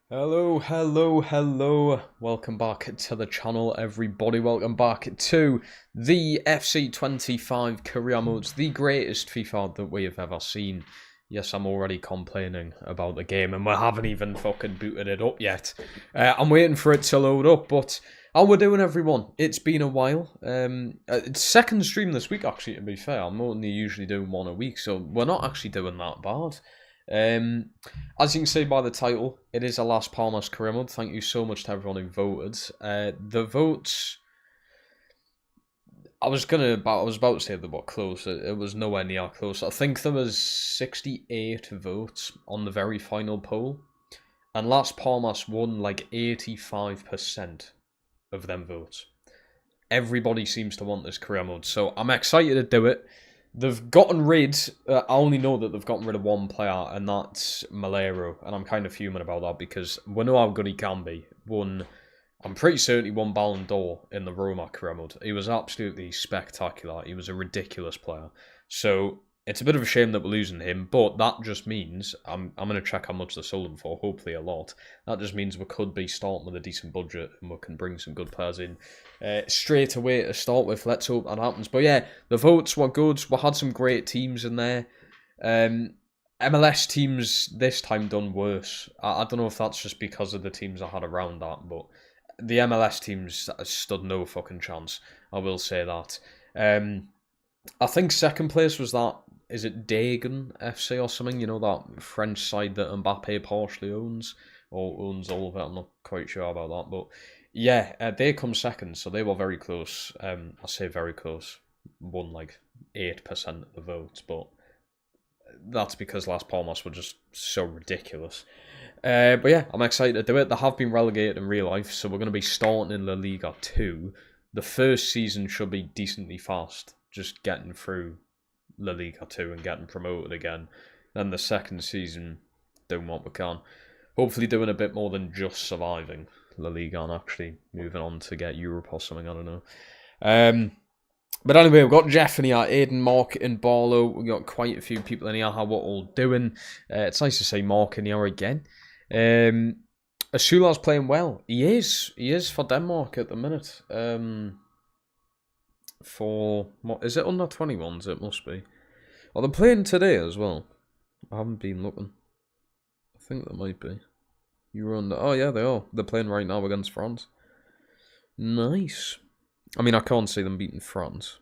Hello. Welcome back to the channel, everybody. Welcome back to the FC25 career modes, the greatest FIFA that we have ever seen. Yes, I'm already complaining about the game, and we haven't even fucking booted it up yet. I'm waiting for it to load up, but how we're doing, everyone? It's been a while. It's second stream this week, actually, to be fair. I'm only usually doing one a week, so we're not actually doing that bad. As you can see by the title, it is a Las Palmas career mode. Thank you so much to everyone who voted. The votes, I was about to say they were close. It was nowhere near close. I think there was 68 votes on the very final poll, and Las Palmas won like 85% of them votes. Everybody seems to want this career mode, so I'm excited to do it. They've gotten rid, I only know that they've gotten rid of one player, and that's Malero, and I'm kind of fuming about that because we know how good he can be. I'm pretty certain he won Ballon d'Or in the Roma career mode. He was absolutely spectacular. He was a ridiculous player. So it's a bit of a shame that we're losing him, but that just means, I'm going to check how much they sold him for, hopefully a lot. That just means we could be starting with a decent budget and we can bring some good players in straight away to start with. Let's hope that happens. But yeah, the votes were good. We had some great teams in there. MLS teams this time done worse. I don't know if that's just because of the teams I had around that, but the MLS teams stood no fucking chance. I will say that. I think second place was that, is it Dagon FC or something? You know, that French side that Mbappe partially owns, or owns all of it. I'm not quite sure about that, but yeah, they come second, so they were very close. I say very close, won like 8% of the votes, but that's because Las Palmas were just so ridiculous. But yeah, I'm excited to do it. They have been relegated in real life, so we're going to be starting in La Liga 2. The first season should be decently fast, just getting through La Liga 2 and getting promoted again. Then the second season, doing what we can. Hopefully doing a bit more than just surviving La Liga and actually moving on to get Europe or something, I don't know. But anyway, we've got Jeff in here, Aiden, Mark, and Barlow. We've got quite a few people in here, how we're all doing. It's nice to see Mark in here again. Asula's playing well. He is for Denmark at the minute. For, what, is it under 21s? It must be. Well, they're playing today as well. I haven't been looking. I think they might be. You were under, oh yeah, they are. They're playing right now against France. Nice. I mean, I can't see them beating France.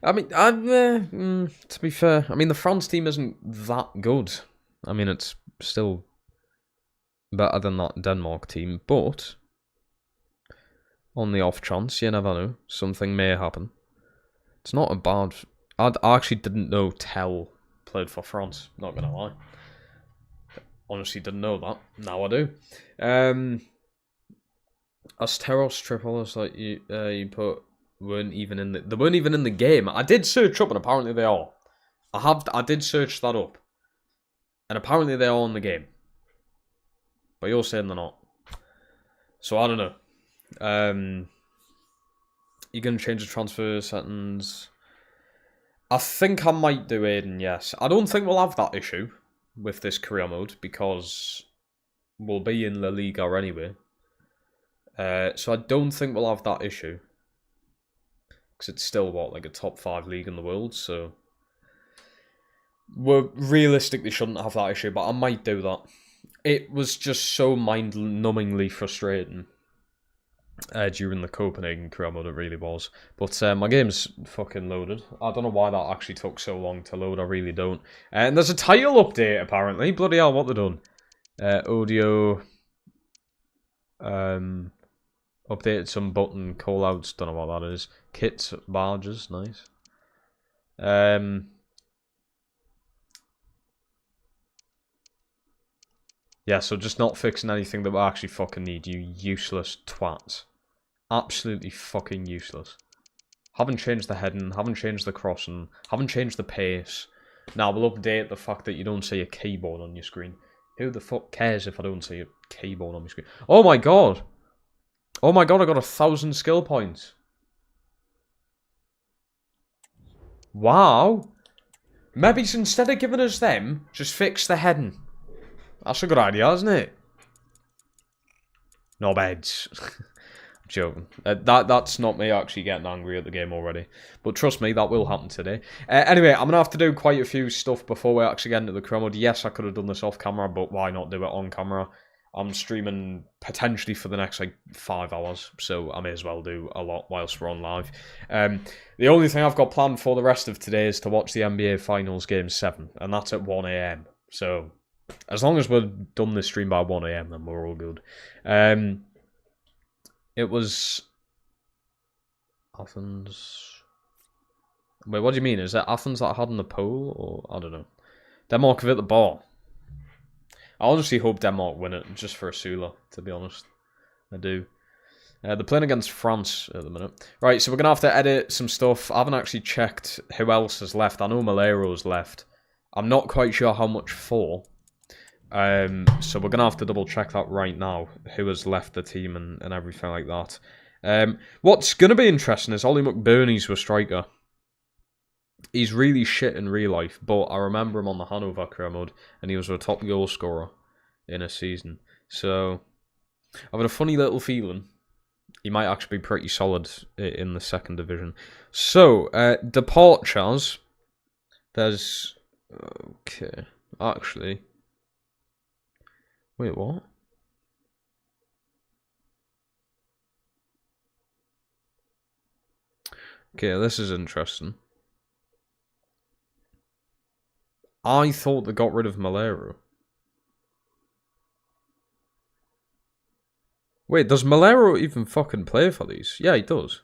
I mean, to be fair, I mean, the France team isn't that good. I mean, it's still better than that Denmark team, but on the off chance, you never know, something may happen. It's not a bad... I actually didn't know Tell played for France, not gonna lie. Honestly didn't know that. Now I do. Asteros Tripolis, like you put, weren't even in the... They weren't even in the game. I did search up and apparently they are. I did search that up. And apparently they are in the game. But you're saying they're not. So I don't know. You're going to change the transfer settings. I think I might do Aiden, yes. I don't think we'll have that issue with this career mode because we'll be in La Liga anyway. So I don't think we'll have that issue. Because it's still, what, like a top 5 league in the world, so... We realistically shouldn't have that issue, but I might do that. It was just so mind-numbingly frustrating during the Copenhagen career mode, it really was. But my game's fucking loaded. I don't know why that actually took so long to load, I really don't. And there's a title update, apparently. Bloody hell, what they done. Audio... updated some button callouts, don't know what that is. Kits, barges, nice. Yeah, so just not fixing anything that we actually fucking need, you useless twats. Absolutely fucking useless. Haven't changed the heading, haven't changed the crossing, haven't changed the pace. Now we'll update the fact that you don't see a keyboard on your screen. Who the fuck cares if I don't see a keyboard on my screen? Oh my god! Oh my god, I got 1,000 skill points. Wow. Maybe instead of giving us them, just fix the heading. That's a good idea, isn't it? No beds. I'm joking. That's not me actually getting angry at the game already. But trust me, that will happen today. Anyway, I'm going to have to do quite a few stuff before we actually get into the career mode. Yes, I could have done this off camera, but why not do it on camera? I'm streaming potentially for the next 5 hours, so I may as well do a lot whilst we're on live. The only thing I've got planned for the rest of today is to watch the NBA Finals Game 7, and that's at 1 AM. So as long as we're done this stream by 1 AM, then we're all good. It was Athens. Wait, what do you mean? Is it Athens that had in the poll? Or I don't know. Denmark have hit the ball. I honestly hope Denmark win it, just for a Sula, to be honest. I do. They're playing against France at the minute. Right, so we're going to have to edit some stuff. I haven't actually checked who else has left. I know Malero's left. I'm not quite sure how much for. So we're going to have to double check that right now, who has left the team and everything like that. What's going to be interesting is Ollie McBurney's a striker. He's really shit in real life, but I remember him on the Hanover career mode, and he was a top goal scorer in a season. So I've got a funny little feeling he might actually be pretty solid in the second division. So, departures. There's... Okay. Actually... Wait, what? Okay, this is interesting. I thought they got rid of Malero. Wait, does Malero even fucking play for these? Yeah, he does.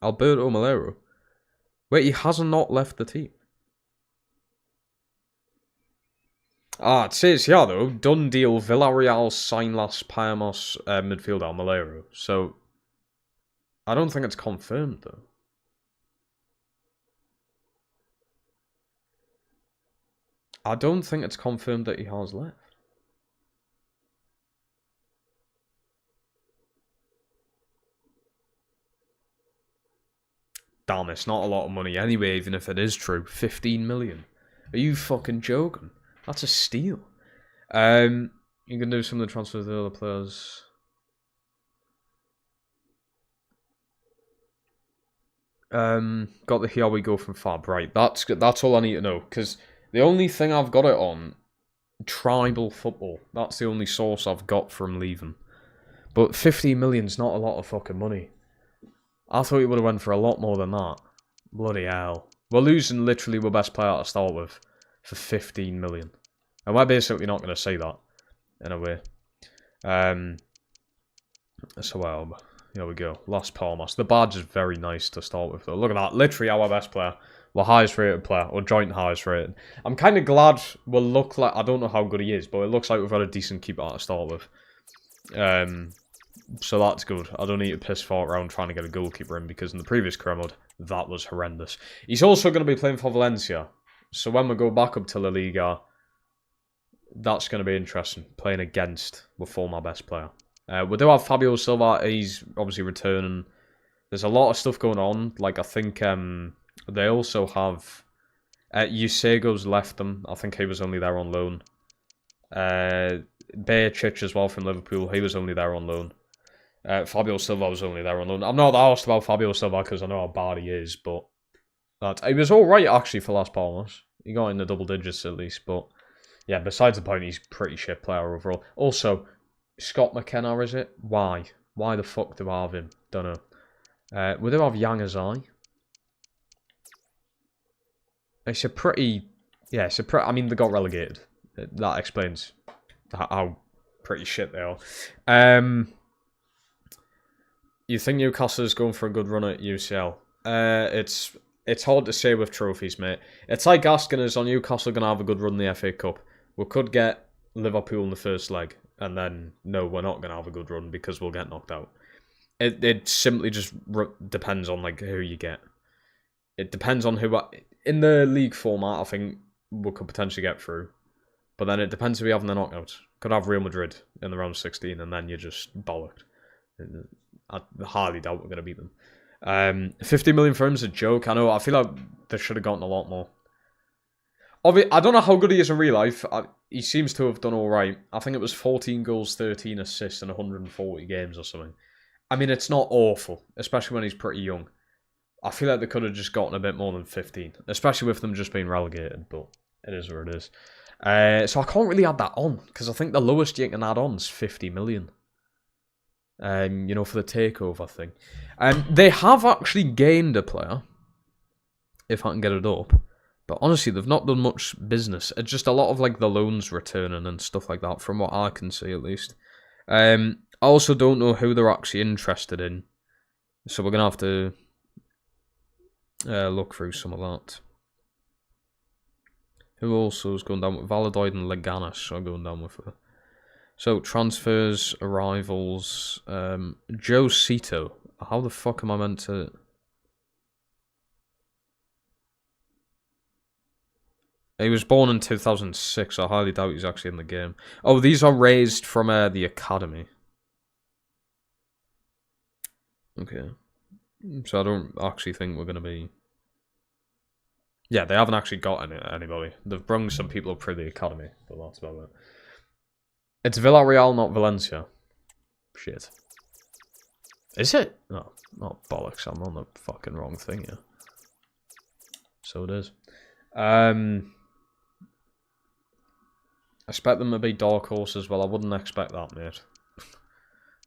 Alberto Malero. Wait, he hasn't not left the team. Ah, it says here though, done deal, Villarreal sign last Palmas midfielder Malero. So, I don't think it's confirmed though. I don't think it's confirmed that he has left. Damn, it's not a lot of money anyway, even if it is true. 15 million. Are you fucking joking? That's a steal. You can do some of the transfers of the other players. Got the here we go from Fab. Right, that's all I need to know. Because the only thing I've got it on, tribal football. That's the only source I've got from leaving. But 15 million's not a lot of fucking money. I thought he would have went for a lot more than that. Bloody hell. We're losing literally our best player to start with for 15 million. And we're basically not going to say that, in a way. So, here we go. Las Palmas. The badge is very nice to start with, though. Look at that. Literally our best player. Our highest rated player, or joint highest rated. I'm kind of glad we'll look like... I don't know how good he is, but it looks like we've got a decent keeper to start with. So that's good. I don't need to piss fart around trying to get a goalkeeper in, because in the previous career mode, that was horrendous. He's also going to be playing for Valencia. So when we go back up to La Liga, that's going to be interesting. Playing against the former best player. We do have Fabio Silva. He's obviously returning. There's a lot of stuff going on. Like, I think they also have... Yusego's left them. I think he was only there on loan. Bejic as well from Liverpool. He was only there on loan. Fabio Silva was only there on loan. I'm not asked about Fabio Silva because I know how bad he is, but he was alright actually for Las Palmas. He got in the double digits at least, but yeah, besides the point, he's a pretty shit player overall. Also, Scott McKenna, is it? Why? Why the fuck do I have him? Don't know. We do have Yang Azai. It's a pretty... Yeah, I mean, they got relegated. That explains how pretty shit they are. You think Newcastle is going for a good run at UCL? It's hard to say with trophies, mate. It's like asking us, are Newcastle going to have a good run in the FA Cup? We could get Liverpool in the first leg, and then, no, we're not going to have a good run because we'll get knocked out. It simply just depends on like who you get. It depends on who... In the league format, I think we could potentially get through. But then it depends who we have in the knockouts. Could have Real Madrid in the round of 16, and then you're just bollocked. I highly doubt we're going to beat them. 50 million for him is a joke. I know, I feel like they should have gotten a lot more. I don't know how good he is in real life. He seems to have done all right. I think it was 14 goals, 13 assists in 140 games or something. I mean, it's not awful, especially when he's pretty young. I feel like they could have just gotten a bit more than 15, especially with them just being relegated, but it is what it is. So I can't really add that on, because I think the lowest you can add on is 50 million. You know, for the takeover thing. They have actually gained a player, if I can get it up. But honestly, they've not done much business. It's just a lot of like the loans returning and stuff like that, from what I can see at least. I also don't know who they're actually interested in, so we're gonna have to look through some of that. Who also is going down with Valladolid and Leganes are going down with her. So transfers, arrivals, Joe Cito. How the fuck am I meant to? He was born in 2006. I highly doubt he's actually in the game. Oh, these are raised from the academy. Okay. So I don't actually think we're going to be... Yeah, they haven't actually got anybody. They've brung some people up through the academy, but that's about it. It's Villarreal, not Valencia. Shit. Is it? No. Oh, bollocks. I'm on the fucking wrong thing here. So it is. I expect them to be dark horse as well. I wouldn't expect that, mate.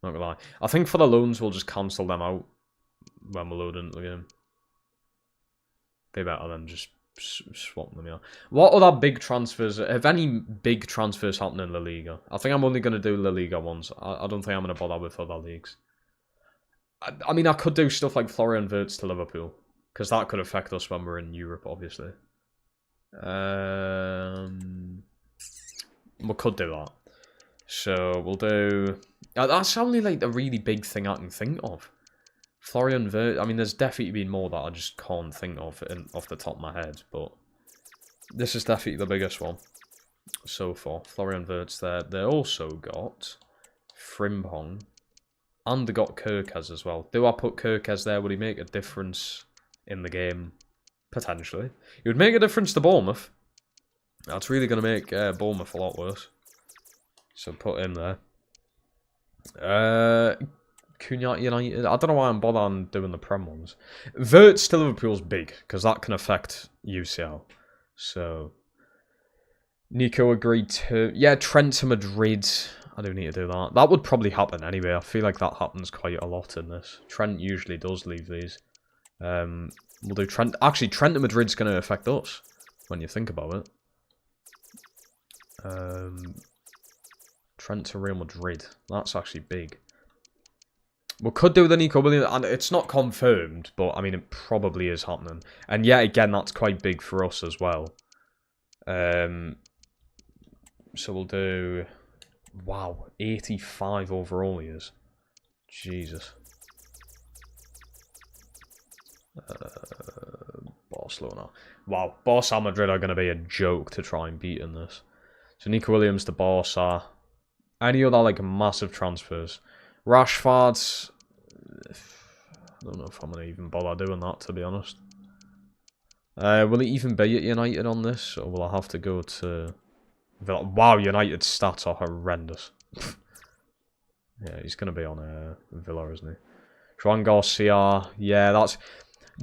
Not gonna lie. I think for the loans, we'll just cancel them out when we're loading into the game. Be better than just swapping them out. What other big transfers? Have any big transfers happened in La Liga? I think I'm only going to do La Liga ones. I don't think I'm going to bother with other leagues. I mean, I could do stuff like Florian Wirtz to Liverpool, because that could affect us when we're in Europe, obviously. We could do that. So we'll do... That's only like a really big thing I can think of. Florian Wirtz... I mean, there's definitely been more that I just can't think of off the top of my head, but this is definitely the biggest one so far. Florian Wirtz there. They also got Frimpong, and they got Kirkes as well. Do I put Kirkes there? Would he make a difference in the game? Potentially. He would make a difference to Bournemouth. That's really going to make Bournemouth a lot worse. So put him there. Cunha United. I don't know why I'm bothering doing the Prem ones. Wirtz to Liverpool's big, because that can affect UCL. So Nico agreed to... Yeah, Trent to Madrid. I do need to do that. That would probably happen anyway. I feel like that happens quite a lot in this. Trent usually does leave these. We'll do Trent. Actually, Trent to Madrid's going to affect us, when you think about it. Trent to Real Madrid. That's actually big. We could do the Nico Williams, and it's not confirmed, but I mean, it probably is happening. And yet again, that's quite big for us as well. So we'll do... Wow, 85 overall he is. Jesus. Barcelona. Wow, Barca and Madrid are going to be a joke to try and beat in this. So Nico Williams to Barca. Any other like massive transfers? Rashford. I don't know if I'm going to even bother doing that, to be honest. Will he even be at United on this, or will I have to go to Villa? Wow, United's stats are horrendous. Yeah, he's going to be on Villa, isn't he? Juan Garcia. Yeah, that's...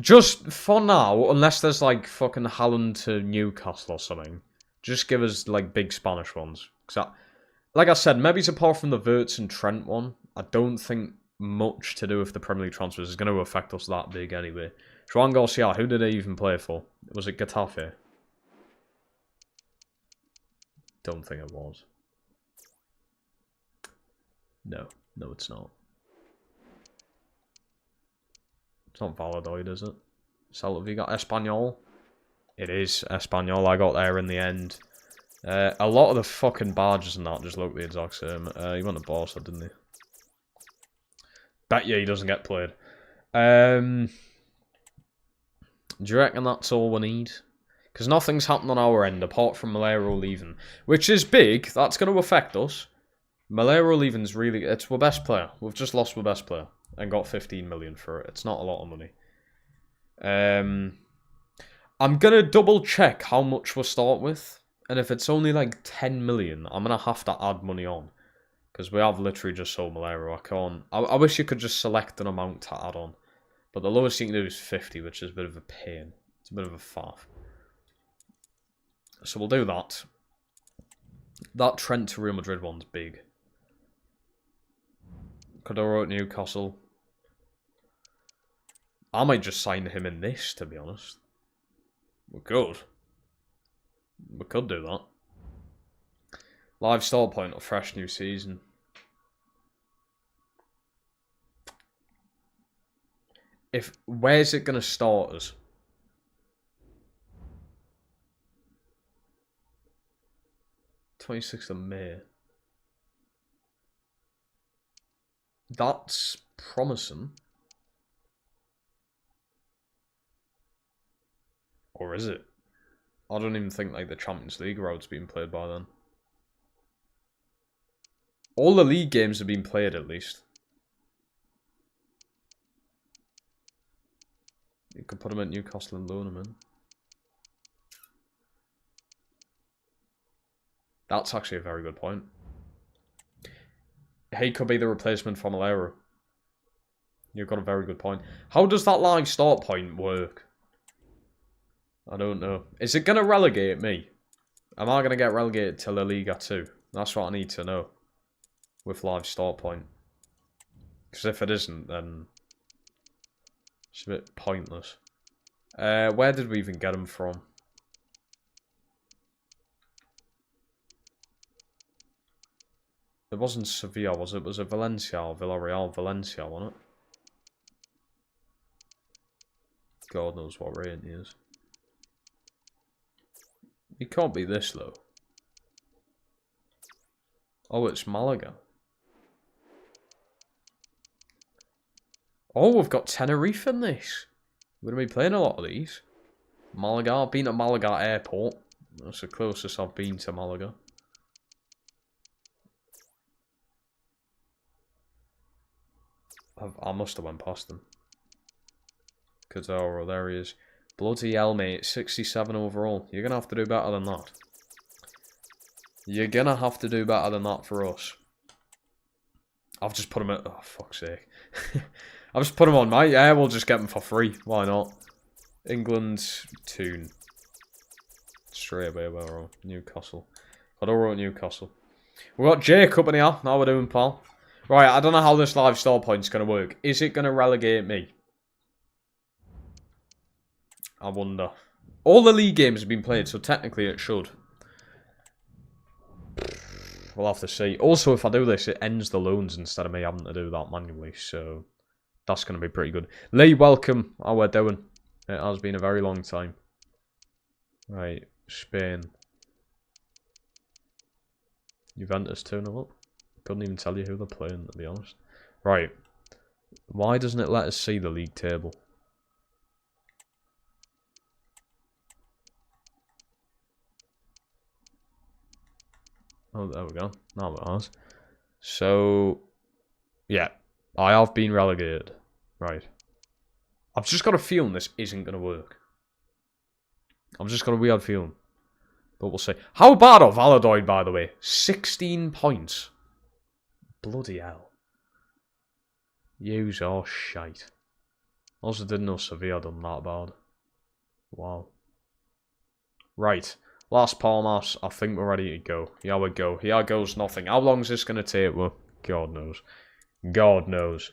Just for now, unless there's like fucking Haaland to Newcastle or something, just give us like big Spanish ones. Like I said, maybe it's apart from the Wirtz and Trent one, I don't think much to do with the Premier League transfers is going to affect us that big anyway. Juan Garcia, who did he even play for? Was it Getafe? Don't think it was. No, it's not. It's not Valladolid, is it? Celta Vigo, Espanyol? It is Espanyol. I got there in the end. A lot of the fucking badges and that just look the exact same. He went to Barca, didn't he? Bet you he doesn't get played. Do you reckon that's all we need? Because nothing's happened on our end apart from Malero leaving, which is big. That's going to affect us. Malero leaving's really... It's our best player. We've just lost our best player and got 15 million for it. It's not a lot of money. I'm going to double check how much we'll start with. And if it's only like 10 million, I'm going to have to add money on. Because we have literally just sold Malero. I can't... I wish you could just select an amount to add on. But the lowest you can do is 50, which is a bit of a pain. It's a bit of a faff. So we'll do that. That Trent to Real Madrid one's big. Cordero at Newcastle. I might just sign him in this, to be honest. We could. We could do that. Live start point, a fresh new season. Where's it going to start us? 26th of May. That's promising. Or is it? I don't even think like the Champions League route's been played by then. All the league games have been played at least. You could put him at Newcastle and loan him in. That's actually a very good point. He could be the replacement for Malero. You've got a very good point. How does that live start point work? I don't know. Is it going to relegate me? Am I going to get relegated to La Liga too? That's what I need to know. With live start point. Because if it isn't, then it's a bit pointless. Where did we even get him from? It wasn't Sevilla, was it? Was it Valencia or Villarreal? Valencia, wasn't it? God knows what rating he is. He can't be this low. Oh, it's Malaga. Oh, we've got Tenerife in this. We're going to be playing a lot of these. Malaga. I've been to Malaga Airport. That's the closest I've been to Malaga. I must have went past them. Cordero, there he is. Bloody hell, mate. 67 overall. You're going to have to do better than that. You're going to have to do better than that for us. I've just put him at... Oh, fuck's sake. I've just put him on, mate. Yeah, we'll just get him for free. Why not? England, Toon. Straight away, we're on Newcastle. Cordero at Newcastle. We've got Jacob in here. Now we're doing, pal. Right, I don't know how this live start point's going to work. Is it going to relegate me? I wonder. All the league games have been played, so technically it should. We'll have to see. Also, if I do this, it ends the loans instead of me having to do that manually, so that's going to be pretty good. Lee, welcome. How we're doing? It has been a very long time. Right, Spain. Juventus 2-0 up. Couldn't even tell you who they're playing, to be honest. Right. Why doesn't it let us see the league table? Oh, there we go. Now it has. So, yeah. I have been relegated. Right. I've just got a feeling this isn't going to work. I've just got a weird feeling. But we'll see. How bad are Valladolid, by the way? 16 points. Bloody hell. Yous are shite. Also didn't know Sevilla done that bad. Wow. Right. Last Palmas. I think we're ready to go. Here we go. Here goes nothing. How long is this going to take? Well, God knows. God knows.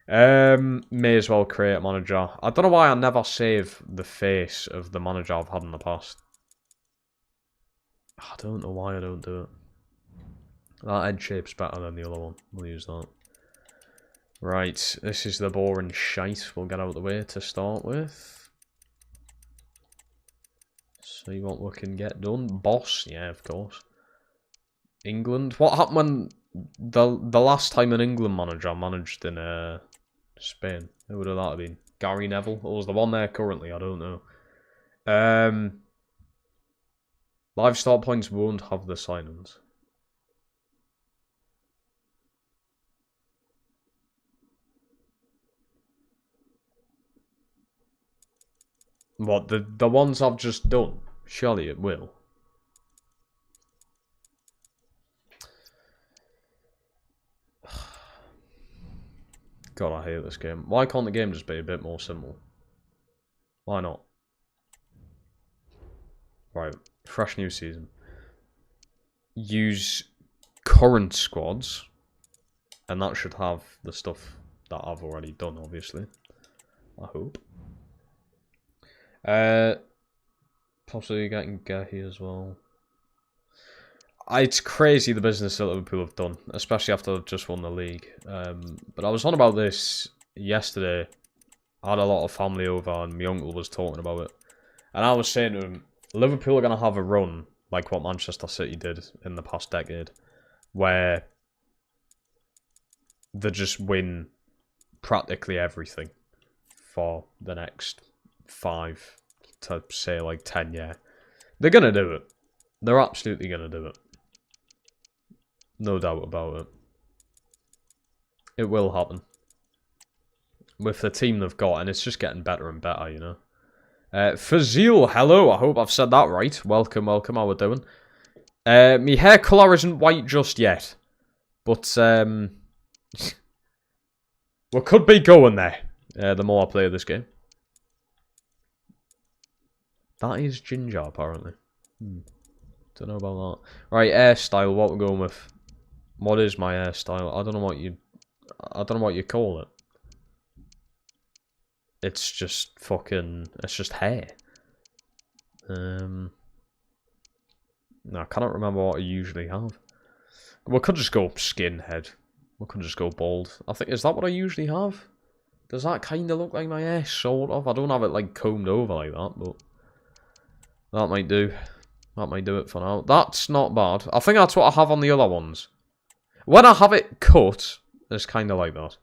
May as well create a manager. I don't know why I never save the face of the manager I've had in the past. I don't know why I don't do it. That head shape's better than the other one. We'll use that. Right, this is the boring shite we'll get out of the way to start with. See what we can get done. Boss, yeah, of course. England. What happened when the last time an England manager managed in Spain? Who would have that been? Gary Neville? Or was the one there currently? I don't know. Live start points won't have the signings. What, the ones I've just done? Surely it will. God, I hate this game. Why can't the game just be a bit more simple? Why not? Right, fresh new season. Use current squads. And that should have the stuff that I've already done, obviously. I hope. Possibly getting Gehi as well. It's crazy the business that Liverpool have done, especially after they've just won the league. But I was on about this yesterday. I had a lot of family over and my uncle was talking about it. And I was saying to him, Liverpool are going to have a run like what Manchester City did in the past decade, where they just win practically everything for the next 5 to say like 10 years. They're going to do it. They're absolutely going to do it. No doubt about it. It will happen. With the team they've got, and it's just getting better and better, you know. Fazil, hello, I hope I've said that right. Welcome, welcome, how we doing? My hair colour isn't white just yet. But, we could be going there, the more I play this game. That is ginger, apparently. Don't know about that. Right, hairstyle, what we're going with. What is my hairstyle? I don't know what you call it. It's just fucking... It's just hair. No, I cannot remember what I usually have. We could just go skinhead. We could just go bald. I think, is that what I usually have? Does that kind of look like my hair? Sort of. I don't have it like combed over like that, but... That might do. That might do it for now. That's not bad. I think that's what I have on the other ones. When I have it cut, it's kind of like that.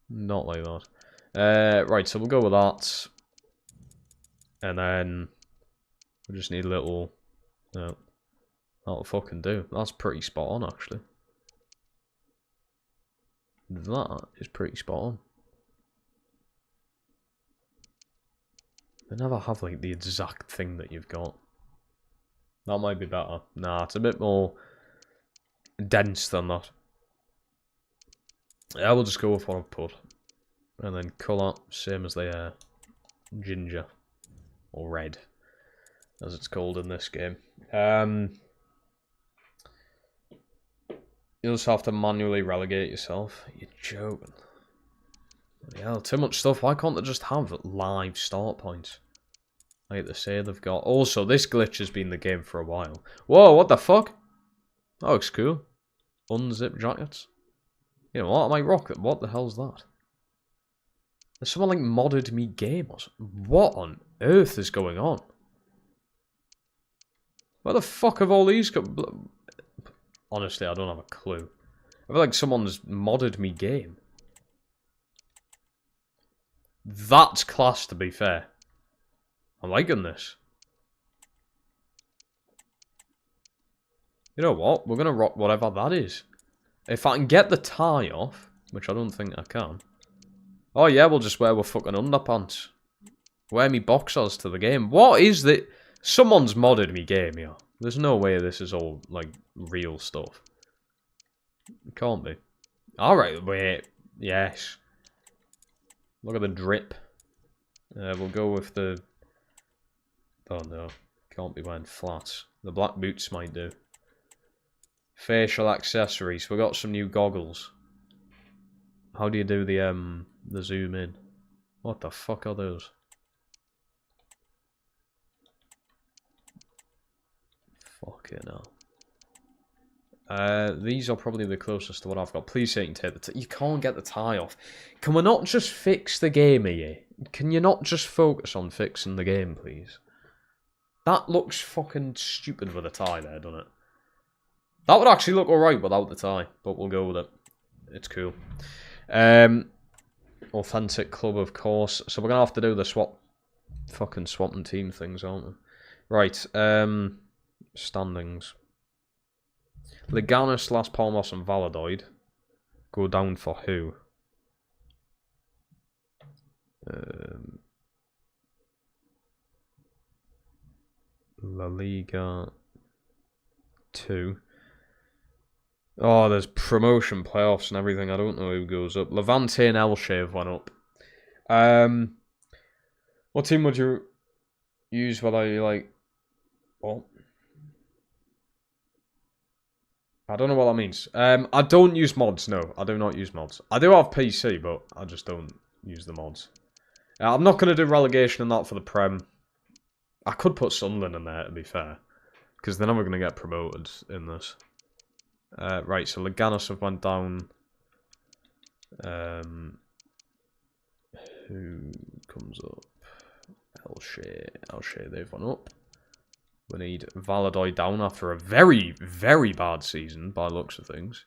Not like that. Right, so we'll go with that. And then... We just need a little... that'll fucking do. That's pretty spot on, actually. That is pretty spot on. They never have, like, the exact thing that you've got. That might be better. Nah, it's a bit more dense than that. Yeah, we'll just go with what I've put. And then colour, same as the ginger. Or red, as it's called in this game. You also have to manually relegate yourself. You're joking. Yeah, too much stuff. Why can't they just have live start points? Like they say they've got. Also, this glitch has been the game for a while. Whoa, what the fuck? That looks cool. Unzip jackets. You know what? I might rock it. What the hell's that? There's someone like modded me game or something. What on earth is going on? Where the fuck have all these come? Honestly, I don't have a clue. I feel like someone's modded me game. That's class, to be fair. I'm liking this. You know what? We're going to rock whatever that is. If I can get the tie off, which I don't think I can. Oh yeah, we'll just wear our fucking underpants. Wear me boxers to the game. What is that? Someone's modded me game here. There's no way this is all, like, real stuff. It can't be. Alright, wait. Yes. Look at the drip. We'll go with the... Oh no. Can't be wearing flats. The black boots might do. Facial accessories. We got some new goggles. How do you do the zoom in? What the fuck are those? Fucking hell. These are probably the closest to what I've got. Please say you can take the tie. You can't get the tie off. Can we not just fix the game here? Can you not just focus on fixing the game, please? That looks fucking stupid with a tie there, doesn't it? That would actually look alright without the tie, but we'll go with it. It's cool. Authentic club, of course. So we're going to have to do the fucking swapping team things, aren't we? Right, standings. Leganes, Las Palmas and Valladolid go down for who? La Liga 2. Oh, there's promotion playoffs and everything. I don't know who goes up. Levante and Elche have went up. What team would you use whether you like... What? I don't know what that means. I don't use mods, no. I do not use mods. I do have PC, but I just don't use the mods. I'm not going to do relegation and that for the Prem. I could put Sunderland in there, to be fair. Because they're never going to get promoted in this. Right, so Leganes have went down. Who comes up? Elche, they've went up. We need Valladolid down after a very, very bad season, by the looks of things.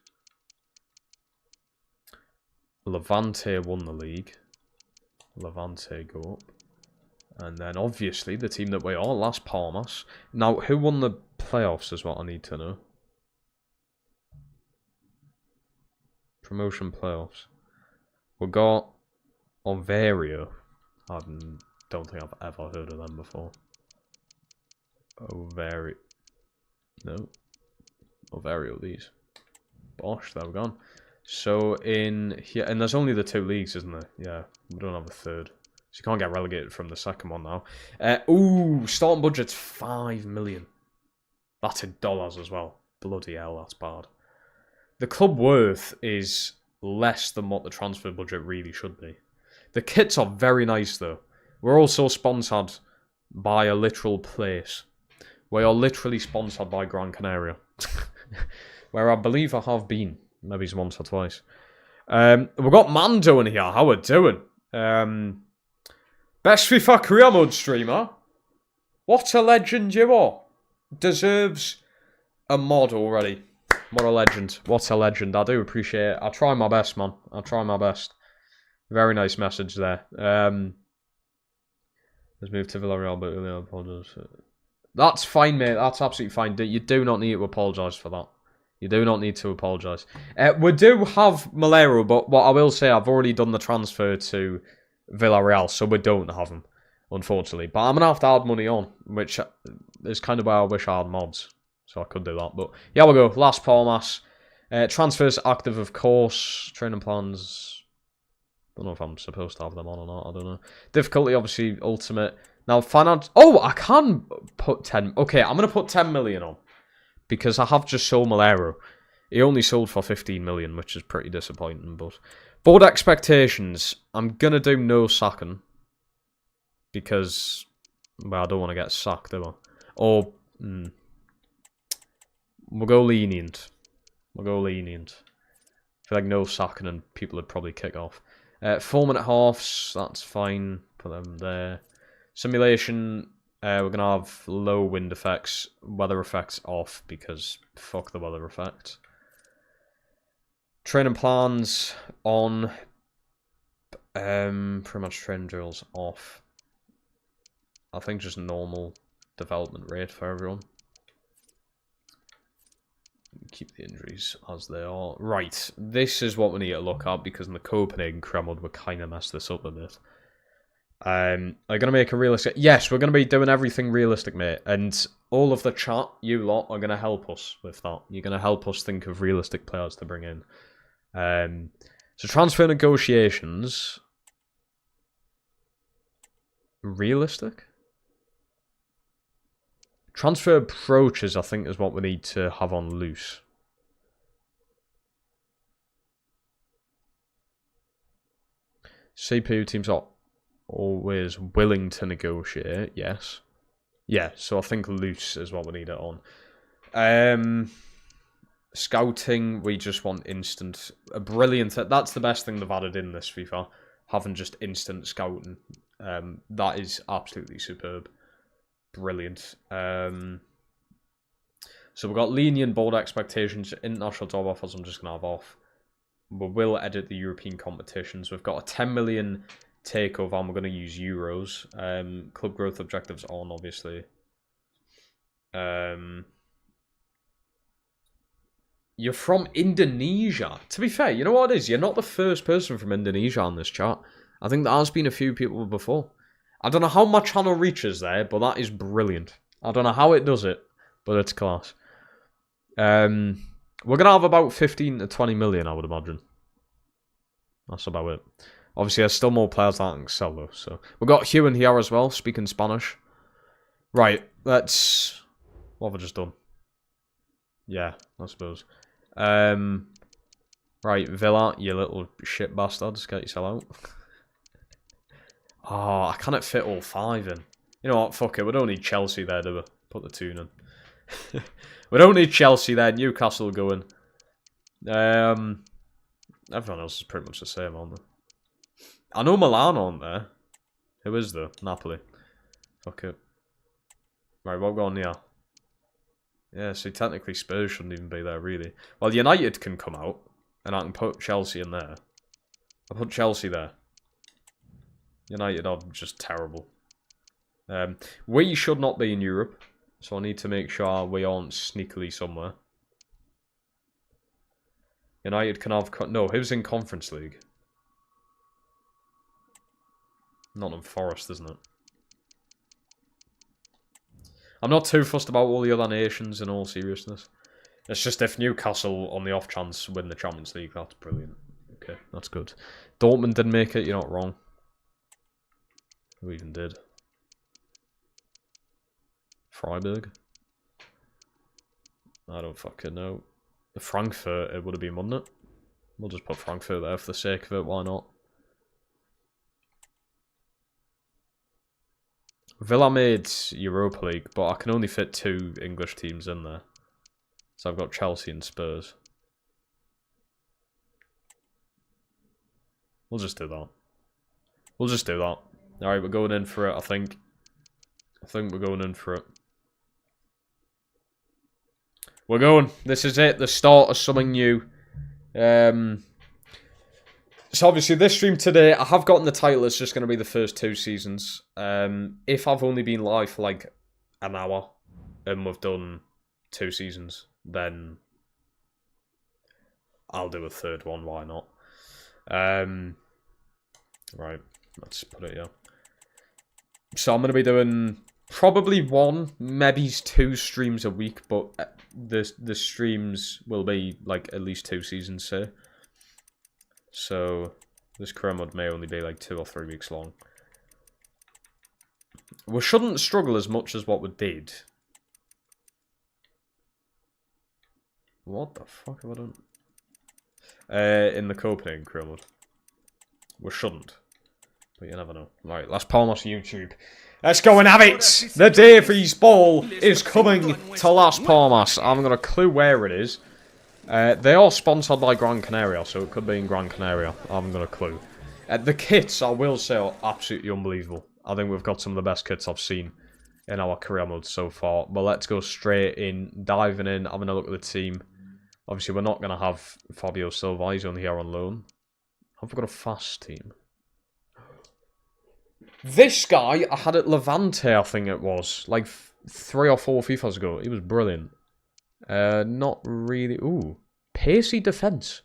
Levante won the league. Levante go up. And then, obviously, the team that we are, Las Palmas. Now, who won the playoffs is what I need to know. Promotion playoffs. We got Ovario. I don't think I've ever heard of them before. Ovario. No. Ovario, these. Bosh, there we gone. So, in here, and there's only the 2 leagues, isn't there? Yeah, we don't have a third. So you can't get relegated from the second one now. Starting budget's 5 million. That's in dollars as well. Bloody hell, that's bad. The club worth is less than what the transfer budget really should be. The kits are very nice though. We're also sponsored by a literal place. We are literally sponsored by Gran Canaria. Where I believe I have been. Maybe once or twice. We've got Mando in here. How we doing? Best FIFA career mode streamer. What a legend you are. Deserves a mod already. What a legend. What a legend. I do appreciate it. I try my best, man. I try my best. Very nice message there. Let's move to Villarreal, but really apologise. That's fine, mate. That's absolutely fine. You do not need to apologise for that. You do not need to apologise. We do have Malero, but what I will say, I've already done the transfer to Villarreal, so we don't have him, unfortunately. But I'm going to have to add money on, which is kind of why I wish I had mods. So I could do that. But yeah, we'll go. Las Palmas. Transfers active, of course. Training plans. Don't know if I'm supposed to have them on or not. I don't know. Difficulty, obviously, ultimate. Now, finance. Oh, I can put 10. Okay, I'm going to put 10 million on. Because I have just sold Malero. He only sold for 15 million, which is pretty disappointing. But board expectations. I'm going to do no sacking. Because, well, I don't want to get sacked, do I? Or, we'll go lenient. We'll go lenient. I feel like no sacking and people would probably kick off. 4-minute halves, that's fine. Put them there. Simulation, we're going to have low wind effects. Weather effects off because fuck the weather effect. Training plans on. Pretty much training drills off. I think just normal development rate for everyone. Keep the injuries as they are. Right, this is what we need to look at because in the Copenhagen Kremlin we kind of messed this up a bit. Are going to make a realistic... Yes, we're going to be doing everything realistic, mate. And all of the chat, you lot, are going to help us with that. You're going to help us think of realistic players to bring in. So transfer negotiations... Realistic? Transfer approaches, I think, is what we need to have on loose. CPU teams are always willing to negotiate, yes. Yeah, so I think loose is what we need it on. Scouting, we just want instant. Brilliant. That's the best thing they've added in this FIFA. Having just instant scouting. That is absolutely superb. Brilliant. So we've got lenient board expectations. International job offers I'm just going to have off. We will edit the European competitions. We've got a 10 million takeover and we're going to use euros. Club growth objectives on, obviously. You're from Indonesia. To be fair, you know what it is? You're not the first person from Indonesia on this chat. I think there has been a few people before. I don't know how my channel reaches there, but that is brilliant. I don't know how it does it, but it's class. We're going to have about 15 to 20 million, I would imagine. That's about it. Obviously, there's still more players that I can sell, though. So we've got Hugh in here as well, speaking Spanish. Right, let's... What have I just done? Yeah, I suppose. Right, Villa, you little shit bastards. Get yourself out. Oh, I can't fit all 5 in. You know what? Fuck it. We don't need Chelsea there, do we? Put the tune in. We don't need Chelsea there. Newcastle going. Everyone else is pretty much the same, aren't they? I know Milan aren't there. Who is there? Napoli. Fuck it. Right, what going here? Yeah, so technically Spurs shouldn't even be there, really. Well, United can come out, and I can put Chelsea in there. I'll put Chelsea there. United are just terrible. We should not be in Europe, so I need to make sure we aren't sneakily somewhere. United can have... No, who's in Conference League? Nottingham Forest, isn't it? I'm not too fussed about all the other nations in all seriousness. It's just if Newcastle, on the off chance, win the Champions League, that's brilliant. Okay, that's good. Dortmund didn't make it, you're not wrong. Who even did? Freiburg? I don't fucking know. Frankfurt, it would have been, wouldn't it? We'll just put Frankfurt there for the sake of it, why not? Villa made Europa League, but I can only fit 2 English teams in there. So I've got Chelsea and Spurs. We'll just do that. We'll just do that. Alright, we're going in for it, I think. I think we're going in for it. We're going. This is it. The start of something new. So obviously this stream today, I have gotten the title. It's just going to be the first 2 seasons. If I've only been live for like an hour and we've done 2 seasons, then I'll do a 3rd one. Why not? Right. Let's put it here. So I'm going to be doing probably 1, maybe 2 streams a week, but the streams will be like at least 2 seasons, say. So this career mode may only be like 2 or 3 weeks long. We shouldn't struggle as much as what we did. What the fuck have I done? In the Copenhagen career mode. We shouldn't. But you never know. Right, Las Palmas YouTube. Let's go and have it! The Davies Ball is coming to Las Palmas. I haven't got a clue where it is. They are sponsored by Gran Canaria, so it could be in Gran Canaria. I haven't got a clue. The kits, I will say, are absolutely unbelievable. I think we've got some of the best kits I've seen in our career mode so far. But let's go straight in, diving in, having a look at the team. Obviously, we're not going to have Fabio Silva. He's only here on loan. Have we got a fast team? This guy I had at Levante, I think it was. Like 3 or 4 FIFAs ago. He was brilliant. Not really. Ooh. Pacey defence.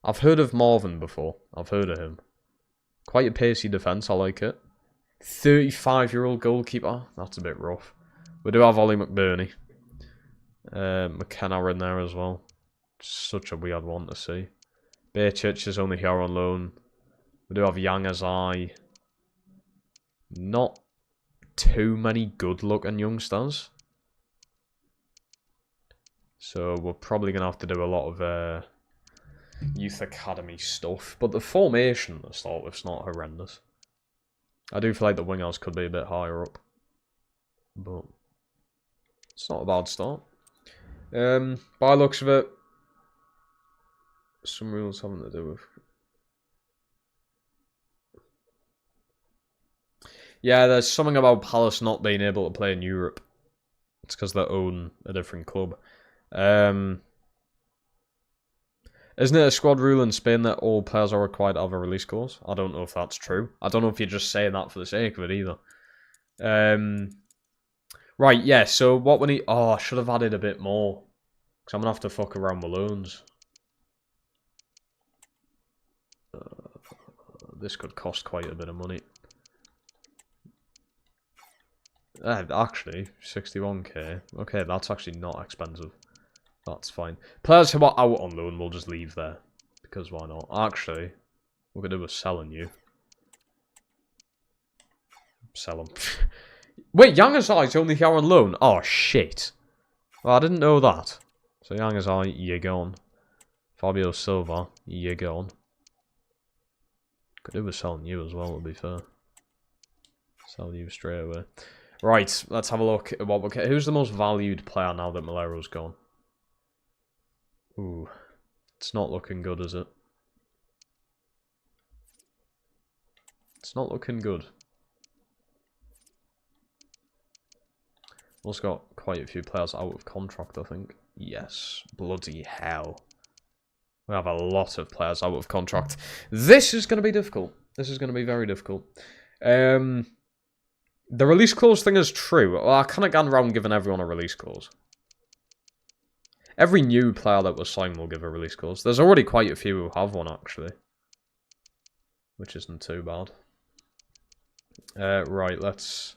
I've heard of Marvin before. I've heard of him. Quite a pacey defence. I like it. 35-year-old goalkeeper. That's a bit rough. We do have Ollie McBurney. McKenna in there as well. Such a weird one to see. Bejcic is only here on loan. We do have Yang Azai. Not too many good-looking youngsters. So we're probably going to have to do a lot of youth academy stuff. But the formation to start with is not horrendous. I do feel like the wingers could be a bit higher up. But it's not a bad start. By looks of it, some rules having to do with... Yeah, there's something about Palace not being able to play in Europe. It's because they own a different club. Isn't it a squad rule in Spain that all players are required to have a release clause? I don't know if that's true. I don't know if you're just saying that for the sake of it either. Right, yeah, so what we need... Oh, I should have added a bit more. Because I'm going to have to fuck around with loans. This could cost quite a bit of money. Actually, 61k. Okay, that's actually not expensive. That's fine. Players who are out on loan will just leave there. Because why not? Actually, what we're going to do is selling you. Sell them. Wait, Yangazai's only here on loan? Oh, shit. Well, I didn't know that. So Yangazai, you're gone. Fabio Silva, you're gone. Could do with selling you as well, to be fair. Sell you straight away. Right, let's have a look at what we're... Who's the most valued player now that Malero's gone? Ooh. It's not looking good, is it? It's not looking good. Also got quite a few players out of contract, I think. Yes. Bloody hell. We have a lot of players out of contract. This is going to be difficult. This is going to be very difficult. The release clause thing is true. Well, I kind of gone around giving everyone a release clause. Every new player that was signed will give a release clause. There's already quite a few who have one, actually. Which isn't too bad. Right, let's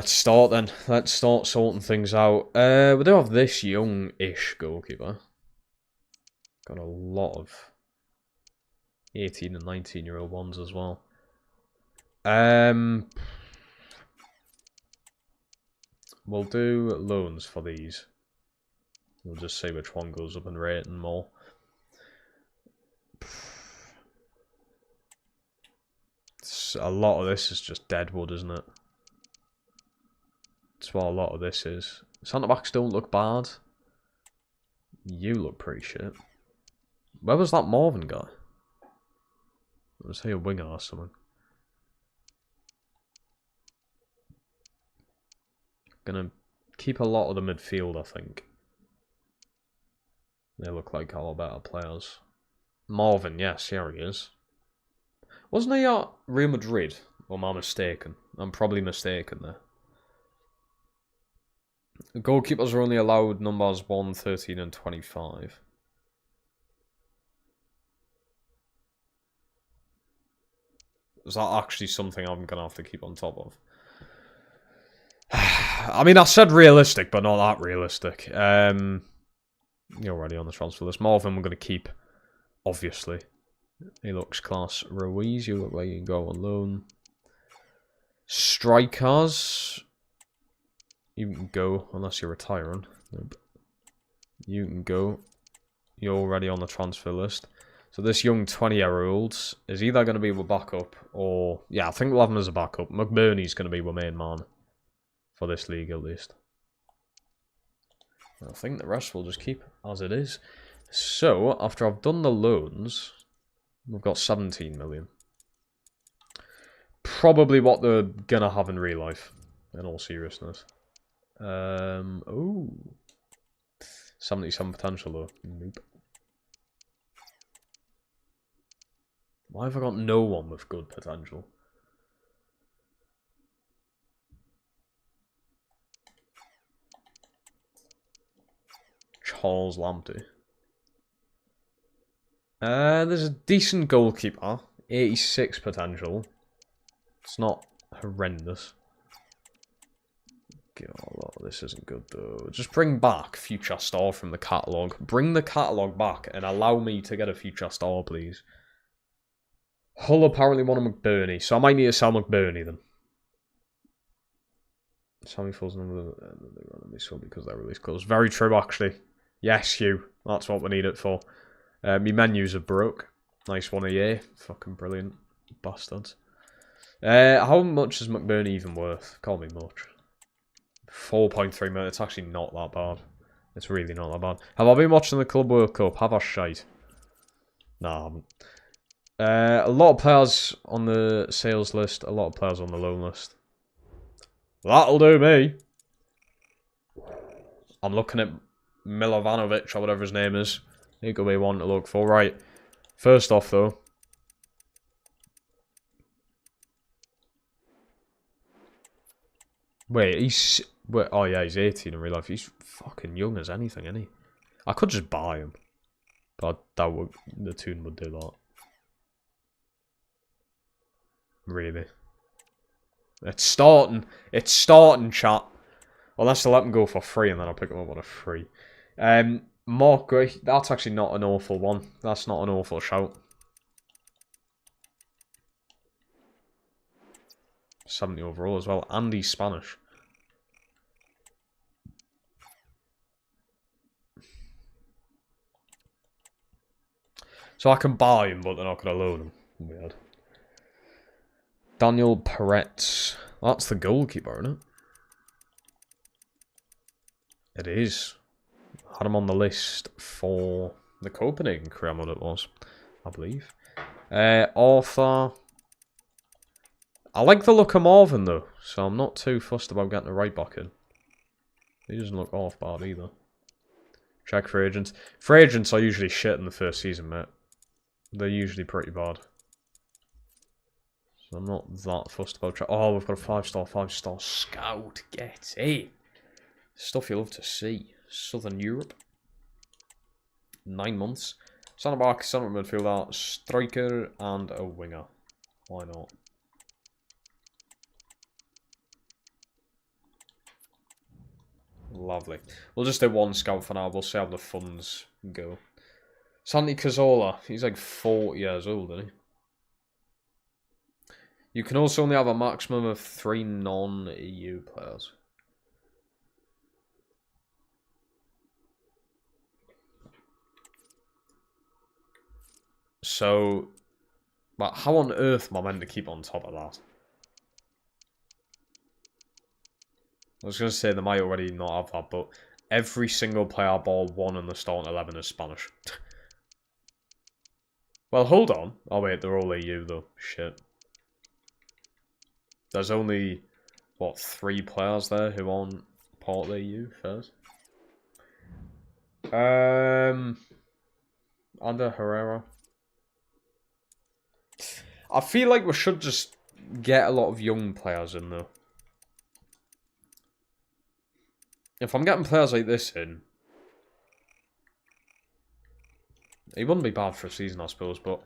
start then. Let's start sorting things out. We do have this young-ish goalkeeper. Got a lot of 18 and 19-year-old ones as well. We'll do loans for these. We'll just see which one goes up in rating more. A lot of this is just deadwood, isn't it? That's what a lot of this is. Centre backs don't look bad. You look pretty shit. Where was that Marvin guy? Was he a winger or something? Gonna keep a lot of the midfield, I think. They look like our better players. Marvin, yes, here he is. Wasn't he at Real Madrid? Or am I mistaken? I'm probably mistaken there. Goalkeepers are only allowed numbers 1, 13 and 25. Is that actually something I'm going to have to keep on top of? I mean, I said realistic, but not that realistic. You're already on the transfer list. Marvin we're going to keep, obviously. He looks class. Ruiz, you look like you can go on loan. Strikers. You can go, unless you're retiring. Nope. You can go. You're already on the transfer list. So this young 20-year-old is either going to be with backup or... Yeah, I think we'll have him as a backup. McBurney's going to be our main man. For this league, at least. I think the rest will just keep as it is. So, after I've done the loans, we've got 17 million. Probably what they're going to have in real life, in all seriousness. Oh. 77 potential, though. Nope. Why have I got no one with good potential? Charles Lamptey. There's a decent goalkeeper. 86 potential. It's not horrendous. God, this isn't good though. Just bring back Future Star from the catalogue. Bring the catalogue back and allow me to get a Future Star, please. Hull apparently want a McBurney, so I might need to sell McBurney then. Sammy falls number this one because they're release close. Very true, actually. Yes, Hugh. That's what we need it for. My menus are broke. Nice one a year. Fucking brilliant. Bastards. How much is McBurney even worth? Can't be much. 4.3 million. It's actually not that bad. It's really not that bad. Have I been watching the Club World Cup? Have I shite? No, I haven't. A lot of players on the sales list. A lot of players on the loan list. That'll do me. I'm looking at Milovanovic or whatever his name is. He could be one to look for. Right. First off, though. Wait, he's... Wait, oh, yeah, he's 18 in real life. He's fucking young as anything, isn't he? I could just buy him. But that would... The tune would do that. Really. It's starting. It's starting, chat. Unless they let them go for free, and then I'll pick them up on a free. Mark Gray. That's actually not an awful one. That's not an awful shout. 70 overall as well. And he's Spanish. So I can buy him, but they're not going to loan him. Weird. Daniel Peretz. That's the goalkeeper, isn't it? It is. Had him on the list for the Copenhagen Kremlin, it was, I believe. Arthur. I like the look of Marvin, though, so I'm not too fussed about getting a right back in. He doesn't look half bad either. Check free agents. Free agents are usually shit in the first season, mate. They're usually pretty bad. So I'm not that fussed about... Oh, we've got a 5-star scout. Get it. Stuff you love to see. Southern Europe. 9 months. Centre back, centre midfielder, striker, and a winger. Why not? Lovely. We'll just do one scout for now. We'll see how the funds go. Santi Cazorla. He's like 40 years old, isn't he? You can also only have a maximum of 3 non-EU players. So, but how on earth am I meant to keep on top of that? I was going to say they might already not have that, but every single player bar 1 in the starting 11 is Spanish. Well, hold on. Oh wait, they're all EU though. Shit. There's only, what, 3 players there who aren't part of the EU first? Under Herrera. I feel like we should just get a lot of young players in though. If I'm getting players like this in, he wouldn't be bad for a season, I suppose, but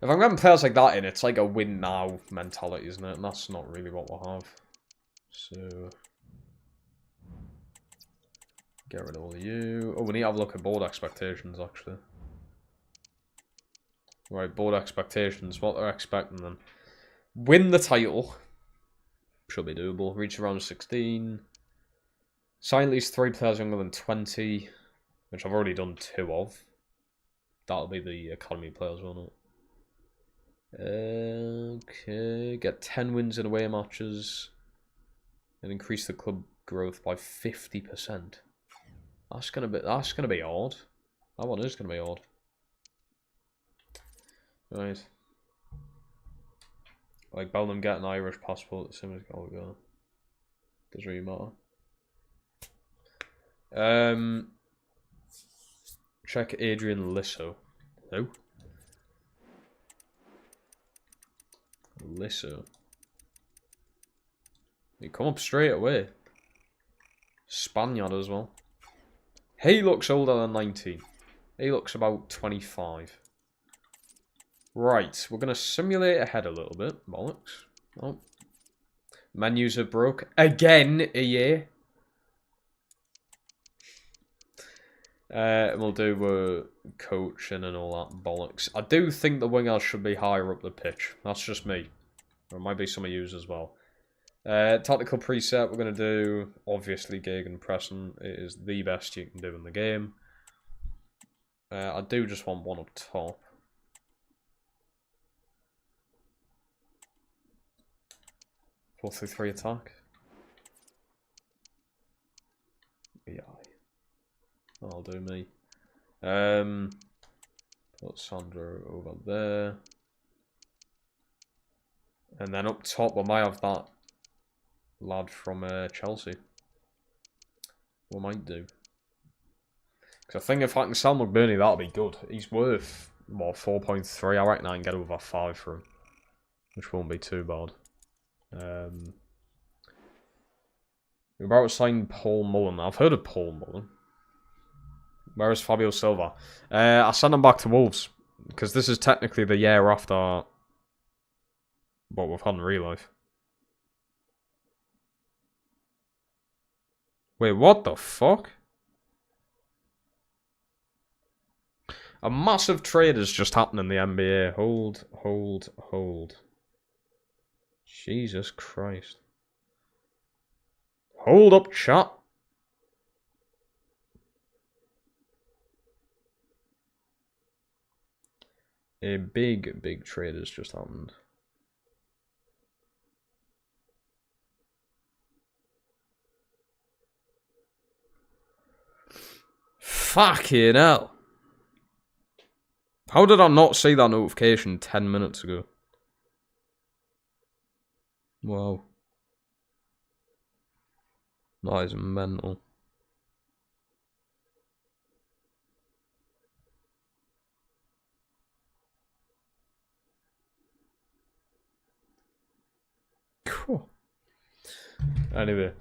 if I'm getting players like that in, it's like a win now mentality, isn't it? And that's not really what we'll have. So, get rid of all of you. Oh, we need to have a look at board expectations, actually. Right, board expectations, what they're expecting then. Win the title. Should be doable. Reach around 16. Sign at least 3 players younger than 20, which I've already done 2 of. That'll be the academy players, won't it? Okay, get 10 wins in away matches and increase the club growth by 50%. That's gonna be odd. That one is gonna be odd. Right. Like Bellingham get an Irish passport, the same as Gallagher. Doesn't really matter. Check Adrian Lisso. Who? Lisso. You come up straight away. Spaniard as well. He looks older than 19. He looks about 25. Right, we're going to simulate ahead a little bit. Bollocks. Oh. Menus are broke. Again, a year. We'll do coaching and all that bollocks. I do think the wingers should be higher up the pitch. That's just me. Or it might be some of yous as well. Tactical preset, we're going to do, obviously, gegenpressing. It is the best you can do in the game. I do just want one up top. Four through 3 attack. Yeah. That'll do me. Put Sandro over there. And then up top, we might have that lad from Chelsea. We might do. Because I think if I can sell McBurney, that'll be good. He's worth, what, 4.3? I reckon I can get over 5 for him. Which won't be too bad. We're about to sign Paul Mullen. I've heard of Paul Mullen. Where is Fabio Silva? I sent him back to Wolves. Because this is technically the year after what we've had in real life. Wait, what the fuck? A massive trade has just happened in the NBA. Hold. Jesus Christ. Hold up, chat. A big trade has just happened. Fucking hell. How did I not see that notification 10 minutes ago? Wow. That is mental. Cool. Anyway.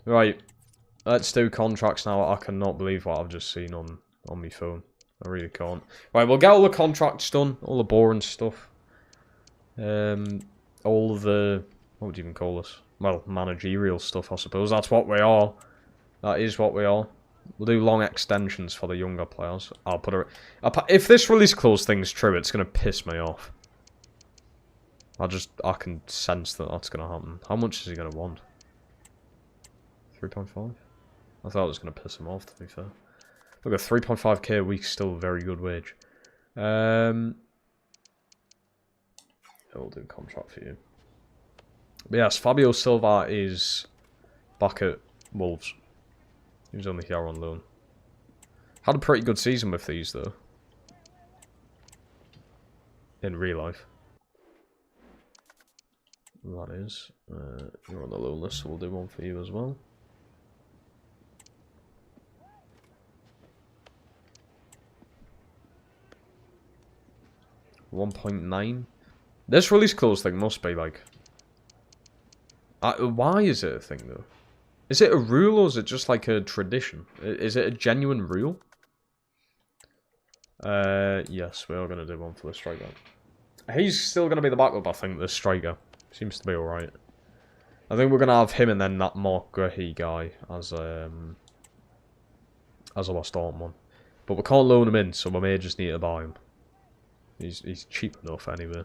Right. Let's do contracts now. I cannot believe what I've just seen on my phone. I really can't. Right, we'll get all the contracts done. All the boring stuff. All of the... What would you even call this? Well, managerial stuff, I suppose. That's what we are. That is what we are. We'll do long extensions for the younger players. I'll put a... If this release clause thing's true, it's going to piss me off. I can sense that that's going to happen. How much is he going to want? 3.5? I thought it was going to piss him off, to be fair. Look, at 3.5k a week is still a very good wage. We'll do a contract for you. But yes, Fabio Silva is back at Wolves. He was only here on loan. Had a pretty good season with these, though. In real life. That is. You're on the loan list, so we'll do one for you as well. $1.9. This release clause thing must be like... why is it a thing, though? Is it a rule, or is it just like a tradition? Is it a genuine rule? Yes, we are going to do one for the striker. He's still going to be the backup, I think, this striker. Seems to be alright. I think we're going to have him and then that Mark Grehy guy as a lost arm one. But we can't loan him in, so we may just need to buy him. He's cheap enough anyway.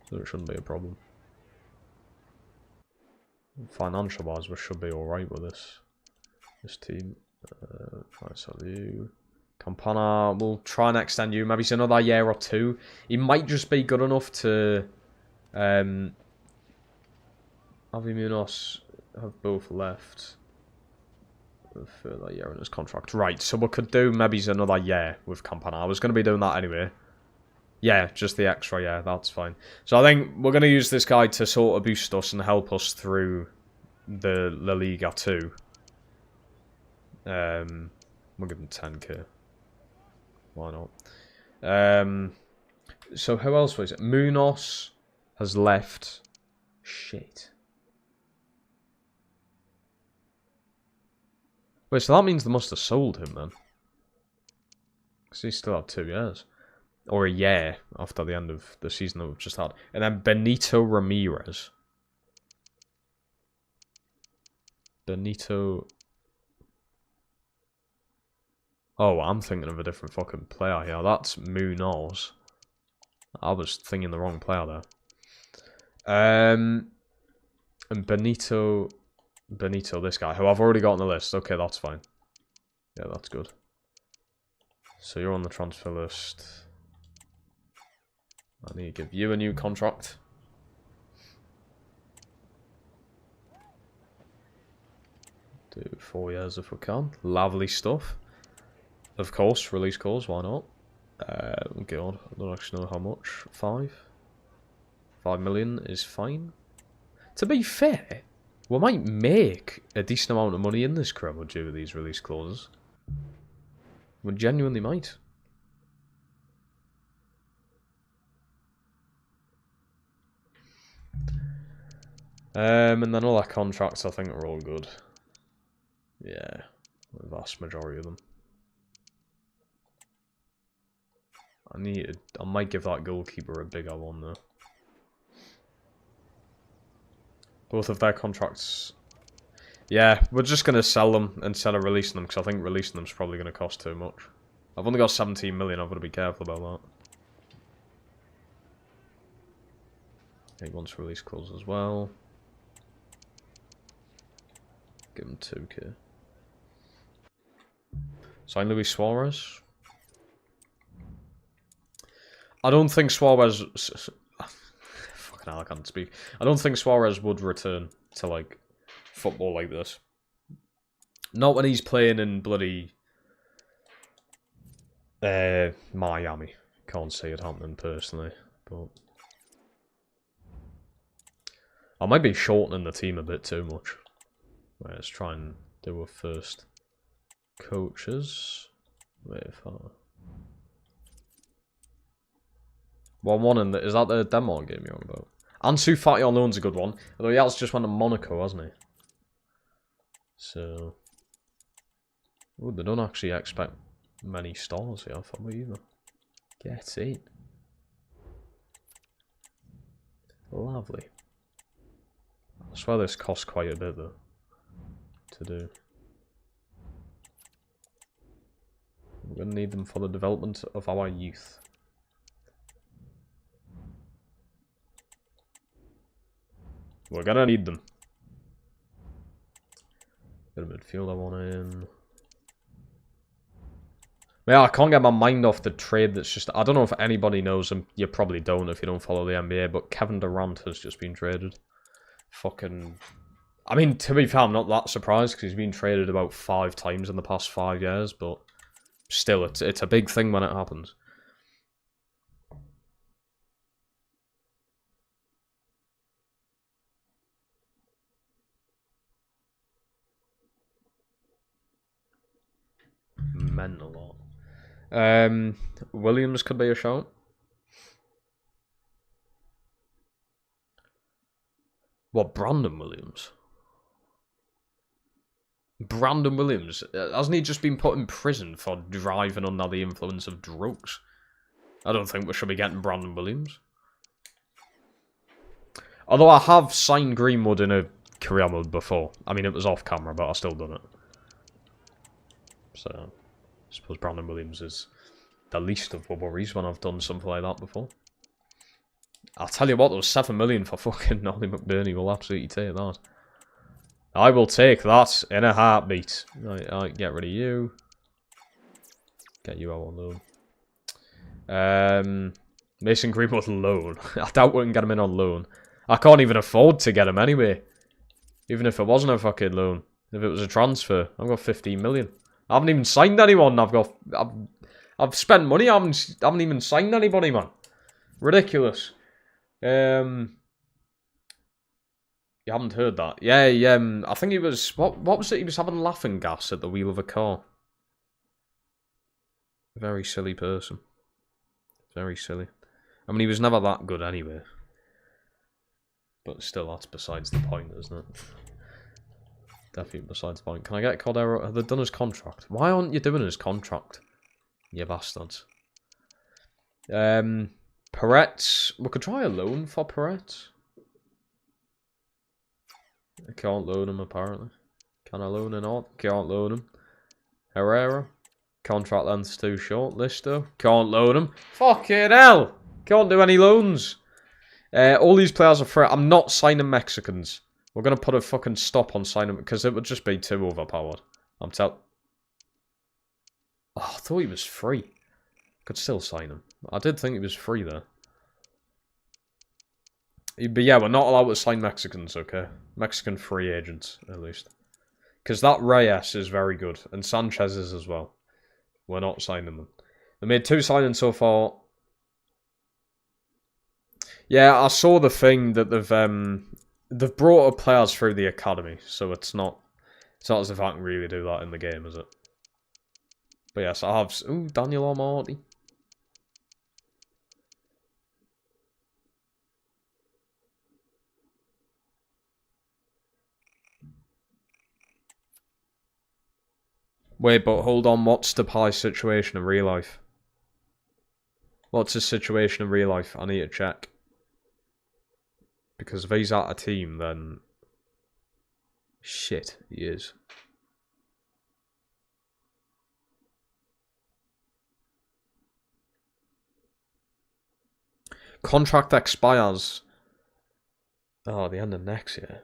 So it shouldn't be a problem. Financial wise, we should be alright with this team. Right, so you Campana, we'll try and extend you. Maybe another year or two. He might just be good enough to Avi Munoz have both left for that year in his contract. Right, so we could do maybe another year with Campana. I was going to be doing that anyway. Yeah, just the extra, yeah, that's fine. So I think we're going to use this guy to sort of boost us and help us through the La Liga too. We'll give him 10k. Why not? So who else was it? Munoz has left. Shit. Wait, so that means they must have sold him then. Because he still had 2 years. Or a year after the end of the season that we've just had. And then Benito Ramirez. Benito... Oh, I'm thinking of a different fucking player here. That's Munoz. I was thinking the wrong player there. And Benito, this guy, who I've already got on the list. Okay, that's fine. Yeah, that's good. So you're on the transfer list. I need to give you a new contract. Do 4 years if we can. Lovely stuff. Of course, release clause, why not? God, I don't actually know how much. 5 million is fine. To be fair, we might make a decent amount of money in this crowd due to these release clauses. We genuinely might. And then all our contracts, I think, are all good. Yeah, the vast majority of them. I might give that goalkeeper a bigger one though. Both of their contracts. Yeah, we're just going to sell them instead of releasing them, because I think releasing them is probably going to cost too much. I've only got 17 million, I've got to be careful about that. He wants to release calls as well. Give him 2k. Sign Luis Suarez. I don't think Suarez... Fucking hell, I can't speak. I don't think Suarez would return to, like, football like this. Not when he's playing in bloody... Miami. Can't see it happening personally, but... I might be shortening the team a bit too much. Right, let's try and do a first. Coaches. Wait, if I... 1-1 in the... Is that the Denmark game you're on about? Ansu Fati on loan's a good one. Although he has just went to Monaco, hasn't he? So... Oh, they don't actually expect many stars here from me either. Get in. Lovely. I swear this costs quite a bit though. To do. We're going to need them for the development of our youth. We're going to need them. Get a midfielder one in. Yeah, I can't get my mind off the trade that's just... I don't know if anybody knows him. You probably don't if you don't follow the NBA, but Kevin Durant has just been traded. Fucking... I mean, to be fair, I'm not that surprised because he's been traded about 5 times in the past 5 years, but still, it's a big thing when it happens. Mental lot. Williams could be a shout. What, Brandon Williams? Brandon Williams? Hasn't he just been put in prison for driving under the influence of drugs? I don't think we should be getting Brandon Williams. Although I have signed Greenwood in a career mode before. I mean, it was off camera, but I still done it. So, I suppose Brandon Williams is the least of my worries when I've done something like that before. I'll tell you what, those 7 million for fucking Ollie McBurney will absolutely take that. I will take that in a heartbeat. Right, get rid of you. Get you out on loan. Mason Greenwood loan. I doubt we can get him in on loan. I can't even afford to get him anyway. Even if it wasn't a fucking loan. If it was a transfer. I've got 15 million. I haven't even signed anyone. I've spent money. I haven't even signed anybody, man. Ridiculous. You haven't heard that? Yeah, I think he was... What was it? He was having laughing gas at the wheel of a car. Very silly person. Very silly. I mean, he was never that good anyway. But still, that's besides the point, isn't it? Definitely besides the point. Can I get Cordero? Have they done his contract? Why aren't you doing his contract? You bastards. Perez. We could try a loan for Perez. I can't loan him, apparently. Can I loan him or can't loan him? Herrera. Contract length's too short. Listo. Can't loan him. Fucking hell! Can't do any loans. All these players are free. I'm not signing Mexicans. We're going to put a fucking stop on signing because it would just be too overpowered. I'm Oh, I thought he was free. Could still sign him. I did think he was free there. But yeah, we're not allowed to sign Mexicans, okay? Mexican free agents, at least. Because that Reyes is very good. And Sanchez is as well. We're not signing them. They made 2 signings so far. Yeah, I saw the thing that they've brought up players through the academy, so it's not as if I can really do that in the game, is it? But yes, I have... Ooh, Daniel Amati. Wait, but hold on, what's Depay's situation in real life? What's his situation in real life? I need to check. Because if he's at a team, then... Shit, he is. Contract expires. Oh, the end of next year.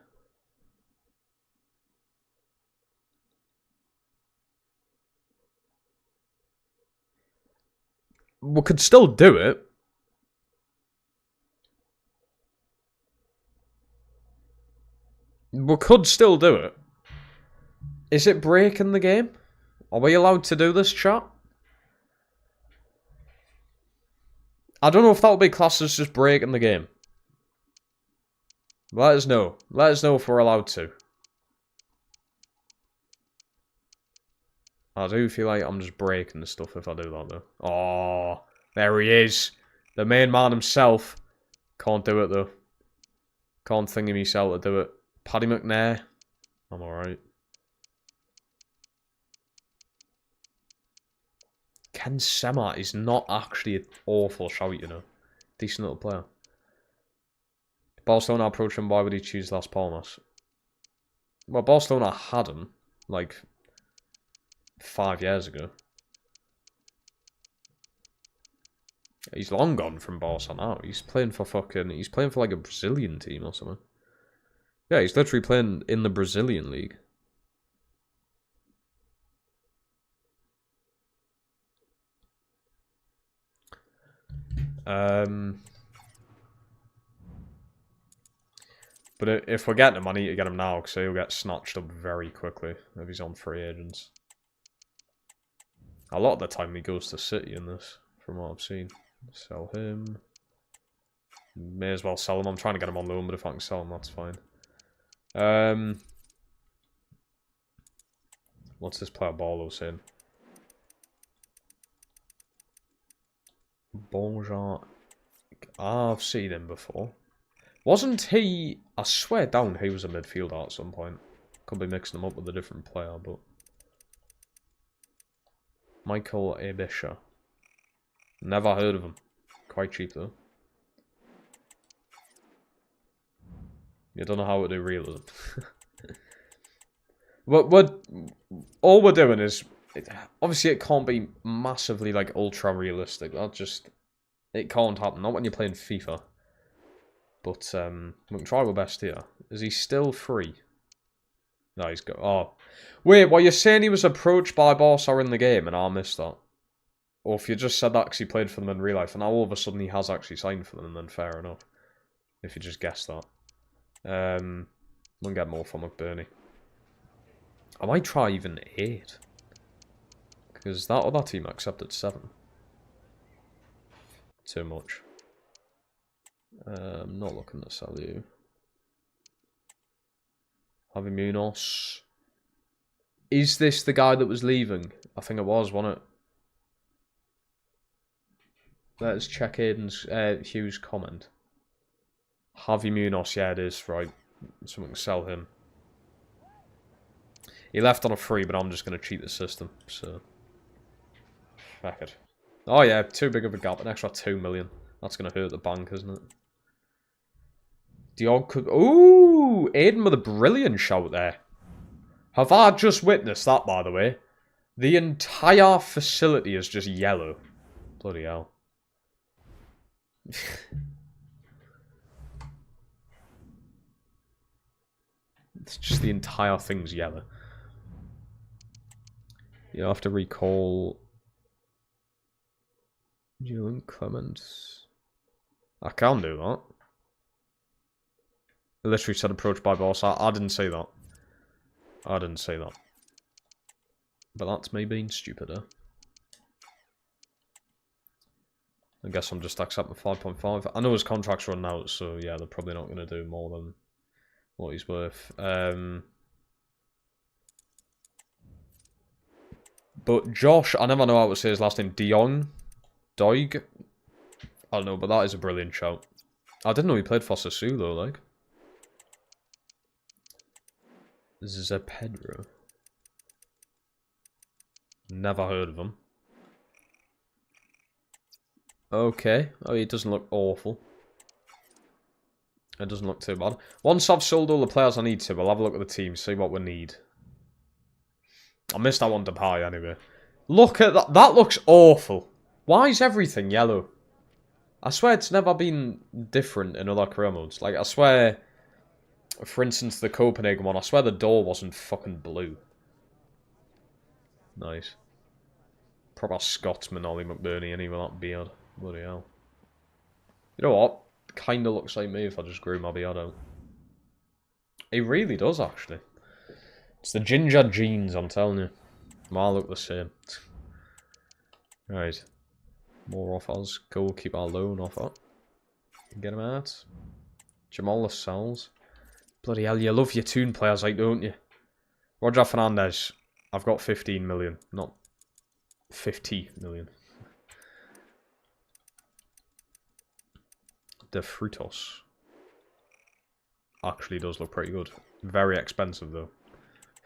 We could still do it. We could still do it. Is it breaking the game? Are we allowed to do this, chat? I don't know if that'll be classed as just breaking the game. Let us know. Let us know if we're allowed to. I do feel like I'm just breaking the stuff if I do that, though. Oh, there he is. The main man himself. Can't do it, though. Can't think of myself to do it. Paddy McNair. I'm alright. Ken Sema is not actually an awful shout, you know. Decent little player. Barcelona approached him. Why would he choose Las Palmas? Well, Barcelona had him, like, 5 years ago. He's long gone from Barca now. He's playing for like a Brazilian team or something. Yeah, he's literally playing in the Brazilian league. But if we're getting him, I need to get him now because he'll get snatched up very quickly if he's on free agents. A lot of the time he goes to City in this, from what I've seen. Sell him. May as well sell him. I'm trying to get him on loan, but if I can sell him, that's fine. What's this player Barlow saying? Bonjour. I've seen him before. Wasn't he... I swear down he was a midfielder at some point. Could be mixing him up with a different player, but... Michael Abisha. Never heard of him. Quite cheap, though. You don't know how to do realism. All we're doing is... Obviously, it can't be massively, like, ultra-realistic. That just... It can't happen. Not when you're playing FIFA. But, we can try our best here. Is he still free? No, he's got... Oh. Wait, what, you're saying he was approached by Barca in the game and I missed that? Or if you just said that because he played for them in real life and now all of a sudden he has actually signed for them, then fair enough. If you just guessed that. We'll get more from McBurney. I might try even 8. Because that other team accepted 7. Too much. I'm not looking to sell you. Javi Munoz. Is this the guy that was leaving? I think it was, wasn't it? Let's check Aiden's Hughes' comment. Javi Munoz, yeah it is, right. Someone can sell him. He left on a free, but I'm just going to cheat the system, so... Fuck it. Oh yeah, too big of a gap, an extra 2 million. That's going to hurt the bank, isn't it? Diog could... Ooh! Aiden with a brilliant shout there. Have I just witnessed that, by the way? The entire facility is just yellow. Bloody hell. It's just the entire thing's yellow. You have to recall... Julian Clements. I can do that. I literally said approached by boss. I didn't say that. I didn't say that. But that's me being stupider. I guess I'm just accepting 5.5. I know his contract's run out, so yeah, they're probably not going to do more than what he's worth. But Josh, I never know how to say his last name. Doig? I don't know, but that is a brilliant shout. I didn't know he played for Sassu though, like. Zepedro. Never heard of him. Okay. Oh, he doesn't look awful. It doesn't look too bad. Once I've sold all the players I need to, we'll have a look at the team, see what we need. I missed that one to pie anyway. Look at that. That looks awful. Why is everything yellow? I swear it's never been different in other career modes. Like, I swear, for instance, the Copenhagen one, I swear the door wasn't fucking blue. Nice. Proper Scotsman Ollie McBurney, and even that beard. Bloody hell. You know what? Kinda looks like me if I just grew my beard out. He really does, actually. It's the ginger genes, I'm telling you. I look the same. Right. More offers. Goalkeeper loan offer. Get him out. Jamal Lascelles. Bloody hell, you love your tune players, like, don't you? Roger Fernandez. I've got 15 million. Not 50 million. De Frutos. Actually does look pretty good. Very expensive, though.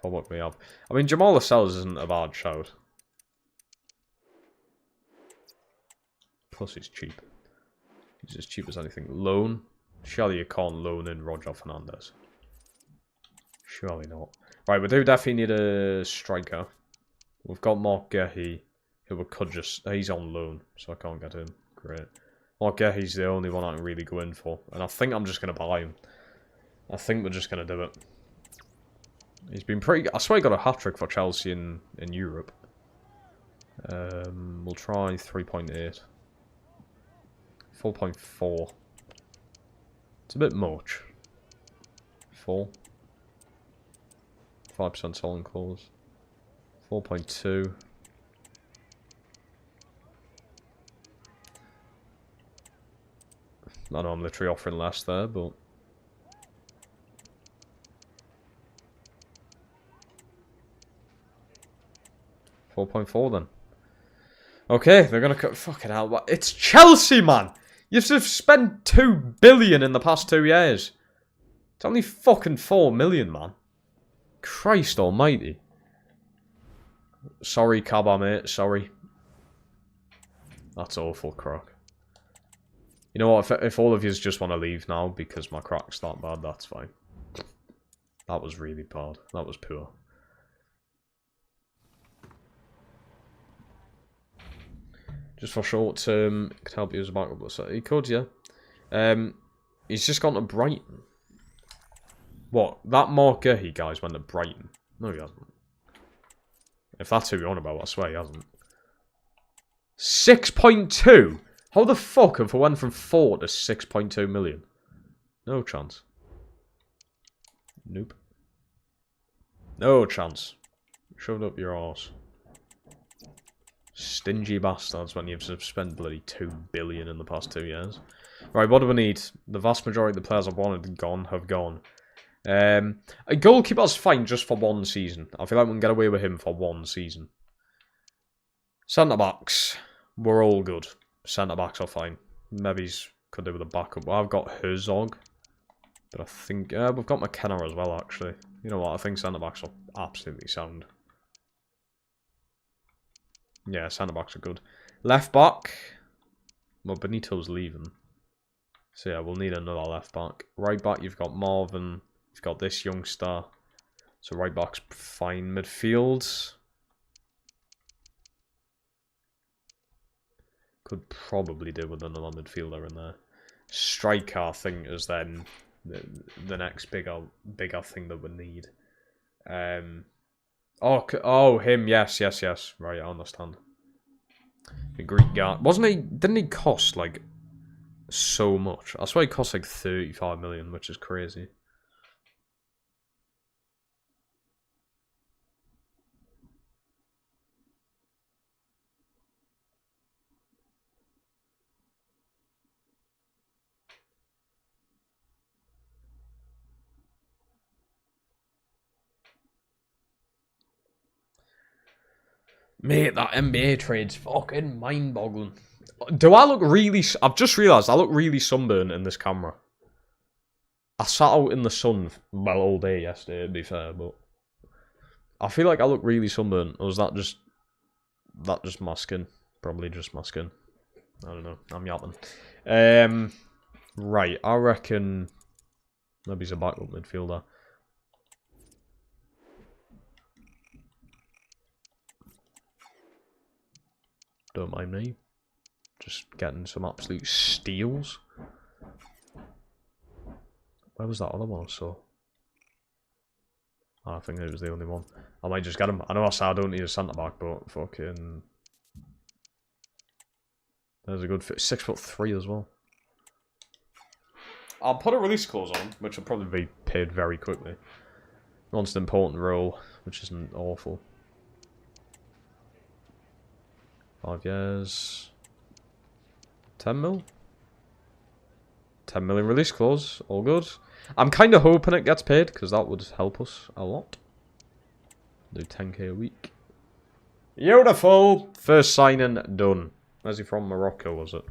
For what we have. I mean, Jamal Lascelles isn't a bad shout. Plus, he's cheap. He's as cheap as anything. Loan? Surely you can't loan in Roger Fernandez. Surely not. Right, we do definitely need a striker. We've got Mark Gehi, who we could just... He's on loan, so I can't get him. Great. Mark Gehi's the only one I can really go in for. And I think I'm just going to buy him. I think we're just going to do it. He's been pretty... I swear he got a hat-trick for Chelsea in Europe. We'll try 3.8. 4.4. It's a bit much. 4. 5% selling clause. 4.2. I know I'm literally offering less there, but... $4.4 then. Okay, they're gonna cut. Fucking hell! It's Chelsea, man. You've spent $2 billion in the past 2 years. It's only fucking 4 million, man. Christ Almighty. Sorry, Cabba, mate. Sorry. That's awful, Croc. You know what? If all of you just want to leave now because my crack's that bad, that's fine. That was really bad. That was poor. Just for short term, could help you as a backup. So he could, yeah. He's just gone to Brighton. What? That Mark Gehi guy's went to Brighton. No, he hasn't. If that's who you're on about, I swear he hasn't. 6.2? How the fuck have we went from 4 to 6.2 million? No chance. Nope. No chance. Shove up your arse. Stingy bastards when you've spent bloody 2 billion in the past 2 years. Right, what do we need? The vast majority of the players I've wanted have gone. A goalkeeper's fine just for 1 season. I feel like we can get away with him for 1 season. Centre-backs. We're all good. Centre-backs are fine. Maybe could do with a backup. Well, I've got Herzog. But I think... we've got McKenna as well, actually. You know what? I think centre-backs are absolutely sound. Yeah, centre-backs are good. Left-back. Well, Benito's leaving. So yeah, we'll need another left-back. Right-back, you've got Marvin. You've got this youngster. So right-back's fine. Midfield. Could probably do with another midfielder in there. Striker, I think, is then the next bigger thing that we need. Oh, him. Yes. Right, I understand. The Greek guy. Didn't he cost, like, so much? I swear he cost, like, 35 million, which is crazy. Mate, that NBA trade's fucking mind-boggling. Do I look really... I've just realised I look really sunburned in this camera. I sat out in the sun, well, all day yesterday, to be fair, but... I feel like I look really sunburned. Or was that just... That just my skin? Probably just my skin. I don't know. I'm yapping. Right, I reckon... Maybe he's a backup midfielder. Don't mind me. Just getting some absolute steals. Where was that other one I saw? I think it was the only one. I might just get him. I know I said I don't need a centre back, but fucking... There's a good fit. 6'3" as well. I'll put a release clause on him, which will probably be paid very quickly. Wants an important role, which isn't awful. 5 years. 10 mil? 10 million release clause. All good. I'm kind of hoping it gets paid, because that would help us a lot. Do 10k a week. Beautiful! First signing done. Where's he from? Morocco, was it?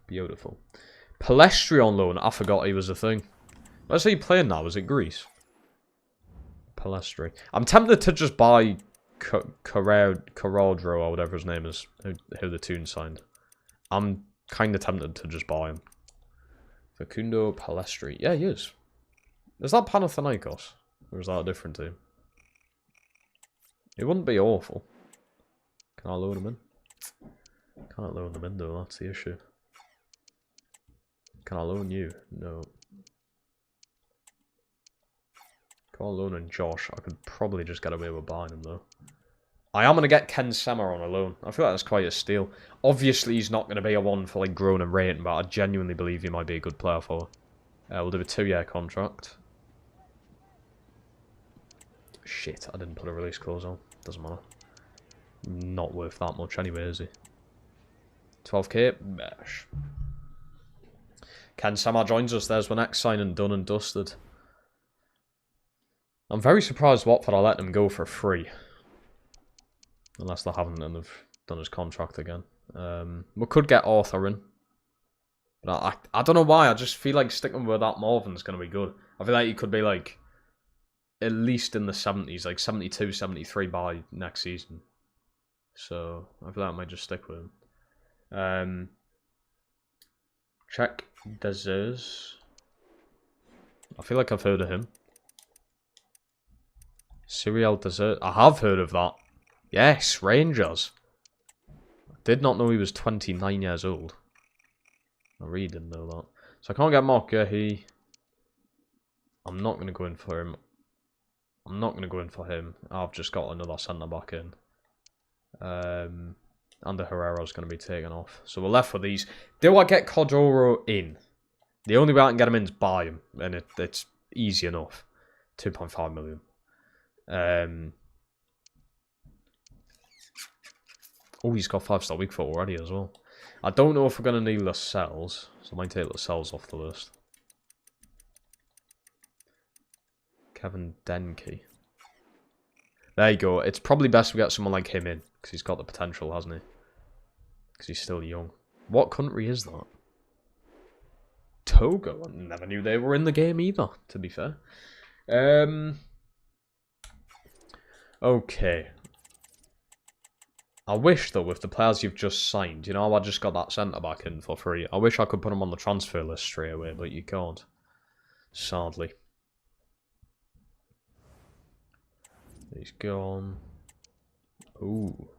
Beautiful. Palestri on loan. I forgot he was a thing. Where's he playing now? Is it Greece? Palestri. I'm tempted to just buy Caradro or whatever his name is, who the Toon signed. I'm kind of tempted to just buy him. Facundo Palestri. Yeah, he is. Is that Panathinaikos? Or is that a different team? It wouldn't be awful. Can I load him in? Can't load them in though, that's the issue. Can I loan you? No. Can't loan in Josh. I could probably just get away with buying him though. I am going to get Ken Semmer on a loan. I feel like that's quite a steal. Obviously he's not going to be a one for like grown and rating, but I genuinely believe he might be a good player for. We'll do a 2-year contract. Shit, I didn't put a release clause on. Doesn't matter. Not worth that much anyway, is he? 12k? Bash. Ken Samar joins us. There's my next signing done and dusted. I'm very surprised Watford are letting him go for free. Unless they haven't and they've done his contract again. We could get Arthur in. But I don't know why. I just feel like sticking with that Morven's going to be good. I feel like he could be like at least in the 70s, like 72, 73 by next season. So I feel like I might just stick with him. Check Dezers. I feel like I've heard of him. Cyril Dezers. I have heard of that. Yes, Rangers. I did not know he was 29 years old. I really didn't know that. So I can't get Mark Gehi. I'm not going to go in for him. I'm not going to go in for him. I've just got another centre back in. Ander Herrera's going to be taken off. So we're left with these. Do I get Cordero in? The only way I can get him in is buy him. And it's easy enough. 2.5 million. Oh, he's got 5-star weak foot already as well. I don't know if we're going to need Lascelles. So I might take Lascelles off the list. Kevin Denke. There you go. It's probably best we get someone like him in. Because he's got the potential, hasn't he? Because he's still young. What country is that? Togo. I never knew they were in the game either, to be fair. Okay. I wish, though, with the players you've just signed, you know, I just got that centre-back in for free. I wish I could put him on the transfer list straight away, but you can't. Sadly. He's gone. Ooh.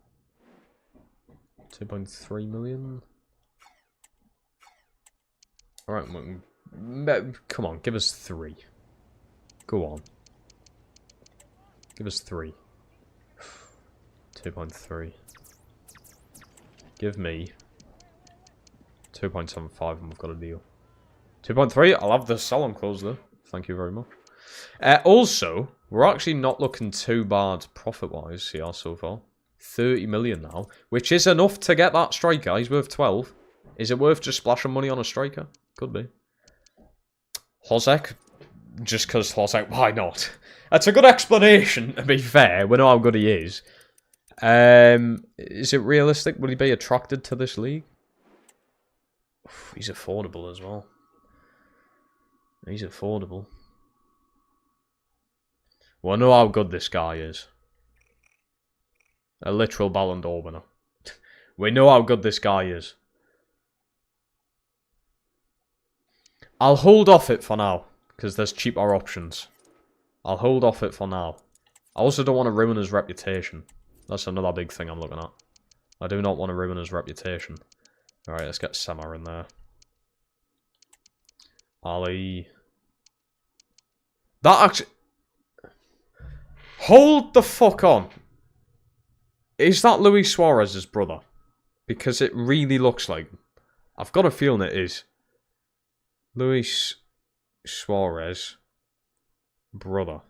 2.3 million. Alright, come on, give us 3. Go on. Give us 3. 2.3. Give me 2.75 and we've got a deal. 2.3, I'll have the sell on close though. Thank you very much. Also, we're actually not looking too bad profit-wise here so far. 30 million now, which is enough to get that striker. He's worth 12. Is it worth just splashing money on a striker? Could be. Hozek, just because Hozek, why not? That's a good explanation, to be fair. We know how good he is. Is it realistic? Would he be attracted to this league? He's affordable as well. He's affordable. Well, I know how good this guy is. A literal Ballon d'Or winner. We know how good this guy is. I'll hold off it for now, because there's cheaper options. I'll hold off it for now. I also don't want to ruin his reputation. That's another big thing I'm looking at. I do not want to ruin his reputation. Alright, let's get Sema in there. Ali. That actually... Hold the fuck on. Is that Luis Suarez's brother? Because it really looks like him. I've got a feeling it is. Luis Suarez. Brother.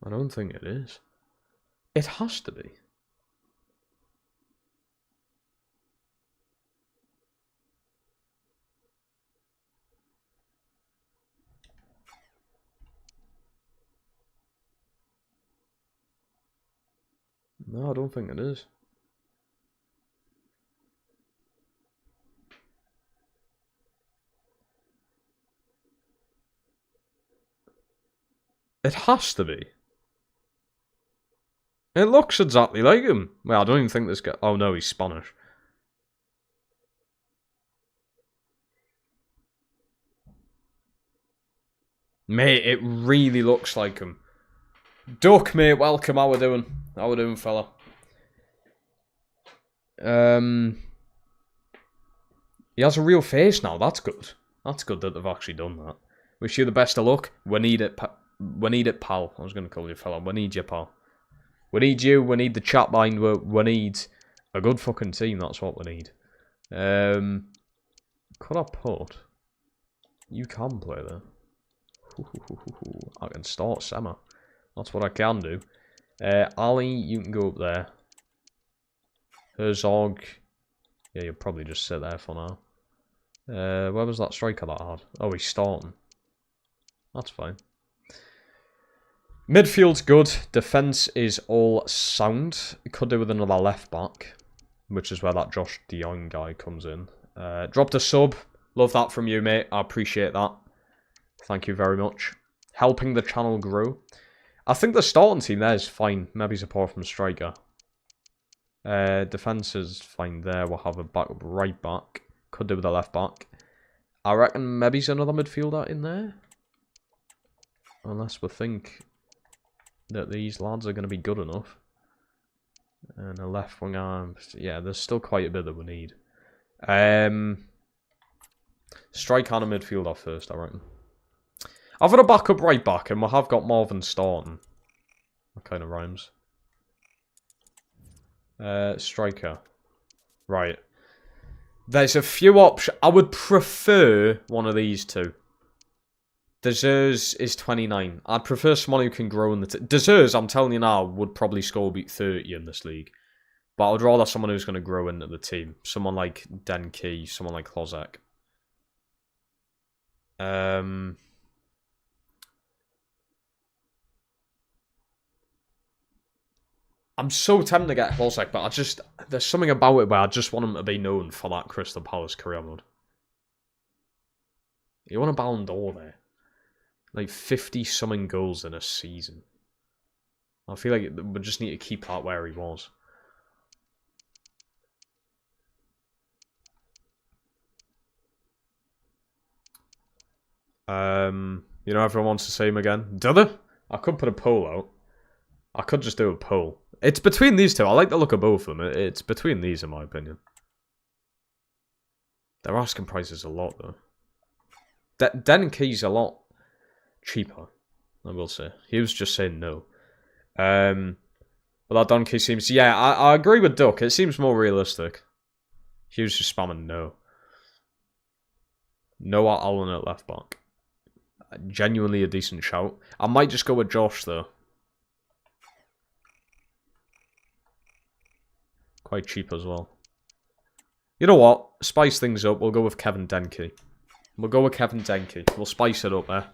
I don't think it is. It has to be. No, I don't think it is. It has to be. It looks exactly like him. Well, I don't even think this guy... Oh no, he's Spanish. Mate, it really looks like him. Duck, mate, welcome. How we doing? How we doing, fella? He has a real face now. That's good. That's good that they've actually done that. Wish you the best of luck. We need it, we need it, pal. I was going to call you fella. We need you, pal. We need you. We need the chat line. We need a good fucking team. That's what we need. Could I put... You can play there. I can start Sema. That's what I can do. Ali, you can go up there. Herzog. Yeah, you'll probably just sit there for now. Where was that striker that I had? Oh, he's starting. That's fine. Midfield's good. Defence is all sound. It could do with another left back, which is where that Josh De Jong guy comes in. Dropped a sub. Love that from you, mate. I appreciate that. Thank you very much. Helping the channel grow. I think the starting team there is fine. Maybe apart from striker. Defence is fine there. We'll have a backup right back. Could do with a left back. I reckon maybe another midfielder in there. Unless we think that these lads are going to be good enough. And a left winger. Yeah, there's still quite a bit that we need. Strike and a midfielder first, I reckon. I've got a backup right back, and we have got Marvin starting. That kind of rhymes. Striker. Right. There's a few options. I would prefer one of these two. Dezers is 29. I'd prefer someone who can grow in the... Dezers, I'm telling you now, would probably score beat 30 in this league. But I would rather someone who's going to grow into the team. Someone like Denki, someone like Klozek. I'm so tempted to get Klozek, but there's something about it where I just want him to be known for that Crystal Palace career mode. You want a Ballon d'Or there. Like 50-something goals in a season. I feel like we just need to keep that where he was. You know, everyone wants to see him again. Do they? I could put a poll out. I could just do a poll. It's between these two. I like the look of both of them. It's between these, in my opinion. Their asking price is a lot, though. Denke's a lot cheaper, I will say. He was just saying no. But that Donkey seems... Yeah, I agree with Duck. It seems more realistic. He was just spamming no. Noah Allen at left back. Genuinely a decent shout. I might just go with Josh, though. Quite cheap as well. You know what? Spice things up. We'll go with Kevin Denke. We'll spice it up there.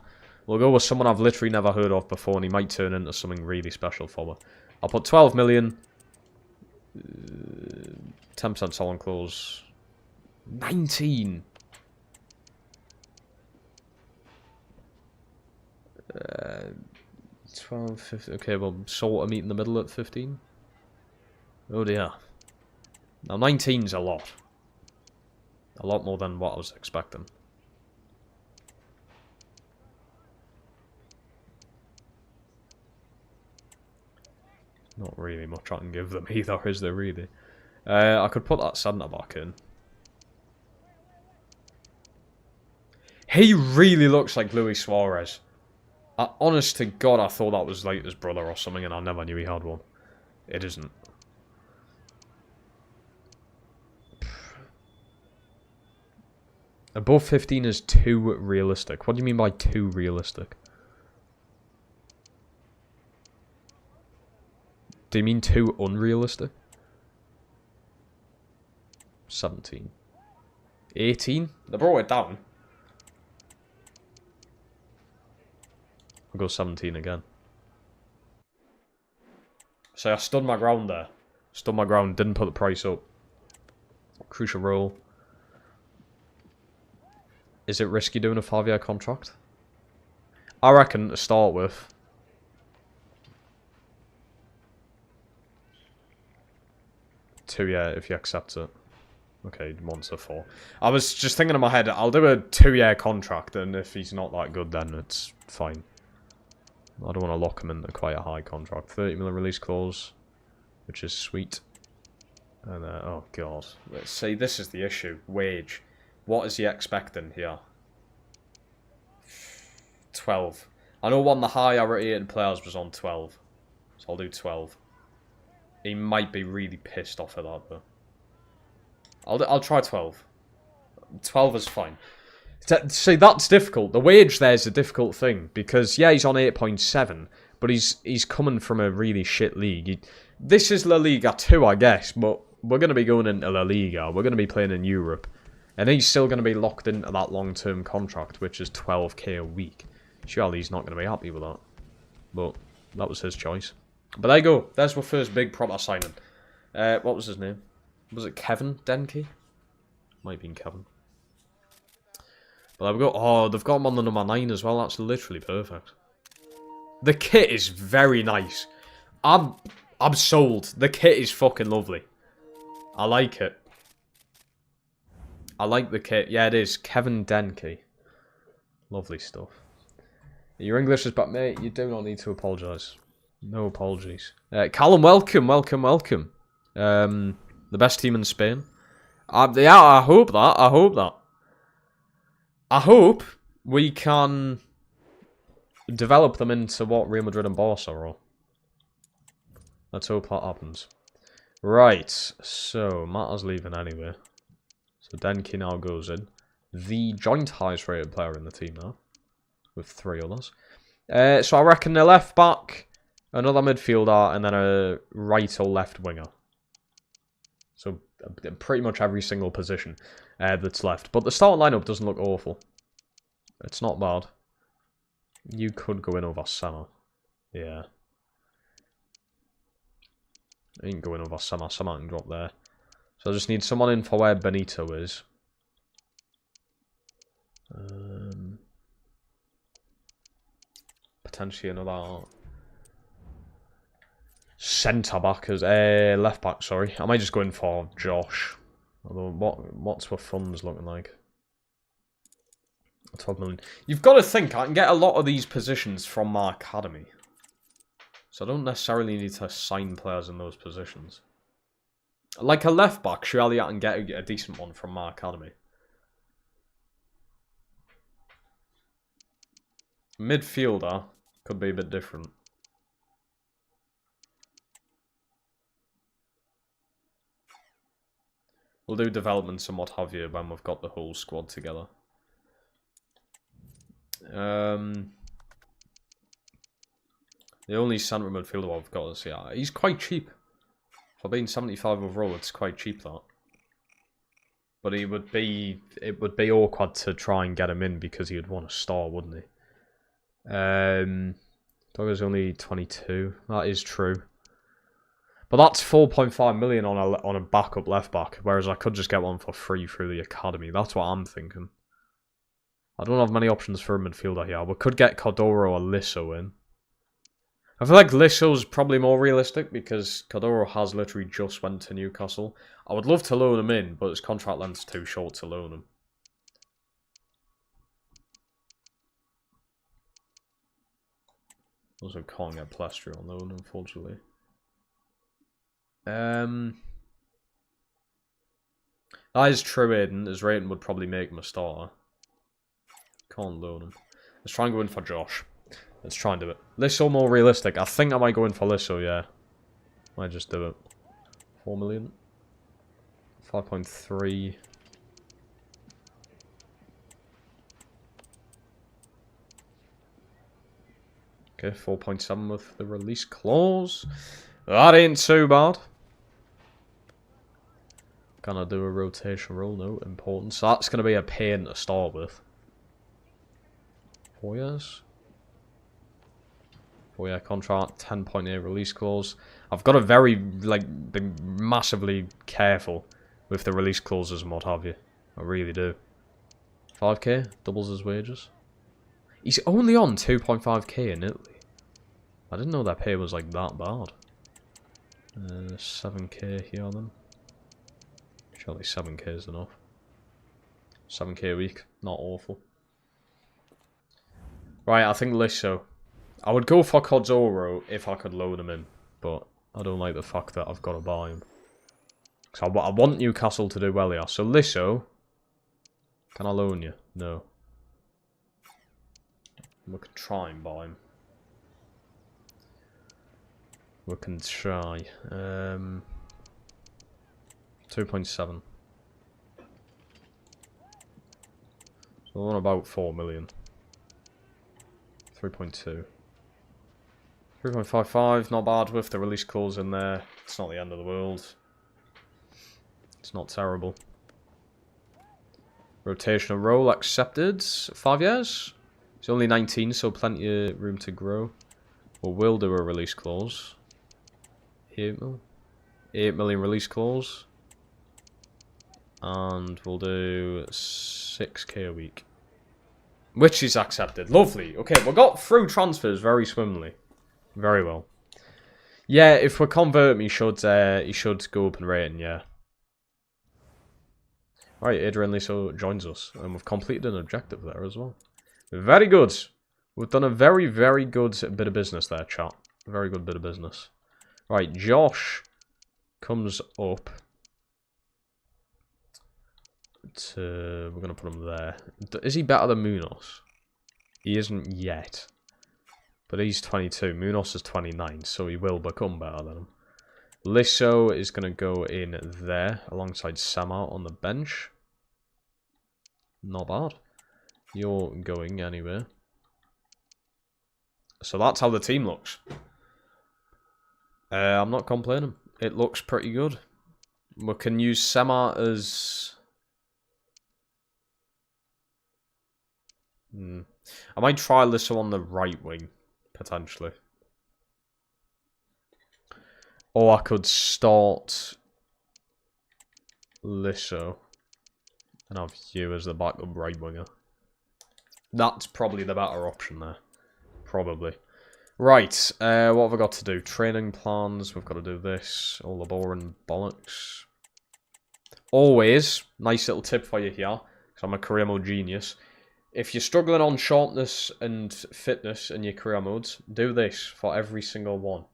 We'll go with someone I've literally never heard of before, and he might turn into something really special for me. I'll put 12 million. 10% selling clause. 19. 12, 15. Okay, well, sort of meet in the middle at 15. Oh dear. Now 19's a lot. A lot more than what I was expecting. Not really much I can give them either, is there really? I could put that centre back in. He really looks like Luis Suarez. Honest to God, I thought that was like his brother or something, and I never knew he had one. It isn't. Above 15 is too realistic. What do you mean by too realistic? Do you mean too unrealistic? 17. 18? They brought it down. I'll go 17 again. So I stood my ground there. Stood my ground, didn't put the price up. Crucial role. Is it risky doing a 5-year contract? I reckon to start with. Two, yeah, if you accept it. Okay, 1 to 4. I was just thinking in my head, I'll do a 2-year contract, and if he's not that good, then it's fine. I don't want to lock him into quite a high contract. 30 million release clause, which is sweet. And, oh god. Let's see, this is the issue. Wage. What is he expecting here? 12. I know one of the higher rated players was on 12. So I'll do 12. He might be really pissed off at that, though. I'll try 12. 12 is fine. See, that's difficult. The wage there's a difficult thing. Because, yeah, he's on 8.7. But he's coming from a really shit league. This is La Liga 2, I guess. But we're going to be going into La Liga. We're going to be playing in Europe. And he's still going to be locked into that long-term contract, which is 12k a week. Surely he's not going to be happy with that. But that was his choice. But there you go. There's my first big proper signing. What was his name? Was it Kevin Denke? Might have been Kevin. But there we go. Oh, they've got him on the number 9 as well. That's literally perfect. The kit is very nice. I'm sold. The kit is fucking lovely. I like it. I like the kit. Yeah, it is. Kevin Denke. Lovely stuff. Your English is bad, mate. You do not need to apologise. No apologies. Callum, welcome, welcome, welcome. The best team in Spain. Yeah, I hope that. I hope that. I hope we can develop them into what Real Madrid and Barca are. Let's hope that happens. Right, so Mata's leaving anyway. So Denke now goes in. The joint highest rated player in the team now. With 3 others. So I reckon the left back, another midfielder, and then a right or left winger. So pretty much every single position that's left. But the starting lineup doesn't look awful. It's not bad. You could go in over Sama. Yeah. You can go in over Sama. Sama can drop there. So I just need someone in for where Benito is. Potentially another centre back as left back. Sorry, I might just go in for Josh. Although, what's our funds looking like? 12 million. You've got to think I can get a lot of these positions from my academy, so I don't necessarily need to sign players in those positions. Like a left back, surely I can get a decent one from my academy. Midfielder could be a bit different. We'll do developments and what have you when we've got the whole squad together. The only centre midfielder I've got is, yeah, he's quite cheap. For being 75 overall, it's quite cheap, that. But it would be awkward to try and get him in because he would want to start, wouldn't he? Dogger's only 22. That is true. But that's 4.5 million on a backup left back, whereas I could just get one for free through the academy. That's what I'm thinking. I don't have many options for a midfielder here. We could get Cordero or Lisso in. I feel like Lisso's probably more realistic because Cordero has literally just went to Newcastle. I would love to loan him in, but his contract length's too short to loan him. Also can't get Plastri on loan, unfortunately. That is true, Aiden. His rating would probably make him a starter. Can't loan him. Let's try and go in for Josh. Let's try and do it. Lisso more realistic. I think I might go in for Lisso, yeah. Might just do it. 4 million. 5.3. Okay, 4.7 with the release clause. That ain't too bad. Gonna do a rotation roll, no important. So that's gonna be a pain to start with. 4 years. 4-year contract, 10.8 release clause. I've got to be massively careful with the release clauses and what have you. I really do. 5k, doubles his wages. He's only on 2.5k in Italy. I didn't know their pay was like that bad. 7k here then. Surely 7k is enough. 7k a week, not awful. Right, I think Lisso. I would go for Cordero if I could loan him in, but I don't like the fact that I've got to buy him. So I want Newcastle to do well here. So Lisso, can I loan you? No. We can try and buy him. We can try. 2.7. So we're on about 4 million. 3.2. 3.55, not bad with the release clause in there. It's not the end of the world. It's not terrible. Rotational role accepted. 5 years. He's only 19, so plenty of room to grow. We'll do a release clause. 8 million. 8 million release clause. And we'll do 6k a week. Which is accepted. Lovely. Okay, we got through transfers very swimmingly. Very well. Yeah, if we convert him, he should go up in rating, yeah. Alright, Adrian Lisso joins us. And we've completed an objective there as well. Very good. We've done a very, very good bit of business there, chat. Very good bit of business. Right, Josh comes up to... We're going to put him there. Is he better than Munoz? He isn't yet. But he's 22. Munoz is 29, so he will become better than him. Lisso is going to go in there alongside Samar on the bench. Not bad. You're going anywhere. So that's how the team looks. I'm not complaining. It looks pretty good. We can use Samar as... I might try Lisso on the right wing. Potentially. Or I could start Lisso and have you as the backup right winger. That's probably the better option there. Probably. Right, what have I got to do? Training plans, we've got to do this. All the boring bollocks. Always, nice little tip for you here, because I'm a career mode genius. If you're struggling on sharpness and fitness in your career modes, do this for every single one.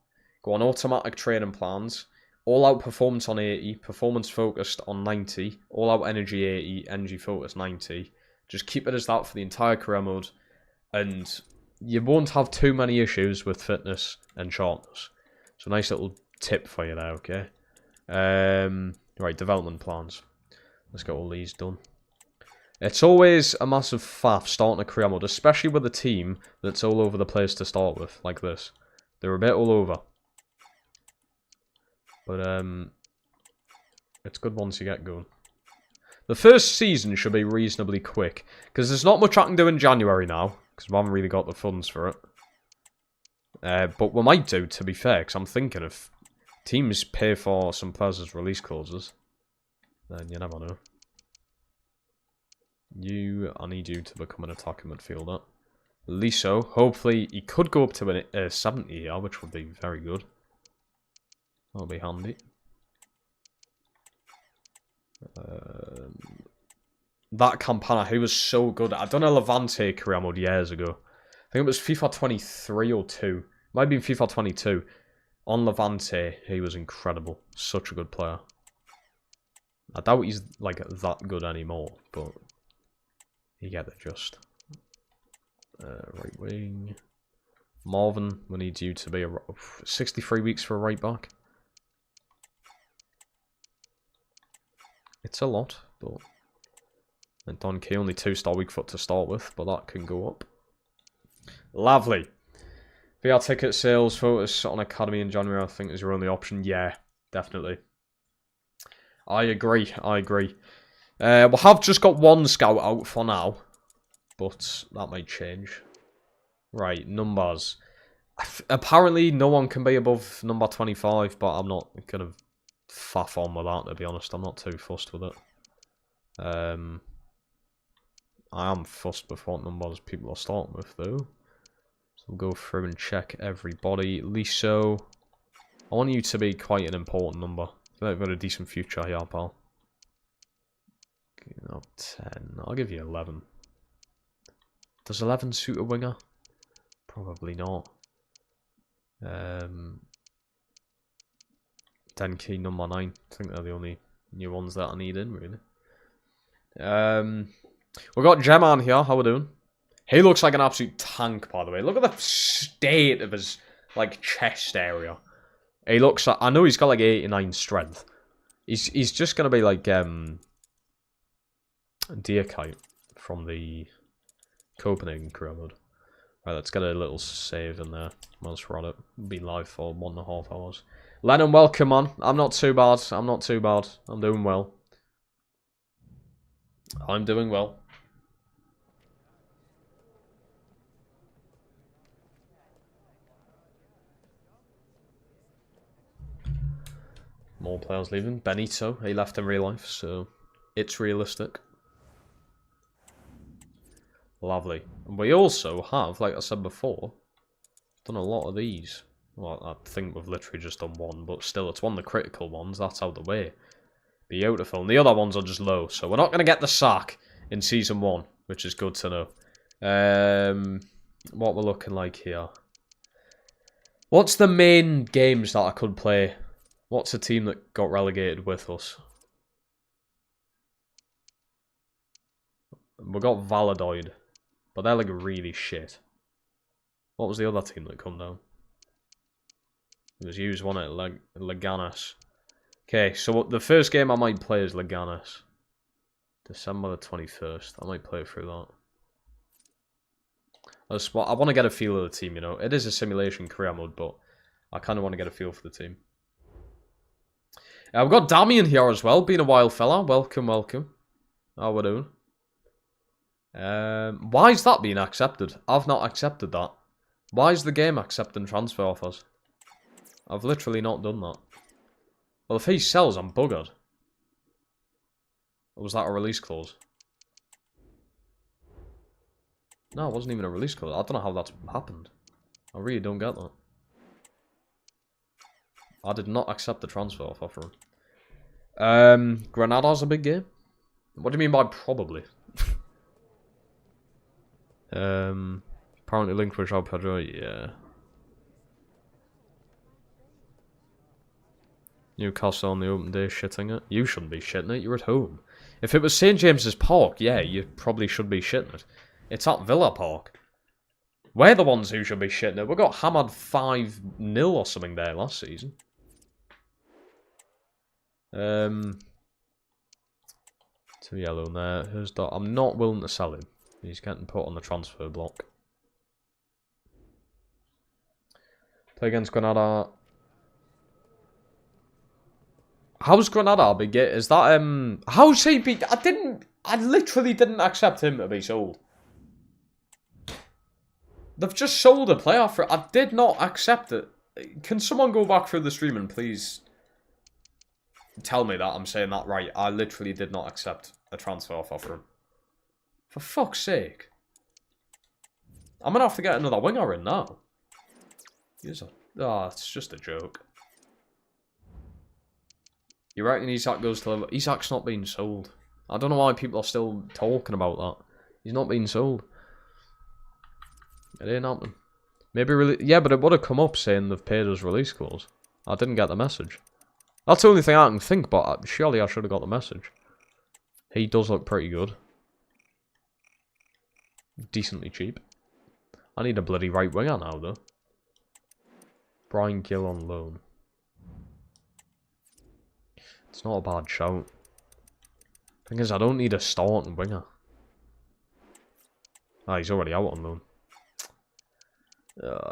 Go on automatic training plans, all out performance on 80, performance focused on 90, all out energy 80, energy focused 90. Just keep it as that for the entire career mode, and you won't have too many issues with fitness and sharpness. So nice little tip for you there, okay? Right, development plans. Let's get all these done. It's always a massive faff starting a career mode, especially with a team that's all over the place to start with, like this. They're a bit all over. But, it's good once you get going. The first season should be reasonably quick, because there's not much I can do in January now, because we haven't really got the funds for it. But we might do, to be fair, because I'm thinking if teams pay for some players' release clauses, then you never know. I need you to become an attacking midfielder. Liso, hopefully he could go up to a 70 here, which would be very good. That'll be handy. That Campana, he was so good. I done a Levante career mode years ago. I think it was FIFA 23 or 2. Might be FIFA 22. On Levante, he was incredible. Such a good player. I doubt he's like that good anymore, but you get the gist. Right wing. Marvin, we need you to be 63 weeks for a right back. It's a lot, but... And Don Key, only 2-star weak foot to start with, but that can go up. Lovely. VR ticket sales, focus on Academy in January, I think is your only option. Yeah, definitely. I agree, I agree. We have just got one scout out for now, but that might change. Right, numbers. Apparently, no one can be above number 25, but I'm not going to faff on with that, to be honest. I'm not too fussed with it. I am fussed with what numbers people are starting with, though. So we'll go through and check everybody. Liso, I want you to be quite an important number. I feel like we've got a decent future here, pal. No, 10. I'll give you 11. Does 11 suit a winger? Probably not. Denki, number 9. I think they're the only new ones that I need in, really. We've got Geman here. How we doing? He looks like an absolute tank, by the way. Look at the state of his, like, chest area. He looks like... I know he's got, like, 89 strength. He's just going to be, like, Deerkite from the Copenhagen career mode. Right, let's get a little save in there. Whilst we're on it. Be live for 1.5 hours. Lennon, welcome, man. I'm not too bad. I'm not too bad. I'm doing well. I'm doing well. More players leaving. Benito, he left in real life, so it's realistic. Lovely. And we also have, like I said before, done a lot of these. Well, I think we've literally just done one, but still, it's one of the critical ones. That's out the way. Beautiful. And the other ones are just low, so we're not going to get the sack in Season 1, which is good to know. What we're looking like here. What's the main games that I could play? What's the team that got relegated with us? We got Valadoid, but they're like really shit. What was the other team that come down? It was used, wasn't it? Leganes. Okay, so the first game I might play is Leganes. December the 21st. I might play through that. I want to get a feel of the team, you know. It is a simulation career mode, but I kind of want to get a feel for the team. We've got Damien here as well. Been a while, fella. Welcome, welcome. How we doing? Why is that being accepted? I've not accepted that. Why is the game accepting transfer offers? I've literally not done that. Well, if he sells, I'm buggered. Or was that a release clause? No, it wasn't even a release clause. I don't know how that's happened. I really don't get that. I did not accept the transfer offer for him. Granada's a big game. What do you mean by probably? Apparently linked with João Pedro, yeah. Newcastle on the open day shitting it. You shouldn't be shitting it, you're at home. If it was St James's Park, yeah, you probably should be shitting it. It's at Villa Park. We're the ones who should be shitting it. We got hammered 5-0 or something there last season. 2 yellow in there. Who's that? I'm not willing to sell him. He's getting put on the transfer block. Play against Granada. How's Granada big? Is that how's he be? I literally didn't accept him to be sold. They've just sold a player for. I did not accept it. Can someone go back through the stream and please tell me that I'm saying that right? I literally did not accept a transfer offer for him. For fuck's sake. I'm going to have to get another winger in now. It's just a joke. You reckon Isak goes to... Isak's not being sold. I don't know why people are still talking about that. He's not being sold. It ain't happening. Maybe yeah, but it would have come up saying they've paid us release clause. I didn't get the message. That's the only thing I can think, but surely I should have got the message. He does look pretty good. Decently cheap. I need a bloody right winger now, though. Brian Gill on loan. It's not a bad shout. Thing is, I don't need a starting winger. Ah, he's already out on loan.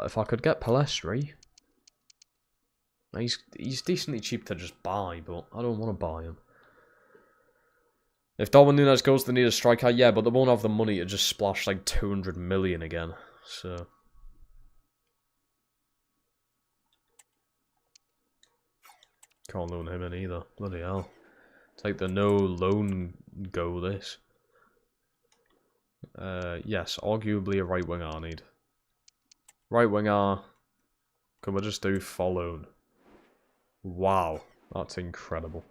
If I could get Palestri. He's decently cheap to just buy, but I don't want to buy him. If Darwin Núñez goes, they need a striker. Yeah, but they won't have the money to just splash like 200 million again. So... Can't loan him in either. Bloody hell. Take the no loan go this. Yes, arguably a right winger I need. Right winger. Can we just do followed? Wow, that's incredible.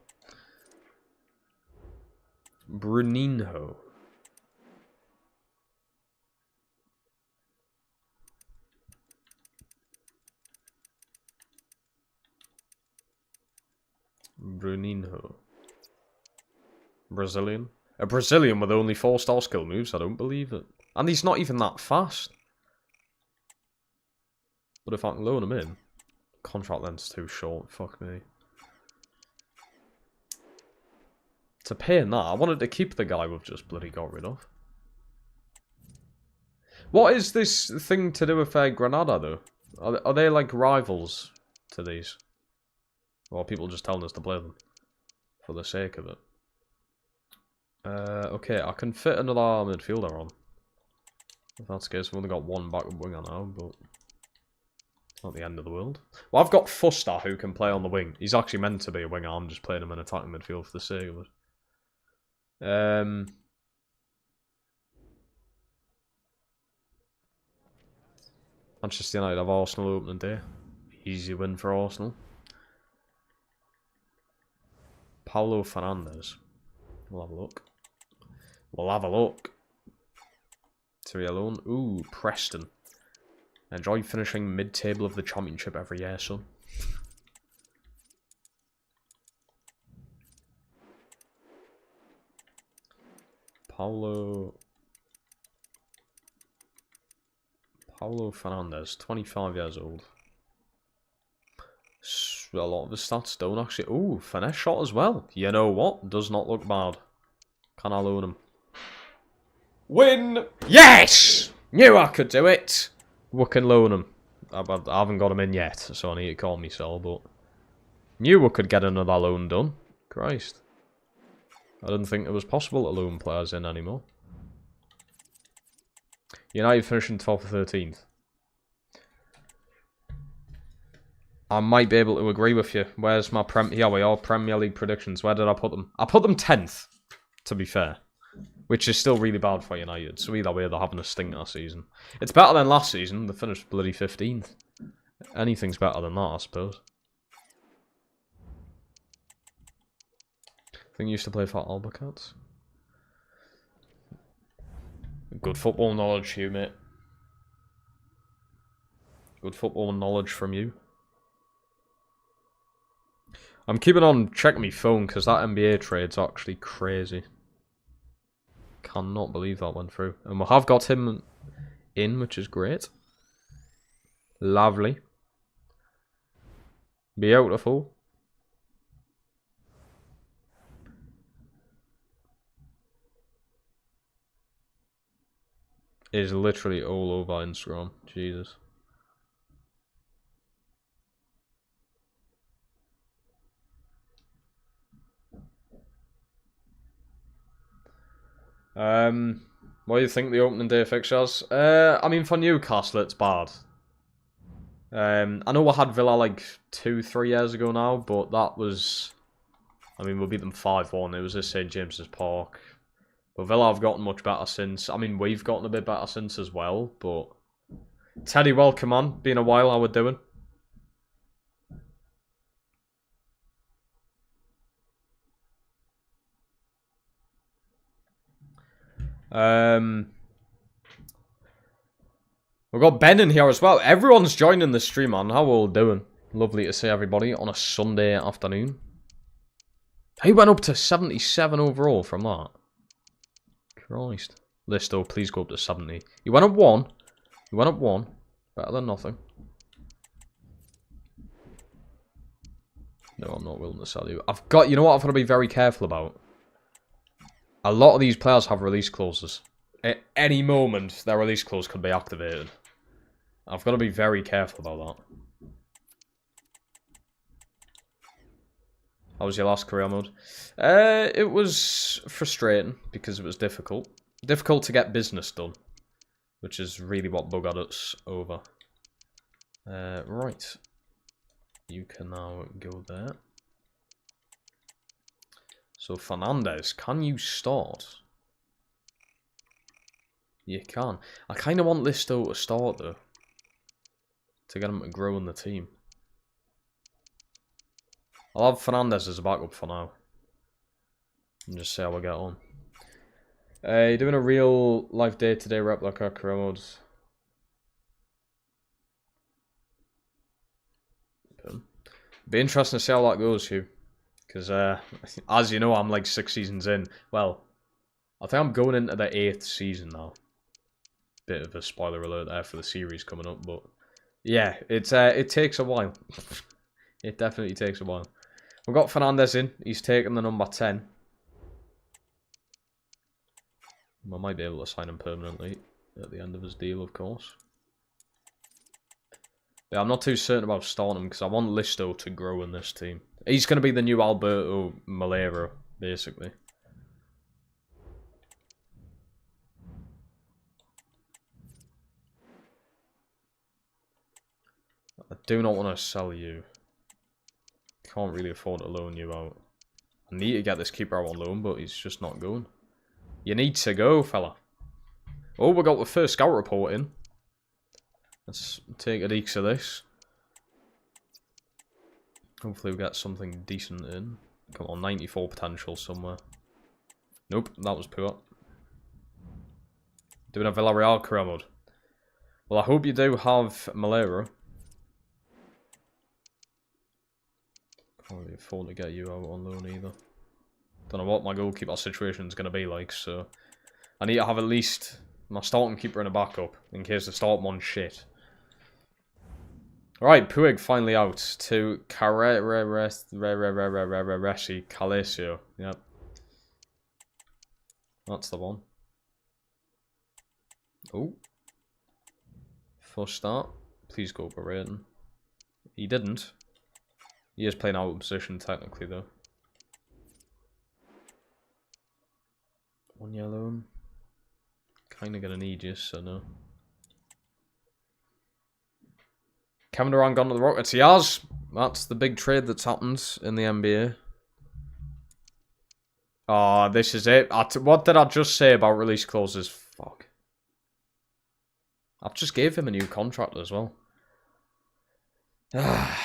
Bruninho. Bruninho. Brazilian. A Brazilian with only 4-star skill moves? I don't believe it. And he's not even that fast. But if I can loan him in... Contract length's too short. Fuck me. To pay in that, I wanted to keep the guy we've just bloody got rid of. What is this thing to do with Granada, though? Are they like rivals to these? Or are people just telling us to play them? For the sake of it. Okay, I can fit another midfielder on. If that's the case, we've only got one backup winger now, but... Not the end of the world. Well, I've got Fuster who can play on the wing. He's actually meant to be a winger. I'm just playing him in attacking midfield for the sake of it. Manchester United have Arsenal opening day. Easy win for Arsenal. Paulo Fernandes. We'll have a look. We'll have a look. Three alone. Ooh, Preston. Enjoy finishing mid-table of the championship every year, son. Paulo Fernandes, 25 years old. A lot of his stats don't actually... Ooh, finesse shot as well. You know what? Does not look bad. Can I loan him? Win! Yes! Knew I could do it! We can loan him. I haven't got him in yet, so I need to call me sell, but... Knew we could get another loan done. Christ. I didn't think it was possible to loan players in anymore. United finishing 12th or 13th. I might be able to agree with you. Where's my Here we are, Premier League predictions. Where did I put them? I put them 10th, to be fair. Which is still really bad for United. So either way, they're having a stinker season. It's better than last season. They finished bloody 15th. Anything's better than that, I suppose. I think you used to play for Albacats. Good football knowledge, you, mate. Good football knowledge from you. I'm keeping on checking my phone because that NBA trade's actually crazy. Cannot believe that went through. And we have got him in, which is great. Lovely. Beautiful. Is literally all over Instagram. Jesus. What do you think the opening day fixtures? I mean, for Newcastle, it's bad. I know we had Villa like 2-3 years ago now, but that was... I mean, we beat them 5-1. It was at St James's Park. But Villa have gotten much better since. I mean, we've gotten a bit better since as well, but Teddy, welcome on. Been a while, how we doing? We've got Ben in here as well. Everyone's joining the stream, man. How are we all doing? Lovely to see everybody on a Sunday afternoon. He went up to 77 overall from that. Christ. Listo, please go up to 70. He went up 1. He went up 1. Better than nothing. No, I'm not willing to sell you. You know what I've got to be very careful about? A lot of these players have release clauses. At any moment, their release clause could be activated. I've got to be very careful about that. How was your last career mode? It was frustrating because it was difficult. Difficult to get business done, which is really what buggered us over. Right. You can now go there. So, Fernandez, can you start? You can. I kind of want Listo to start, though. To get him to grow in the team. I'll have Fernandez as a backup for now. And just see how we get on. You're doing a real life day-to-day replica career modes. Be interesting to see how that goes, Hugh. Because, as you know, I'm like 6 seasons in. Well, I think I'm going into the 8th season now. Bit of a spoiler alert there for the series coming up, but yeah, it takes a while. It definitely takes a while. We've got Fernandez in. He's taken the number 10. I might be able to sign him permanently at the end of his deal, of course. Yeah, I'm not too certain about starting him because I want Listo to grow in this team. He's going to be the new Alberto Malera, basically. I do not want to sell you. Can't really afford to loan you out. I need to get this keeper out on loan, but he's just not going. You need to go, fella. Oh, we got the first scout report in. Let's take a peek of this. Hopefully we get something decent in. Come on, 94 potential somewhere. Nope, that was poor. Doing a Villarreal career mode. Well, I hope you do have Malera. Can't really afford to get you out on loan either. Don't know what my goalkeeper situation is going to be like, so I need to have at least my starting keeper and a backup in case the start one's shit. Alright, Puig finally out to Calesio. Yep. That's the one. Oh. First start. Please go for rating. He didn't. He is playing out of position technically though. One yellow. Kinda gonna need you, so no. Kevin Durant gone to the Rockets. He has. That's the big trade that's happened in the NBA. Oh, this is it. What did I just say about release clauses? Fuck. I've just gave him a new contract as well. I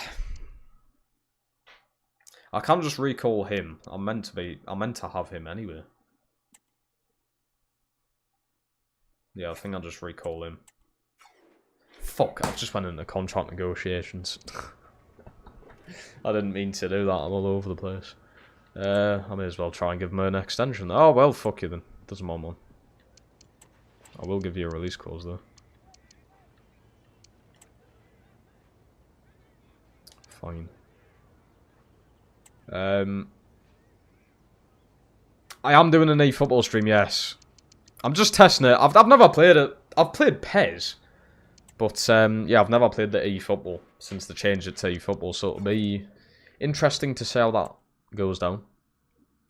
can't just recall I'm meant to have him anyway. Yeah, I think I'll just recall him. Fuck, I just went into contract negotiations. I didn't mean to do that, I'm all over the place. I may as well try and give him an extension. Oh, well, fuck you then. Doesn't matter, man. I will give you a release clause, though. Fine. I am doing an eFootball stream, yes. I'm just testing it. I've never played it. I've played PES. But, yeah, I've never played the eFootball since they changed it to eFootball. So it'll be interesting to see how that goes down.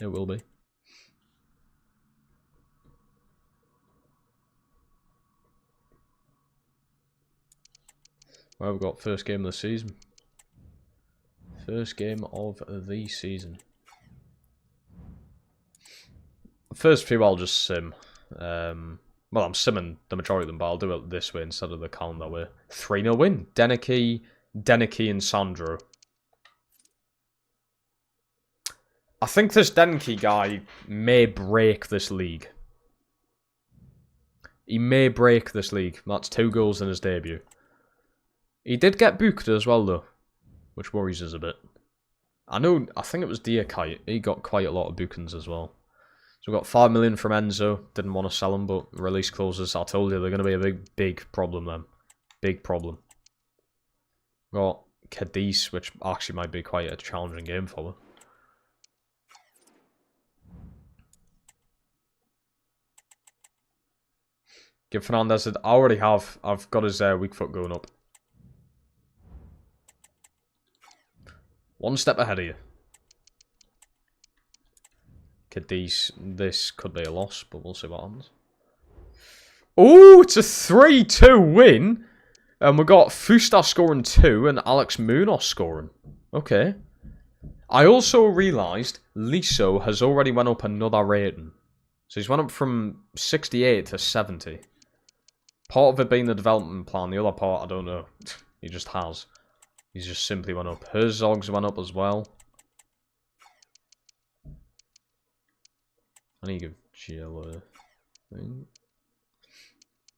It will be. Well, we've got first game of the season. First game of the season. First few I'll just sim. Well, I'm simming the majority of them, but I'll do it this way instead of the calendar way. 3-0 win. Deneke, and Sandro. I think this Deneke guy may break this league. He may break this league. That's 2 goals in his debut. He did get booked as well, though, which worries us a bit. I think it was Diakite. He got quite a lot of bookings as well. So we got 5 million from Enzo. Didn't want to sell him, but release clauses. I told you they're going to be a big problem then. Big problem. Got Cadiz, which actually might be quite a challenging game for her. Give Fernandez it. I already have. I've got his weak foot going up. One step ahead of you. Cadiz, this could be a loss, but we'll see what happens. Oh, it's a 3-2 win. And we got Fusta scoring 2 and Alex Munoz scoring. Okay. I also realised Liso has already went up another rating. So he's went up from 68 to 70. Part of it being the development plan, the other part, I don't know. He just has. He's just simply went up. Herzog's went up as well. I need to give Gio a thing.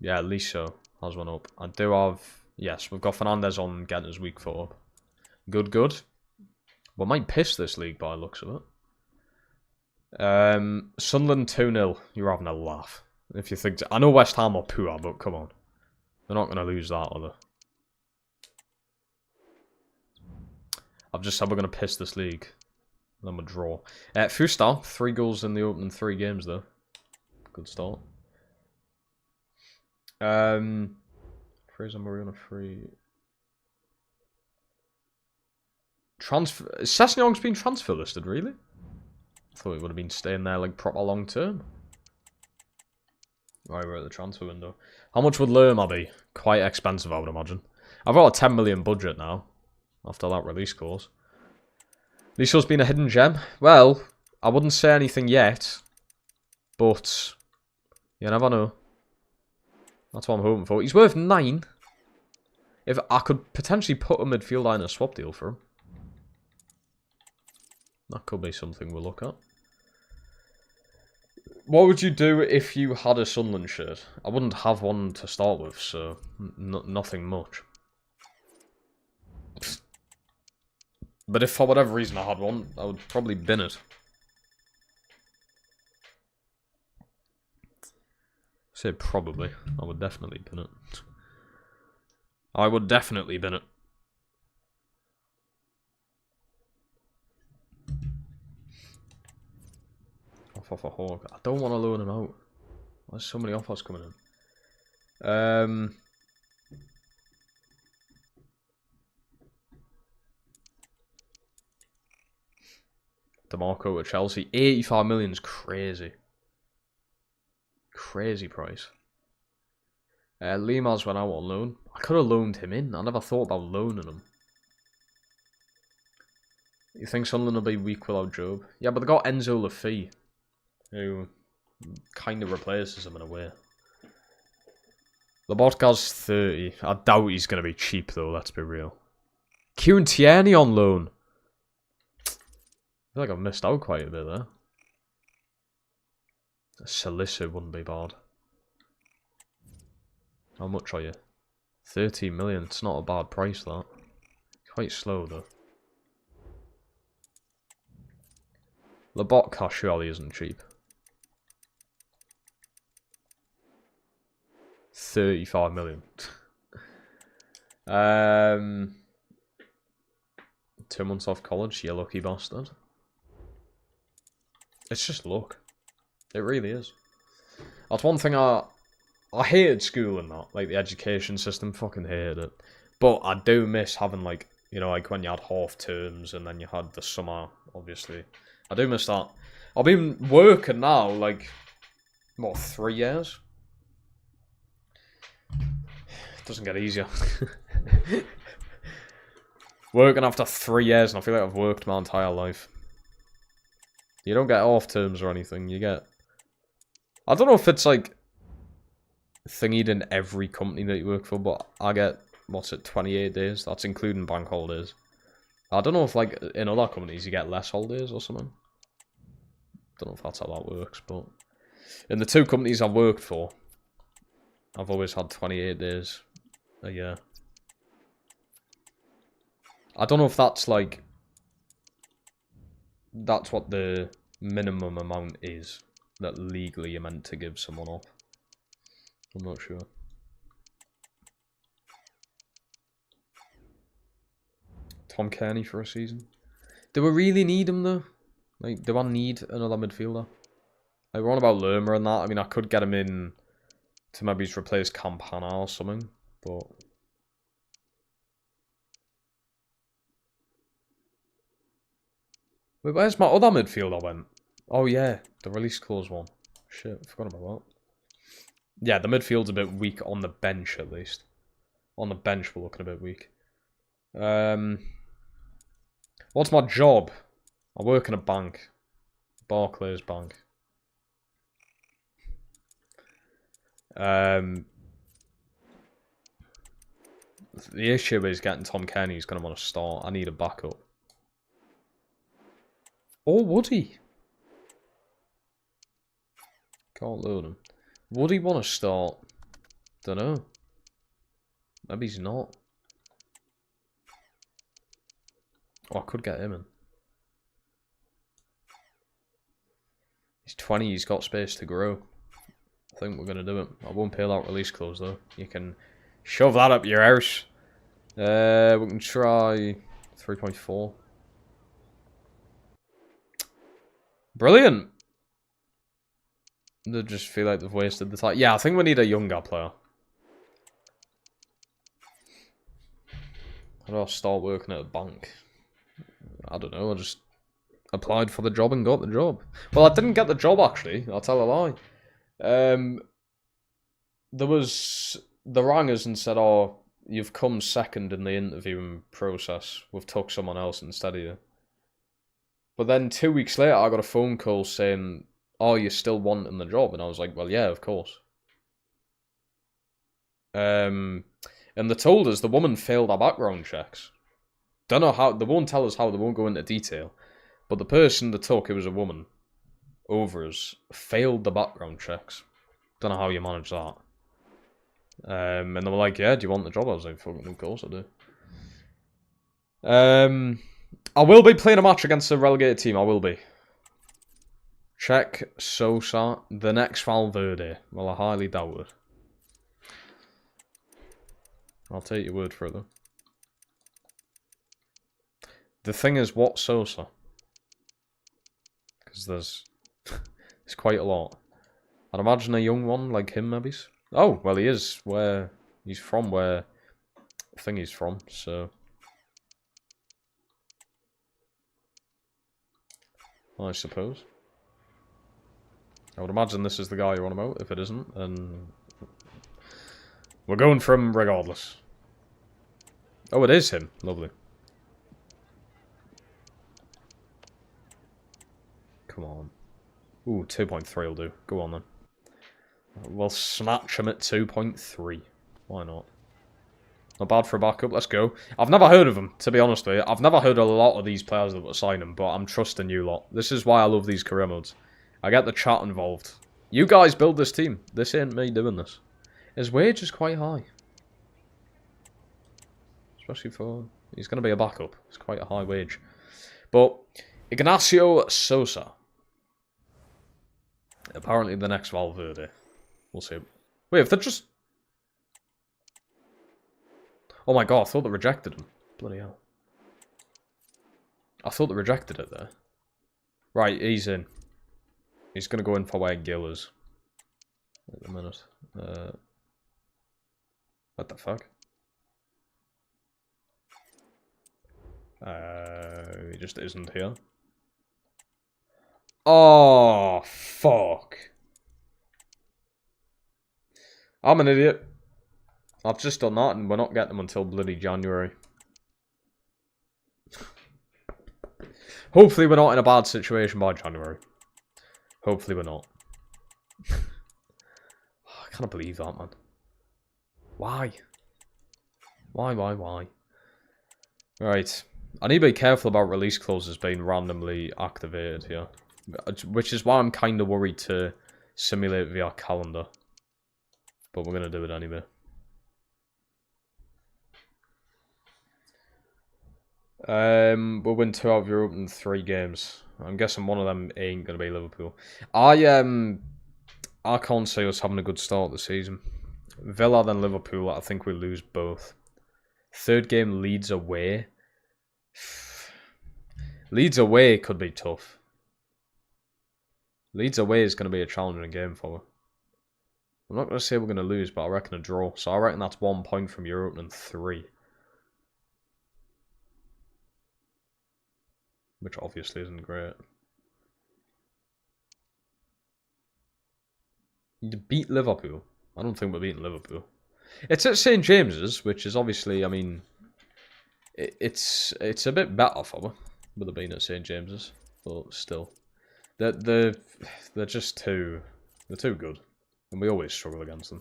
Yeah, Liso has one up. I do have... Yes, we've got Fernandez on getting his weak foot up. Good, good. We might piss this league by the looks of it. Sunderland 2-0. You're having a laugh. If you think... I know West Ham are poor, but come on. They're not going to lose that, are they? I've just said we're going to piss this league. Then we'll draw. Fusta, 3 goals in the opening 3 games, though. Good start. Fraser Marino free. Transfer. Sessegnong's been transfer listed, really? I thought he would have been staying there like proper long term. Right, we're at the transfer window. How much would Lerma be? Quite expensive, I would imagine. I've got a 10 million budget now. After that release clause. Liso's been a hidden gem. Well, I wouldn't say anything yet. But you never know. That's what I'm hoping for. He's worth 9. If I could potentially put a midfielder in a swap deal for him. That could be something we'll look at. What would you do if you had a Sunderland shirt? I wouldn't have one to start with, so nothing much. But if for whatever reason I had one, I would probably bin it. Say probably. I would definitely bin it. I would definitely bin it. Off a Hawk. I don't want to loan him out. There's so many offers coming in. DeMarco at Chelsea. 85 million is crazy. Crazy price. Lima's went out on loan. I could have loaned him in. I never thought about loaning him. You think Sunderland will be weak without Job? Yeah, but they got Enzo Lafay, who kind of replaces him in a way. Lobotka's 30. I doubt he's going to be cheap, though, let's be real. Kieran Tierney on loan. I feel like I've missed out quite a bit there. Salisu wouldn't be bad. How much are you? 13 million. It's not a bad price, that. Quite slow, though. Lobotka surely isn't cheap. 35 million. 2 months off college, you lucky bastard. It's just luck. It really is. That's one thing I hated school and that. Like, the education system, fucking hated it. But I do miss having, like, you know, like when you had half terms and then you had the summer, obviously. I do miss that. I've been working now, like, what, 3 years? It doesn't get easier. Working after 3 years, and I feel like I've worked my entire life. You don't get off terms or anything, you get... I don't know if it's like... thingied in every company that you work for, but I get, what's it, 28 days? That's including bank holidays. I don't know if, like, in other companies you get less holidays or something. Don't know if that's how that works, but in the 2 companies I've worked for, I've always had 28 days a year. I don't know if that's, like, that's what the minimum amount is that legally you're meant to give someone off. I'm not sure. Tom Kearney for a season. Do we really need him though? Like, do I need another midfielder? Like, we're on about Lerma and that. I mean, I could get him in to maybe replace Campana or something, but wait, where's my other midfielder went? Oh yeah, the release clause one. Shit, I forgot about that. Yeah, the midfield's a bit weak on the bench at least. On the bench we're looking a bit weak. What's my job? I work in a bank. Barclays Bank. The issue is getting Tom Kearney who's going to want to start. I need a backup. Or would he? Can't load him. Would he want to start? Don't know. Maybe he's not. Oh, I could get him in. He's 20, he's got space to grow. I think we're going to do it. I won't pay that release clause though. You can shove that up your arse. We can try 3.4. Brilliant! They just feel like they've wasted the time. Yeah, I think we need a younger player. How do I start working at a bank? I don't know, I just applied for the job and got the job. Well, I didn't get the job actually, I'll tell a lie. There was... They rang us and said, oh, you've come second in the interviewing process. We've took someone else instead of you. But then 2 weeks later, I got a phone call saying, oh, you're still wanting the job? And I was like, well, yeah, of course. And they told us the woman failed our background checks. Don't know how, they won't tell us how, they won't go into detail. But the person they took, it was a woman, over us, failed the background checks. Don't know how you manage that. And they were like, yeah, do you want the job? I was like, fucking of course I do. I will be playing a match against a relegated team, I will be. Check Sosa, the next Valverde. Well, I highly doubt it. I'll take your word for it, though. The thing is, what Sosa? Because there's quite a lot. I'd imagine a young one like him, maybe. Oh, well, he is where he's from, where I think he's from, so. I suppose. I would imagine this is the guy you're on about. If it isn't, then we're going for him regardless. Oh, it is him. Lovely. Come on. Ooh, 2.3 will do. Go on then. We'll snatch him at 2.3. Why not? Not bad for a backup. Let's go. I've never heard of him, to be honest with you. I've never heard of a lot of these players that were signing, but I'm trusting you lot. This is why I love these career modes. I get the chat involved. You guys build this team. This ain't me doing this. His wage is quite high. Especially for... He's going to be a backup. It's quite a high wage. But Ignacio Sosa. Apparently the next Valverde. We'll see. Wait, if they're just... Oh my god, I thought they rejected him. Bloody hell. I thought they rejected it there. Right, he's in. He's going to go in for where Gil is. Wait a minute. What the fuck? He just isn't here. Oh, fuck. I'm an idiot. I've just done that and we're not getting them until bloody January. Hopefully we're not in a bad situation by January. Hopefully we're not. I can't believe that, man. Why? Why? Right. I need to be careful about release clauses being randomly activated here. Which is why I'm kind of worried to simulate via calendar. But we're going to do it anyway. We'll win 2 out of Europe in 3 games. I'm guessing one of them ain't going to be Liverpool. I can't see us having a good start this season. Villa then Liverpool, I think we lose both. 3rd game, Leeds away. Leeds away could be tough. Leeds away is going to be a challenging game for us. I'm not going to say we're going to lose, but I reckon a draw. So I reckon that's 1 point from your opening 3. Which obviously isn't great. You beat Liverpool. I don't think we're beating Liverpool. It's at St James's, which is obviously, I mean, it's a bit better for us with it being at St James's, but still, they're just too good, and we always struggle against them.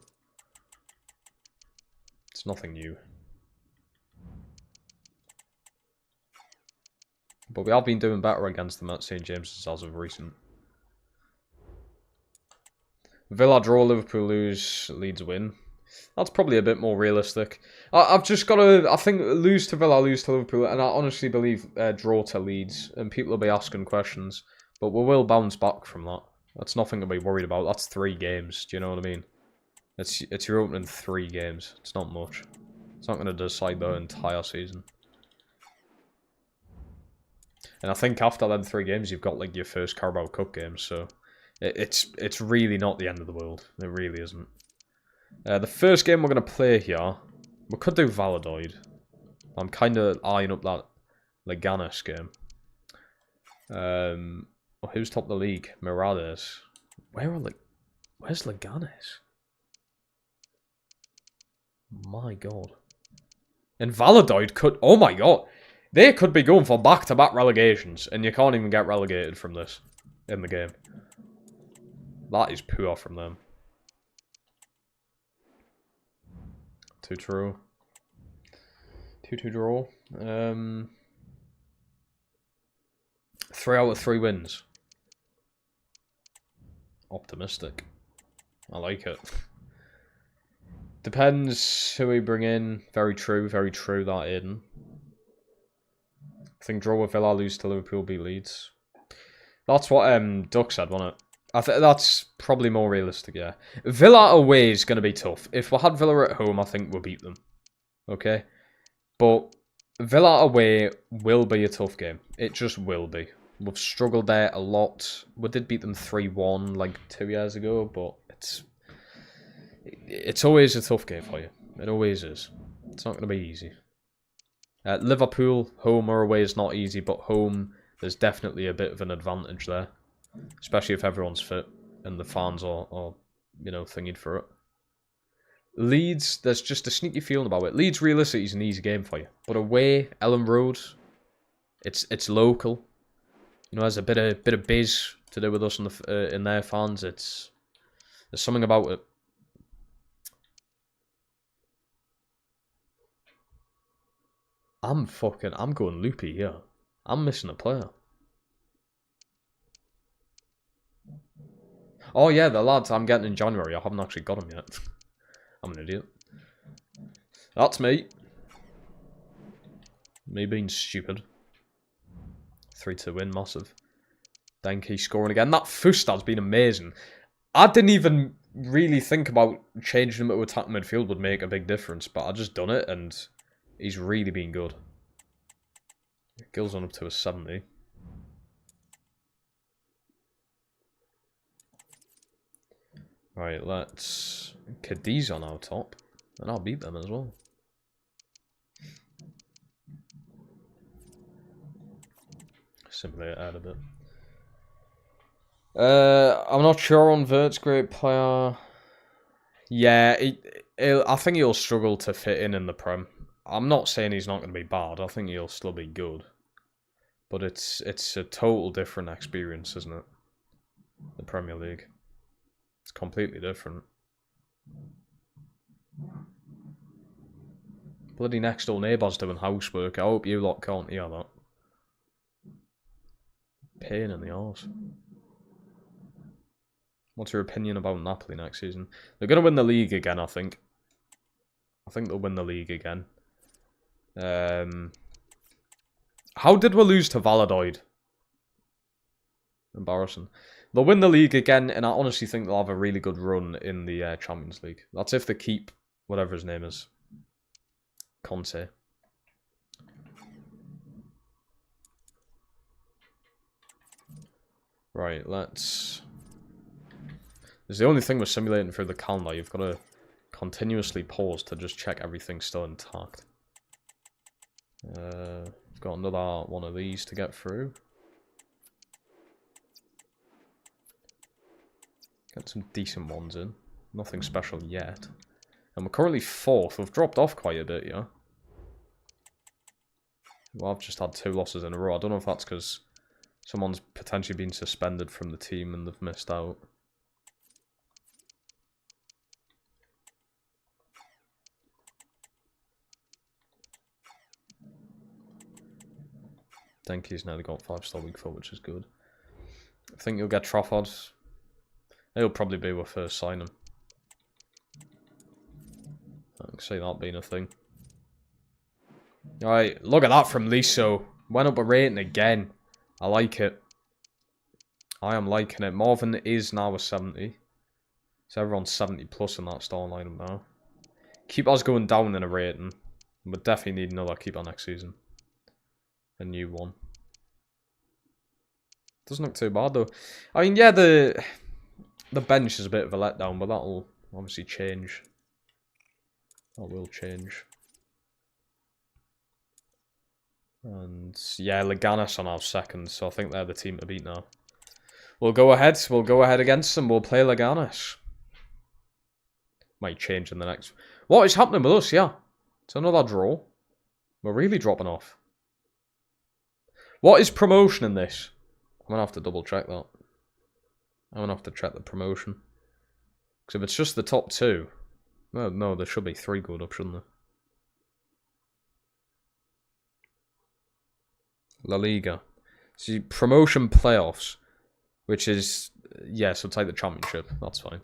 It's nothing new, but we have been doing better against them at St James's as of recent. Villa draw, Liverpool lose, Leeds win. That's probably a bit more realistic. I've just got to, I think, lose to Villa, lose to Liverpool, and I honestly believe draw to Leeds, and people will be asking questions, but we will bounce back from that. That's nothing to be worried about. That's 3 games, do you know what I mean? It's your opening 3 games. It's not much. It's not going to decide the entire season. And I think after them 3 games, you've got like your first Carabao Cup game, so it's really not the end of the world. It really isn't. The first game we're going to play here, we could do Valladolid. I'm kind of eyeing up that Leganes game. Who's top of the league? Mirades. Where's Leganes? My god. And Valladolid could... Oh my god. They could be going for back-to-back relegations, and you can't even get relegated from this in the game. That is poor from them. 2 true. 2-2 draw. 3 out of 3 wins. Optimistic. I like it. Depends who we bring in. Very true, that Aiden. I think draw with Villa, lose to Liverpool, beat Leeds. That's what Duck said, wasn't it? I think that's probably more realistic, yeah. Villa away is going to be tough. If we had Villa at home, I think we'll beat them. Okay? But Villa away will be a tough game. It just will be. We've struggled there a lot. We did beat them 3-1 like 2 years ago, but it's always a tough game for you. It always is. It's not going to be easy. Liverpool, home or away is not easy, but home, there's definitely a bit of an advantage there. Especially if everyone's fit and the fans are you know, thingied for it. Leeds, there's just a sneaky feeling about it. Leeds, realistically, is an easy game for you. But away, Ellen Road, it's local. You know, there's a bit of biz to do with us in their fans. There's something about it. I'm going loopy here. I'm missing a player. Oh yeah, the lads I'm getting in January. I haven't actually got them yet. I'm an idiot. That's me. Me being stupid. 3-2 win, massive. Denke scoring again. That Fustad's been amazing. I didn't even really think about changing him to attack midfield would make a big difference, but I just done it and he's really been good. Gill's on up to a 70. Right, let's... Cadiz on our top. And I'll beat them as well. Simply add a bit. I'm not sure on Vert's great player. Yeah, I think he'll struggle to fit in the Prem. I'm not saying he's not going to be bad. I think he'll still be good. But it's a total different experience, isn't it? The Premier League. It's completely different. Bloody next door neighbour's doing housework. I hope you lot can't hear that. Pain in the arse. What's your opinion about Napoli next season? They're going to win the league again, I think. I think they'll win the league again. How did we lose to Valladolid? Embarrassing. They'll win the league again, and I honestly think they'll have a really good run in the Champions League. That's if they keep whatever his name is. Conte. Right, let's... It's the only thing with simulating through the calendar. You've got to continuously pause to just check everything's still intact. I've got another one of these to get through. Get some decent ones in. Nothing special yet. And we're currently 4th. We've dropped off quite a bit, yeah. Well, I've just had 2 losses in a row. I don't know if that's because someone's potentially been suspended from the team and they've missed out. Denke's nearly got 5-star week 4, which is good. I think you'll get Trafford. He'll probably be our first signing. I can see that being a thing. Alright, look at that from Liso. Went up a rating again. I like it. I am liking it. Marvin is now a 70. So everyone's 70 plus in that star lineup now. Keeper's going down in a rating. But definitely need another keeper next season. A new one. Doesn't look too bad though. I mean, yeah, the bench is a bit of a letdown, but that'll obviously change. That will change. And yeah, Leganes on our second, so I think they're the team to beat now. We'll go ahead. We'll go ahead against them. We'll play Leganes. Might change in the next. What is happening with us? Yeah, it's another draw. We're really dropping off. What is promotion in this? I'm going to have to double check that. I'm going to have to check the promotion. Because if it's just the top 2... Well, no, there should be 3 going up, shouldn't there? La Liga. See, promotion playoffs. Which is... Yeah, so take the championship. That's fine.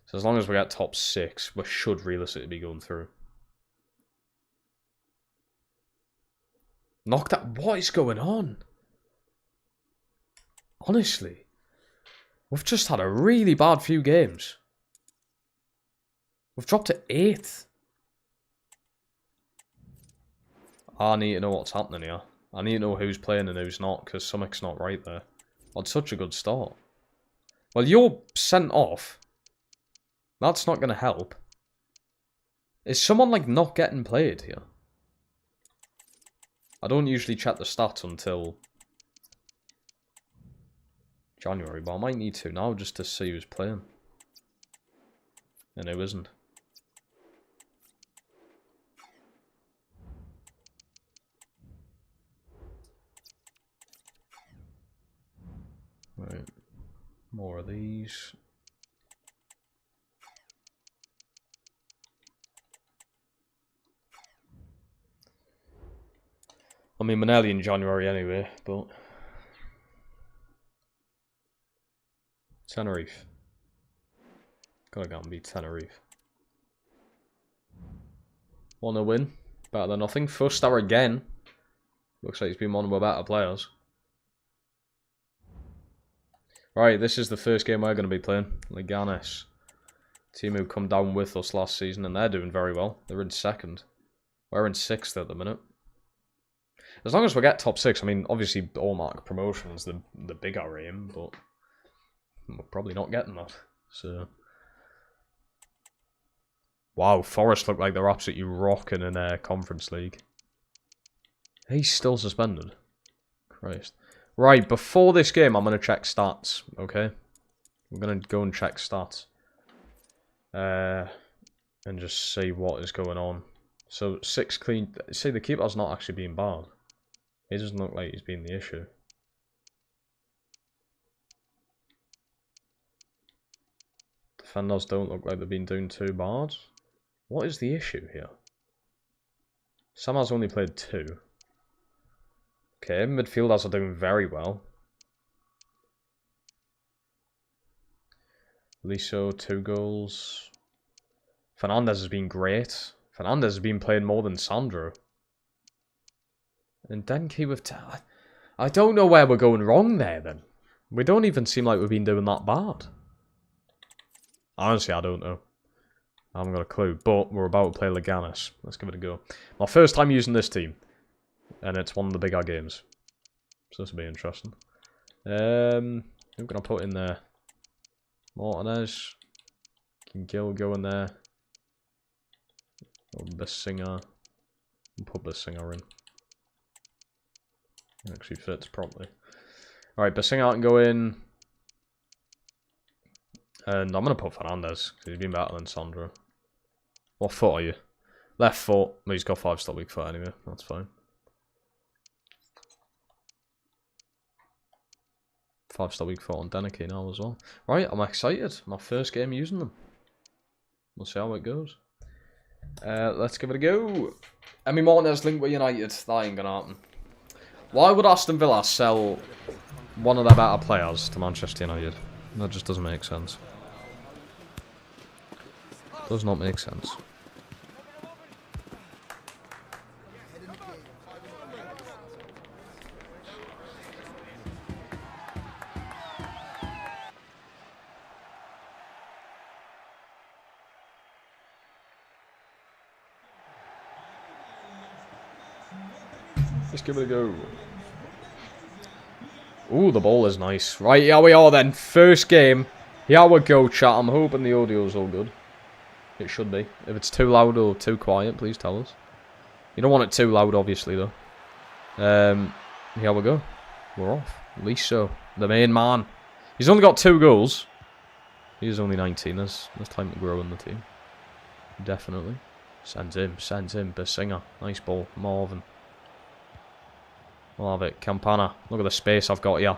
So as long as we get top 6, we should realistically be going through. Knock that. What is going on? Honestly. We've just had a really bad few games. We've dropped to 8th. I need to know what's happening here. I need to know who's playing and who's not, because something's not right there. That's such a good start. Well, you're sent off. That's not going to help. Is someone, like, not getting played here? I don't usually check the stats until January, but I might need to now just to see who's playing. And who isn't. Right. More of these. I mean, Manelli in January anyway, but... Tenerife. Gotta go and beat Tenerife. 1-0 win. Better than nothing. First star again. Looks like he's been one of our better players. Right, this is the first game we're going to be playing. Leganes. Team who come down with us last season, and they're doing very well. They're in 2nd. We're in 6th at the minute. As long as we get top 6, I mean, obviously all-mark promotion is the bigger aim, but we're probably not getting that. So, wow, Forest look like they're absolutely rocking in their Conference League. He's still suspended. Christ. Right, before this game, I'm going to check stats, okay? I'm going to go and check stats. And just see what is going on. So, 6 clean... See, the keeper's not actually being barred. He doesn't look like he's been the issue. Defenders don't look like they've been doing too bad. What is the issue here? Sam has only played 2. Okay, midfielders are doing very well. Liso, 2 goals. Fernandez has been great. Fernandez has been playing more than Sandro. And Denki with... I don't know where we're going wrong there, then. We don't even seem like we've been doing that bad. Honestly, I don't know. I haven't got a clue. But we're about to play Leganes. Let's give it a go. My first time using this team. And it's one of the bigger games. So this will be interesting. I'm going to put in there Martinez. Gil go in there. Basinger. Put Basinger in. Actually fits properly. Alright, Basinger can go in. And I'm going to put Fernandez, because he's been better than Sandro. What foot are you? Left foot. Well, he's got 5-star weak foot anyway. That's fine. 5-star weak foot on Deneke now as well. Right, I'm excited. My first game using them. We'll see how it goes. Let's give it a go. Emi Martinez linked with United. That ain't going to happen. Why would Aston Villa sell one of their better players to Manchester United? That just doesn't make sense. Does not make sense. Let's give it a go. Ooh, the ball is nice. Right, here we are then. First game. Here we go, chat. I'm hoping the audio's all good. It should be. If it's too loud or too quiet, please tell us. You don't want it too loud, obviously, though. Here we go. We're off. Liso, the main man. He's only got 2 goals. He's only 19. There's time to grow in the team. Definitely. Sends him. Basinger. Nice ball. Marvin. We'll have it. Campana. Look at the space I've got here.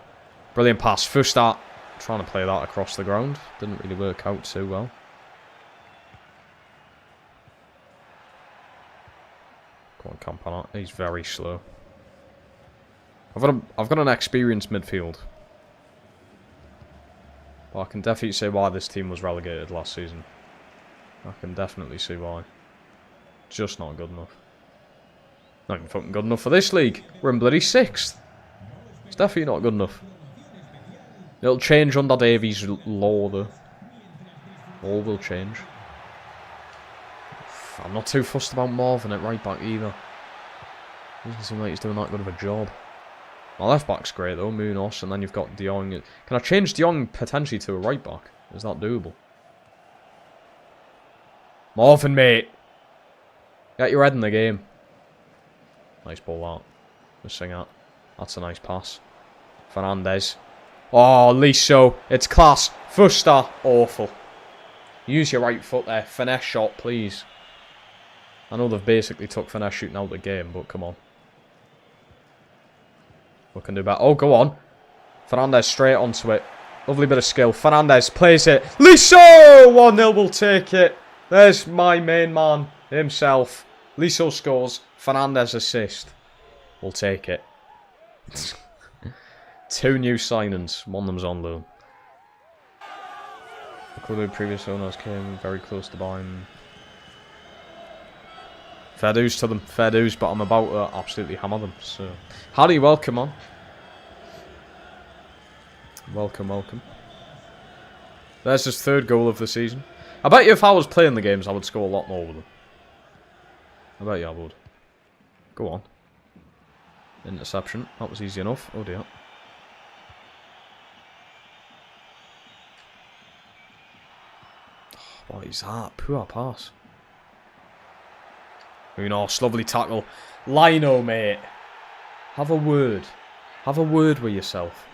Brilliant pass. First start. Trying to play that across the ground. Didn't really work out too well. Go on, Campana. He's very slow. I've got an experienced midfield. But I can definitely see why this team was relegated last season. I can definitely see why. Just not good enough. Not even fucking good enough for this league. We're in bloody 6th. It's definitely not good enough. It'll change under Davies' law, though. All will change. I'm not too fussed about Marvin at right back either. Doesn't seem like he's doing that good of a job. My left back's great though, Munoz, and then you've got De Jong. Can I change De Jong potentially to a right back? Is that doable? Marvin, mate! Get your head in the game. Nice ball out. Just sing that. That's a nice pass. Fernandez. Oh, Liso. It's class. First star. Awful. Use your right foot there. Finesse shot, please. I know they've basically took finesse shooting out of the game, but come on. We can do better. Oh, go on. Fernandez straight onto it. Lovely bit of skill. Fernandez plays it. Liso! 1-0 will take it. There's my main man himself. Liso scores. Fernandez assist. We'll take it. 2 new signings. One of them's on loan. The previous owners came very close to buying. Fair dues to them. Fair dues, but I'm about to absolutely hammer them. So, Harry, welcome on. Welcome, welcome. There's his 3rd goal of the season. I bet you if I was playing the games, I would score a lot more with them. I bet you I would. Go on. Interception. That was easy enough. Oh dear. Oh, what is that? Poor pass. Munoz, lovely tackle. Lino, mate. Have a word. Have a word with yourself.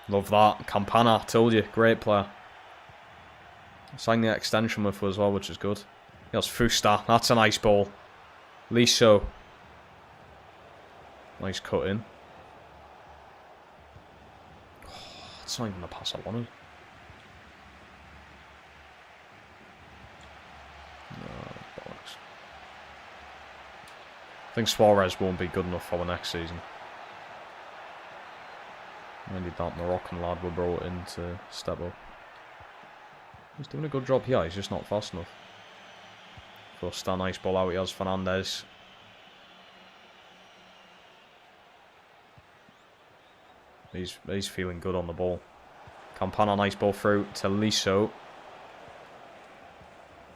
Love that. Campana, told you. Great player. Signed the extension with her as well, which is good. That's Fusta. That's a nice ball. Liso. Nice cut in. It's not even the pass I wanted. No, bollocks. I think Suarez won't be good enough for the next season. Maybe that Moroccan lad we brought in to step up. He's doing a good job here, he's just not fast enough. First, a nice ball out, he has Fernandez. He's feeling good on the ball. Campana, nice ball through to Liso.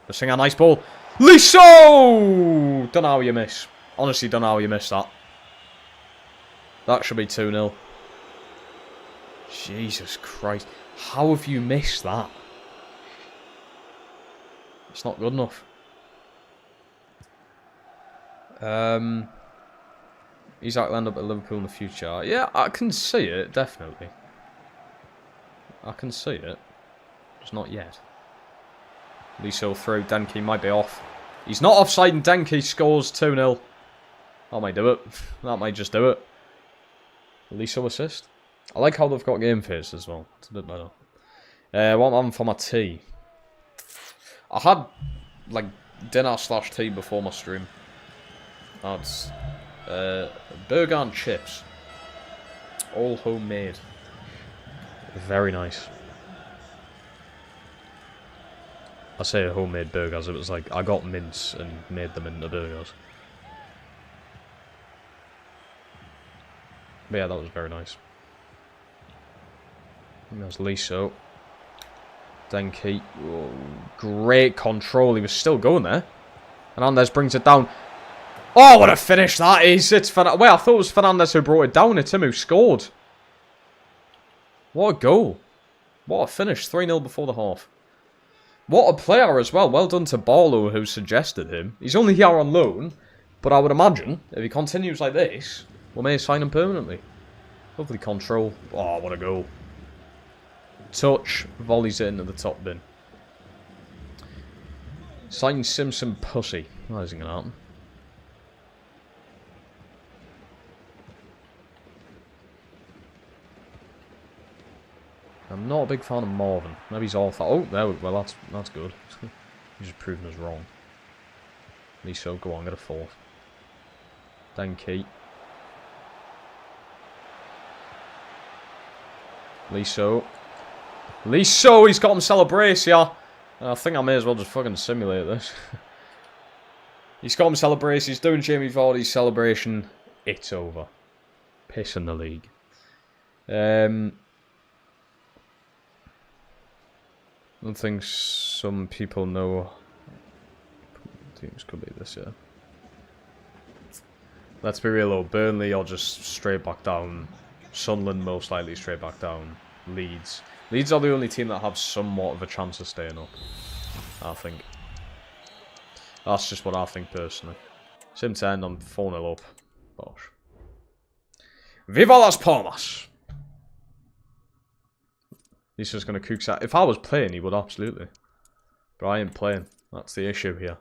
Just a nice ball. Liso! Don't know how you miss. Honestly, don't know how you missed that. That should be 2-0. Jesus Christ. How have you missed that? It's not good enough. He's likely to end up at Liverpool in the future. Yeah, I can see it, definitely. I can see it. Just not yet. Liso through. Denke might be off. He's not offside and Denke scores 2-0. That might do it. That might just do it. Liso assist. I like how they've got game face as well. It's a bit better. What am I having for my tea? I had, like, dinner/tea before my stream. That's burger and chips. All homemade. Very nice. I say homemade burgers, it was like I got mince and made them into burgers. But yeah, that was very nice. And there's Liso. Denke. Oh, great control, he was still going there. Fernandez brings it down. Oh, what a finish that is! It's Fernandez. Wait, I thought it was Fernandez who brought it down. It's him who scored. What a goal. What a finish. 3-0 before the half. What a player as well. Well done to Barlow who suggested him. He's only here on loan. But I would imagine, if he continues like this, we may sign him permanently. Lovely control. Oh, what a goal. Touch. Volleys it into the top bin. Sign Simpson pussy. That isn't going to happen. I'm not a big fan of Marvin. Maybe he's off. Oh, there we go. Well, that's good. He's just proving us wrong. Liso, go on, get a fourth. Denke. Liso. Liso, he's got himself a brace, yeah. I think I may as well just fucking simulate this. He's got himself a brace. He's doing Jamie Vardy's celebration. It's over. Piss in the league. I don't think some people know teams could be this year. Let's be real though, Burnley are just straight back down. Sunderland most likely straight back down. Leeds. Leeds are the only team that have somewhat of a chance of staying up. I think. That's just what I think personally. Sim to end, I'm 4-0 up. Bosh. Viva las Palmas! He's just going to cook that. If I was playing, he would absolutely. But I ain't playing. That's the issue here.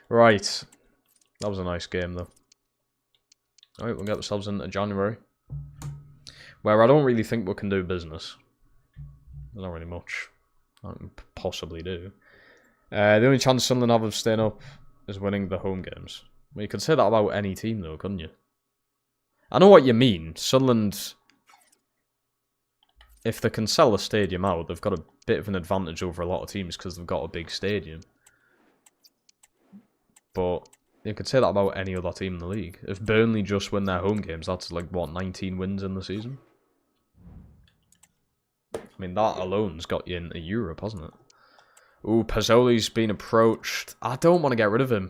Right. That was a nice game, though. Alright, we'll get ourselves into January. Where I don't really think we can do business. There's not really much I can possibly do. The only chance Sunderland have of staying up is winning the home games. Well, you could say that about any team, though, couldn't you? I know what you mean. Sunderland... If they can sell the stadium out, they've got a bit of an advantage over a lot of teams because they've got a big stadium. But you could say that about any other team in the league. If Burnley just win their home games, that's like, what, 19 wins in the season? I mean, that alone's got you into Europe, hasn't it? Ooh, Pazzoli's been approached. I don't want to get rid of him.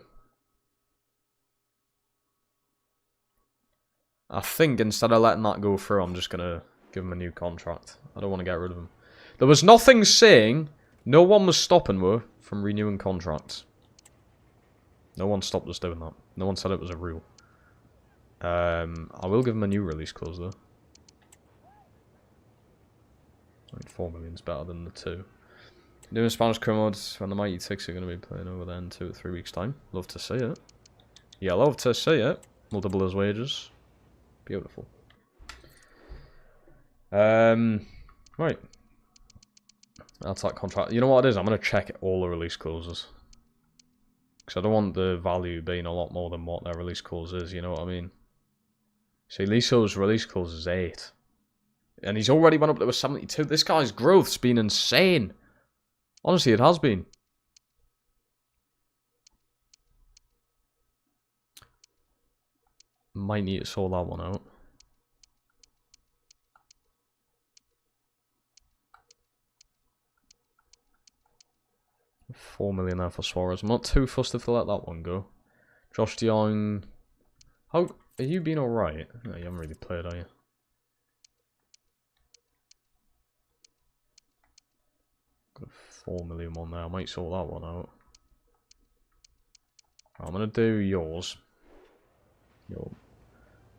I think instead of letting that go through, I'm just going to give him a new contract. I don't want to get rid of him. There was nothing saying, no one was stopping me from renewing contracts. No one stopped us doing that. No one said it was a rule. I will give him a new release clause though. I think 4 million's better than the 2. Doing Spanish criminals when the Mighty Ticks are going to be playing over there in 2 or 3 weeks' time. Love to see it. Yeah, love to see it. We'll double his wages. Beautiful. Right. That's that contract. You know what it is? I'm going to check all the release clauses. Because I don't want the value being a lot more than what their release clause is, you know what I mean? See, Liso's release clause is 8. And he's already went up to a 72. This guy's growth's been insane. Honestly, it has been. Might need to sort that one out. $4 million there for Suarez. I'm not too fussed if they let that one go. Josh DeYoung. How are you been alright? No, you haven't really played, are you? Got a $4 million one there. I might sort that one out. I'm gonna do yours. You're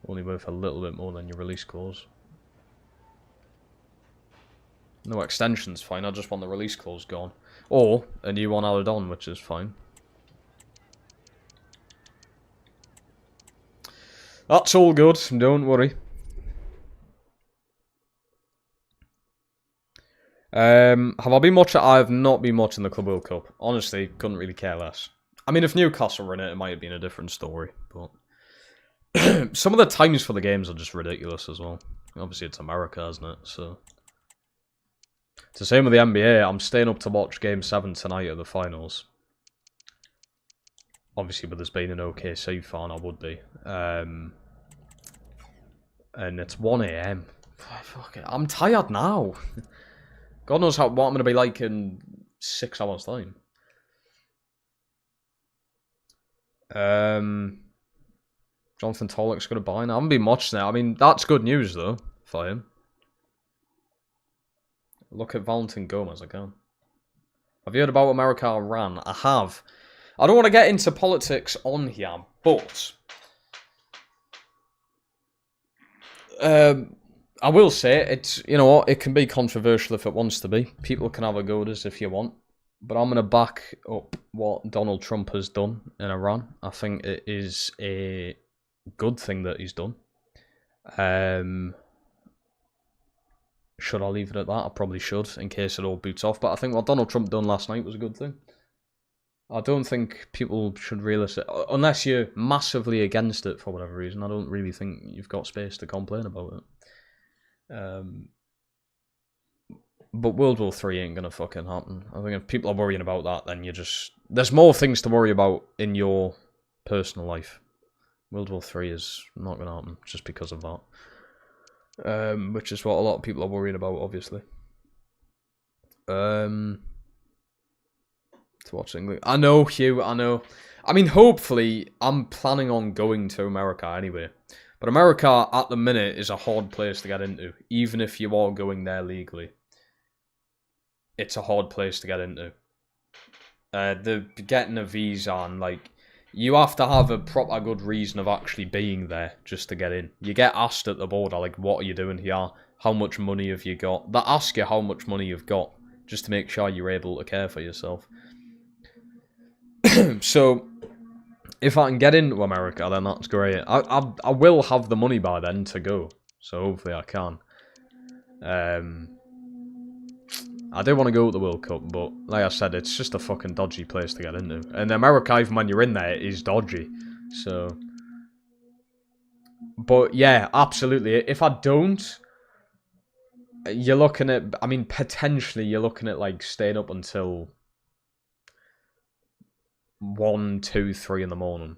only worth a little bit more than your release clause. No extension's fine. I just want the release clause gone. Or a new one added on, which is fine. That's all good, don't worry. Have I been watching? I have not been watching the Club World Cup. Honestly, couldn't really care less. I mean, if Newcastle were in it, it might have been a different story. But some of the times for the games are just ridiculous as well. Obviously, it's America, isn't it? So it's the same with the NBA. I'm staying up to watch Game 7 tonight of the finals. Obviously, with us being an OKC fan, I would be. And it's 1 AM. Fuck it. I'm tired now. God knows what I'm going to be like in 6 hours' time. Jonathan Tollick's going to buy now. I haven't been watching it. I mean, that's good news, though, for him. Look at Valentin Gomez again. Have you heard about America Iran? I have. I don't want to get into politics on here, but I will say it's, you know what, it can be controversial if it wants to be. People can have a go at us if you want. But I'm going to back up what Donald Trump has done in Iran. I think it is a good thing that he's done. Should I leave it at that? I probably should, in case it all boots off. But I think what Donald Trump done last night was a good thing. I don't think people should realise it. Unless you're massively against it for whatever reason, I don't really think you've got space to complain about it. But World War 3 ain't gonna fucking happen. I think if people are worrying about that, then you just... There's more things to worry about in your personal life. World War 3 is not gonna happen just because of that. Which is what a lot of people are worrying about, obviously. To watch England. I know, Hugh, I know. I mean, hopefully, I'm planning on going to America anyway. But America, at the minute, is a hard place to get into. Even if you are going there legally. It's a hard place to get into. Getting a visa and, like, you have to have a proper good reason of actually being there just to get in. You get asked at the border, like, what are you doing here? How much money have you got? They ask you how much money you've got, just to make sure you're able to care for yourself. So, if I can get into America, then that's great. I will have the money by then to go, so hopefully I can. I do want to go to the World Cup, but like I said, it's just a fucking dodgy place to get into. And America, even when you're in there, is dodgy. So, but yeah, absolutely. If I don't, you're looking at, I mean, potentially you're looking at like staying up until 1, 2, 3 in the morning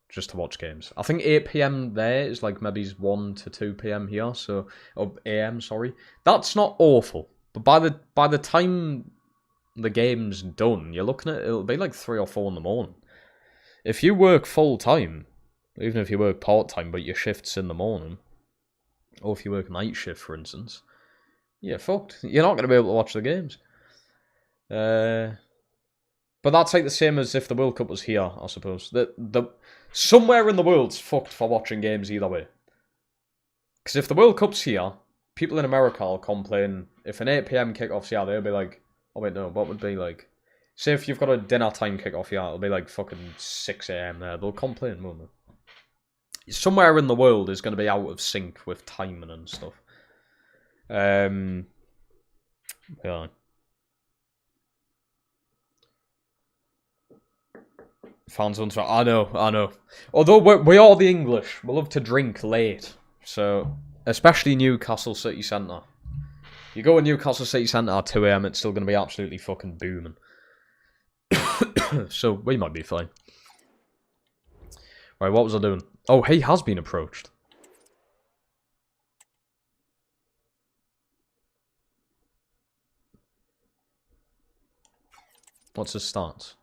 just to watch games. I think 8 PM there is like maybe 1 to 2 PM here, so, or AM, sorry. That's not awful. But by the time the game's done, you're looking at, it'll be like 3 or 4 in the morning. If you work full time, even if you work part time, but your shift's in the morning, or if you work night shift, for instance, you're fucked. You're not going to be able to watch the games. But that's like the same as if the World Cup was here, I suppose. Somewhere in the world's fucked for watching games either way. Because if the World Cup's here, people in America will complain. If an 8 PM kickoff's here, they'll be like, oh wait, no, what would be like... Say if you've got a dinner time kickoff here, it'll be like fucking 6 AM there. They'll complain, won't they? Somewhere in the world is going to be out of sync with timing and stuff. Yeah. Fans on track. I know. Although we are the English, we love to drink late. So, especially Newcastle City Centre. You go in Newcastle City Centre at 2 AM, it's still going to be absolutely fucking booming. So, we might be fine. Right, what was I doing? Oh, he has been approached. What's his stance?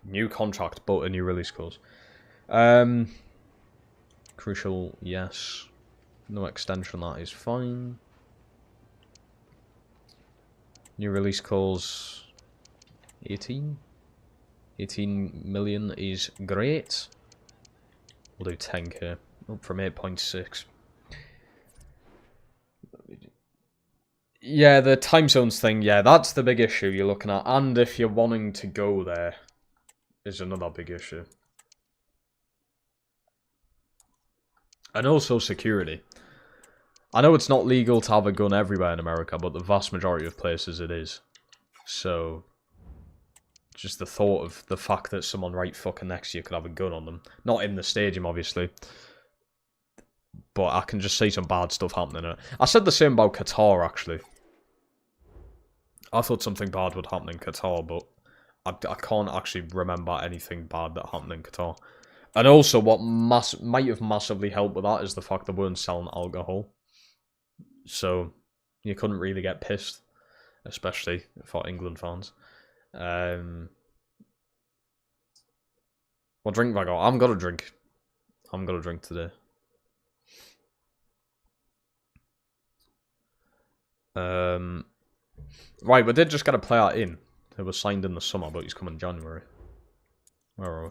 New contract, but a new release clause. Crucial, yes. No extension, that is fine. New release clause 18? 18 million is great. We'll do 10k. Up from 8.6. Yeah, the time zones thing, yeah, that's the big issue you're looking at. And if you're wanting to go there, is another big issue. And also security. I know it's not legal to have a gun everywhere in America, but the vast majority of places it is. So, just the thought of the fact that someone right fucking next to you could have a gun on them. Not in the stadium, obviously. But I can just see some bad stuff happening. I said the same about Qatar, actually. I thought something bad would happen in Qatar, but I can't actually remember anything bad that happened in Qatar. And also, what might have massively helped with that is the fact they weren't selling alcohol. So, you couldn't really get pissed, especially for England fans. What drink have I got? I haven't got a drink. I haven't got a drink today. Right, we did just get a player in. He was signed in the summer, but he's coming in January. Where are we?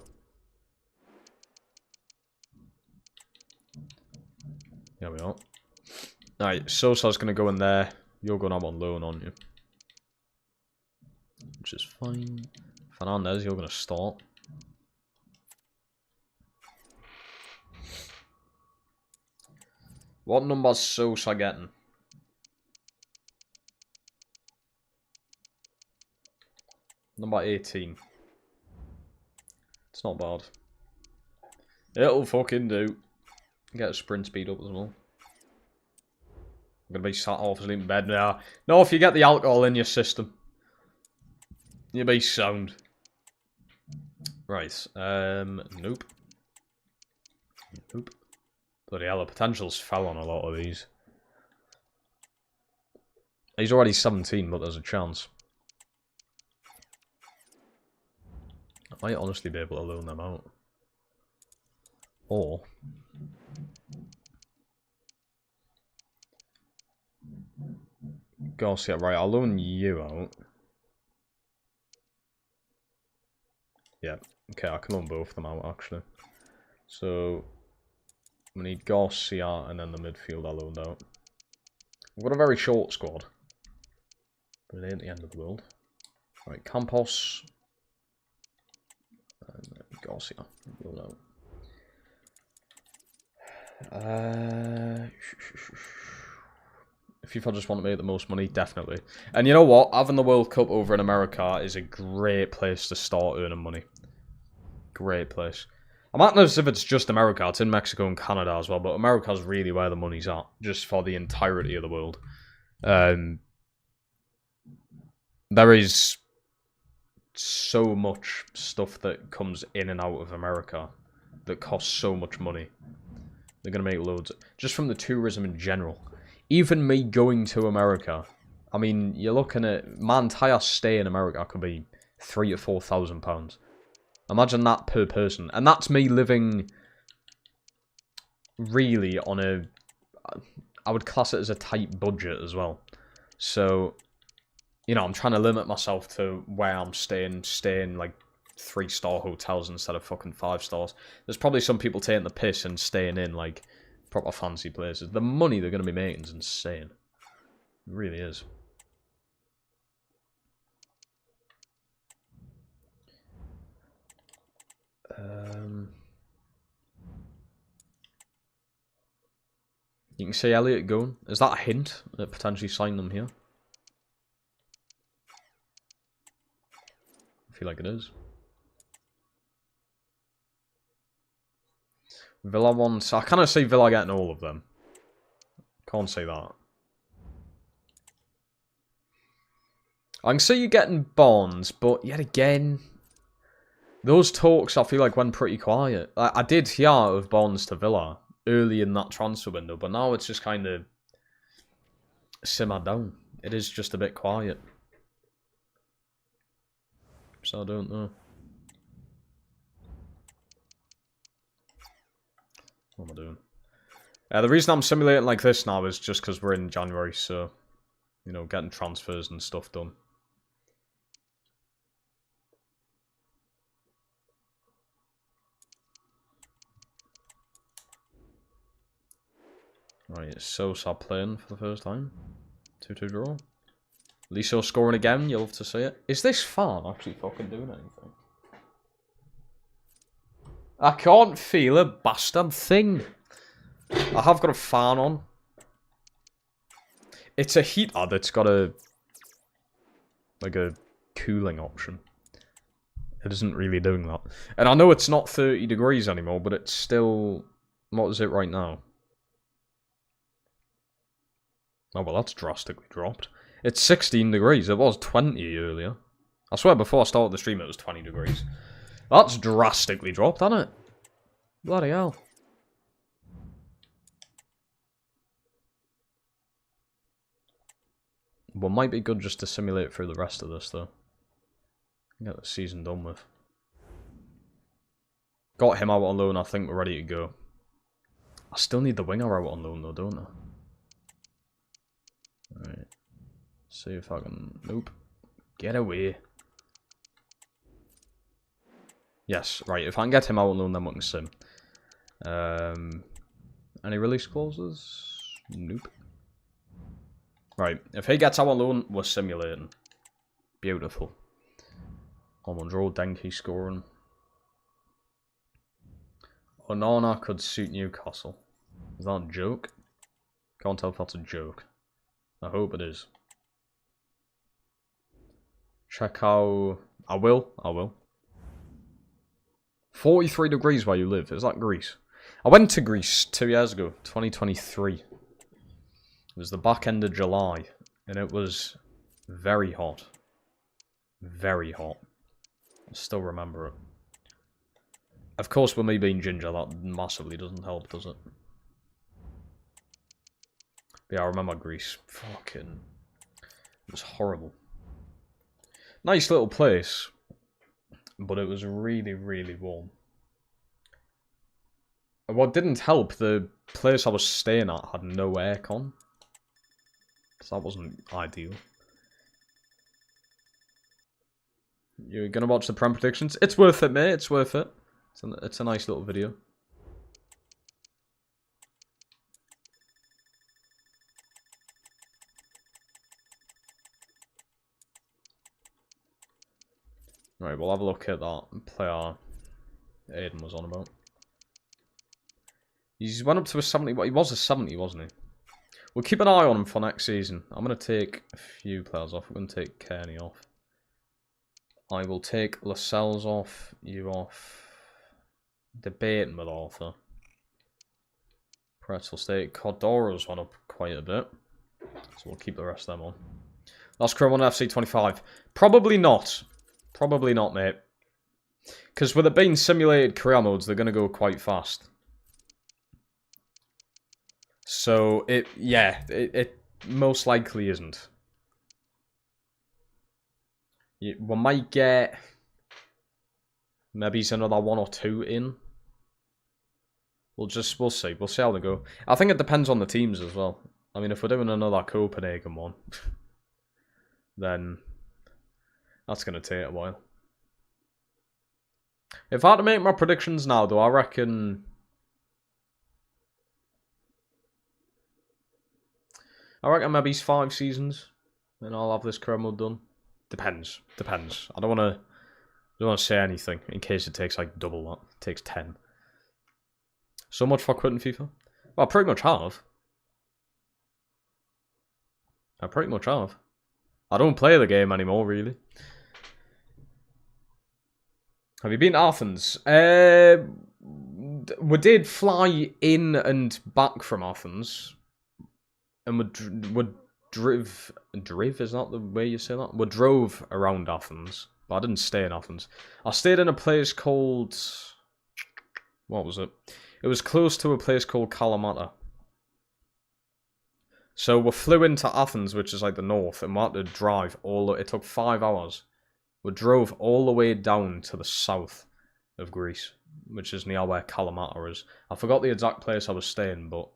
There we are. Alright, Sosa's going to go in there. You're going out on loan, aren't you? Which is fine. Fernandez, you're going to start. What number's Sosa getting? Number 18. It's not bad. It'll fucking do. Get a sprint speed up as well. I'm going to be sat off asleep in bed now. No, if you get the alcohol in your system, you'll be sound. Right. Nope. Nope. Bloody hell, the potentials fell on a lot of these. He's already 17, but there's a chance. I might honestly be able to loan them out. Or... Garcia, right, I'll loan you out. Yeah, okay, I can loan both of them out, actually. So, we need Garcia and then the midfield I loaned out. We've got a very short squad. But it ain't the end of the world. Right, Campos. And Garcia. Loan out. If FIFA just want to make the most money, definitely. And you know what? Having the World Cup over in America is a great place to start earning money. Great place. I'm not know if it's just America. It's in Mexico and Canada as well, but America's really where the money's at, just for the entirety of the world. There is so much stuff that comes in and out of America that costs so much money. They're going to make loads. Just from the tourism in general. Even me going to America, I mean, you're looking at... My entire stay in America could be £3,000 to £4,000. Imagine that per person. And that's me living really on a... I would class it as a tight budget as well. So, you know, I'm trying to limit myself to where I'm staying like 3-star hotels instead of fucking 5 stars. There's probably some people taking the piss and staying in like proper fancy places. The money they're going to be making is insane. It really is. You can see Elliot going. Is that a hint that potentially signed them here? I feel like it is. Villa wants... I kind of see Villa getting all of them. Can't say that. I can see you getting Bonds, but yet again... Those talks, I feel like, went pretty quiet. I did hear of Bonds to Villa early in that transfer window, but now it's just kind of simmered down. It is just a bit quiet. So I don't know. What am I doing? The reason I'm simulating like this now is just because we're in January, so, you know, getting transfers and stuff done. Right, Sosa playing for the first time. 2-2 draw. Liso scoring again, you'll love to see it. Is this fan actually fucking doing anything? I can't feel a bastard thing. I have got a fan on. It's a heater that's got a... like a cooling option. It isn't really doing that. And I know it's not 30 degrees anymore, but it's still... What is it right now? Oh, well, that's drastically dropped. It's 16 degrees. It was 20 earlier. I swear before I started the stream it was 20 degrees. That's drastically dropped, hasn't it? Bloody hell. Well, might be good just to simulate through the rest of this, though. Get the season done with. Got him out on loan, I think we're ready to go. I still need the winger out on loan, though, don't I? Alright. See if I can... Nope. Get away. Yes, right. If I can get him out on loan, then we can sim. Any release clauses? Nope. Right. If he gets out on loan, we're simulating. Beautiful. On draw, Denki scoring. Onana could suit Newcastle. Is that a joke? Can't tell if that's a joke. I hope it is. Check how... I will. 43 degrees where you live. Is that Greece? I went to Greece 2 years ago, 2023. It was the back end of July, and it was very hot. Very hot. I still remember it. Of course, with me being ginger, that massively doesn't help, does it? But yeah, I remember Greece. Fucking... It was horrible. Nice little place, but it was really, really warm. And what didn't help, the place I was staying at had no aircon. So that wasn't ideal. You're gonna watch the Prem predictions? It's worth it, mate. It's worth it. It's a nice little video. Right, we'll have a look at that player Aiden was on about. He's went up to a 70. He was a 70, wasn't he? We'll keep an eye on him for next season. I'm going to take a few players off. We're going to take Kearney off. I will take Lascelles off. You off. Debating with Arthur. Pretzel State. Cordoro's went up quite a bit. So we'll keep the rest of them on. Last Chrome on FC 25. Probably not. Probably not, mate. Because with it being simulated career modes, they're going to go quite fast. So, it most likely isn't. We might get maybe another 1 or 2 in. We'll see. We'll see how they go. I think it depends on the teams as well. I mean, if we're doing another Copenhagen one, then that's going to take a while. If I had to make my predictions now, though, I reckon maybe it's 5 seasons, and I'll have this career mode done. Depends. I don't want to say anything in case it takes like double that. It takes 10. So much for quitting FIFA. Well, I pretty much have. I pretty much have. I don't play the game anymore, really. Have you been to Athens? We did fly in and back from Athens. And we driv, is that the way you say that? We drove around Athens, but I didn't stay in Athens. I stayed in a place called, what was it? It was close to a place called Kalamata. So we flew into Athens, which is like the north, and we had to drive it took 5 hours. We drove all the way down to the south of Greece, which is near where Kalamata is. I forgot the exact place I was staying, but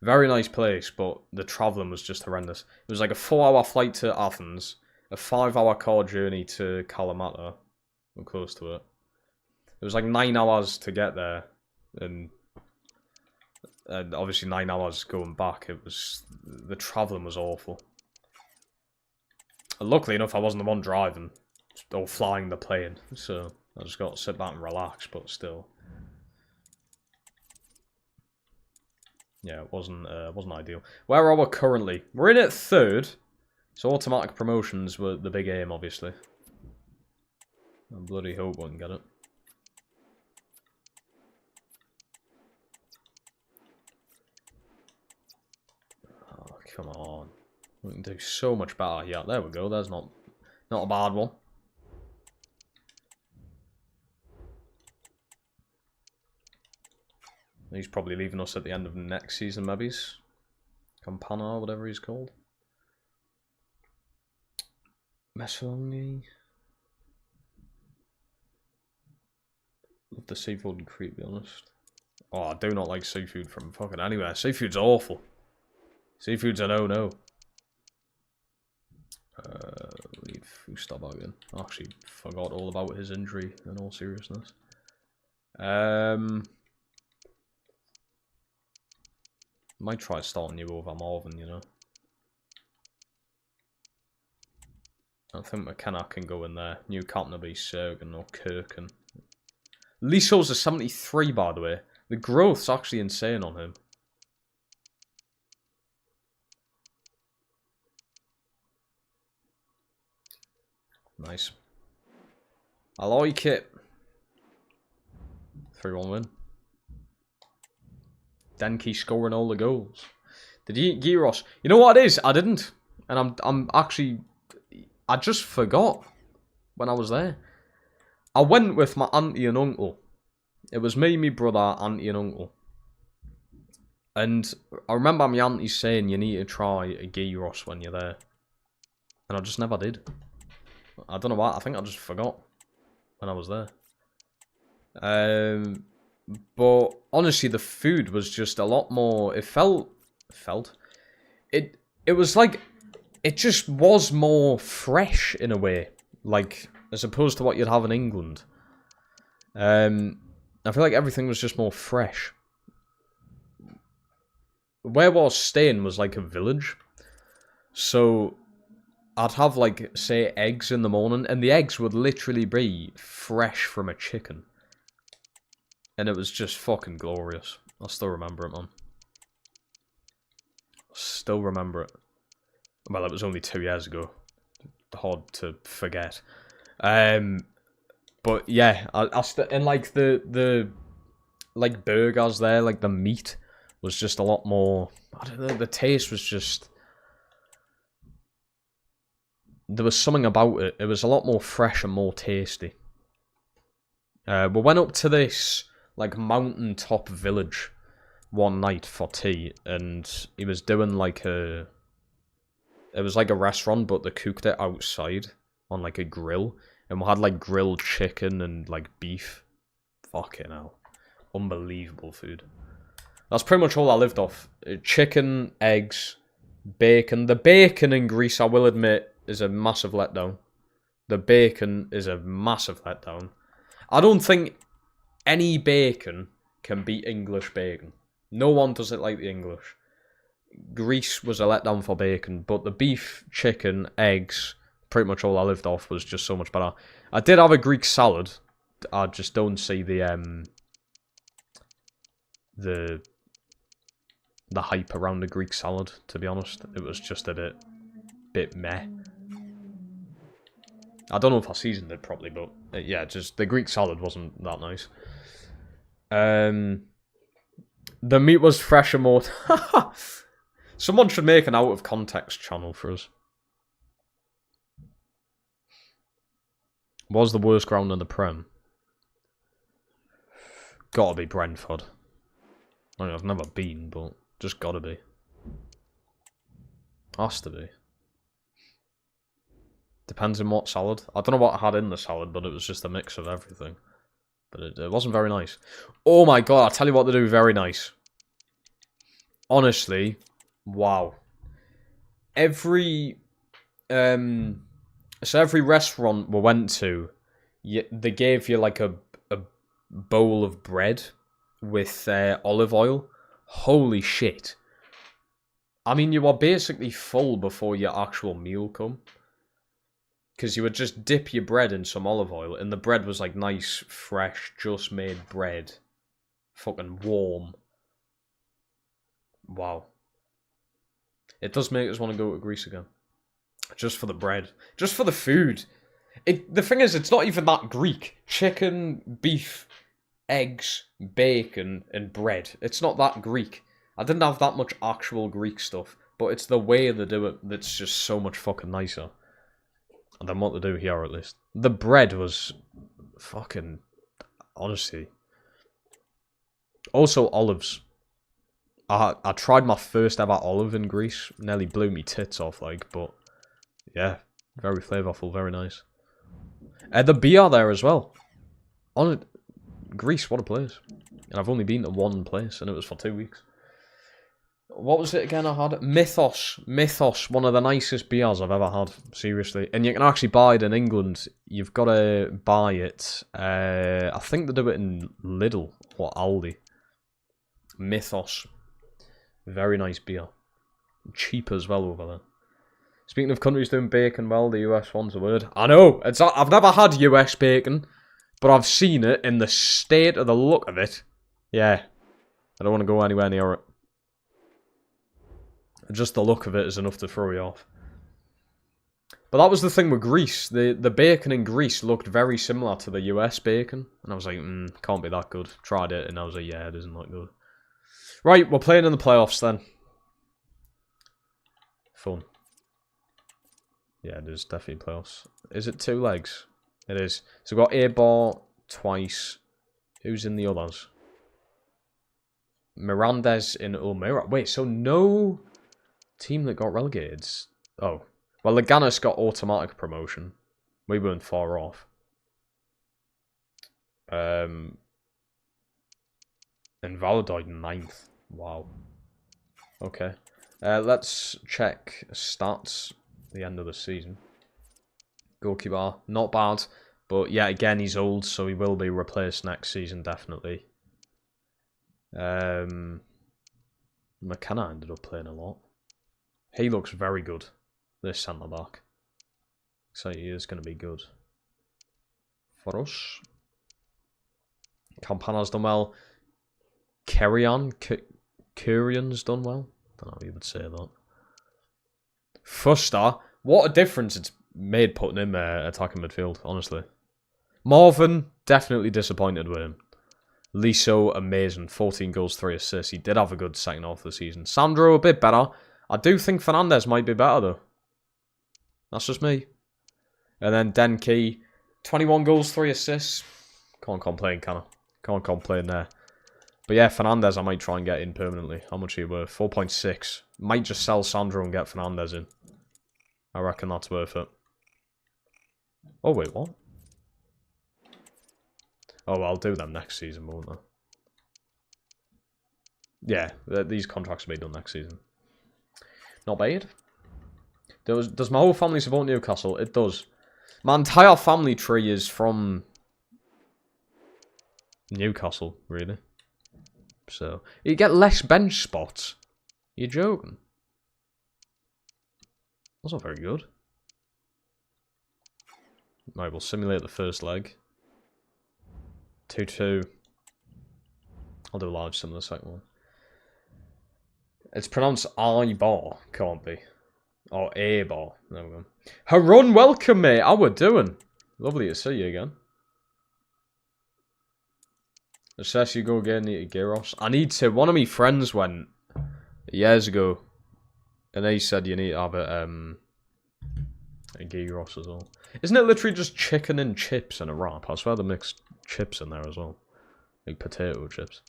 very nice place, but the travelling was just horrendous. It was like a 4-hour flight to Athens, a 5-hour car journey to Kalamata. I'm close to it. It was like 9 hours to get there, and obviously 9 hours going back. The travelling was awful. And luckily enough, I wasn't the one driving or flying the plane, so I just got to sit back and relax, but still. Yeah, it wasn't ideal. Where are we currently? We're in at 3rd, so automatic promotions were the big aim, obviously. I bloody hope we can get it. Oh, come on. We can do so much better. Yeah, there we go. There's not a bad one. He's probably leaving us at the end of next season, maybe. Campana, or whatever he's called. Messalongi. Love the seafood in Crete, to be honest. Oh, I do not like seafood from fucking anywhere. Seafood's awful. Seafood's a no-no. Leave Fustaba again. I actually forgot all about his injury, in all seriousness. Might try starting you over Marvin, you know. I think McKenna can go in there. New captain will be Sergen or Kirken. Liso's a 73, by the way. The growth's actually insane on him. Nice. I like it. 3-1 win. Denki scoring all the goals. Did you eat gyros? You know what it is? I didn't. And I'm actually... I just forgot when I was there. I went with my auntie and uncle. It was me, my brother, auntie and uncle. And I remember my auntie saying you need to try a gyros when you're there. And I just never did. I don't know why. I think I just forgot when I was there. But honestly, the food was just a lot more. It was like, it just was more fresh in a way, like as opposed to what you'd have in England. I feel like everything was just more fresh. Where I was staying was like a village, so I'd have like, say, eggs in the morning, and the eggs would literally be fresh from a chicken. And it was just fucking glorious. I still remember it, man. Still remember it. Well, it was only 2 years ago. Hard to forget. But yeah, and like the like burgers there, like the meat was just a lot more. I don't know. The taste was just. There was something about it. It was a lot more fresh and more tasty. We went up to this like mountaintop village one night for tea, and he was doing like it was like a restaurant, but they cooked it outside on like a grill, and we had like grilled chicken and like beef. Fucking hell. Unbelievable food. That's pretty much all I lived off. Chicken, eggs, bacon. The bacon in Greece, I will admit, is a massive letdown. The bacon is a massive letdown. I don't think any bacon can beat English bacon. No one does it like the English. Greece was a letdown for bacon, but the beef, chicken, eggs, pretty much all I lived off was just so much better. I did have a Greek salad. I just don't see the hype around the Greek salad, to be honest. It was just a bit bit meh. I don't know if I seasoned it properly, but yeah, just the Greek salad wasn't that nice. The meat was fresh and more... Someone should make an out-of-context channel for us. What was the worst ground in the Prem? Gotta be Brentford. I mean, I've never been, but just gotta be. Has to be. Depends on what salad. I don't know what I had in the salad, but it was just a mix of everything. But it wasn't very nice. Oh my god, I'll tell you what to do very nice. Honestly, wow. Every restaurant we went to, they gave you like a bowl of bread with olive oil. Holy shit. I mean, you are basically full before your actual meal come. Because you would just dip your bread in some olive oil, and the bread was like nice, fresh, just made bread. Fucking warm. Wow. It does make us want to go to Greece again. Just for the bread. Just for the food. The thing is, it's not even that Greek. Chicken, beef, eggs, bacon, and bread. It's not that Greek. I didn't have that much actual Greek stuff, but it's the way they do it that's just so much fucking nicer than what they do here, at least. The bread was fucking... honestly. Also, olives. I tried my first ever olive in Greece. Nearly blew me tits off, like, but... yeah, very flavourful, very nice. The beer there as well. Greece, what a place. And I've only been to one place, and it was for 2 weeks. What was it again I had? Mythos. Mythos, one of the nicest beers I've ever had. Seriously. And you can actually buy it in England. You've got to buy it. I think they do it in Lidl or Aldi. Mythos. Very nice beer. Cheap as well over there. Speaking of countries doing bacon well, the US wants a word. I know! I've never had US bacon, but I've seen it in the state of the look of it. Yeah. I don't want to go anywhere near it. Just the look of it is enough to throw you off. But that was the thing with Greece. The bacon in Greece looked very similar to the US bacon. And I was like, can't be that good. Tried it and I was like, yeah, it isn't that good. Right, we're playing in the playoffs then. Fun. Yeah, it is definitely playoffs. Is it 2 legs? It is. So we've got A-Bar twice. Who's in the others? Mirandes in Ulmira. Wait, so no... team that got relegated. Oh. Well, Leganes got automatic promotion. We weren't far off. And Valladolid 9th. Wow. Okay. Let's check stats. The end of the season. Goalkeeper, not bad. But yeah, again, he's old, so he will be replaced next season, definitely. McKenna ended up playing a lot. He looks very good, this centre-back. So he is going to be good. For us. Campana's done well. Kurian's done well. I don't know how you would say that. Fuster. What a difference it's made putting him attacking midfield, honestly. Marvin, definitely disappointed with him. Liso, amazing. 14 goals, 3 assists. He did have a good second half of the season. Sandro, a bit better. I do think Fernandez might be better, though. That's just me. And then Denki, 21 goals, 3 assists. Can't complain, can I? Can't complain there. But yeah, Fernandez I might try and get in permanently. How much are you worth? 4.6. Might just sell Sandro and get Fernandez in. I reckon that's worth it. Oh, wait, what? Oh, I'll do them next season, won't I? Yeah, these contracts will be done next season. Not bad. Does my whole family support Newcastle? It does. My entire family tree is from Newcastle, really. So, you get less bench spots. You're joking. That's not very good. Right, we'll simulate the first leg. 2-2. I'll do a large sim of the second one. It's pronounced I-bar, can't be. Oh, A bar. There we go. Harun, welcome, mate. How we doing? Lovely to see you again. It says you go again, need to gyros. I need to. One of my friends went years ago, and they said you need to have a gyros as well. Isn't it literally just chicken and chips and a wrap? I swear they mixed chips in there as well. Like potato chips.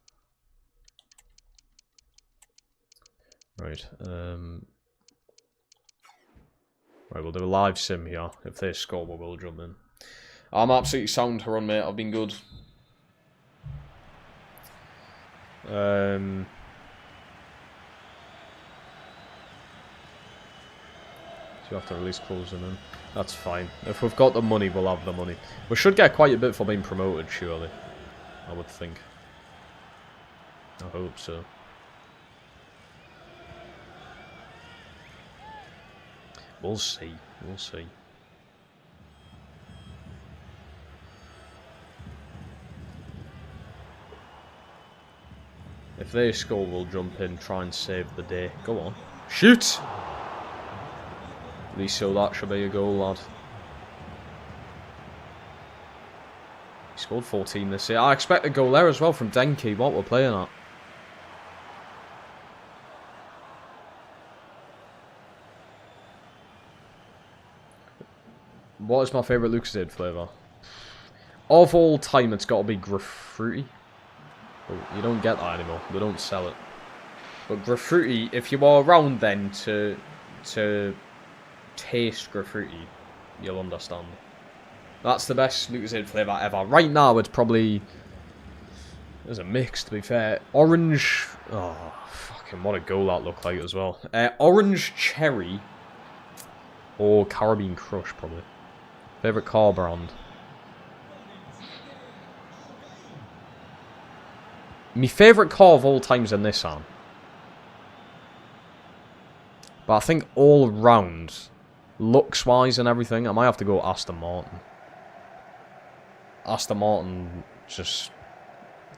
Right, right, we'll do a live sim here. If they score, we'll jump in. I'm absolutely sound to run, mate. I've been good. So you have to release closing in. That's fine. If we've got the money, we'll have the money. We should get quite a bit for being promoted, surely. I would think. I hope so. We'll see. We'll see. If they score, we'll jump in, try and save the day. Go on. Shoot! At least so that should be a goal, lad. He scored 14 this year. I expect a goal there as well from Denki. What we're playing at. What is my favourite Lucozade flavour? Of all time, it's got to be Grapefruity. Oh, you don't get that anymore. They don't sell it. But Grapefruity, if you are around then to taste Grapefruity, you'll understand. That's the best Lucozade flavour ever. Right now, it's probably... There's a mix, to be fair. Orange... Oh, fucking what a goal that looked like as well. Orange Cherry or Caribbean Crush, probably. Favourite car brand. My favourite car of all time is a Nissan. But I think all round, looks-wise and everything, I might have to go Aston Martin. Aston Martin, just...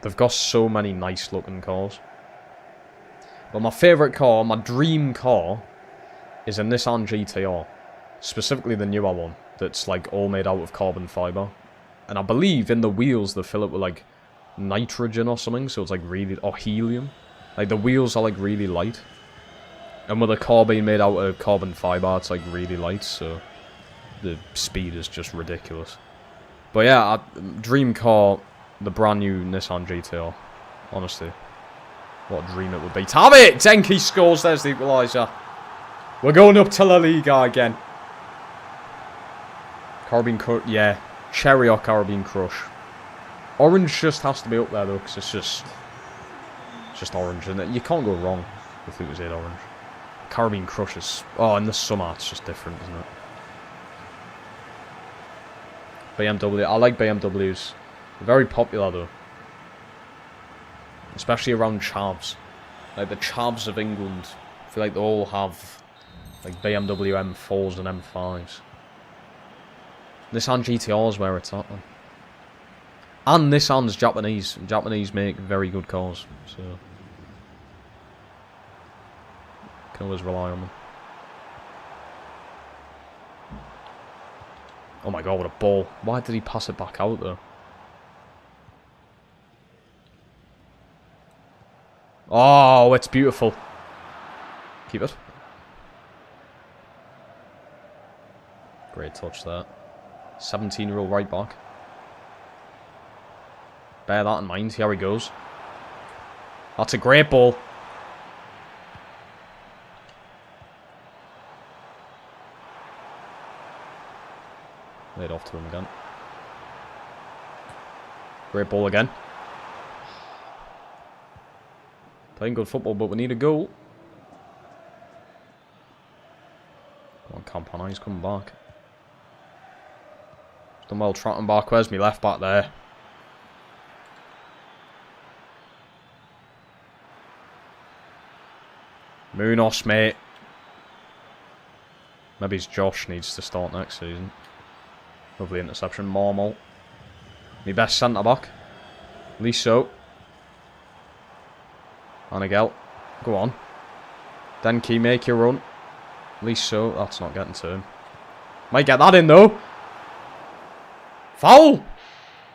They've got so many nice-looking cars. But my favourite car, my dream car, is a Nissan GTR. Specifically the newer one, that's like all made out of carbon fibre. And I believe in the wheels they fill it with like nitrogen or something, so it's like really... Or helium. Like the wheels are like really light. And with a car being made out of carbon fibre, it's like really light, so the speed is just ridiculous. But yeah, dream car, the brand new Nissan GTR. Honestly. What a dream it would be. Have it! Denki scores, there's the equaliser. We're going up to La Liga again. Caribbean Crush, yeah. Cherry or Caribbean Crush. Orange just has to be up there though, because it's just orange, and you can't go wrong with Lucozade Orange. Caribbean Crush is... Oh, in the summer, it's just different, isn't it? BMW. I like BMWs. They're very popular, though. Especially around chavs. Like, the chavs of England. I feel like they all have, like, BMW M4s and M5s. Nissan GTR is where it's at, then. And Nissan's Japanese. Japanese make very good cars, so... Can always rely on them. Oh my god, what a ball. Why did he pass it back out though? Oh, it's beautiful. Keep it. Great touch there. 17-year-old right back. Bear that in mind. Here he goes. That's a great ball. Laid off to him again. Great ball again. Playing good football, but we need a goal. Come on, Campana, he's coming back. Done well trotting back. Where's my left back there? Munoz, mate. Maybe it's Josh needs to start next season. Lovely interception. Marmol. My best centre-back. Liso. Anagel. Go on. Denki, make your run. At least so. That's not getting to him. Might get that in, though. Foul!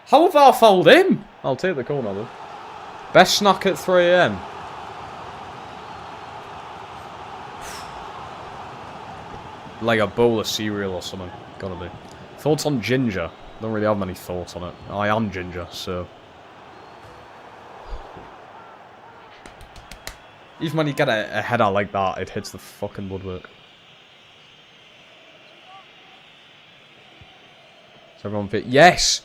How have I fouled him? I'll take the corner, though. Best snack at 3 AM. Like a bowl of cereal or something. Gotta be. Thoughts on ginger? Don't really have many thoughts on it. I am ginger, so... Even when you get a header like that, it hits the fucking woodwork. Is everyone fit? Yes!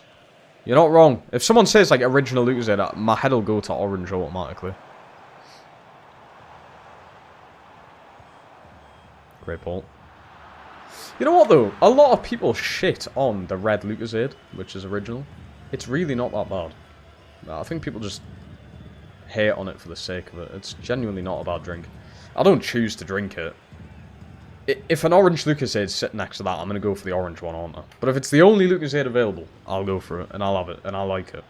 You're not wrong. If someone says, like, original Lucozade, my head will go to orange automatically. Great ball. You know what, though? A lot of people shit on the red Lucozade, which is original. It's really not that bad. I think people just hate on it for the sake of it. It's genuinely not a bad drink. I don't choose to drink it. If an orange Lucozade sitting next to that, I'm going to go for the orange one, aren't I? But if it's the only Lucozade available, I'll go for it, and I'll have it, and I like it.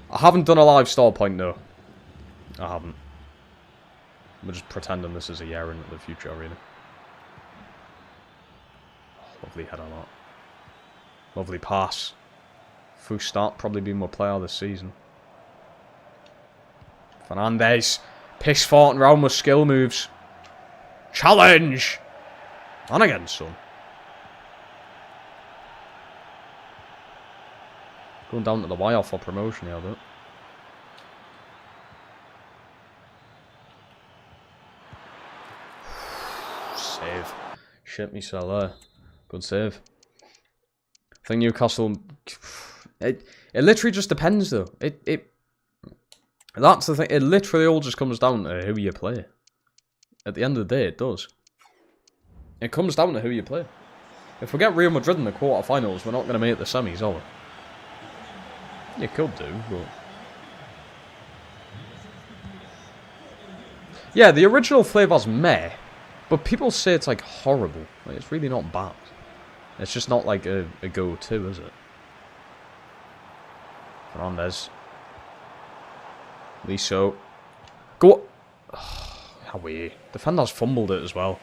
I haven't done a live star point, though. I haven't. I'm just pretending this is a year into the future, really. Lovely header, that. Lovely pass. Fustat probably been my player this season. Fernandez. Piss farting round with skill moves. Challenge! And again, son. Going down to the wire for promotion here, though. Save. Shit me so there. Good save. I think Newcastle... It literally just depends, though. That's the thing. It literally all just comes down to who you play. At the end of the day, it does. It comes down to who you play. If we get Real Madrid in the quarterfinals, we're not going to make the semis, are we? You could do, but... Yeah, the original flavour's meh, but people say it's, like, horrible. Like, it's really not bad. It's just not, like, a go-to, is it? Fernandez. Liso. Go... Away. Defender's fumbled it as well.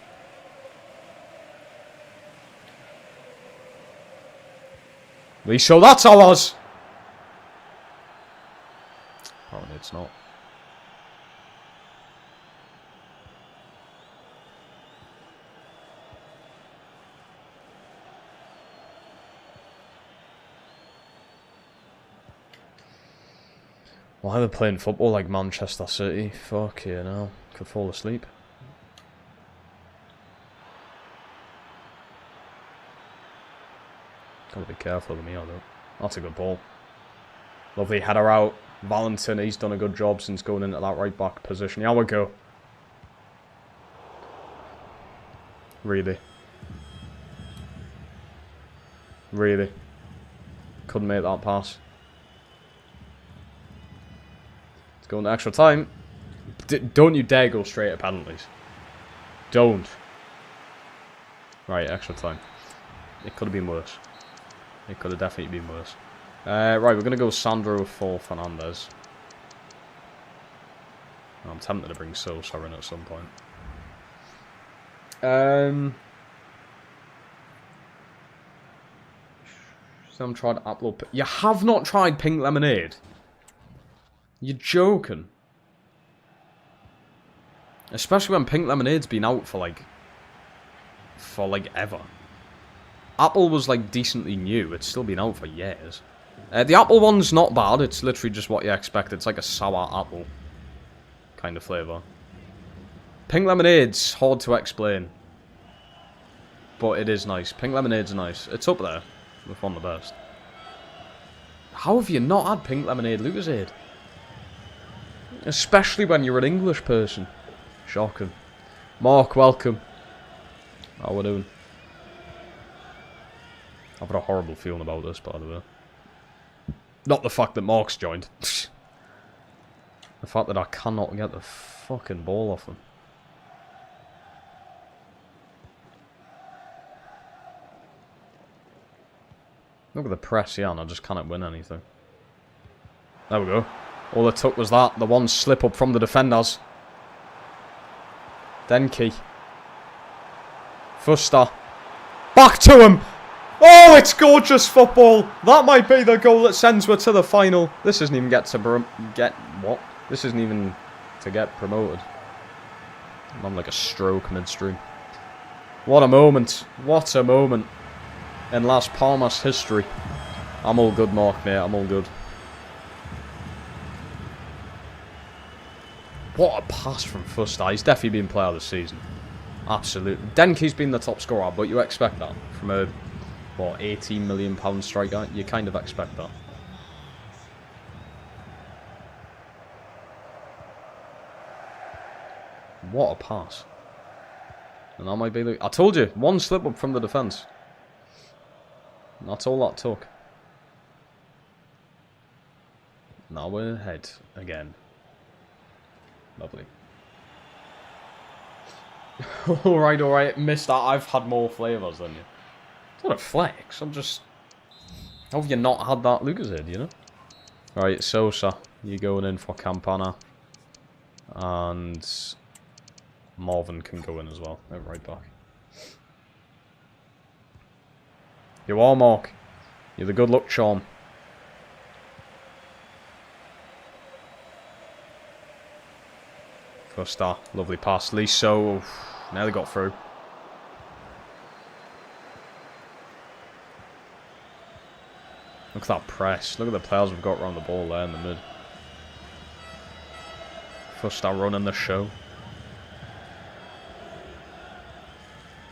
Liso, that's ours! Apparently it's not. Why are they playing football like Manchester City? Fuck you know. Could fall asleep. Gotta be careful with me, though. That's a good ball. Lovely header out. Valentin, he's done a good job since going into that right back position. Here we go. Really. Really. Couldn't make that pass. It's going to extra time. Don't you dare go straight at penalties. Don't. Right, extra time. It could have been worse. It could have definitely been worse. Right, we're going to go Sandro for Fernandez. I'm tempted to bring Sosa in at some point. Some tried apple. You have not tried pink lemonade? You're joking. Especially when pink lemonade's been out for like ever. Apple was like decently new. It's still been out for years. The apple one's not bad. It's literally just what you expect. It's like a sour apple kind of flavour. Pink lemonade's hard to explain. But it is nice. Pink lemonade's nice. It's up there with one of the best. How have you not had pink lemonade Lucozade? Especially when you're an English person. Shocking. Mark, welcome. How we doing? I've got a horrible feeling about this, by the way. Not the fact that Mark's joined. The fact that I cannot get the fucking ball off him. Look at the press, yeah, and I just cannot win anything. There we go. All it took was that. The one slip up from the defenders. Denki. Fuster. Back to him. Oh, it's gorgeous football. That might be the goal that sends her to the final. This doesn't even get what? This isn't even to get promoted. I'm on like a stroke midstream. What a moment. What a moment in Las Palmas history. I'm all good, Mark, mate. I'm all good. What a pass from Fuster. He's definitely been player of the season. Absolutely. Denke's been the top scorer, but you expect that from a, what, £18 million striker? You kind of expect that. What a pass. And that might be the... I told you, one slip up from the defence. That's all that took. Now we're ahead again. Lovely. Alright. Missed that. I've had more flavours than you. It's not a flex. I'm just... How have you not had that Lucashead, you know? Right, Sosa. You're going in for Campana. And... Marvin can go in as well. Right back. You are, Mark. You're the good luck charm. First star. Lovely pass. Liso. Nearly got through. Look at that press. Look at the players we've got around the ball there in the mid. First star running the show.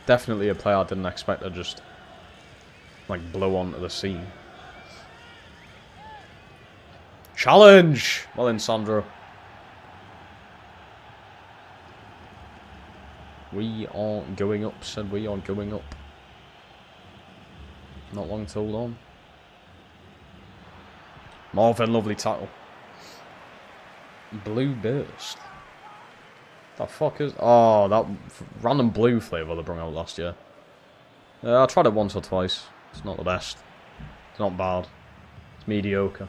Definitely a player I didn't expect to just like blow onto the scene. Challenge! Well in, Sandro. We are going up, said we are going up. Not long to hold on. Marvin, lovely tackle. Blue burst. The fuck is... Oh, that random blue flavour they brought out last year. I tried it once or twice. It's not the best. It's not bad. It's mediocre.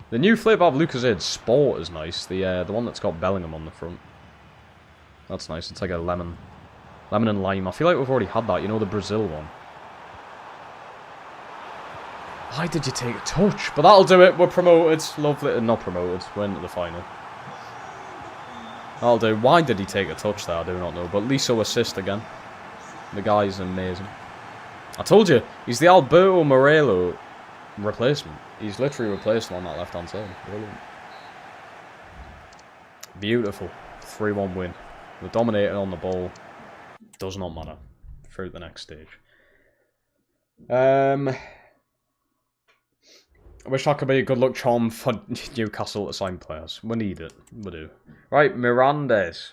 The new flavour of Lucashead Sport is nice. The one that's got Bellingham on the front. That's nice. It's like a lemon. Lemon and lime. I feel like we've already had that. You know, the Brazil one. Why did you take a touch? But that'll do it. We're promoted. Lovely. Not promoted. We're into the final. That'll do. Why did he take a touch there? I do not know. But Liso assist again. The guy's amazing. I told you. He's the Alberto Morello replacement. He's literally replaced him on that left-hand side. Brilliant. Beautiful. 3-1 win. We're dominating on the ball. Does not matter. Through the next stage. I wish I could be a good luck charm for Newcastle to sign players. We need it. We do. Right, Mirandes.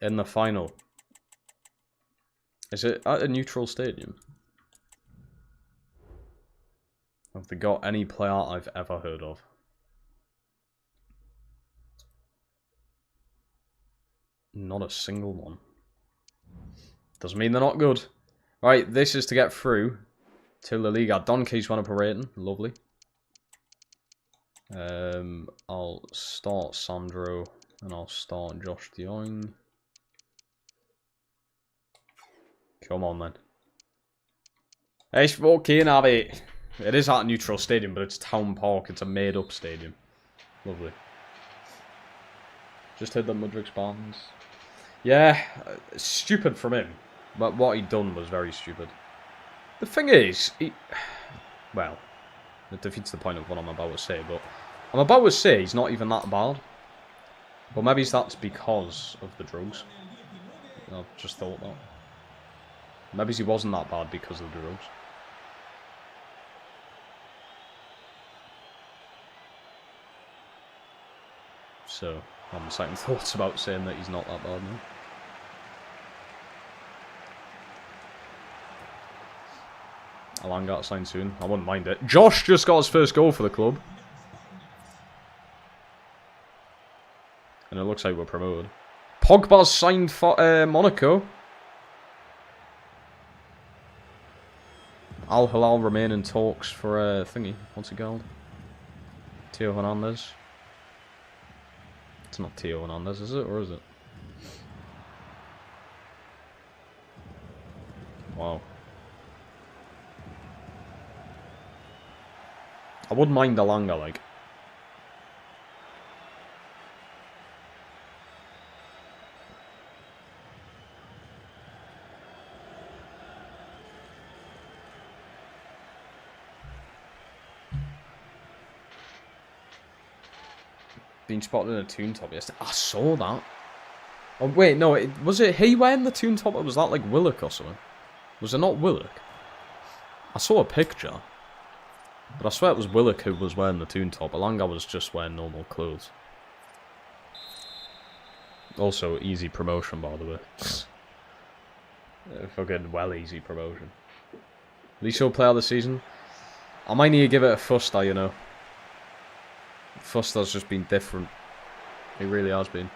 In the final. Is it at a neutral stadium? Have they got any player I've ever heard of? Not a single one. Doesn't mean they're not good. Right, this is to get through to La Liga. Donkeys went up a rating. Lovely. I'll start Sandro and I'll start Josh De Jong. Come on, then. It's okay, Abby. It is at a neutral stadium, but it's Town Park. It's a made-up stadium. Lovely. Just hit the Mudrik's bands. Yeah, stupid from him. But what he'd done was very stupid. The thing is, well, it defeats the point of what I'm about to say, but I'm about to say he's not even that bad. But maybe that's because of the drugs. I've just thought that. Maybe he wasn't that bad because of the drugs. So, I'm second thoughts about saying that he's not that bad now. Alan got signed soon. I wouldn't mind it. Josh just got his first goal for the club. And it looks like we're promoted. Pogba's signed for Monaco. Al Hilal remain in talks for thingy. What's it called? Theo Hernandez. It's not Theo Hernandez, is it? Or is it? Wow. I wouldn't mind Alanga, like. Being spotted in a tune top yesterday. I saw that. Oh, wait, no. Was it he wearing the tune top, or was that like Willock or something? Was it not Willock? I saw a picture. But I swear it was Willock who was wearing the tune top. Alanga was just wearing normal clothes. Also, easy promotion, by the way. Fucking well easy promotion. Least your player of the season? I might need to give it a Fuster, you know. Fuster's just been different. He really has been.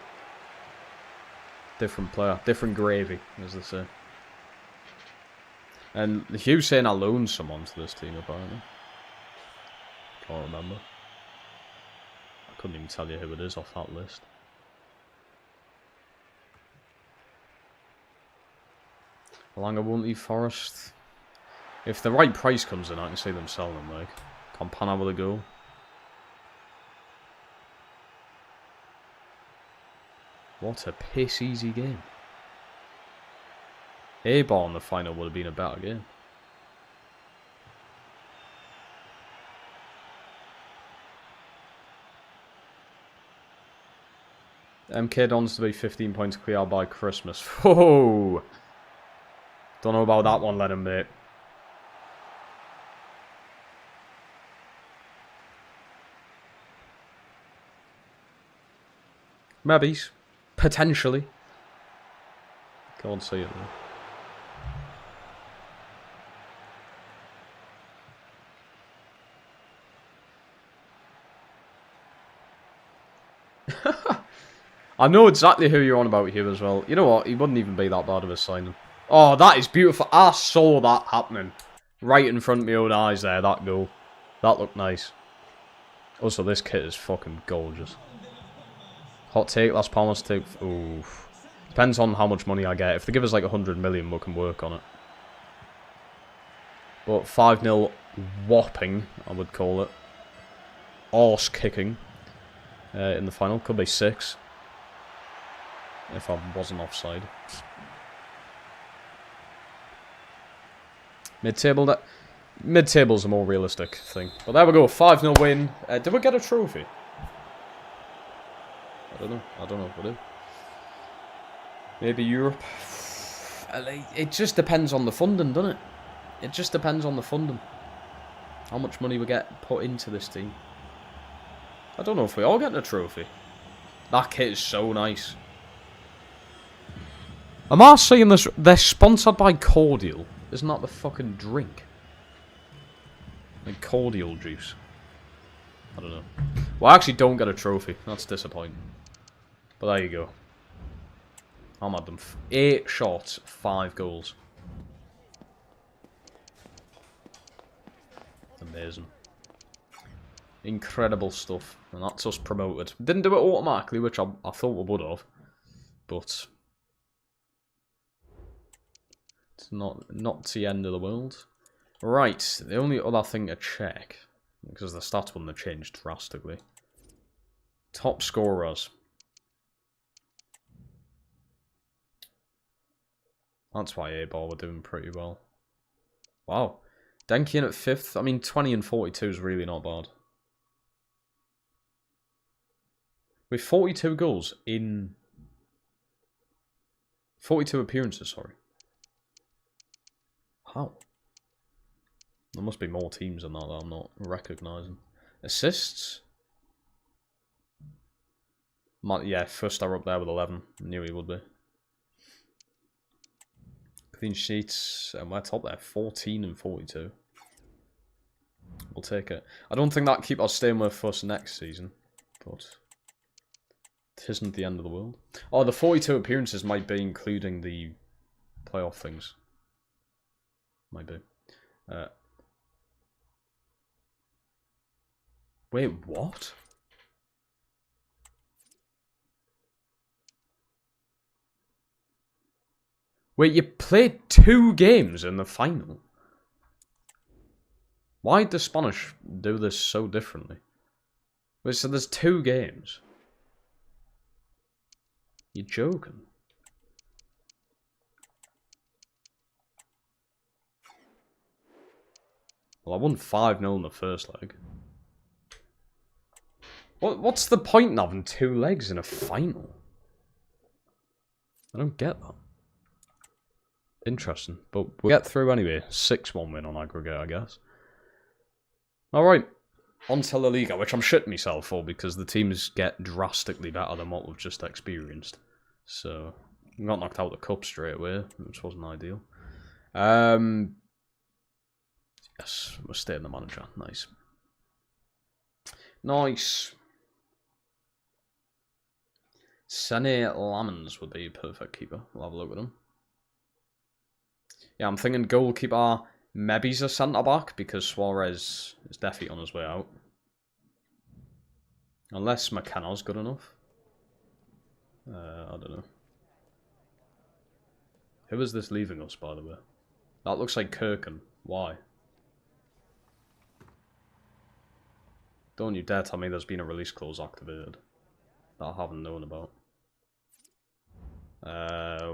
Different player. Different gravy, as they say. And Hugh's saying I loaned someone to this team, apparently. Can't remember. I couldn't even tell you who it is off that list. Alanga won't leave Forest. If the right price comes in, I can see them selling them, like. Campana with a goal. What a piss easy game. A-ball in the final would have been a better game. MK Dons to be 15 points clear by Christmas. Whoa! Don't know about that one, Lennon, mate. Maybe. Potentially. Can't see it though. I know exactly who you're on about here as well. You know what? He wouldn't even be that bad of a signing. Oh, that is beautiful. I saw that happening. Right in front of my own eyes there, that goal. That looked nice. Also, this kit is fucking gorgeous. Hot take, last Palmas take. Oof. Depends on how much money I get. If they give us like 100 million, we can work on it. But 5-0 whopping, I would call it. Arse kicking in the final. Could be 6. If I wasn't offside. Mid-table, mid-table's a more realistic thing. But there we go, 5-0 win. Did we get a trophy? I don't know. I don't know if we do. Maybe Europe. It just depends on the funding, doesn't it? It just depends on the funding. How much money we get put into this team. I don't know if we all get a trophy. That kit is so nice. Am I seeing this? They're sponsored by Cordial. Isn't that the fucking drink? Like cordial juice. I don't know. Well, I actually don't get a trophy. That's disappointing. But there you go. I'm at them. 8 shots, 5 goals. Amazing. Incredible stuff. And that's us promoted. Didn't do it automatically, which I thought we would have. But it's not the end of the world. Right, the only other thing to check, because the stats wouldn't have changed drastically. Top scorers. That's why A-ball were doing pretty well. Wow. Denki in at 5th. I mean, 20 and 42 is really not bad. With 42 goals in 42 appearances, sorry. How? There must be more teams than that I'm not recognising. Assists? Yeah, first are up there with 11. Knew he would be. Clean sheets, and we're top there, 14 and 42. We'll take it. I don't think that keep us staying with us next season, but it isn't the end of the world. Oh, the 42 appearances might be including the playoff things. Might be. Wait, what? Wait, you played 2 games in the final? Why did the Spanish do this so differently? Wait, so there's 2 games? You're joking. Well, I won 5-0 in the first leg. What's the point in having 2 legs in a final? I don't get that. Interesting, but we'll get through anyway. 6-1 win on aggregate, I guess. Alright, on to La Liga, which I'm shitting myself for because the teams get drastically better than what we've just experienced. So, we got knocked out the cup straight away, which wasn't ideal. Yes, we're staying the manager. Nice. Nice. Sene Lamens would be a perfect keeper. We'll have a look at him. Yeah, I'm thinking goalkeeper, maybe's a centre-back, because Suarez is definitely on his way out. Unless McKenna's good enough. I don't know. Who is this leaving us, by the way? That looks like Kirken. Why? Don't you dare tell me there's been a release clause activated that I haven't known about.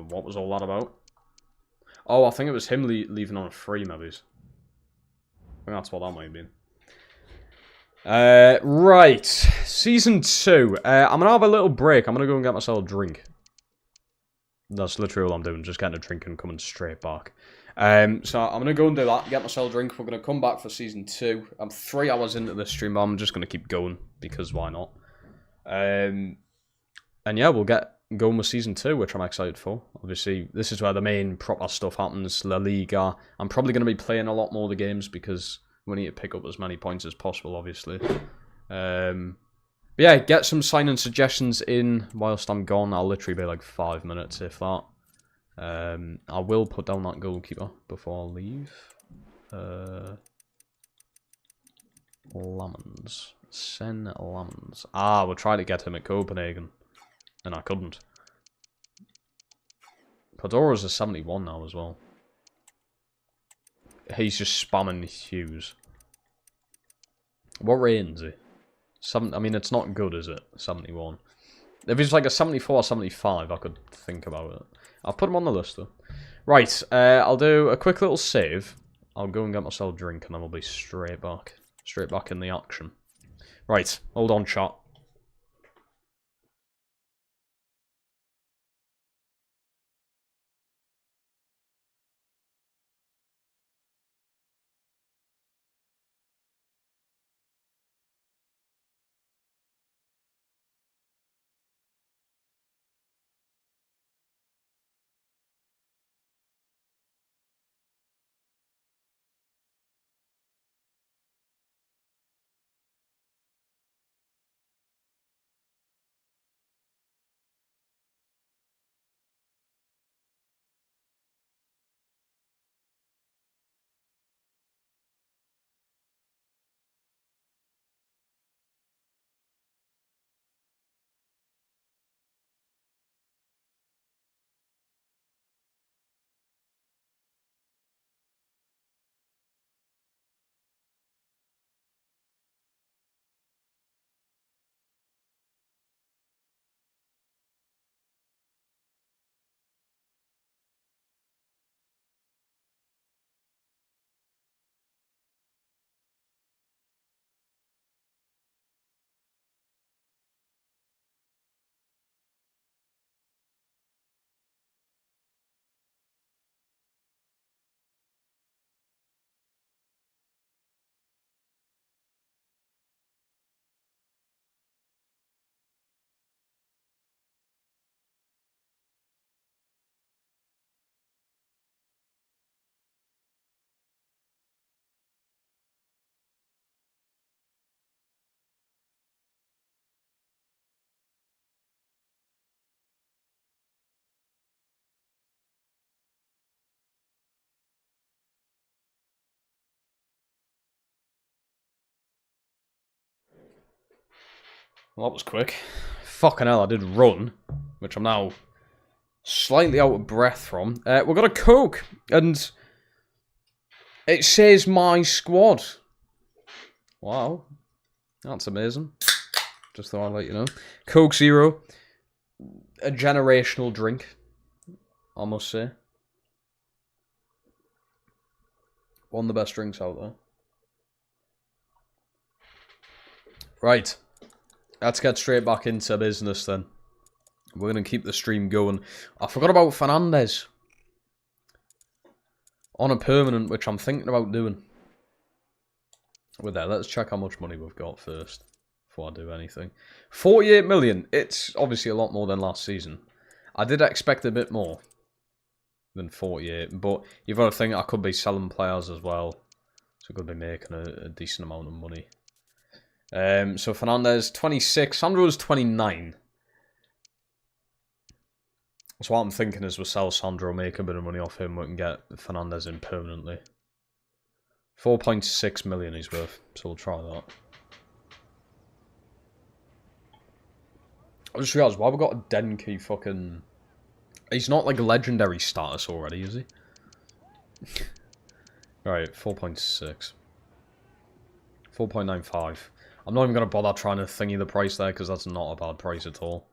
What was all that about? Oh, I think it was him leaving on a free, maybe. I think that's what that might have been. Right. Season 2. I'm going to have a little break. I'm going to go and get myself a drink. That's literally all I'm doing. Just getting a drink and coming straight back. So I'm going to go and do that. Get myself a drink. We're going to come back for Season 2. I'm 3 hours into this stream, but I'm just going to keep going. Because why not? And yeah, we'll get going with Season 2, which I'm excited for. Obviously, this is where the main proper stuff happens. La Liga. I'm probably going to be playing a lot more of the games because we need to pick up as many points as possible, obviously. But yeah, get some sign-in suggestions in whilst I'm gone. I'll literally be like 5 minutes, if that. I will put down that goalkeeper before I leave. Lamens. Sen Lamens. Ah, we'll try to get him at Copenhagen. And I couldn't. Padora's a 71 now as well. He's just spamming Hughes. What rating is he? I mean, it's not good, is it? 71. If it's like a 74 or 75, I could think about it. I'll put him on the list, though. Right, I'll do a quick little save. I'll go and get myself a drink, and then we'll be straight back. Straight back in the action. Right, hold on, chat. Well, that was quick. Fucking hell, I did run, which I'm now slightly out of breath from. We've got a Coke, and it says my squad. Wow, that's amazing. Just thought I'd let you know. Coke Zero, a generational drink, I must say. One of the best drinks out there. Right, let's get straight back into business then. We're going to keep the stream going. I forgot about Fernandez on a permanent, which I'm thinking about doing. With that, let's check how much money we've got first before I do anything. 48 million. It's obviously a lot more than last season. I did expect a bit more than 48, but you've got to think I could be selling players as well, so I could be making a decent amount of money. So Fernandez 26, Sandro's 29. So what I'm thinking is we'll sell Sandro, make a bit of money off him, we can get Fernandez in permanently. 4.6 million he's worth, so we'll try that. I just realised why we got a Denki fucking... He's not like legendary status already, is he? Right, 4.6. 4.95. I'm not even going to bother trying to thingy the price there, because that's not a bad price at all.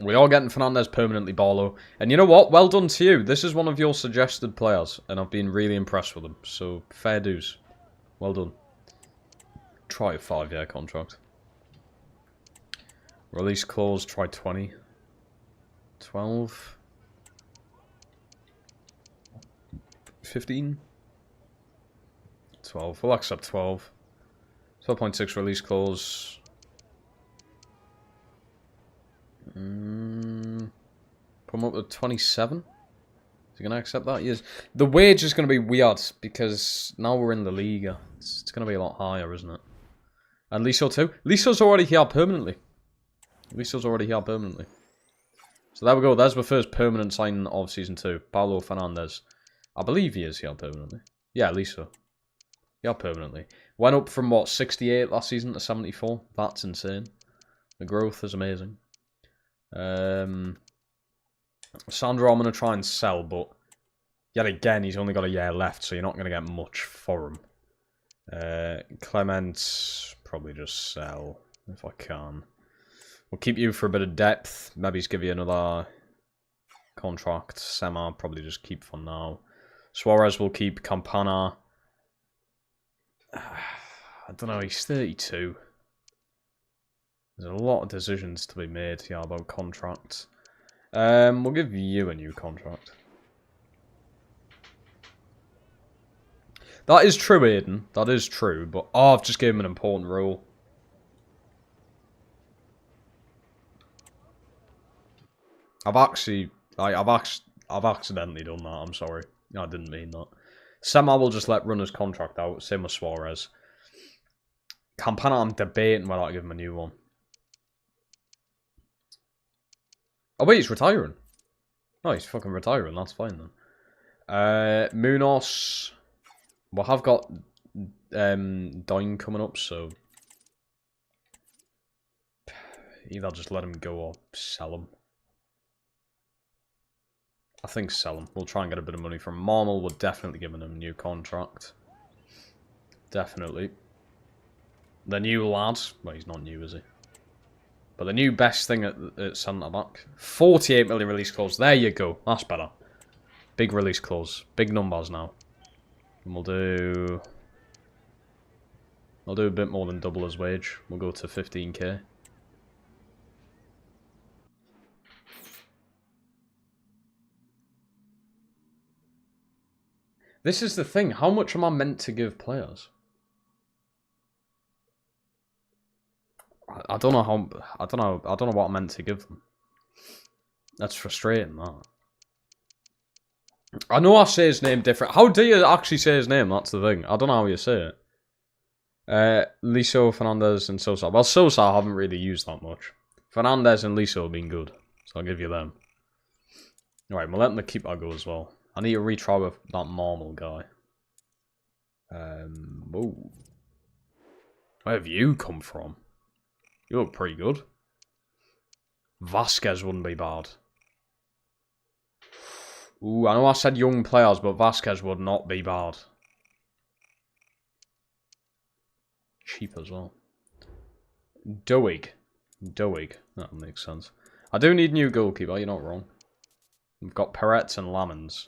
We are getting Fernandez permanently, Barlow. And you know what? Well done to you. This is one of your suggested players, and I've been really impressed with him. So, fair dues. Well done. Try a 5-year contract. Release clause, try 20. 12. 15. 12. We'll accept 12. 12.6 release clause. Put him up to 27. Is he going to accept that? Yes. The wage is going to be weird because now we're in the Liga. It's going to be a lot higher, isn't it? And Liso too. Liso's already here permanently. Liso's already here permanently. So there we go. There's the first permanent signing of Season 2. Paulo Fernandez. I believe he is here permanently. Yeah, Liso. Here permanently. Went up from, what, 68 last season to 74. That's insane. The growth is amazing. Sandro I'm going to try and sell, but yet again, he's only got a year left, so you're not going to get much for him. Clement, probably just sell if I can. We'll keep you for a bit of depth. Maybe he's give you another contract. Sema, probably just keep for now. Suarez will keep. Campana. I don't know, he's 32. There's a lot of decisions to be made here about contracts. We'll give you a new contract. That is true, Aiden. That is true, but I've just given him an important role. I've accidentally done that. I'm sorry. I didn't mean that. Sema will just let run his contract out. Same with Suarez. Campana, I'm debating whether I give him a new one. Oh wait, he's retiring. Oh, he's fucking retiring. That's fine then. Munoz. Well, I've got Dine coming up, so either just let him go or sell him. I think sell him. We'll try and get a bit of money from Marmel. We're definitely giving him a new contract. Definitely. The new lad. Well, he's not new, is he? But the new best thing at centre-back. 48 million release clause. There you go. That's better. Big release clause. Big numbers now. And we'll do... I'll do a bit more than double his wage. We'll go to 15k. This is the thing. How much am I meant to give players? I don't know how. I don't know what I'm meant to give them. That's frustrating. That. I know I say his name different. How do you actually say his name? That's the thing. I don't know how you say it. Liso, Fernandez, and Sosa. Well, Sosa I haven't really used that much. Fernandez and Liso have been good, so I'll give you them. Alright, we'll let them keep our go as well. I need to retry with that Marmel guy. Ooh. Where have you come from? You look pretty good. Vasquez wouldn't be bad. Ooh, I know I said young players, but Vasquez would not be bad. Cheap as well. Doig. That makes sense. I do need new goalkeeper, you're not wrong. We've got Peretz and Lamens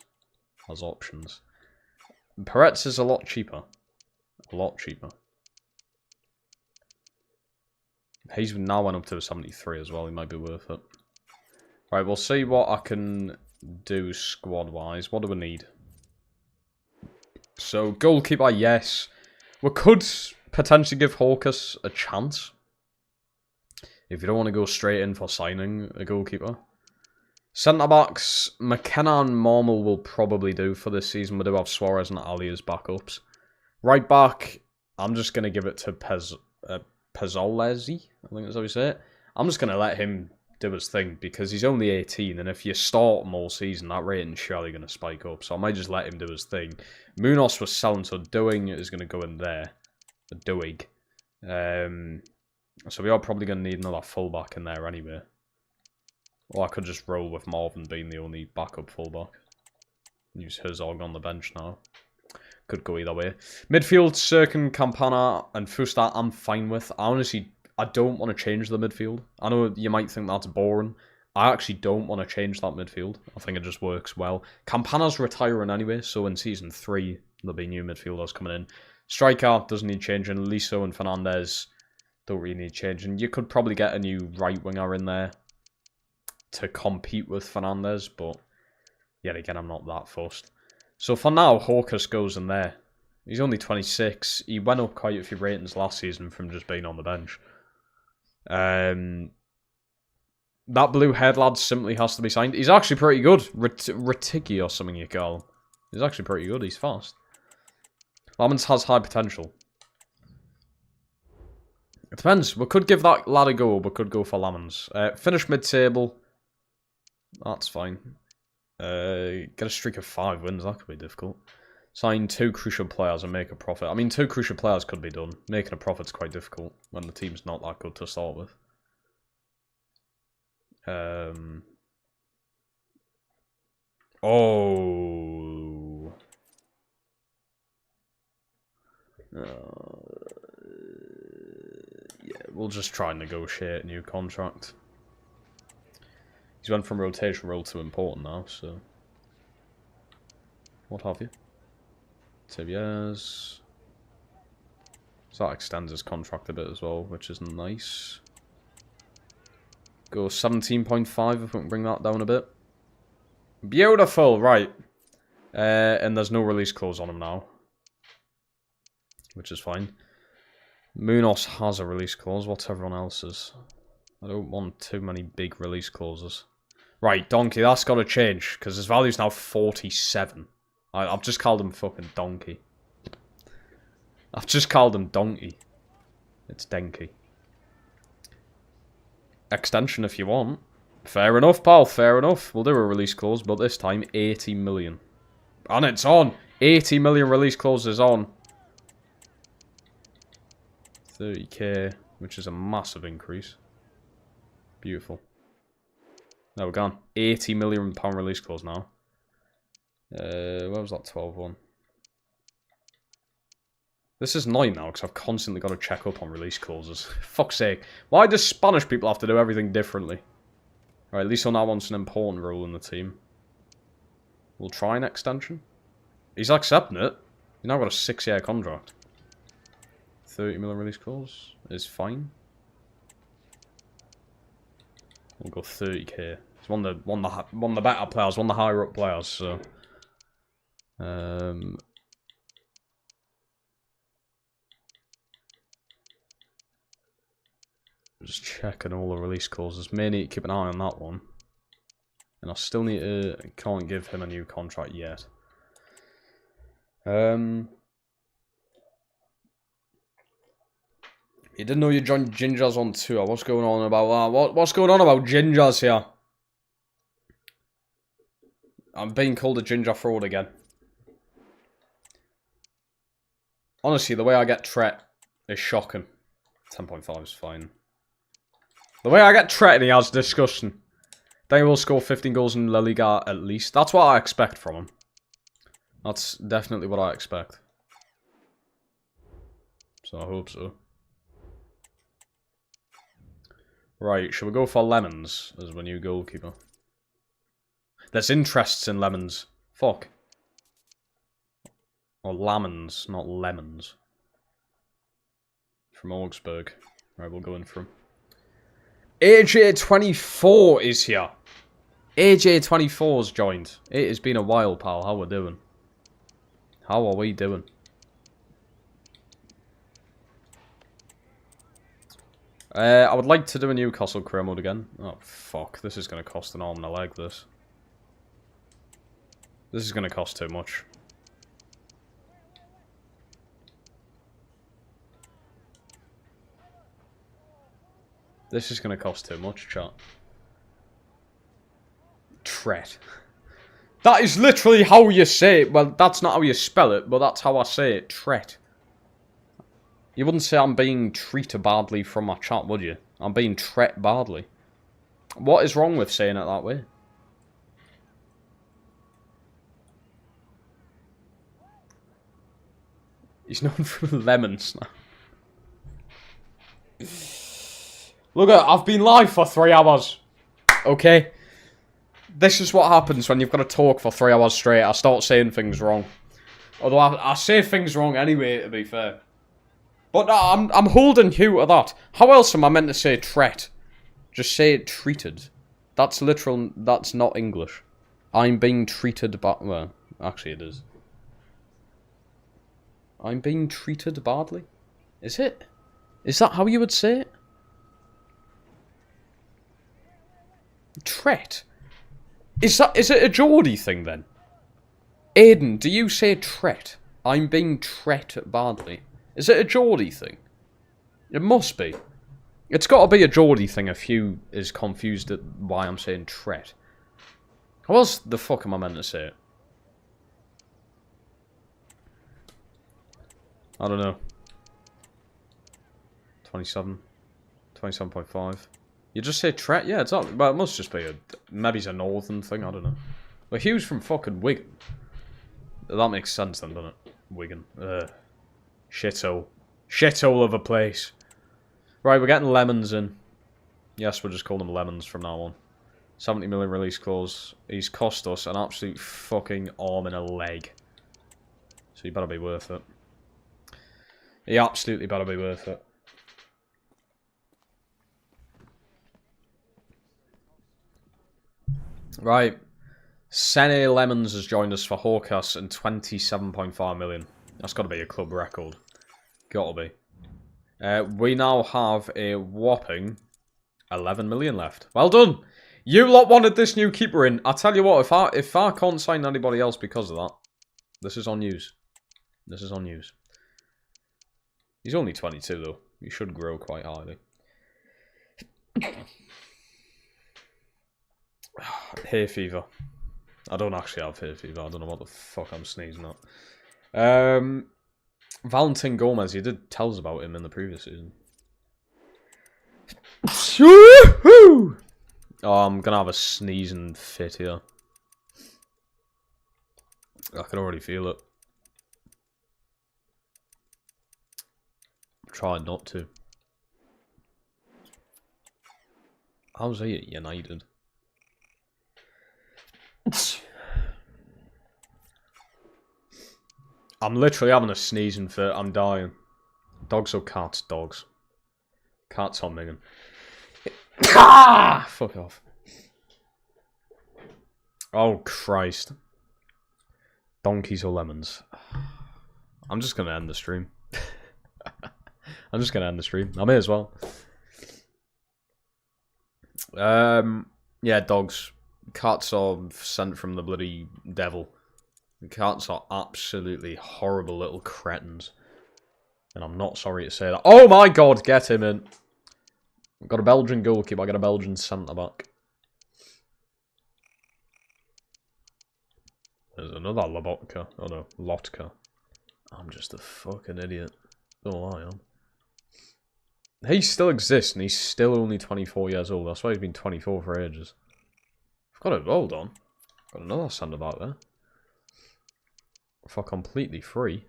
as options. Peretz is a lot cheaper. A lot cheaper. He's now went up to a 73 as well, he might be worth it. Right, we'll see what I can do squad-wise. What do we need? So, goalkeeper, yes. We could potentially give Hawkes a chance. If you don't want to go straight in for signing a goalkeeper. Centre-backs, McKenna and Marmel will probably do for this season. We do have Suarez and Ali as backups. Right back, I'm just going to give it to Pezzolesi. I think that's how you say it. I'm just going to let him do his thing because he's only 18, and if you start him all season, that rating's surely going to spike up. So I might just let him do his thing. Munoz was selling, so Doing is going to go in there. Doig. So we are probably going to need another fullback in there anyway. Or I could just roll with Marvin being the only backup fullback. Use Herzog on the bench now. Could go either way. Midfield, Sirkin, Campana, and Fusta, I'm fine with. I don't want to change the midfield. I know you might think that's boring. I actually don't want to change that midfield. I think it just works well. Campana's retiring anyway, so in Season 3, there'll be new midfielders coming in. Striker doesn't need changing. Liso and Fernandez don't really need changing. You could probably get a new right winger in there to compete with Fernandez, but yet again, I'm not that fussed. So for now, Hawkes goes in there. He's only 26. He went up quite a few ratings last season from just being on the bench. That blue head lad simply has to be signed. He's actually pretty good. Ritiki or something you call him. He's actually pretty good. He's fast. Lamens has high potential. It depends. We could give that lad a go, but could go for Lamens. Finish mid-table. That's fine. Get a streak of 5 wins. That could be difficult. Sign 2 crucial players and make a profit. I mean, 2 crucial players could be done. Making a profit's quite difficult when the team's not that good to start with. Oh. Yeah, we'll just try and negotiate a new contract. He's went from rotation role to important now, so... What have you? 2 years. So that extends his contract a bit as well, which is nice. Go 17.5 if we can bring that down a bit. Beautiful, right. And there's no release clause on him now. Which is fine. Munoz has a release clause. What's everyone else's? I don't want too many big release clauses. Right, Donkey, that's got to change, because his value's now 47. I've just called him fucking Donkey. I've just called him Donkey. It's Denky. Extension if you want. Fair enough, pal, fair enough. We'll do a release clause, but this time 80 million. And it's on! 80 million release clause is on. 30k, which is a massive increase. Beautiful. There we're gone. 80 million pound release clause now. Where was that 12 one? This is annoying now because I've constantly got to check up on release clauses. Fuck's sake. Why do Spanish people have to do everything differently? Alright, Liso now wants an important role in the team. We'll try an extension. He's accepting it. He's now got a 6-year contract. 30 million release clause is fine. We'll go 30k. He's one of the better players, one of the higher up players, so... Just checking all the release clauses. May need to keep an eye on that one. And I still need to... Can't give him a new contract yet. You didn't know you joined Gingers on tour. What's going on about that? What's going on about Gingers here? I'm being called a ginger fraud again. Honestly, the way I get Tret is shocking. 10.5 is fine. The way I get Tret, he has discussion. They will score 15 goals in La Liga at least. That's what I expect from him. That's definitely what I expect. So I hope so. Right, should we go for Lemons as my new goalkeeper? There's interests in Lemons. Fuck. Or Lamons, not Lemons. From Augsburg. Right, we'll go in for him. AJ24 is here. AJ24's joined. It has been a while, pal. How we doing? How are we doing? I would like to do a Newcastle career mode again. Oh, fuck. This is going to cost an arm and a leg, this. This is going to cost too much. This is going to cost too much, chat. Tret. That is literally how you say it. Well, that's not how you spell it, but that's how I say it. Tret. You wouldn't say I'm being treated badly from my chat, would you? I'm being tret badly. What is wrong with saying it that way? He's known for lemons now. Look at, I've been live for 3 hours. Okay? This is what happens when you've got to talk for 3 hours straight. I start saying things wrong. Although I say things wrong anyway, to be fair. But I'm holding you to that. How else am I meant to say tret? Just say it treated. That's literal, that's not English. I'm being treated well, actually it is. I'm being treated badly? Is it? Is that how you would say it? Tret? Is it a Geordie thing then? Aiden, do you say tret? I'm being tret badly. Is it a Geordie thing? It must be. It's got to be a Geordie thing if you is confused at why I'm saying tret. How else the fuck am I meant to say it? I don't know. 27. 27.5. You just say tret? Yeah, it's not. Well, it must just be a. Maybe it's a northern thing, I don't know. But Hugh's from fucking Wigan. That makes sense then, doesn't it? Wigan. Shithole. Shithole of a place. Right, we're getting Lemons in. Yes, we'll just call them Lemons from now on. 70 million release clause. He's cost us an absolute fucking arm and a leg. So he better be worth it. He absolutely better be worth it. Right. Sene Lemons has joined us for Hawkas and 27.5 million. That's got to be a club record. Got to be. We now have a whopping 11 million left. Well done. You lot wanted this new keeper in. I tell you what, if I can't sign anybody else because of that, this is on news. This is on news. He's only 22 though. He should grow quite highly. Hay fever. I don't actually have hay fever. I don't know what the fuck I'm sneezing at. Valentin Gomez, you did tell us about him in the previous season. Oh, I'm gonna have a sneezing fit here. I can already feel it. I'm trying not to. How's he at United? I'm literally having a sneezing fit. I'm dying. Dogs or cats? Dogs. Cats on Megan. Ah! Fuck off. Oh, Christ. Donkeys or lemons? I'm just going to end the stream. I'm just going to end the stream. I may as well. Yeah, dogs. Cats are sent from the bloody devil. Cats are absolutely horrible little cretins. And I'm not sorry to say that. Oh my god, get him in. I've got a Belgian goalkeeper, I got a Belgian centre-back. There's another Lobotka. Oh no, Lotka. I'm just a fucking idiot. Don't lie, He still exists, and he's still only 24 years old. That's why he's been 24 for ages. I've got it. Hold on. Got another centre-back there. For completely free.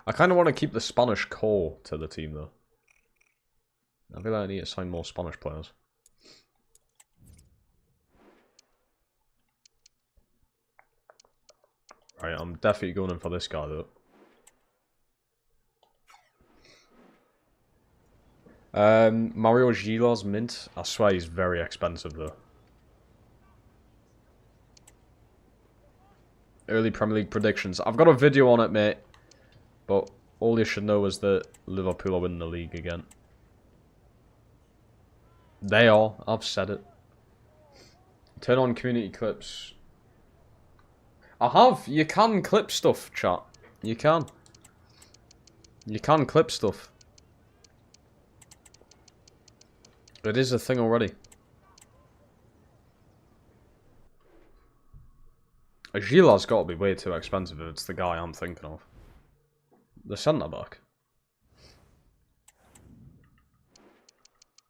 I kind of want to keep the Spanish core to the team, though. I feel like I need to sign more Spanish players. Right, I'm definitely going in for this guy, though. Mario Gila's mint. I swear he's very expensive, though. Early Premier League predictions. I've got a video on it, mate. But all you should know is that Liverpool are winning the league again. They are. I've said it. Turn on community clips. I have. You can clip stuff, chat. You can. You can clip stuff. It is a thing already. Gila's got to be way too expensive if it's the guy I'm thinking of. The centre-back.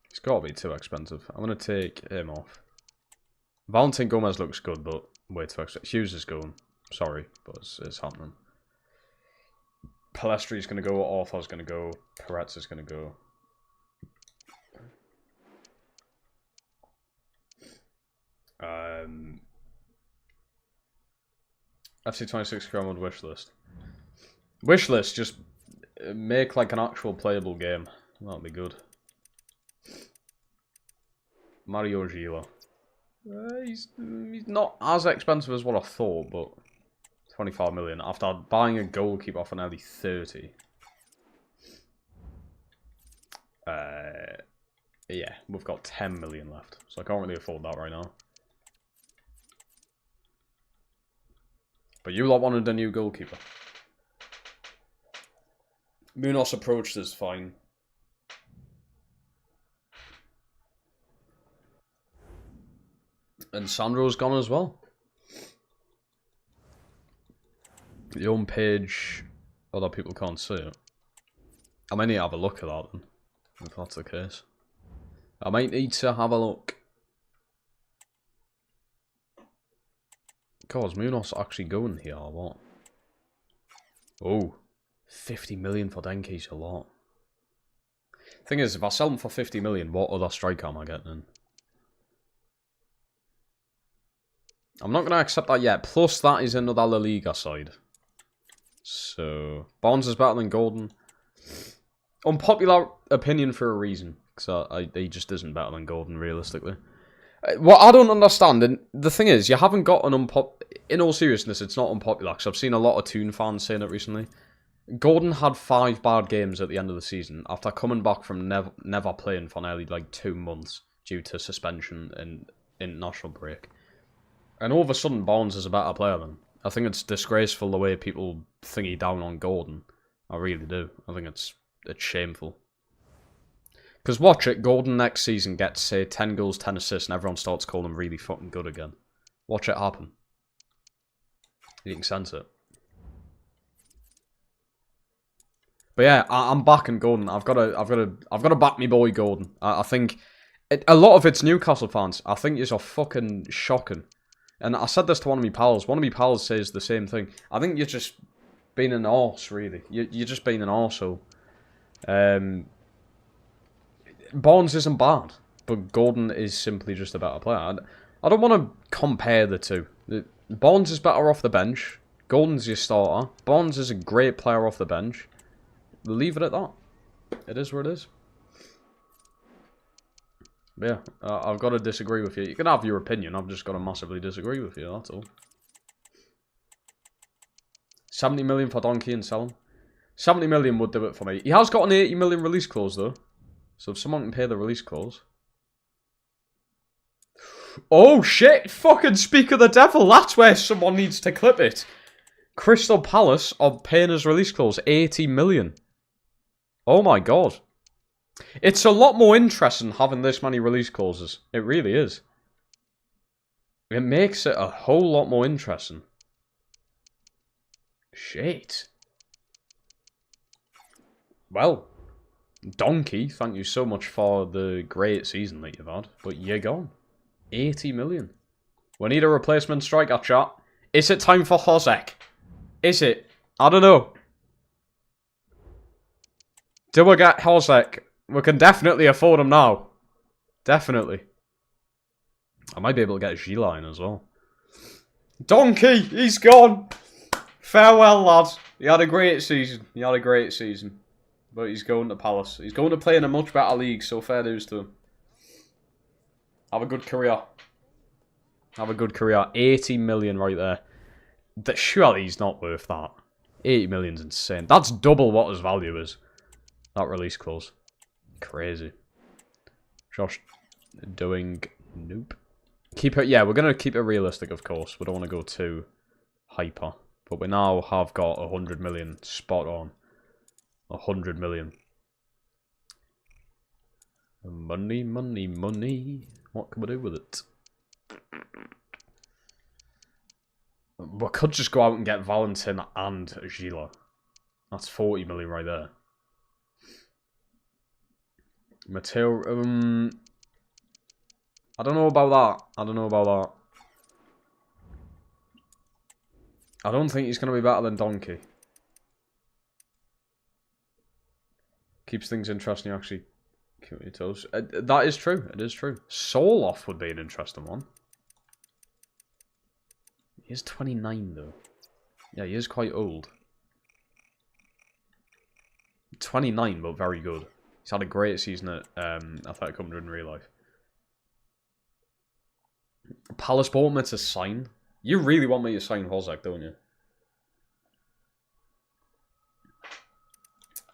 It's got to be too expensive. I'm going to take him off. Valentin Gomez looks good, but way too expensive. Hughes is going. Sorry, but it's happening. Palestri's going to go. Ortho's going to go. Peretz is going to go. FC26 Crown wish list. Wish list, just make like an actual playable game. That'd be good. Mario Gila. He's not as expensive as what I thought, but 25 million after buying a goalkeeper for nearly 30. Yeah, we've got 10 million left, so I can't really afford that right now. But you lot wanted a new goalkeeper. Munoz approached is fine. And Sandro's gone as well. The home page, other people can't see it. I might need to have a look at that then, if that's the case. I might need to have a look. God, is Munoz actually going here or what? Oh, 50 million for Denki's a lot. Thing is, if I sell him for 50 million, what other striker am I getting in? I'm not going to accept that yet. Plus, that is another La Liga side. So, Barnes is better than Gordon. Unpopular opinion for a reason. Because he just isn't better than Gordon, realistically. What I don't understand, and the thing is, you haven't got an in all seriousness, it's not unpopular, because I've seen a lot of Toon fans saying it recently. Gordon had 5 bad games at the end of the season, after coming back from never playing for nearly like 2 months, due to suspension and international break. And all of a sudden, Barnes is a better player than. I think it's disgraceful the way people thingy down on Gordon. I really do. I think it's shameful. Because watch it, Gordon next season gets, say, 10 goals, 10 assists, and everyone starts calling him really fucking good again. Watch it happen. You can sense it. But yeah, I'm backing Gordon. I've got to back me boy Gordon. I think a lot of it's Newcastle fans. I think it's a fucking shocking. And I said this to one of my pals. One of my pals says the same thing. I think you're just being an arse, really. You're just being an arsehole. Barnes isn't bad, but Gordon is simply just a better player. I don't want to compare the two. Barnes is better off the bench. Gordon's your starter. Barnes is a great player off the bench. Leave it at that. It is what it is. But yeah, I've got to disagree with you. You can have your opinion. I've just got to massively disagree with you, that's all. 70 million for Donkey and sell him. 70 million would do it for me. He has got an 80 million release clause, though. So if someone can pay the release clause. Oh shit! Fucking speak of the devil. That's where someone needs to clip it. Crystal Palace are paying his release clause 80 million. Oh my god. It's a lot more interesting having this many release clauses. It really is. It makes it a whole lot more interesting. Shit. Well, Donkey, thank you so much for the great season that you've had, but you're gone. 80 million. We need a replacement striker, chat. Is it time for Hozek? Is it? I don't know. Do we get Hozek? We can definitely afford him now. Definitely. I might be able to get a G-line as well. Donkey! He's gone! Farewell, lads. He had a great season. He had a great season. But he's going to Palace. He's going to play in a much better league, so fair news to him. Have a good career. Have a good career. 80 million right there. Surely he's not worth that. 80 million's insane. That's double what his value is. That release clause. Crazy. Josh doing... Nope. Keep it... Yeah, we're going to keep it realistic, of course. We don't want to go too hyper. But we now have got 100 million spot on. 100 million. Money, money, money. What can we do with it? We could just go out and get Valentin and Gila. That's 40 million right there. Mateo, I don't know about that. I don't know about that. I don't think he's going to be better than Donkey. Keeps things interesting, actually. Keep your toes. That is true. It is true. Soloff would be an interesting one. He is 29, though. Yeah, he is quite old. 29, but very good. He's had a great season at Athletic Company in real life. Palace bought me to sign. You really want me to sign Hozek, don't you?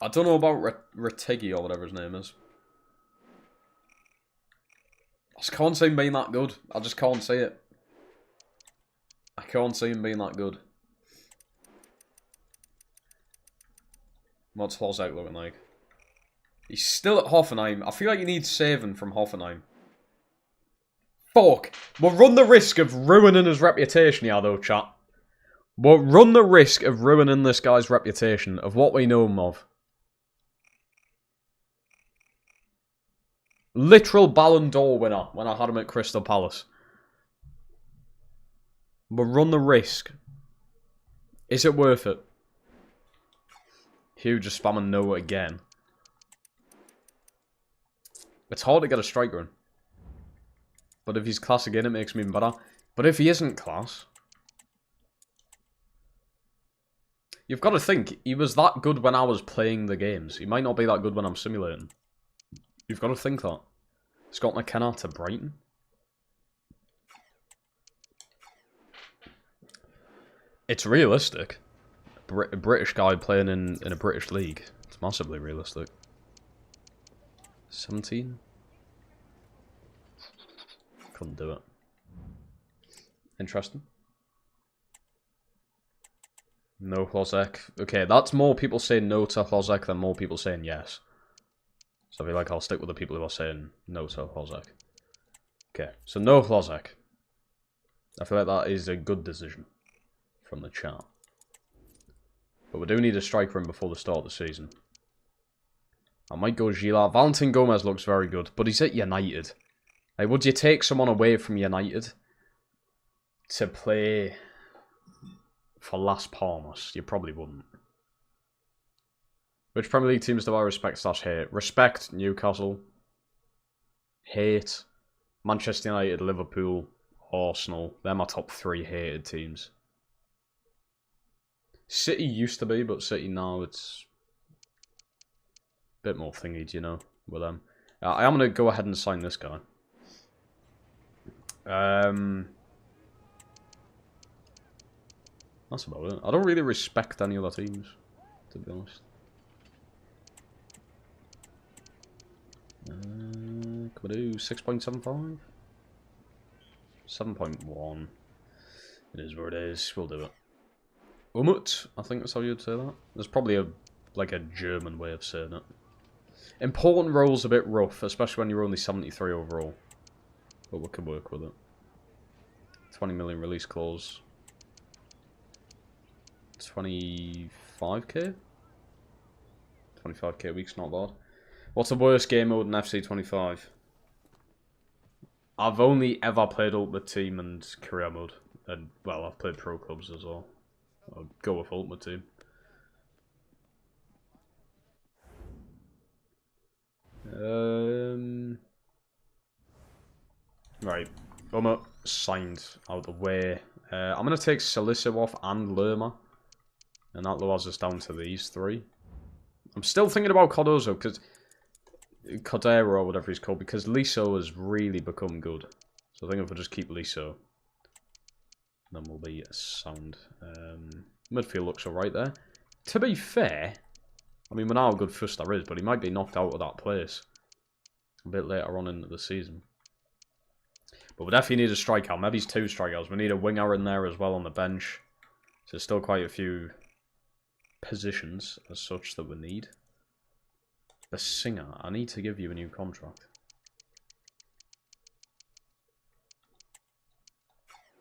I don't know about Retigi or whatever his name is. I just can't see him being that good. I just can't see it. I can't see him being that good. What's Hozek looking like? He's still at Hoffenheim. I feel like he needs saving from Hoffenheim. Fuck. We'll run the risk of ruining his reputation here, though, chat. We'll run the risk of ruining this guy's reputation, of what we know him of. Literal Ballon d'Or winner when I had him at Crystal Palace. We'll run the risk. Is it worth it? Hugh just spamming no again. It's hard to get a striker in. But if he's class again, it makes me even better. But if he isn't class... You've got to think, he was that good when I was playing the games. He might not be that good when I'm simulating. You've got to think that. Scott McKenna to Brighton. It's realistic. A British guy playing in a British league. It's massively realistic. 17? Couldn't do it. Interesting. No Hozek. Okay, that's more people saying no to Hozek than more people saying yes. So I feel like I'll stick with the people who are saying no to Hozek. Okay, so no Hozek. I feel like that is a good decision from the chat. But we do need a striker in before the start of the season. I might go Gila. Valentin Gomez looks very good, but he's at United. Like, would you take someone away from United to play for Las Palmas? You probably wouldn't. Which Premier League teams do I respect / hate? Respect Newcastle. Hate Manchester United, Liverpool, Arsenal. They're my top 3 hated teams. City used to be, but City now it's a bit more thingy, you know, with them. I am going to go ahead and sign this guy. That's about it. I don't really respect any other teams, to be honest. Can we do 6.75? 7.1. It is what it is. We'll do it. Umut, I think that's how you'd say that. There's probably a German way of saying it. Important role's a bit rough, especially when you're only 73 overall. But we can work with it. 20 million release clause. 25k? 25k a week's not bad. What's the worst game mode in FC 25? I've only ever played Ultimate Team and Career Mode. And, well, I've played Pro Clubs as well. I'll go with Ultimate Team. Right. Almost signed out of the way. I'm going to take Salisu off and Lerma. And that lowers us down to these three. I'm still thinking about Cardozo, because... Cordero or whatever he's called, because Liso has really become good. So I think if we just keep Liso, then we'll be sound. Midfield looks alright there. To be fair, I mean, we know how good Fuster is, but he might be knocked out of that place a bit later on in the season. But we definitely need a striker. Maybe it's two strikers. We need a winger in there as well on the bench. So there's still quite a few positions as such that we need. A singer. I need to give you a new contract.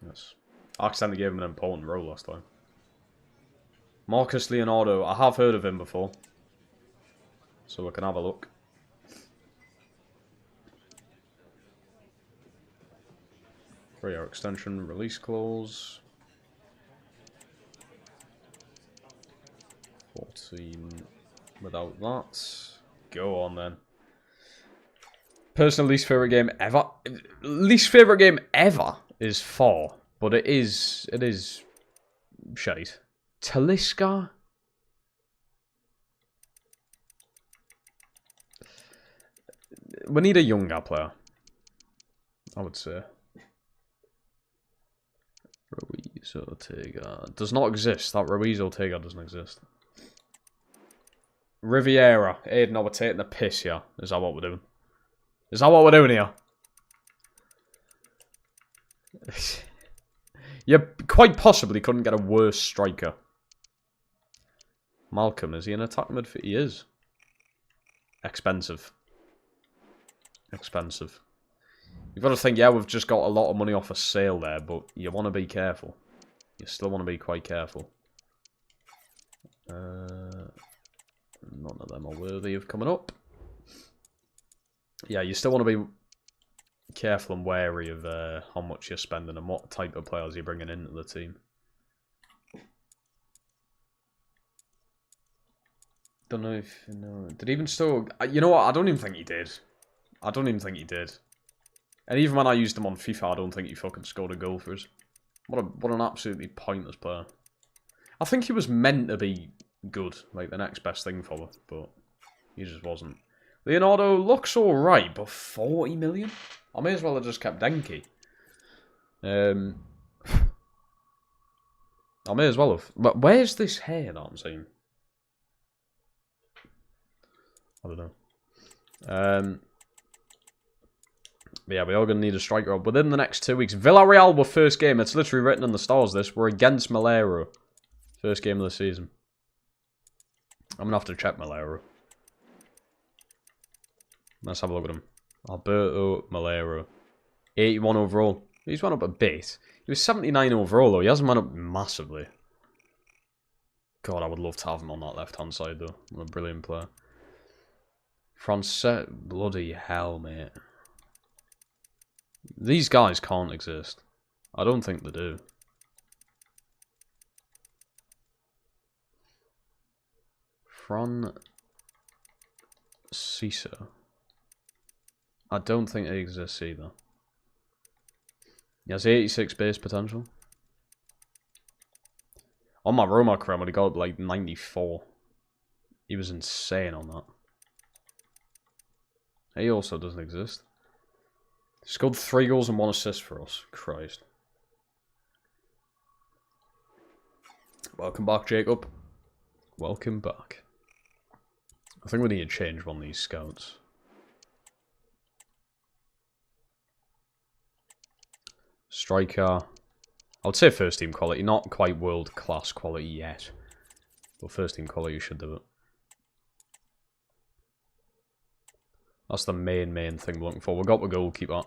Yes. I accidentally gave him an important role last time. Marcus Leonardo. I have heard of him before. So we can have a look. Three-year extension. Release clause. 14 without that. Go on then. Personal least favourite game ever. Least favourite game ever is 4. But it is shite. Talisca. We need a younger player, I would say. Ruiz Ortega. Does not exist. That Ruiz Ortega doesn't exist. Riviera. Aiden, we're taking the piss here. Is that what we're doing? Is that what we're doing here? You quite possibly couldn't get a worse striker. Malcolm, is he an attack midfielder? He is. Expensive. Expensive. You've got to think, yeah, we've just got a lot of money off a sale there, but you want to be careful. You still want to be quite careful. None of them are worthy of coming up. Yeah, you still want to be careful and wary of how much you're spending and what type of players you're bringing into the team. Don't know if... No. Did he even still... You know what? I don't even think he did. I don't even think he did. And even when I used him on FIFA, I don't think he fucking scored a goal for us. What an absolutely pointless player. I think he was meant to be good, like the next best thing for us, but he just wasn't. Leonardo looks alright, but 40 million? I may as well have just kept Denki. I may as well have. But where's this hair that I'm seeing? I don't know. But yeah, we are going to need a striker up within the next 2 weeks. Villarreal were first game. It's literally written in the stars, this. We're against Malero. First game of the season. I'm going to have to check Malero. Let's have a look at him. Alberto Malero. 81 overall. He's went up a bit. He was 79 overall, though. He hasn't went up massively. God, I would love to have him on that left-hand side, though. What a brilliant player. Francais. Bloody hell, mate. These guys can't exist. I don't think they do. Franciso. I don't think it exists either. He has 86 base potential. On my Roma Chrome, he got like 94. He was insane on that. He also doesn't exist. He scored 3 goals and 1 assist for us. Christ. Welcome back, Jacob. Welcome back. I think we need to change one of these scouts. Striker. I would say first team quality. Not quite world class quality yet. But first team quality should do it. That's the main thing we're looking for. We've got the goalkeeper.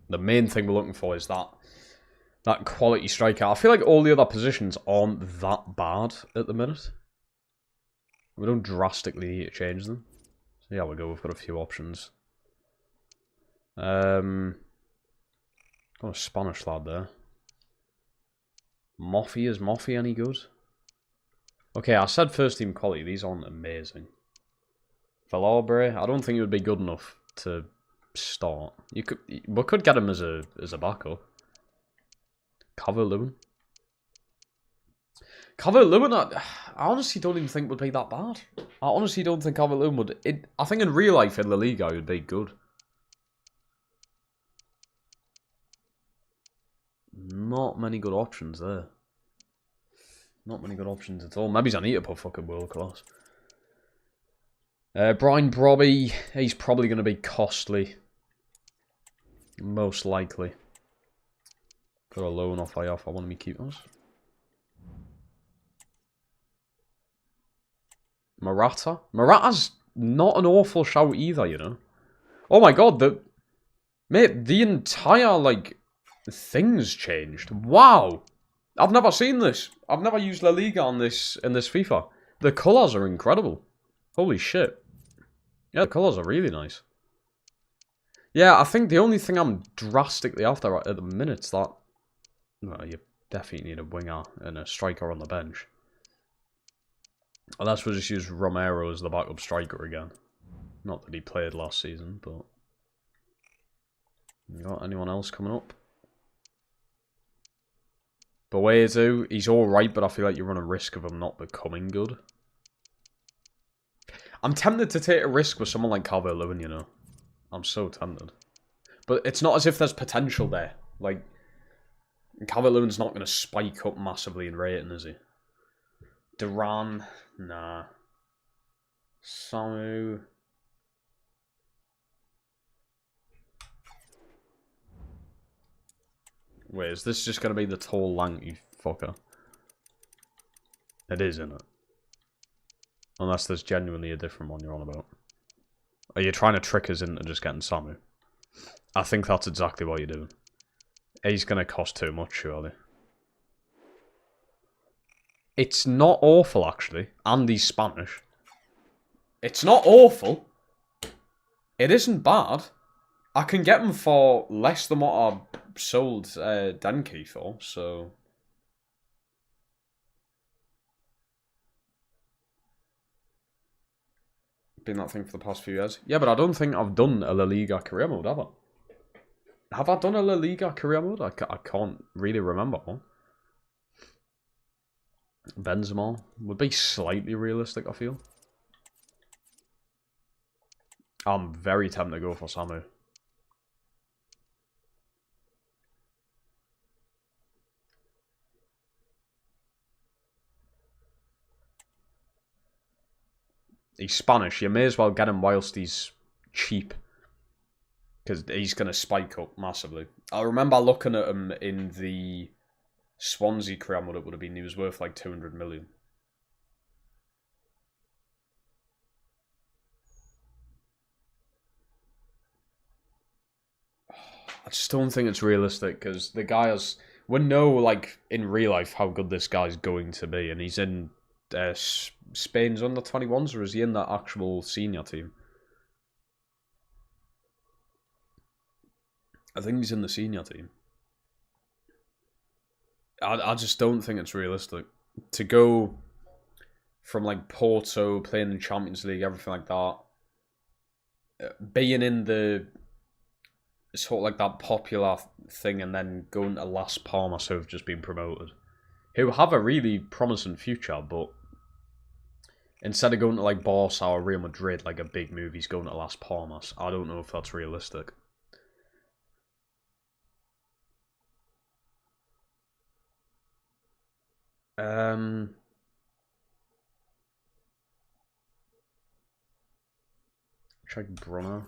The main thing we're looking for is that quality striker. I feel like all the other positions aren't that bad at the minute. We don't drastically need to change them. So yeah, we go. We've got a few options. Got a Spanish lad there. Moffy, is Moffy any good? Okay, I said first team quality. These aren't amazing. Valabre, I don't think it would be good enough to start. We could get him as a backup. Calvert-Lewin. Calvert-Lewin, I honestly don't even think would be that bad. I honestly don't think Calvert-Lewin would. I think in real life in La Liga it would be good. Not many good options there. Not many good options at all. Maybe I need to put fucking world class. Brian Brobby, he's probably going to be costly. Most likely. Got a loan off I off. I want to be keepers. Morata? Morata's not an awful shout either, you know. Oh my god, mate, the entire, like, thing's changed. Wow! I've never seen this. I've never used La Liga on this in this FIFA. The colours are incredible. Holy shit. Yeah, the colours are really nice. Yeah, I think the only thing I'm drastically after at the minute's that... Well, you definitely need a winger and a striker on the bench. Unless we just use Romero as the backup striker again. Not that he played last season, but... You got anyone else coming up? Boezu, he's alright, but I feel like you run a risk of him not becoming good. I'm tempted to take a risk with someone like Calvert-Lewin, you know. I'm so tempted. But it's not as if there's potential there. Like, Calvert-Lewin's not going to spike up massively in rating, is he? Duran, nah. Samu. Wait, is this just going to be the tall, lanky fucker? It is, isn't it? Unless there's genuinely a different one you're on about. Are you trying to trick us into just getting Samu? I think that's exactly what you're doing. He's going to cost too much, surely. It's not awful, actually. And he's Spanish. It's not awful. It isn't bad. I can get him for less than what I sold Denki for, so... Been that thing for the past few years. Yeah, but I don't think I've done a La Liga career mode, have I? Have I done a La Liga career mode? I can't really remember one. Benzema would be slightly realistic, I feel. I'm very tempted to go for Samu. He's Spanish. You may as well get him whilst he's cheap. Because he's going to spike up massively. I remember looking at him in the Swansea career mode, it would have been, he was worth like 200 million. I just don't think it's realistic, because the guy has... We know, like, in real life how good this guy's going to be, and he's in Spain's under-21s, or is he in that actual senior team? I think he's in the senior team. I just don't think it's realistic. To go from, like, Porto, playing in the Champions League, everything like that, being in the... sort of like that popular thing, and then going to Las Palmas, who have just been promoted, who have a really promising future, but instead of going to like Barca or Real Madrid, like a big move, he's going to Las Palmas. I don't know if that's realistic. Check Brunner.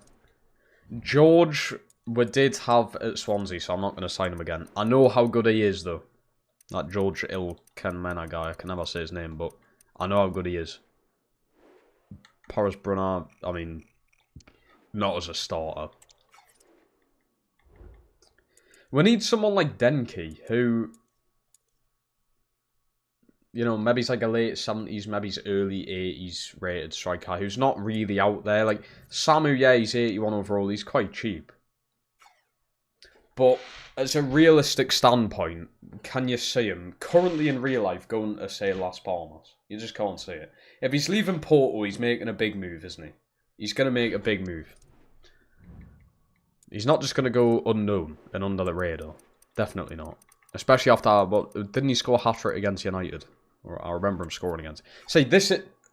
George, we did have at Swansea, so I'm not going to sign him again. I know how good he is, though. That George Ilkenmena guy, I can never say his name, but I know how good he is. Paris Brunner, I mean, not as a starter. We need someone like Denki, who... you know, maybe he's like a late 70s, maybe he's early 80s rated striker who's not really out there. Like, Samu, yeah, he's 81 overall, he's quite cheap. But as a realistic standpoint, can you see him currently in real life going to, say, Las Palmas? You just can't see it. If he's leaving Porto, he's making a big move, isn't he? He's going to make a big move. He's not just going to go unknown and under the radar. Definitely not. Especially after, what, didn't he score a hat-trick against United? Or I remember him scoring against. See,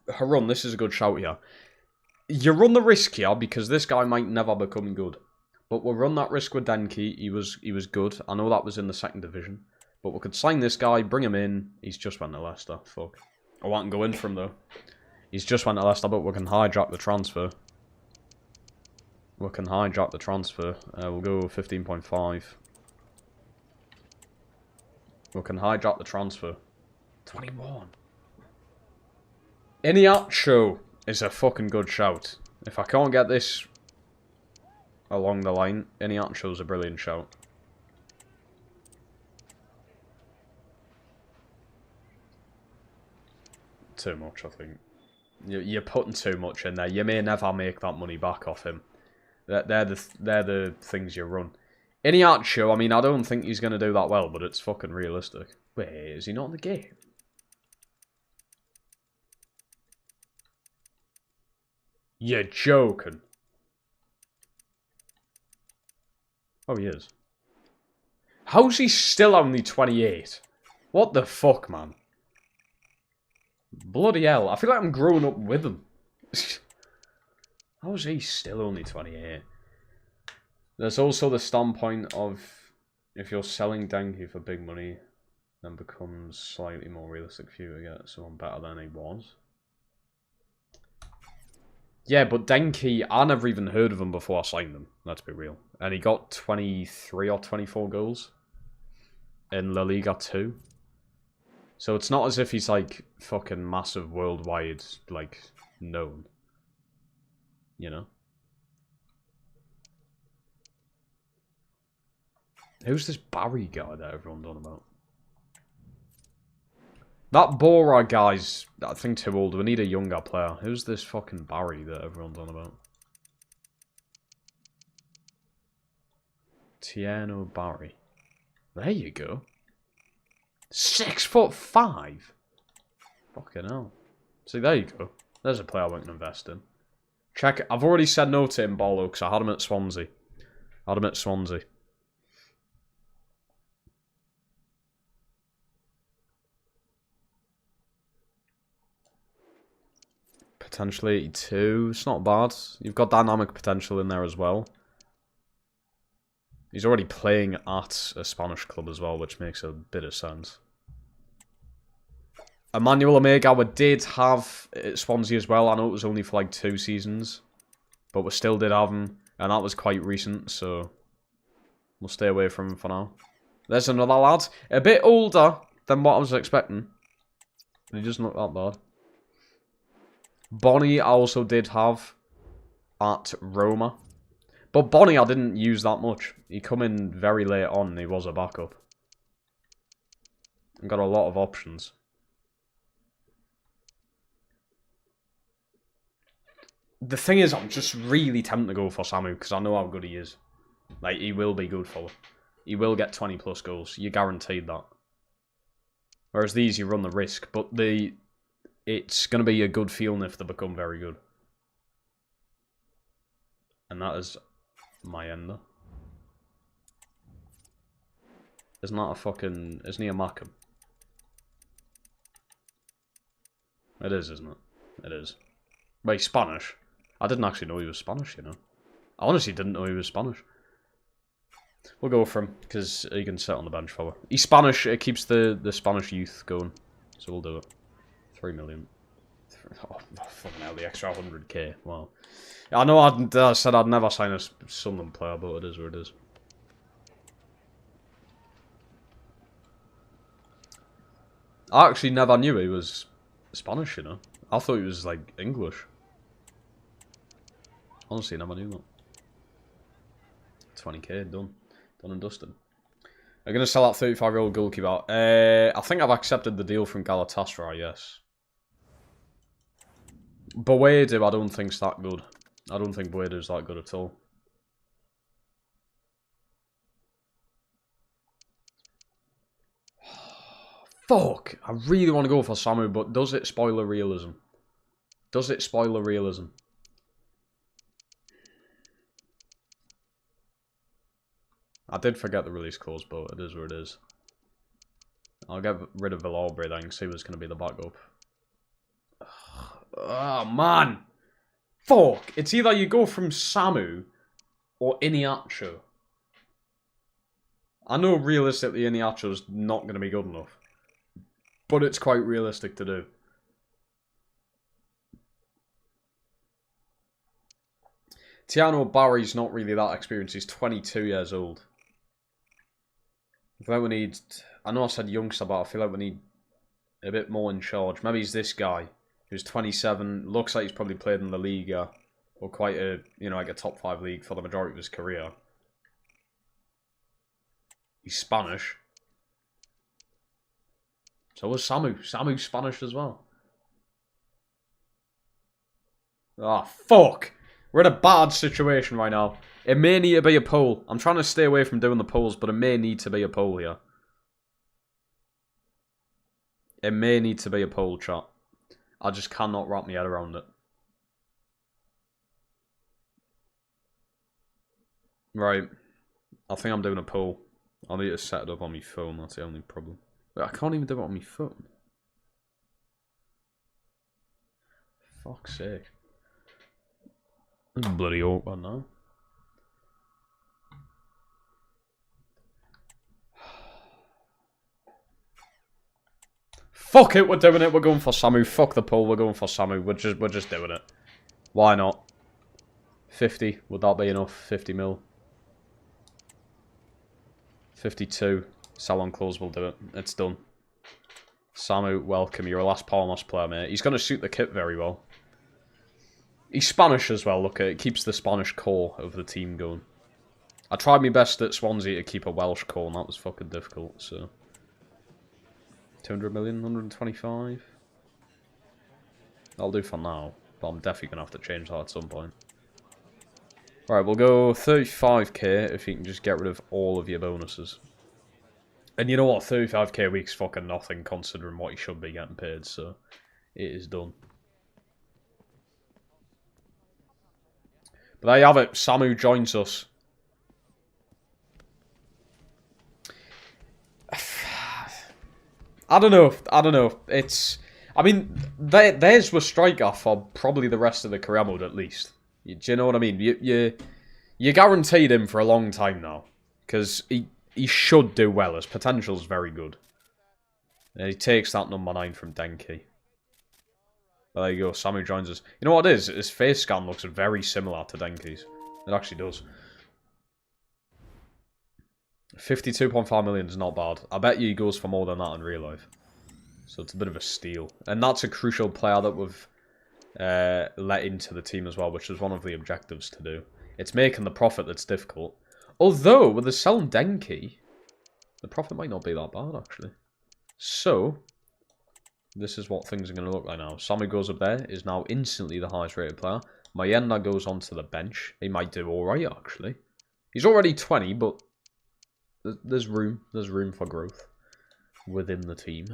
Harun, this is a good shout here. You run the risk here because this guy might never become good. But we'll run that risk with Denki. He was good. I know that was in the second division. But we could sign this guy, bring him in. He's just went to Leicester. Fuck. I want to go in for him, though. He's just went to Leicester, but we can hijack the transfer. We can hijack the transfer. We'll go 15.5. We can hijack the transfer. 21. Iniacho is a fucking good shout. If I can't get this along the line, Iniacho's a brilliant shout. Too much, I think. You're putting too much in there. You may never make that money back off him. They're the things you run. Iniacho, I mean, I don't think he's going to do that well, but it's fucking realistic. Wait, is he not in the game? You're joking. Oh, he is. How's he still only 28? What the fuck, man? Bloody hell. I feel like I'm growing up with him. How's he still only 28? There's also the standpoint of if you're selling Denki for big money, then becomes slightly more realistic for you to get someone better than he was. Yeah, but Denki, I never even heard of him before I signed him. Let's be real. And he got 23 or 24 goals in La Liga 2. So it's not as if he's like fucking massive worldwide, like, known. You know? Who's this Barry guy that everyone's on about? That Bora guy's, I think, too old. We need a younger player. Who's this fucking Barry that everyone's on about? Tiano Barry. There you go. 6'5". Fucking hell. See, there you go. There's a player we can invest in. Check. I've already said no to him, Bolo, because I had him at Swansea. Potentially 82. It's not bad. You've got dynamic potential in there as well. He's already playing at a Spanish club as well, which makes a bit of sense. Emmanuel Omega, we did have at Swansea as well. I know it was only for like 2 seasons. But we still did have him. And that was quite recent, so we'll stay away from him for now. There's another lad. A bit older than what I was expecting. He doesn't look that bad. Bonnie I also did have at Roma. But Bonnie I didn't use that much. He come in very late on and he was a backup. I've got a lot of options. The thing is, I'm just really tempted to go for Samu because I know how good he is. Like, he will be good for it. He will get 20 plus goals. You're guaranteed that. Whereas these, you run the risk. But it's going to be a good feeling if they become very good. And that is my ender. Isn't that a fucking... Isn't he a Mackham? It is, isn't it? It is. Wait, Spanish? I didn't actually know he was Spanish, you know. I honestly didn't know he was Spanish. We'll go for him, because he can sit on the bench for it. He's Spanish, it keeps the Spanish youth going. So we'll do it. 3 million. Oh, fucking hell, the extra 100k. Wow. I know I said I'd never sign a Sunderland player, but it is what it is. I actually never knew he was Spanish, you know. I thought he was, like, English. Honestly, never knew that. 20k, done. Done and dusted. I'm going to sell that 35-year-old goalkeeper. I think I've accepted the deal from Galatasaray, yes. Boadu, I don't think's that good. I don't think Boadu's that good at all. Fuck! I really want to go for Samu, but does it spoil the realism? Does it spoil the realism? I did forget the release clause, but it is what it is. I'll get rid of Villarreal then, see what's going to be the backup. Oh, man! Fuck! It's either you go from Samu or Iniacho. I know realistically Iniacho's not going to be good enough. But it's quite realistic to do. Tiano Barry's not really that experienced. He's 22 years old. I feel like we need... I know I said youngster, but I feel like we need a bit more in charge. Maybe he's this guy who's 27. Looks like he's probably played in the Liga. Or quite a, you know, like a top 5 league for the majority of his career. He's Spanish. So was Samu. Samu's Spanish as well. Ah, oh, fuck! We're in a bad situation right now. It may need to be a poll. I'm trying to stay away from doing the polls, but it may need to be a poll here. It may need to be a poll, chat. I just cannot wrap my head around it. Right. I think I'm doing a poll. I need to set it up on my phone, that's the only problem. Wait, I can't even do it on my phone. Fuck's sake. This is bloody awkward now. Fuck it, we're doing it. We're going for Samu. Fuck the poll. We're going for Samu. We're just doing it. Why not? 50. Would that be enough? 50 mil. 52. Salon clause will do it. It's done. Samu, welcome. You're a last Palmas player, mate. He's going to suit the kit very well. He's Spanish as well. Look, it keeps the Spanish core of the team going. I tried my best at Swansea to keep a Welsh core, and that was fucking difficult, so... 200 million, 125. That'll do for now, but I'm definitely going to have to change that at some point. Right, we'll go 35k if you can just get rid of all of your bonuses. And you know what, 35k a week's fucking nothing considering what you should be getting paid, so it is done. But there you have it, Samu joins us. I don't know. It's... I mean, there's the striker for probably the rest of the career mode, at least. Do you know what I mean? You guaranteed him for a long time now. Because he should do well. His potential's very good. And he takes that number 9 from Denki. There you go, Samu joins us. You know what it is? His face scan looks very similar to Denki's. It actually does. 52.5 million is not bad. I bet you he goes for more than that in real life. So it's a bit of a steal. And that's a crucial player that we've let into the team as well, which is one of the objectives to do. It's making the profit that's difficult. Although, with the selling Denki, the profit might not be that bad, actually. So, this is what things are going to look like now. Samu goes up there, is now instantly the highest rated player. Mayenda goes onto the bench. He might do alright, actually. He's already 20, but there's room. There's room for growth within the team.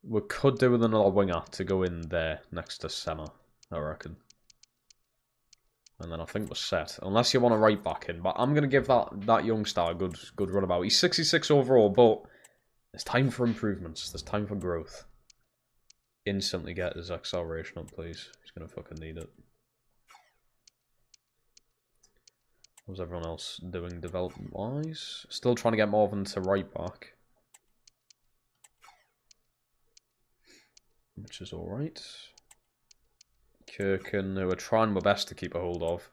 We could do with another winger to go in there next to Senna, I reckon. And then I think we're set. Unless you want a right back in. But I'm going to give that youngster a good runabout. He's 66 overall, but there's time for improvements. There's time for growth. Instantly get his acceleration up, please. He's going to fucking need it. How's everyone else doing development-wise? Still trying to get Marvin to right back. Which is alright. Kirken, who we're trying my best to keep a hold of.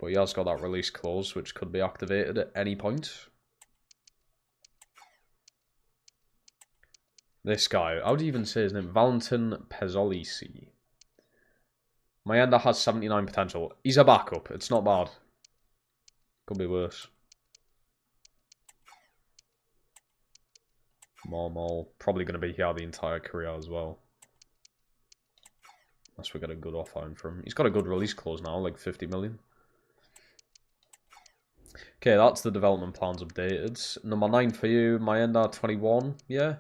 But he has got that release clause, which could be activated at any point. This guy, how do you even say his name? Valentin Pezzolici. Mayenda has 79 potential. He's a backup, it's not bad. Could be worse. Marmol, probably going to be here the entire career as well. Unless we get a good offer in from him. He's got a good release clause now, like 50 million. Okay, that's the development plans updated. Number 9 for you, Mayenda 21, yeah.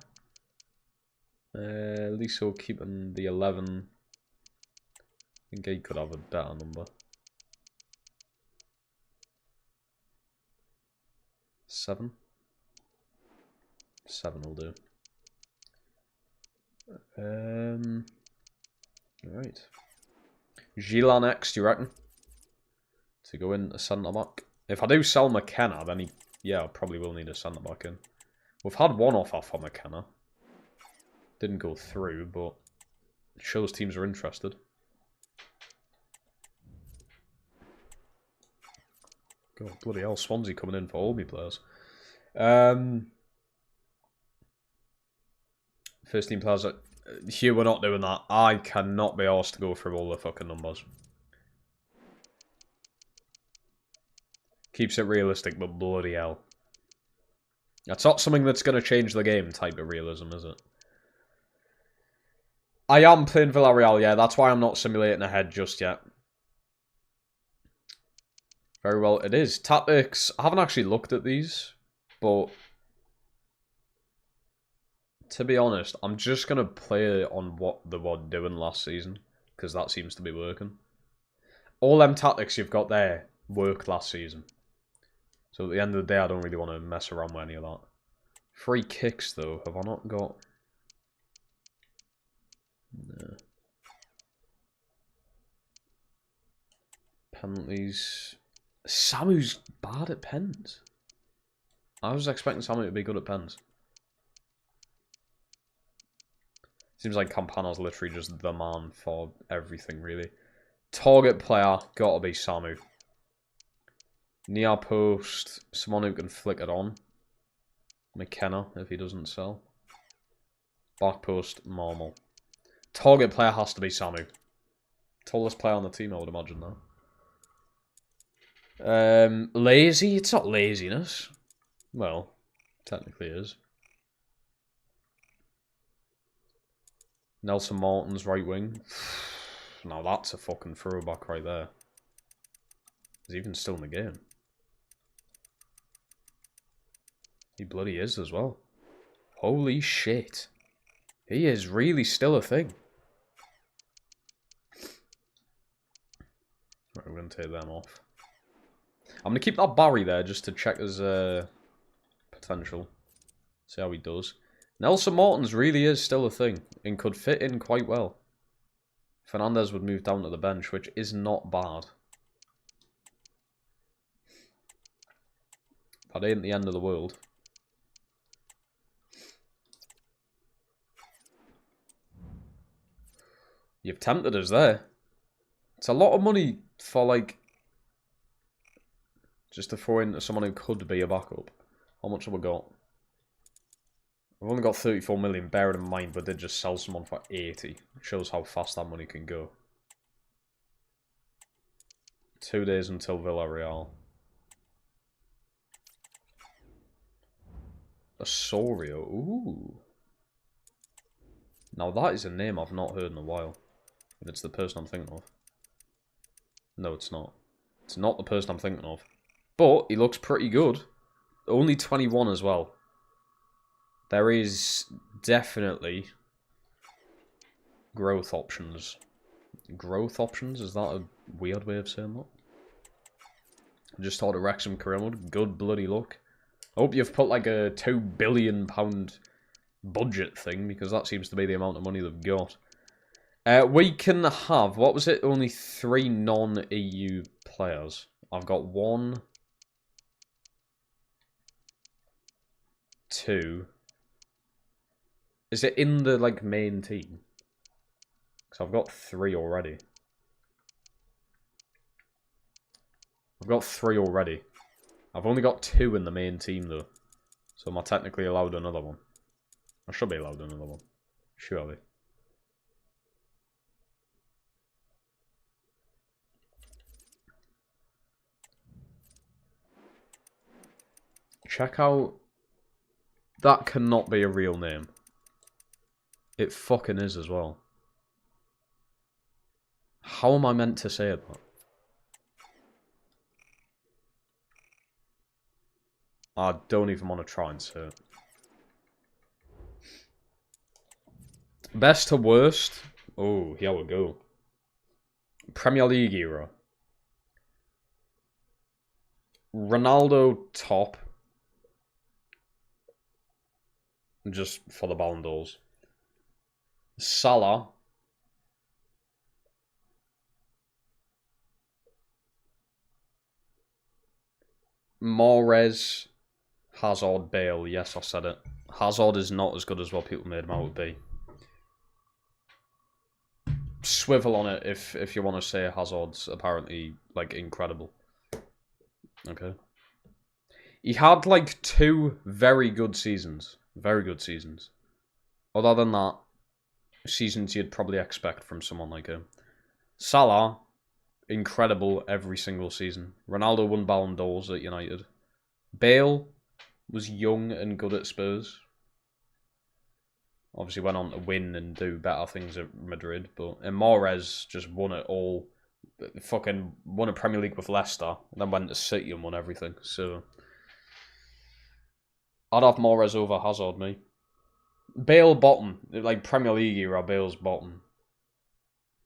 At least we'll keep him the 11. I think he could have a better number. 7. 7 will do. Alright. Gilan next, do you reckon? To go in a centre back. If I do sell McKenna, then I probably will need a centre back in. We've had one offer for McKenna. Didn't go through, but it shows teams are interested. God, bloody hell, Swansea coming in for all my players. First team players. Here we're not doing that. I cannot be asked to go through all the fucking numbers. Keeps it realistic, but bloody hell. That's not something that's going to change the game type of realism, is it? I am playing Villarreal, yeah. That's why I'm not simulating ahead just yet. Very well, it is. Tactics, I haven't actually looked at these, but to be honest, I'm just going to play on what they were doing last season, because that seems to be working. All them tactics you've got there worked last season. So at the end of the day, I don't really want to mess around with any of that. Free kicks, though, have I not got? No. Penalties. Samu's bad at pens. I was expecting Samu to be good at pens. Seems like Campana's literally just the man for everything, really. Target player, gotta be Samu. Near post, someone who can flick it on. McKenna, if he doesn't sell. Back post, Marmol. Target player has to be Samu. Tallest player on the team, I would imagine, though. Lazy? It's not laziness. Well, technically it is. Nelson Martin's right wing. Now that's a fucking throwback right there. He's even still in the game. He bloody is as well. Holy shit. He is really still a thing. Right, we're going to take them off. I'm going to keep that Barry there just to check his potential. See how he does. Nelson Martins really is still a thing and could fit in quite well. Fernandez would move down to the bench, which is not bad. That ain't the end of the world. You've tempted us there. It's a lot of money for, like, just to throw in someone who could be a backup. How much have we got? We've only got 34 million, bear it in mind, but did just sell someone for 80. It shows how fast that money can go. 2 days until Villarreal. Osorio, ooh. Now that is a name I've not heard in a while. If it's the person I'm thinking of. No, it's not. It's not the person I'm thinking of. But he looks pretty good. Only 21 as well. There is definitely growth options. Growth options? Is that a weird way of saying that? I just thought of Wrexham career mode. Good bloody luck. I hope you've put like a £2 billion budget thing, because that seems to be the amount of money they've got. We can have, what was it? Only 3 non-EU players. I've got 1, 2. Is it in the, like, main team? Because I've got 3 already. I've got 3 already. I've only got 2 in the main team, though. So am I technically allowed another one? I should be allowed another one. Surely. Check out... That cannot be a real name. It fucking is as well. How am I meant to say that? I don't even want to try and say it. Best to worst. Oh, here we go. Premier League era. Ronaldo top. Just for the Ballon d'Ors. Salah. Mahrez. Hazard, Bale. Yes, I said it. Hazard is not as good as what people made him out to be. Swivel on it if you want to say Hazard's apparently, like, incredible. Okay. He had, like, 2 very good seasons. Very good seasons. Other than that, seasons you'd probably expect from someone like him. Salah, incredible every single season. Ronaldo won Ballon d'Ors at United. Bale was young and good at Spurs. Obviously went on to win and do better things at Madrid. And Mahrez just won it all. Fucking won a Premier League with Leicester. And then went to City and won everything. So I'd have Mahrez over Hazard, me. Bale bottom. Like Premier League era, Bale's bottom.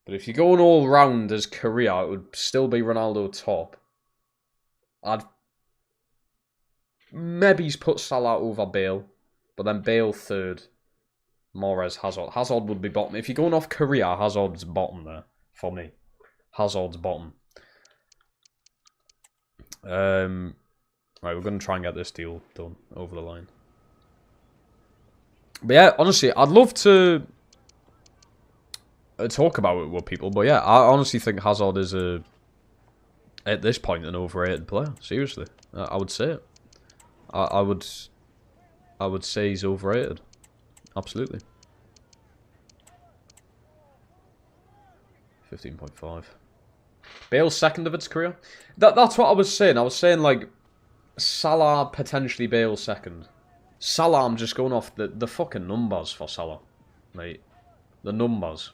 But if you're going all round as career, it would still be Ronaldo top. I'd maybe put Salah over Bale. But then Bale third. Mahrez, Hazard. Hazard would be bottom. If you're going off career, Hazard's bottom there for me. Hazard's bottom. Right, we're going to try and get this deal done over the line. But yeah, honestly, I'd love to talk about it with people. But yeah, I honestly think Hazard is at this point an overrated player. Seriously, I would say it. I would say he's overrated. Absolutely. 15.5. Bale's second of its career. That's what I was saying. I was saying, like, Salah, potentially Bale second. Salah, I'm just going off the fucking numbers for Salah. Mate. The numbers.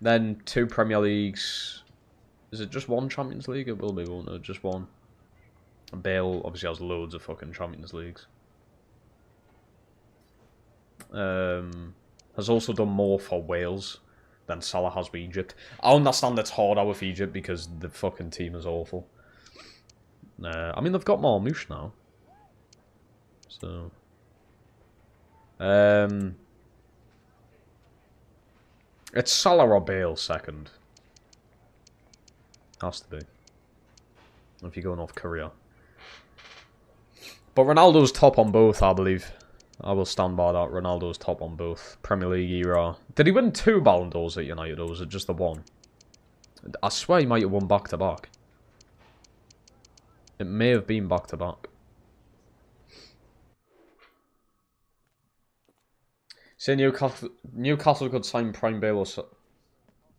Then 2 Premier Leagues. Is it just 1 Champions League? It will be, won't it? Just 1. And Bale obviously has loads of fucking Champions Leagues. Has also done more for Wales than Salah has with Egypt. I understand it's hard out with Egypt because the fucking team is awful. I mean, they've got Marmoush now. So... it's Salah or Bale second. Has to be. If you're going off career. But Ronaldo's top on both, I believe. I will stand by that. Ronaldo's top on both. Premier League era. Did he win 2 Ballon d'Ors at United, or was it just the 1? I swear he might have won back-to-back. It may have been back-to-back. Say Newcastle could sign Prime Bale or so.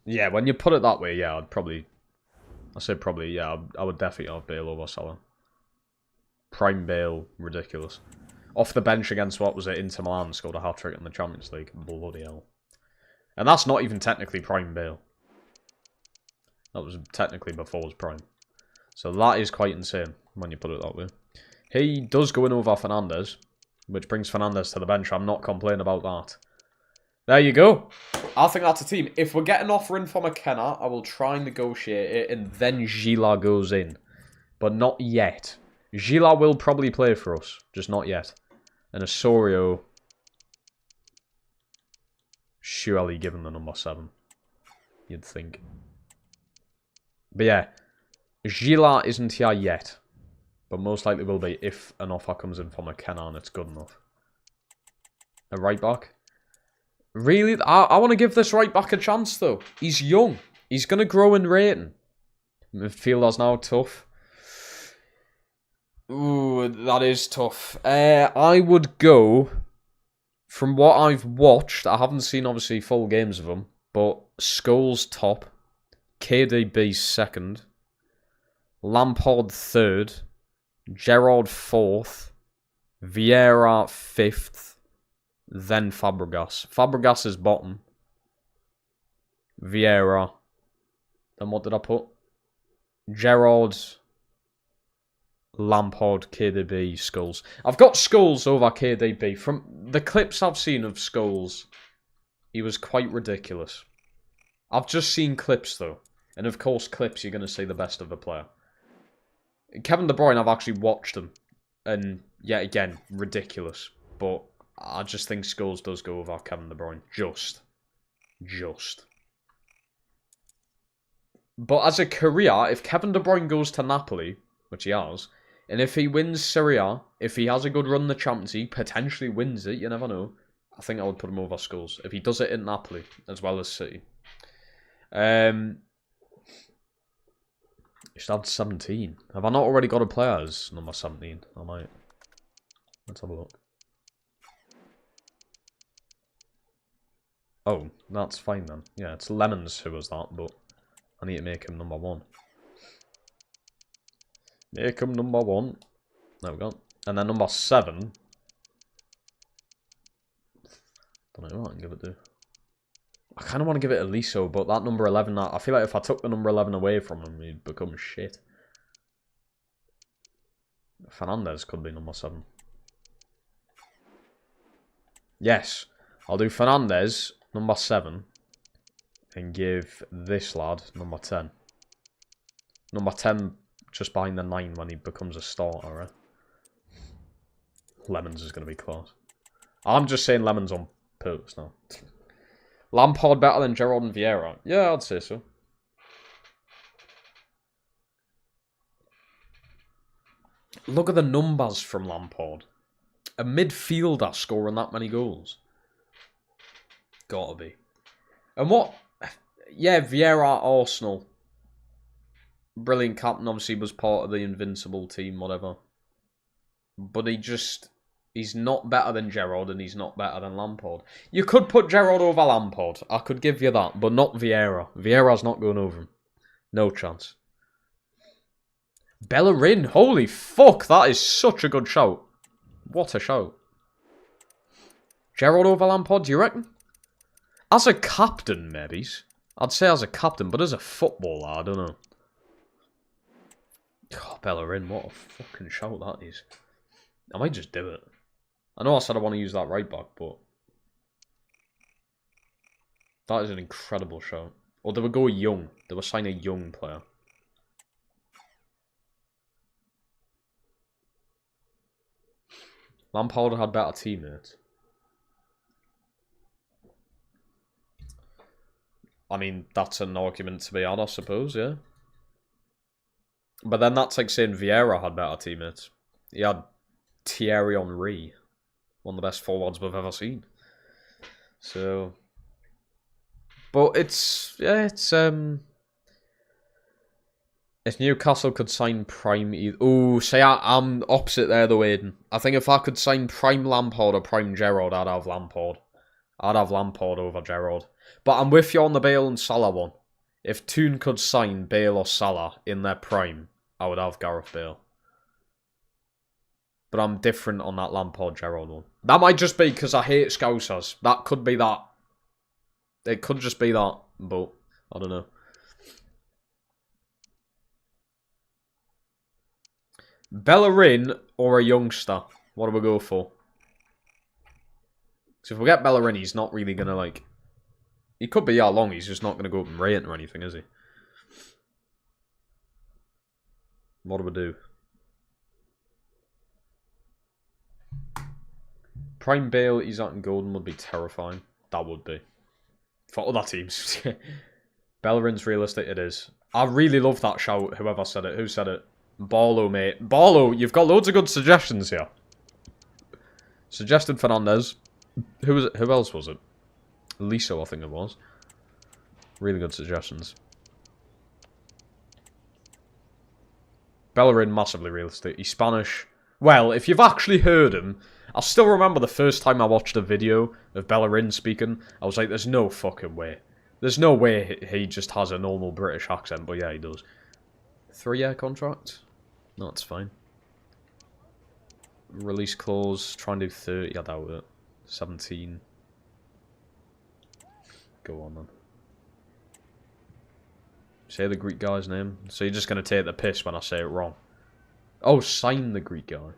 Yeah, when you put it that way, yeah, I said probably, yeah, I would definitely have Bale over Salah. Prime Bale, ridiculous. Off the bench against, what was it, Inter Milan, scored a hat-trick in the Champions League. Bloody hell. And that's not even technically Prime Bale. That was technically before his prime. So that is quite insane, when you put it that way. He does go in over Fernandes, which brings Fernandes to the bench. I'm not complaining about that. There you go. I think that's a team. If we're getting an offer in for McKenna, I will try and negotiate it, and then Gila goes in. But not yet. Gila will probably play for us, just not yet. And Osorio, surely given the number 7, you'd think. But yeah, Gila isn't here yet, but most likely will be if an offer comes in for McKenna and it's good enough. A right back? Really? I want to give this right back a chance though. He's young. He's going to grow in rating. Midfielder's now tough. Ooh, that is tough. I would go, from what I've watched, I haven't seen obviously full games of him, but Scholes top, KDB second, Lampard third, Gerrard 4th. Vieira 5th. Then Fabregas. Fabregas is bottom. Vieira. Then what did I put? Gerrard, Lampard, KDB, Scholes. I've got Scholes over KDB. From the clips I've seen of Scholes, he was quite ridiculous. I've just seen clips though. And of course clips, you're going to see the best of the player. Kevin De Bruyne, I've actually watched him. And yet again, ridiculous. But I just think Scholes does go over Kevin De Bruyne. Just. But as a career, if Kevin De Bruyne goes to Napoli, which he has, and if he wins Serie A, if he has a good run in the Champions League, potentially wins it, you never know, I think I would put him over Scholes. If he does it in Napoli, as well as City. Just add 17. Have I not already got a player as number 17? I might. Let's have a look. Oh, that's fine then. Yeah, it's Lemons who was that, but I need to make him number 1. Make him number 1. There we go. And then number 7. Don't know what I can give it to. I kind of want to give it to Liso, but that number 11, I feel like if I took the number 11 away from him, he'd become shit. Fernandez could be number 7. Yes, I'll do Fernandez, number 7, and give this lad number 10. Number 10 just behind the 9 when he becomes a starter, right? Lemons is going to be class. I'm just saying Lemons on purpose now. Lampard better than Gerrard and Vieira? Yeah, I'd say so. Look at the numbers from Lampard. A midfielder scoring that many goals. Gotta be. And what... Yeah, Vieira, Arsenal. Brilliant captain, obviously was part of the invincible team, whatever. But he's not better than Gerrard and he's not better than Lampard. You could put Gerrard over Lampard. I could give you that, but not Vieira. Vieira's not going over him. No chance. Bellerin, holy fuck, that is such a good shout. What a shout. Gerrard over Lampard, do you reckon? As a captain, maybe. I'd say as a captain, but as a footballer, I don't know. Oh, Bellerin, what a fucking shout that is. I might just do it. I know I said I want to use that right back, but that is an incredible shout. Or they would go young. They would sign a young player. Lampard had better teammates. I mean, that's an argument to be had, I suppose, yeah. But then that's like saying Vieira had better teammates. He had Thierry Henry. One of the best forwards we've ever seen. So... But it's... Yeah, it's... If Newcastle could sign Prime... Ooh, say I'm opposite there though, Aiden. I think if I could sign Prime Lampard or Prime Gerrard, I'd have Lampard. I'd have Lampard over Gerrard. But I'm with you on the Bale and Salah one. If Toon could sign Bale or Salah in their prime, I would have Gareth Bale. But I'm different on that Lampard-Gerrard one. That might just be because I hate Scousers. That could be that. It could just be that, but I don't know. Bellerin or a youngster? What do we go for? So if we get Bellerin, he's not really going to like... He could be how long, he's just not going to go up and rate or anything, is he? What do we do? Prime Bale, Isak and Golden would be terrifying. That would be. For other teams. Bellerin's realistic, it is. I really love that shout, whoever said it. Who said it? Barlow, mate. Barlow, you've got loads of good suggestions here. Suggested Fernandez. Who was it? Who else was it? Liso, I think it was. Really good suggestions. Bellerin, massively realistic. He's Spanish. Well, if you've actually heard him, I still remember the first time I watched a video of Bellerin speaking. I was like, there's no fucking way. There's no way he just has a normal British accent, but yeah, he does. 3-year contract? No, that's fine. Release clause. Try and do 30. I doubt it. 17. Go on then. Say the Greek guy's name. So you're just going to take the piss when I say it wrong. Oh, sign the Greek guy.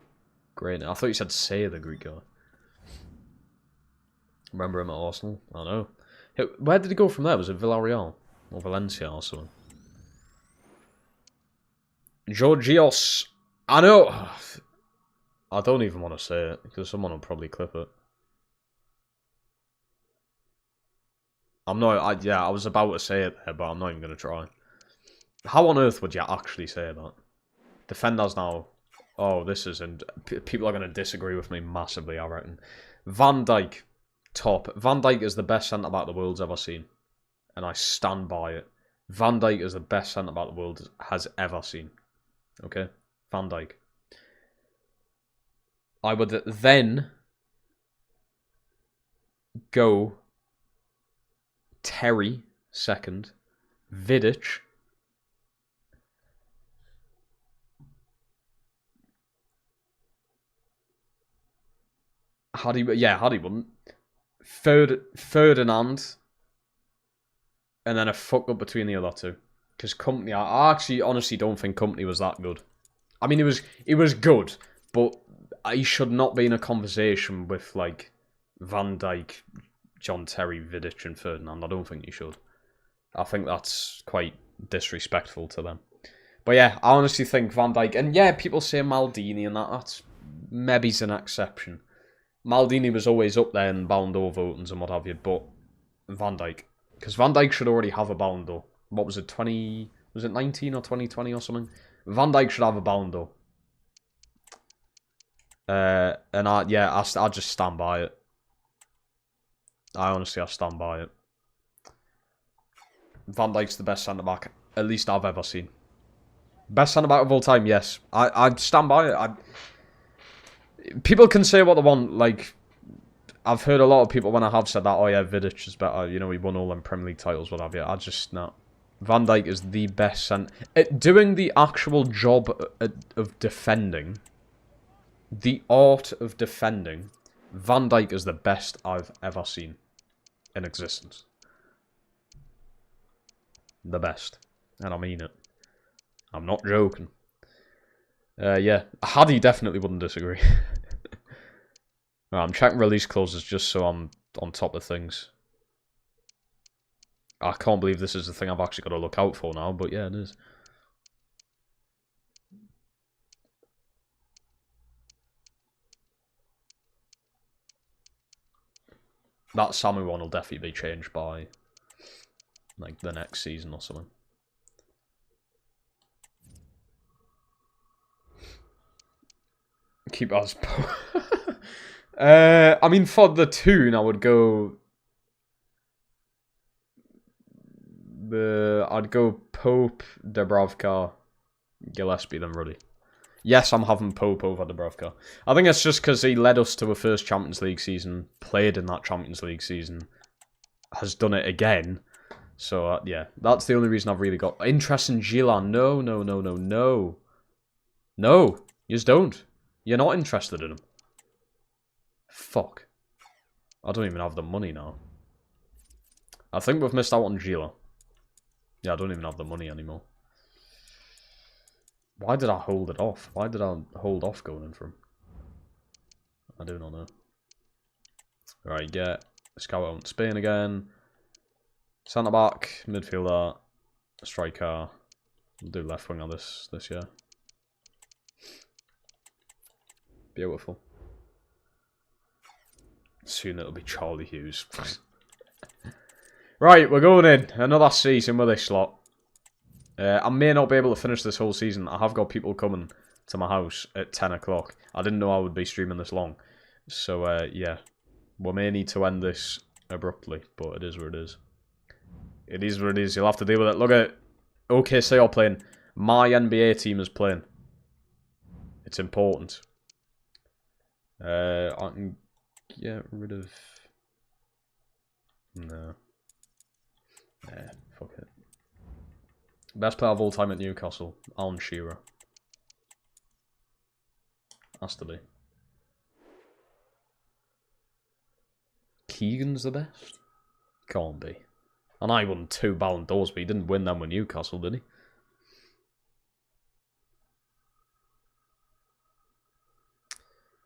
Great. I thought you said say the Greek guy. Remember him at Arsenal? I know. Where did he go from there? Was it Villarreal? Or Valencia or something? Georgios. I know. I don't even want to say it because someone will probably clip it. I'm not. Yeah, I was about to say it there, but I'm not even going to try. How on earth would you actually say that? Defenders now. Oh, this isn't. People are going to disagree with me massively, I reckon. Van Dijk. Top. Van Dijk is the best centre-back the world's ever seen. And I stand by it. Van Dijk is the best centre-back the world has ever seen. Okay? Van Dijk. I would then go Terry second, Vidic, Hardy wouldn't. Ferdinand, and then a fuck up between the other two. Because Company, I actually honestly don't think Company was that good. I mean, it was good, but he should not be in a conversation with like Van Dijk, John Terry, Vidic, and Ferdinand. I don't think he should. I think that's quite disrespectful to them. But yeah, I honestly think Van Dijk, and yeah, people say Maldini, and that's maybe's an exception. Maldini was always up there in Ballon d'Or votings and what have you, but Van Dijk, because Van Dijk should already have a Ballon d'Or. What was it, 20? Was it 19 or 2020 or something? Van Dijk should have a Ballon d'Or. And I just stand by it. I stand by it. Van Dijk's the best centre-back, at least I've ever seen. Best centre-back of all time, yes. I stand by it. People can say what they want. Like, I've heard a lot of people when I have said that, oh yeah, Vidic is better. You know, he won all them Premier League titles, what have you. I just, no. Van Dijk is the best centre. Doing the actual job of defending, the art of defending, Van Dijk is the best I've ever seen in existence. The best. And I mean it. I'm not joking. Yeah, Hadi definitely wouldn't disagree. Right, I'm checking release clauses just so I'm on top of things. I can't believe this is the thing I've actually got to look out for now, but yeah, it is. That Samu one will definitely be changed by like the next season or something. Keep us. I mean, for the tune, I would go. I'd go Pope, Dubravka, Gillespie, then Ruddy. Yes, I'm having Pope over Dubravka. I think it's just because he led us to a first Champions League season, played in that Champions League season, has done it again. So, yeah, that's the only reason I've really got interest in Gilan. No. No, you just don't. You're not interested in him. Fuck. I don't even have the money now. I think we've missed out on Gila. Yeah, I don't even have the money anymore. Why did I hold it off? Why did I hold off going in for him? I do not know. Right, get Scout out in Spain again. Centre back, midfielder, striker. We'll do left winger this year. Beautiful. Soon it'll be Charlie Hughes. Right, we're going in. Another season with this slot. I may not be able to finish this whole season. I have got people coming to my house at 10 o'clock. I didn't know I would be streaming this long. So, yeah. We may need to end this abruptly, but it is what it is. It is what it is. You'll have to deal with it. Look at OKC are playing. My NBA team is playing. It's important. I can get rid of... No. Yeah, fuck it. Best player of all time at Newcastle, Alan Shearer. Has to be. Keegan's the best? Can't be. And I won 2 Ballon d'Ors, but he didn't win them with Newcastle, did he?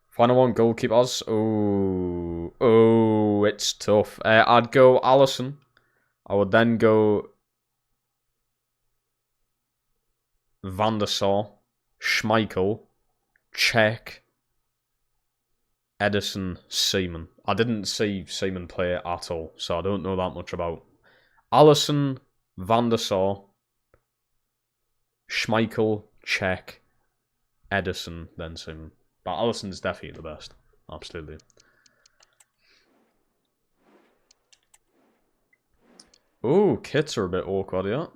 Final one, goalkeepers. Oh, it's tough. I'd go Alisson. I would then go Van der Sar, Schmeichel, Cech, Edison, Seaman. I didn't see Seaman play at all, so I don't know that much about Alisson, Van der Sar, Schmeichel, Cech, Edison, then Seaman. But Alisson's definitely the best. Absolutely. Oh, kits are a bit awkward, yeah.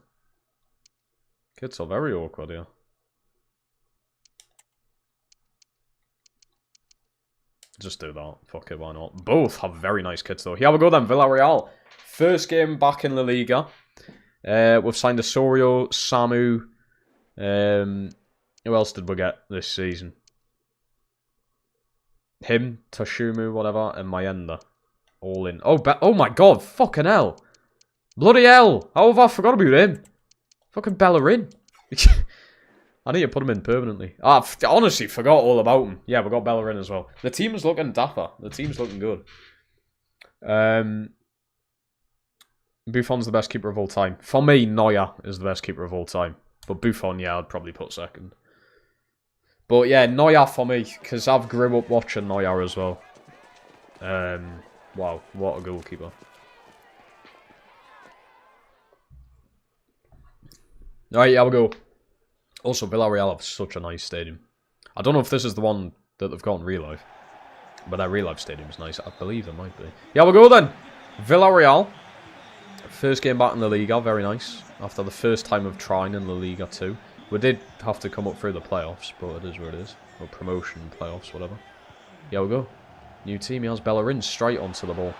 Kits are very awkward, yeah. Just do that. Fuck it, why not? Both have very nice kits, though. Here we go, then. Villarreal. First game back in La Liga. We've signed Osorio, Samu. Who else did we get this season? Him, Tashumu, whatever, and Mayenda. All in. Oh my god, fucking hell. Bloody hell. How have I forgot about him? Fucking Bellerin. I need to put him in permanently. I honestly forgot all about him. Yeah, we got Bellerin as well. The team is looking dapper. The team's looking good. Buffon's the best keeper of all time. For me, Neuer is the best keeper of all time. But Buffon, yeah, I'd probably put second. But yeah, Neuer for me, because I've grew up watching Neuer as well. Wow, what a goalkeeper. Alright, here we go. Also, Villarreal have such a nice stadium. I don't know if this is the one that they've got in real life. But their real life stadium is nice. I believe it might be. Here we go then. Villarreal. First game back in the Liga. Very nice. After the first time of trying in La Liga 2. We did have to come up through the playoffs, but it is what it is. Or promotion, playoffs, whatever. Here we go. New team. He has Bellerin straight onto the ball.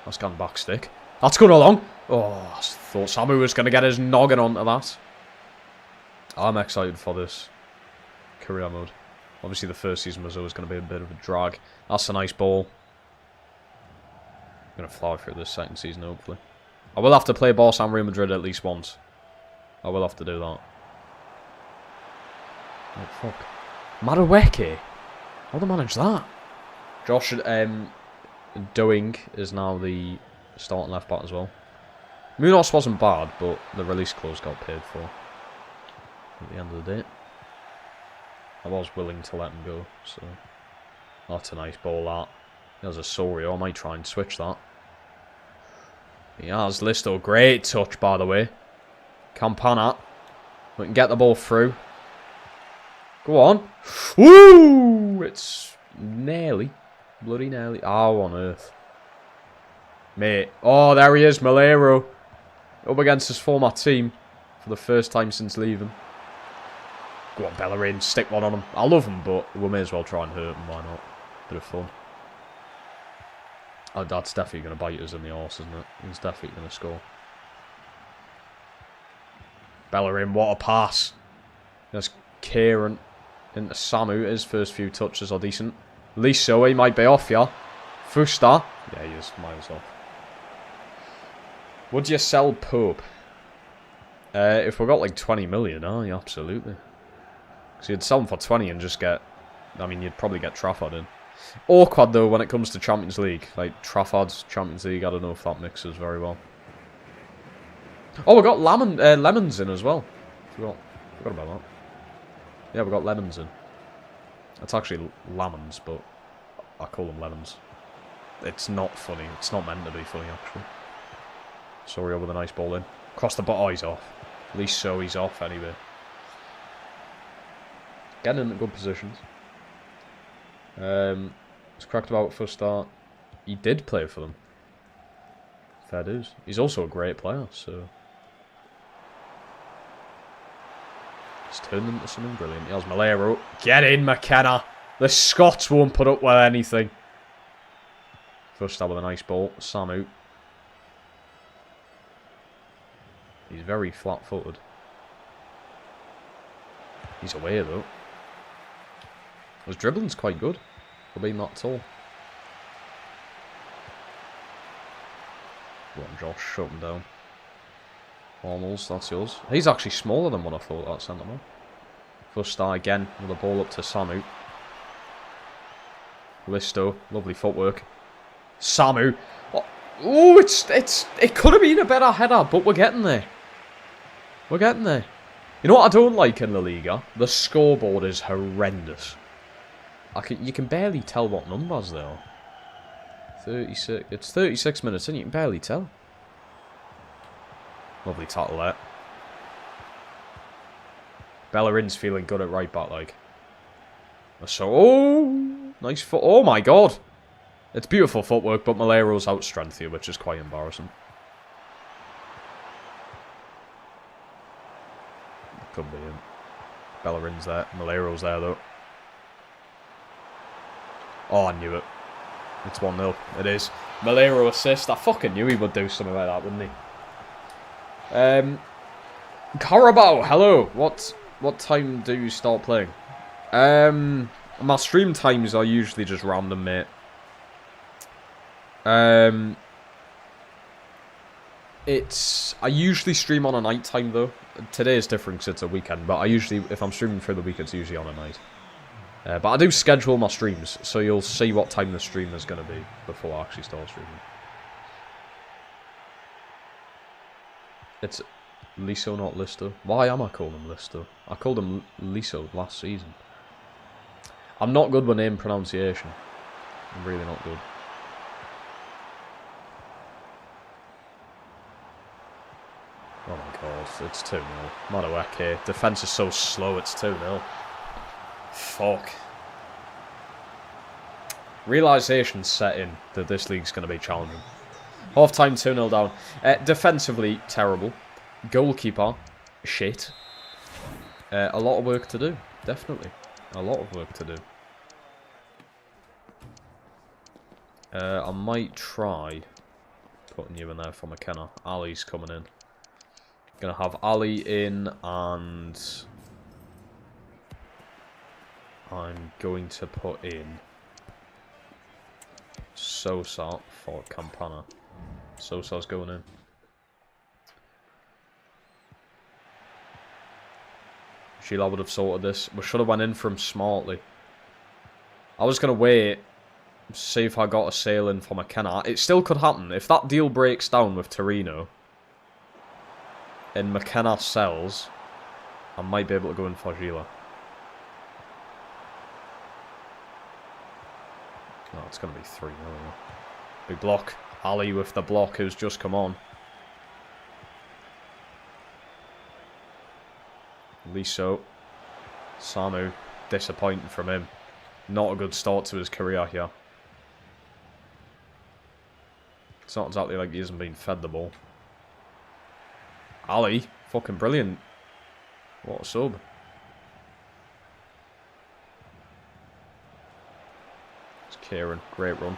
That's gone back stick. That's going along. Oh, I thought Samu was going to get his noggin onto that. I'm excited for this career mode. Obviously, the first season was always going to be a bit of a drag. That's a nice ball. I'm going to fly through this second season, hopefully. I will have to play Barca and Real Madrid at least once. I will have to do that. Oh, fuck. Madueke? How do I manage that? Josh Doing is now the starting left back as well. Munoz wasn't bad, but the release clause got paid for at the end of the day. I was willing to let him go, so that's a nice ball, that. There's a Sorio. I might try and switch that. He has Listo. Great touch, by the way. Campana. We can get the ball through. Go on. Woo! It's nearly. Bloody nearly. How on earth? Mate. Oh, there he is. Malero. Up against his former team for the first time since leaving. Go on, Bellerin. Stick one on him. I love him, but we may as well try and hurt him. Why not? Bit of fun. Oh, that's definitely going to bite us in the arse, isn't it? He's definitely going to score. Bellerin, what a pass. There's Kieran into Samu. His first few touches are decent. Liso, he might be off, yeah. Fusta. Yeah, he is miles off. Would you sell Pope? If we got like 20 million, yeah, absolutely. So you'd sell him for 20 and just get... I mean, you'd probably get Trafford in. Awkward, though, when it comes to Champions League. Like, Trafford's Champions League, I don't know if that mixes very well. Oh, we got Lemons in as well. Forgot about that. Yeah, we got Lemons in. It's actually Lemons, but I call them Lemons. It's not funny. It's not meant to be funny, actually. Sorry, with a nice ball in. Cross the bottom. Oh, he's off. At least so he's off anyway. Getting into good positions. It's cracked about first start. He did play for them. Fair dues. He's also a great player, so... He's turned into something brilliant. Here's Malero. Get in, McKenna! The Scots won't put up with anything. First start with a nice ball. Samu. He's very flat-footed. He's away, though. His dribbling's quite good for being that tall. Go on, Josh, shut him down. Palmas, that's yours. He's actually smaller than what I thought, that centre-man. First start again, with the ball up to Samu. Listo, lovely footwork. Samu. Oh, it could have been a better header, but we're getting there. We're getting there. You know what I don't like in the Liga? The scoreboard is horrendous. You can barely tell what numbers they are. 36. It's 36 minutes and you can barely tell. Lovely tackle there. Bellerin's feeling good at right back, like. So, oh, nice foot. Oh my god. It's beautiful footwork, but Malero's outstrength here, which is quite embarrassing. Could be him. Bellerin's there. Malero's there, though. Oh, I knew it. It's 1-0. It is. Malero assist. I fucking knew he would do something like that, wouldn't he? Carabao, hello. What time do you start playing? My stream times are usually just random, mate. I usually stream on a night time though. Today is different because it's a weekend, but if I'm streaming for the week, it's usually on a night. But I do schedule my streams, so you'll see what time the stream is going to be before I actually start streaming. It's Liso, not Listo. Why am I calling him Listo? I called him Liso last season. I'm not good with name pronunciation. I'm really not good. Oh my god, it's 2-0. Madueke. Defense is so slow, it's 2-0. Fuck. Realisation set in that this league's going to be challenging. Half time 2-0 down. Defensively, terrible. Goalkeeper, shit. A lot of work to do. Definitely. A lot of work to do. I might try putting you in there for McKenna. Ali's coming in. Gonna have Ali in, and I'm going to put in Sosa for Campana. Sosa's going in. Sheila would have sorted this. We should have went in for him smartly. I was going to wait, see if I got a sale in for McKenna. It still could happen. If that deal breaks down with Torino and McKenna sells, I might be able to go in for Gila. Oh, it's going to be 3-0. Big block. Ali with the block who's just come on. Liso. Samu. Disappointing from him. Not a good start to his career here. It's not exactly like he hasn't been fed the ball. Ali. Fucking brilliant. What a sub. It's Kieran. Great run.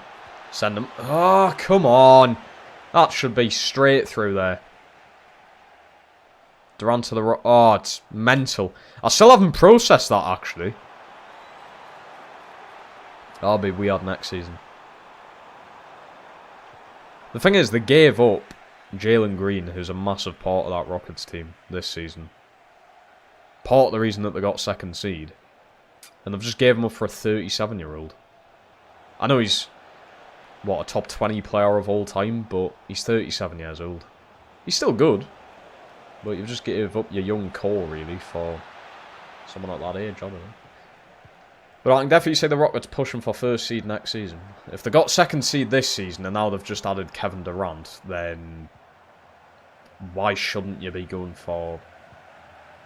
Send him. Oh, come on. That should be straight through there. Durant to the right. Oh, it's mental. I still haven't processed that, actually. That'll be weird next season. The thing is, they gave up Jalen Green, who's a massive part of that Rockets team this season. Part of the reason that they got second seed. And they've just gave him up for a 37-year-old. I know he's, what, a top 20 player of all time, but he's 37 years old. He's still good. But you've just gave up your young core, really, for someone at that age, I don't know. But I can definitely say the Rockets pushing for first seed next season. If they got second seed this season, and now they've just added Kevin Durant, then why shouldn't you be going for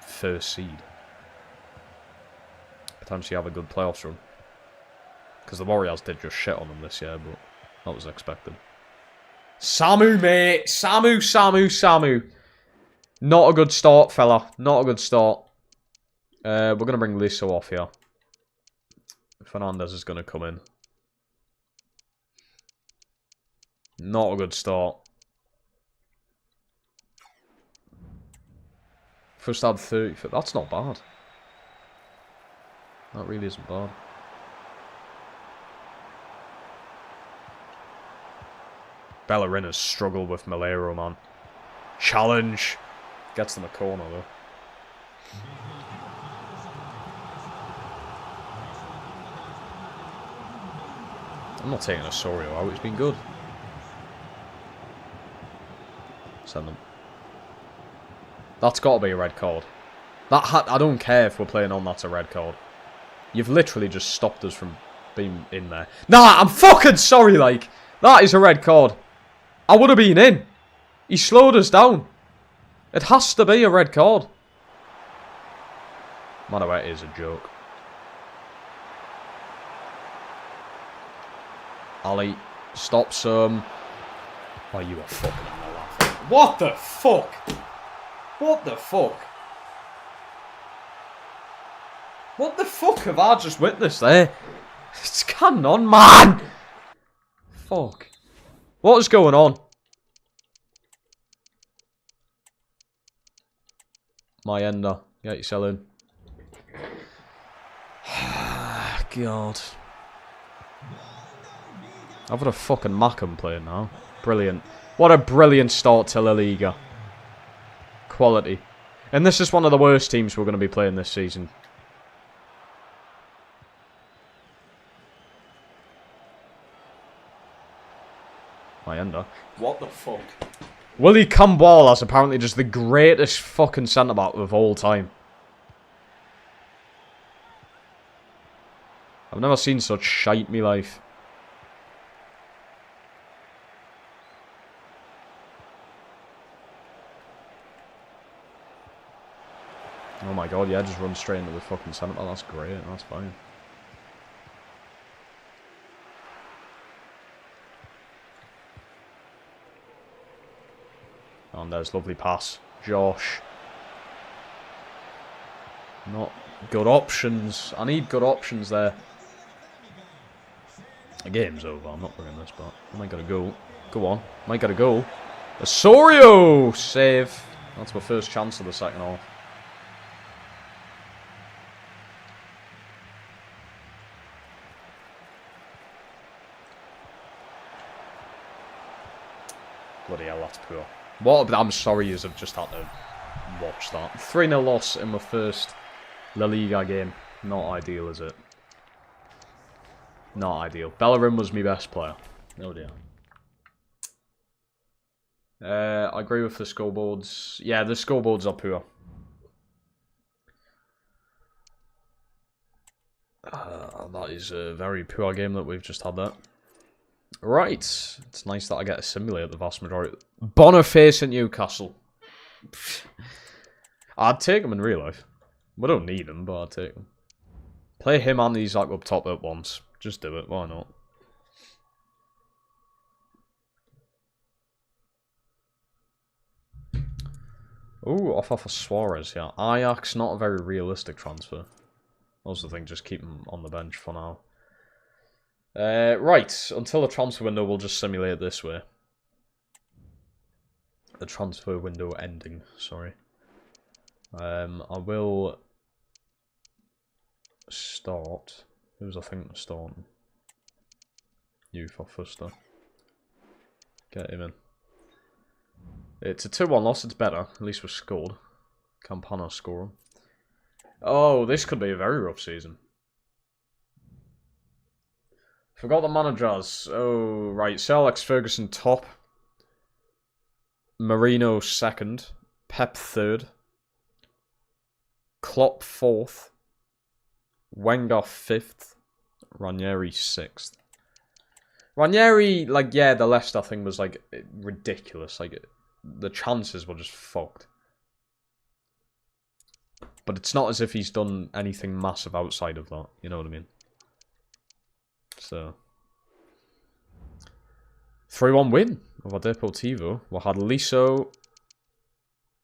first seed? Potentially have a good playoffs run. Because the Warriors did just shit on them this year, but that was expected. Samu, mate! Samu, Samu, Samu! Not a good start, fella. Not a good start. We're going to bring Liso off here. Fernandez is going to come in. Not a good start. First had 30. That's not bad. That really isn't bad. Bellerin has struggled with Malero, man. Challenge. Gets in the corner, though. I'm not taking Osorio out. He's been good. Send them. That's got to be a red card. I don't care if we're playing on that's a red card. You've literally just stopped us from being in there. Nah, I'm fucking sorry, like. That is a red card. I would have been in. He slowed us down. It has to be a red card. No matter what, it is a joke. Ali stops him. Oh, you are fucking laughing. What the fuck? What the fuck? What the fuck have I just witnessed there? It's coming on, man! Fuck. What is going on? My ender. Get yourself in. God. I've got a fucking Mackham playing now. Brilliant. What a brilliant start to La Liga. Quality. And this is one of the worst teams we're going to be playing this season. My ender. What the fuck? Willie Campbell is apparently just the greatest fucking centre-back of all time. I've never seen such shite in my life. Oh my god, yeah, just run straight into the fucking centre-back. That's great, that's fine. And there's lovely pass. Josh. Not good options. I need good options there. The game's over. I'm not bringing this back. I might get a goal. Go on. Might get a goal. Osorio! Save. That's my first chance of the second half. Bloody hell, that's poor. What I'm sorry is I've just had to watch that. 3-0 loss in my first La Liga game. Not ideal, is it? Not ideal. Bellerin was my best player. Oh dear. I agree with the scoreboards. Yeah, the scoreboards are poor. That is a very poor game that we've just had there. Right. It's nice that I get to simulate the vast majority. Boniface at Newcastle. I'd take him in real life. We don't need him, but I'd take him. Play him and Isaac up top at once. Just do it. Why not? Ooh, offer for Suarez, yeah. Ajax, not a very realistic transfer. Also think just keep him on the bench for now. Right, until the transfer window, we'll just simulate it this way. The transfer window ending, sorry. I will start. Who's I think starting? You for Fuster. Get him in. It's a 2-1 loss, it's better. At least we scored. Campana scoring. Oh, this could be a very rough season. Forgot the managers. Oh, right. Sir Alex Ferguson top. Marino second. Pep third. Klopp fourth. Wenger fifth. Ranieri sixth. Ranieri, like, yeah, the Leicester thing was, like, ridiculous. Like, the chances were just fucked. But it's not as if he's done anything massive outside of that. You know what I mean? So, 3-1 win over Deportivo. We had Liso,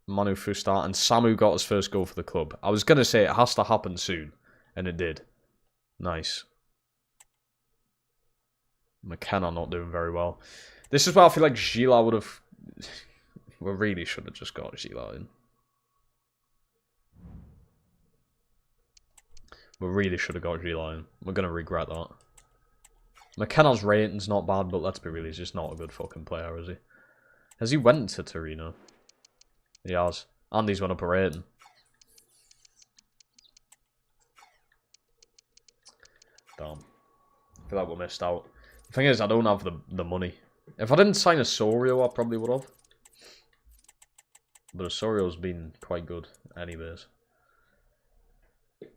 Manu Fusta, and Samu got his first goal for the club. I was going to say it has to happen soon, and it did. Nice. McKenna not doing very well. This is where I feel like Gila would have... we really should have just got Gila in. We really should have got Gila in. We're going to regret that. McKenna's rating's not bad, but let's be real, he's just not a good fucking player, is he? Has he went to Torino? He has. And he's went up a rating. Damn. I feel like we missed out. The thing is, I don't have the money. If I didn't sign Osorio, I probably would have. But Osorio's been quite good, anyways.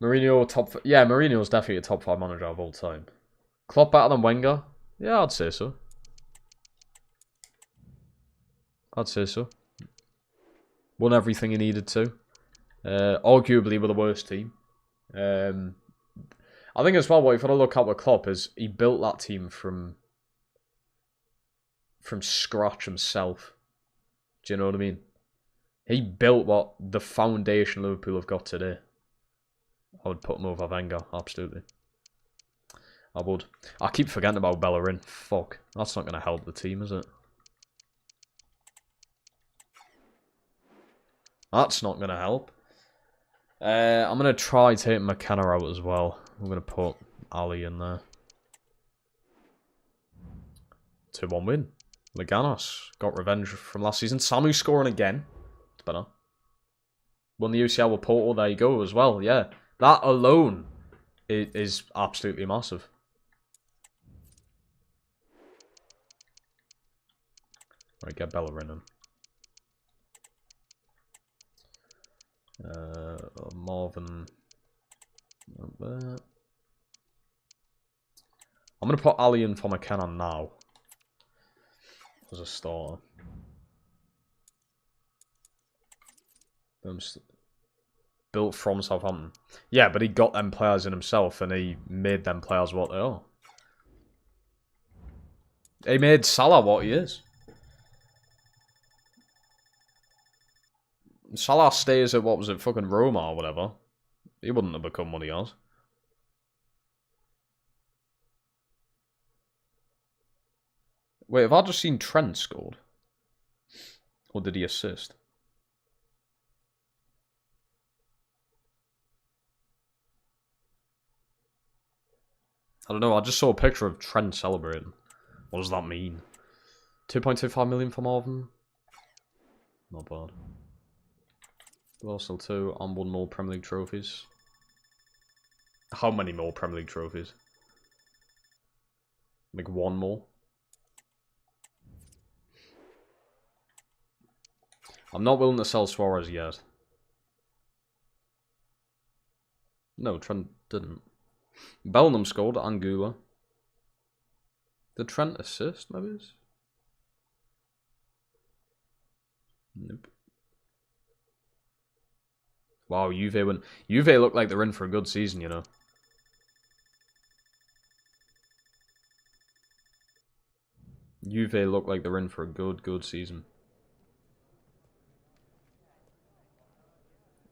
Mourinho, yeah, Mourinho's definitely a top 5 manager of all time. Klopp better than Wenger? Yeah, I'd say so. I'd say so. Won everything he needed to. Arguably, we're the worst team. I think as well, what you've got to look at with Klopp is he built that team from scratch himself. Do you know what I mean? He built what the foundation Liverpool have got today. I would put him over Wenger, absolutely. I would. I keep forgetting about Bellerin. Fuck. That's not going to help the team, is it? That's not going to help. I'm going to try taking McKenna out as well. I'm going to put Ali in there. 2-1 win. Leganos got revenge from last season. Samu scoring again. It's better. Won the UCL with Porto. There you go as well. Yeah. That alone is absolutely massive. Right, get Bellerin in. Marvin. I'm going to put Ali in for McKenna now. As a starter. Built from Southampton. Yeah, but he got them players in himself and he made them players what they are. He made Salah what he is. Salah stays at, what was it, fucking Roma or whatever. He wouldn't have become what he has. Wait, have I just seen Trent scored? Or did he assist? I don't know, I just saw a picture of Trent celebrating. What does that mean? 2.25 million for Marvin? Not bad. Also 2 and 1 more Premier League trophies. How many more Premier League trophies? Like 1 more? I'm not willing to sell Suarez yet. No, Trent didn't. Bellingham scored, Angula. Did Trent assist, maybe? Nope. Wow, Juve win. Juve look like they're in for a good season, you know. Juve look like they're in for a good season.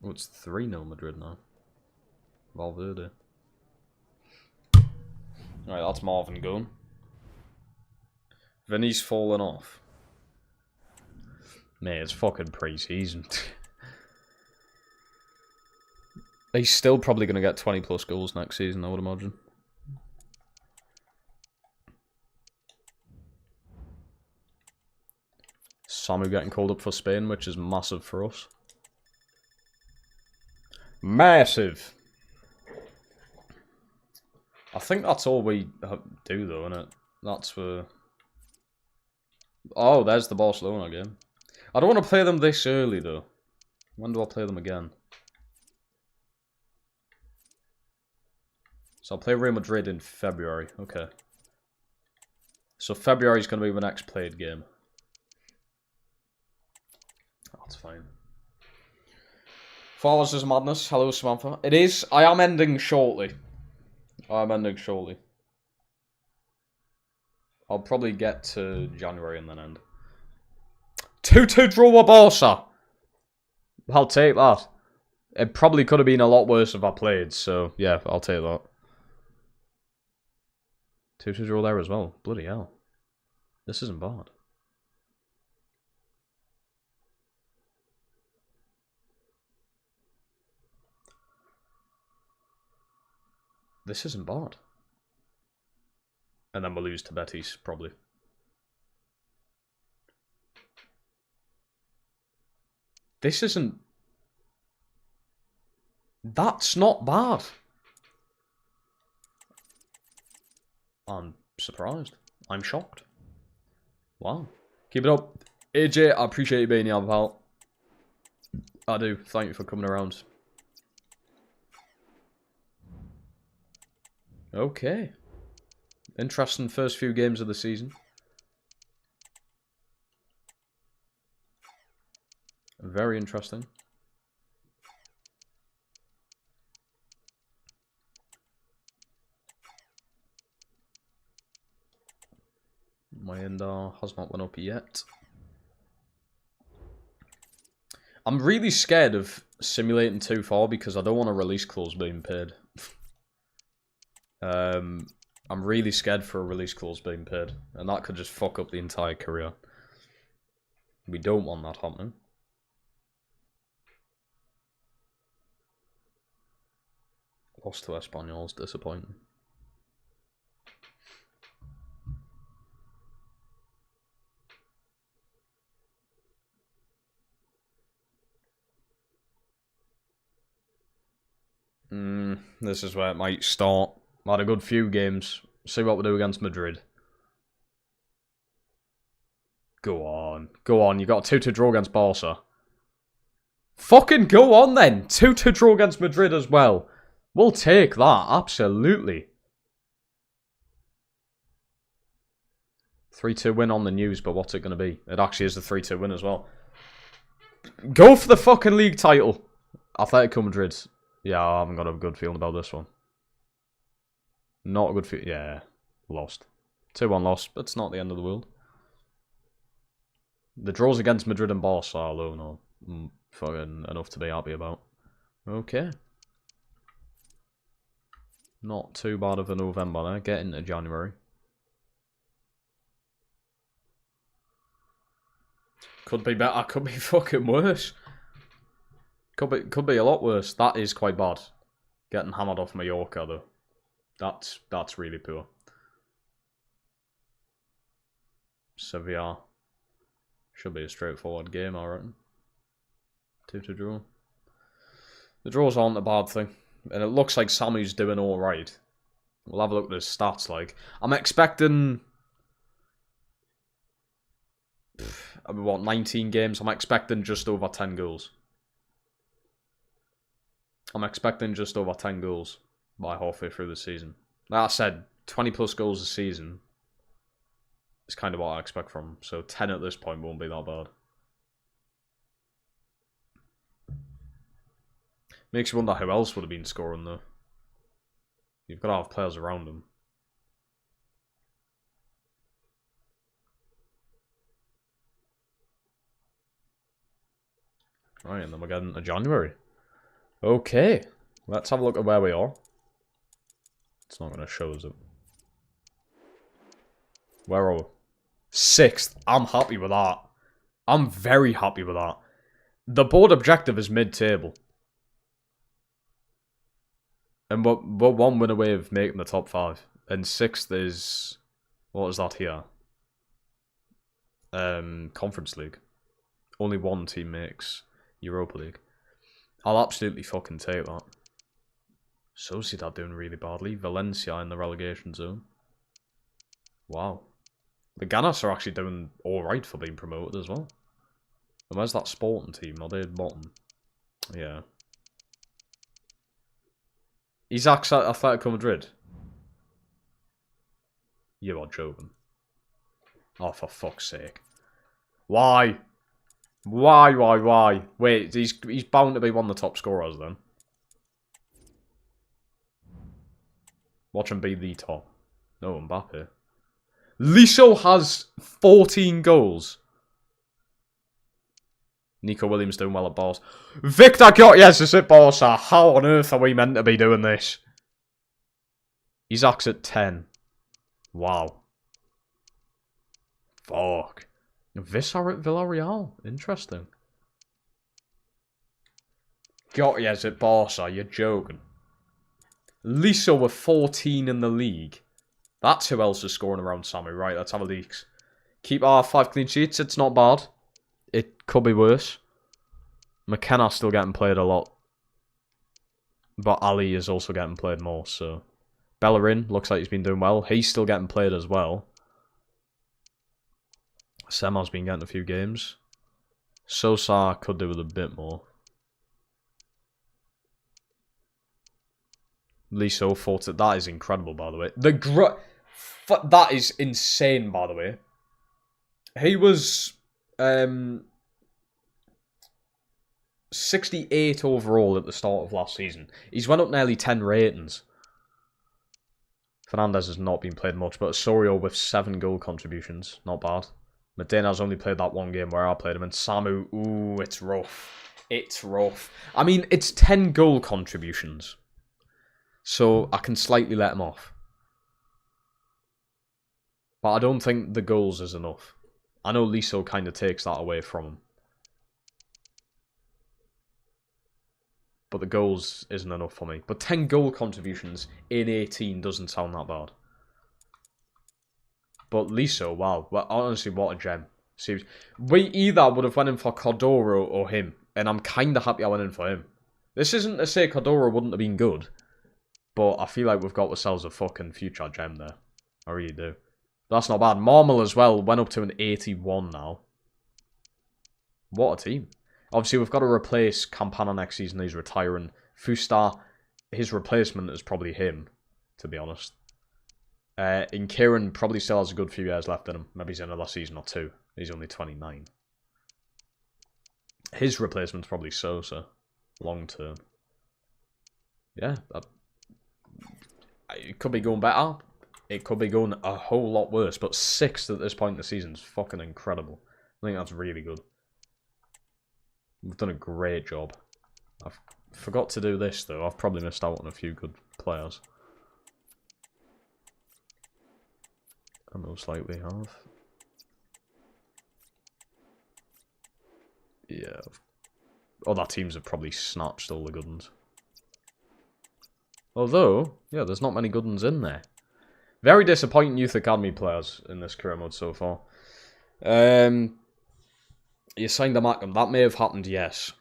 Oh, it's 3-0 Madrid now. Valverde. Alright, that's Marvin going. Vinny's fallen off. Mate, it's fucking pre-season. He's still probably going to get 20 plus goals next season, I would imagine. Samu getting called up for Spain, which is massive for us. Massive! I think that's all we do, though, isn't it? That's for... Oh, there's the Barcelona game. I don't want to play them this early, though. When do I play them again? So I'll play Real Madrid in February. Okay. So February is going to be my next played game. Oh, that's fine. Flawless is madness. Hello, Samantha. It is. I am ending shortly. I'm ending shortly. I'll probably get to January and then end. 2-2 draw with Barca. I'll take that. It probably could have been a lot worse if I played, so yeah, I'll take that. 2-2 draw there as well. Bloody hell. This isn't bad. This isn't bad. And then we'll lose to Betis, probably. This isn't... That's not bad. I'm surprised. I'm shocked. Wow. Keep it up. AJ, I appreciate you being here, pal. I do. Thank you for coming around. Okay. Interesting first few games of the season. Very interesting. My Ender has not went up yet. I'm really scared of simulating too far because I don't want a release clause being paid. I'm really scared for a release clause being paid, and that could just fuck up the entire career. We don't want that happening. Lost to Espanyol's disappointing. This is where it might start. I had a good few games. See what we do against Madrid. Go on. Go on. You got a 2-2 draw against Barca. Fucking go on then. 2-2 draw against Madrid as well. We'll take that. Absolutely. 3-2 win on the news, but what's it going to be? It actually is a 3-2 win as well. Go for the fucking league title. Atletico Madrid. Yeah, I haven't got a good feeling about this one. Not a good feeling. Yeah, lost. 2-1 loss, but it's not the end of the world. The draws against Madrid and Barca alone are fucking enough to be happy about. Okay. Not too bad of a November there. Get into January. Could be better. Could be fucking worse. Could be a lot worse. That is quite bad. Getting hammered off Mallorca though. That's really poor. Sevilla. Should be a straightforward game, I reckon. 2-2 draw. The draws aren't a bad thing. And it looks like Sammy's doing alright. We'll have a look at his stats like. I'm expecting... what, 19 games? I'm expecting just over 10 goals. I'm expecting just over 10 goals by halfway through the season. Like I said, 20 plus goals a season is kind of what I expect from him. So 10 at this point won't be that bad. Makes you wonder who else would have been scoring though. You've got to have players around him. Right, and then we're getting to January. Okay, let's have a look at where we are. It's not going to show us it. Where are we? 6th. I'm happy with that. I'm very happy with that. The board objective is mid-table. And we're 1 win away of making the top 5. And 6th is... What is that here? Conference League. Only 1 team makes Europa League. I'll absolutely fucking take that. Sociedad doing really badly. Valencia in the relegation zone. Wow. The Ganas are actually doing alright for being promoted as well. And where's that Sporting team? Are they bottom? Yeah. Isaac's at Atletico Madrid. You are joking. Oh, for fuck's sake. Why? Why? Wait, he's bound to be one of the top scorers then. Watch him be the top. No, Mbappe. Liso has 14 goals. Nico Williams doing well at Barca. Victor Gyökeres is at Barca. How on earth are we meant to be doing this? Isaac's at 10. Wow. Fuck. Visser at Villarreal. Interesting. Gyökeres at Barca. You're joking. Liso with 14 in the league. That's who else is scoring around Samu. Right, let's have a look. Keep our 5 clean sheets. It's not bad. It could be worse. McKenna's still getting played a lot. But Ali is also getting played more, so... Bellerin looks like he's been doing well. He's still getting played as well. Sema's been getting a few games. Sosa could do with a bit more. Liso fought it. That is incredible, by the way. That is insane, by the way. He was 68 overall at the start of last season. He's went up nearly 10 ratings. Fernandez has not been played much, but Osorio with 7 goal contributions. Not bad. Medena's only played that one game where I played him. And Samu, ooh, it's rough. It's rough. I mean, it's 10 goal contributions. So I can slightly let him off. But I don't think the goals is enough. I know Liso kind of takes that away from him. But the goals isn't enough for me. But 10 goal contributions in 18 doesn't sound that bad. But Liso, wow. Well, honestly, what a gem. Seriously. We either would have went in for Cordero or him. And I'm kind of happy I went in for him. This isn't to say Cordero wouldn't have been good. But I feel like we've got ourselves a fucking future gem there. I really do. That's not bad. Marmal as well went up to an 81 now. What a team. Obviously, we've got to replace Campana next season. He's retiring. Fusta, his replacement is probably him, to be honest. And Kieran probably still has a good few years left in him. Maybe he's in another season or 2. He's only 29. His replacement's probably Sosa. Long term. Yeah. It could be going better. It could be going a whole lot worse. But 6th at this point in the season is fucking incredible. I think that's really good. We've done a great job. I forgot to do this, though. I've probably missed out on a few good players. I most likely have. Yeah. Other teams have probably snatched all the good ones. Although, yeah, there's not many good ones in there. Very disappointing Youth Academy players in this career mode so far. You signed a Mackham. That may have happened, yes.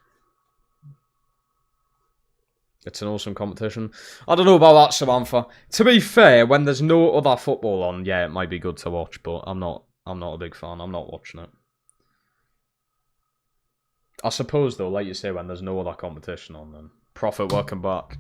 It's an awesome competition. I don't know about that, Samantha. To be fair, when there's no other football on, yeah, it might be good to watch, but I'm not a big fan. I'm not watching it. I suppose, though, like you say, when there's no other competition on, then Prophet, welcome back.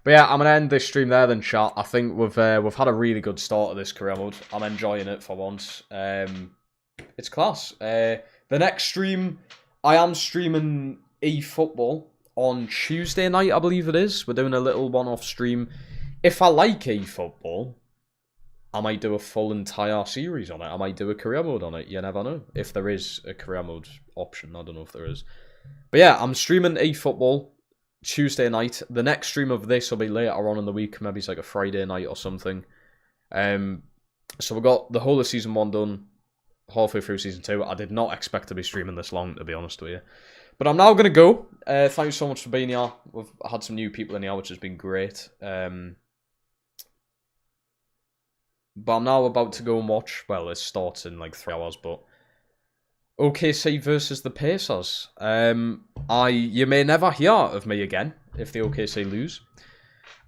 But yeah, I'm going to end this stream there then, chat. I think we've had a really good start of this career mode. I'm enjoying it for once. It's class. The next stream, I am streaming eFootball on Tuesday night, I believe it is. We're doing a little one-off stream. If I like eFootball, I might do a full entire series on it. I might do a career mode on it. You never know. If there is a career mode option. I don't know if there is. But yeah, I'm streaming eFootball Tuesday night. The next stream of this will be later on in the week. Maybe it's like a Friday night or something. So we got the whole of Season 1 done. Halfway through Season 2. I did not expect to be streaming this long, to be honest with you. But I'm now going to go. Thank you so much for being here. We've had some new people in here, which has been great. But I'm now about to go and watch. Well, it starts in like 3 hours, but OKC versus the Pacers. You may never hear of me again if the OKC lose.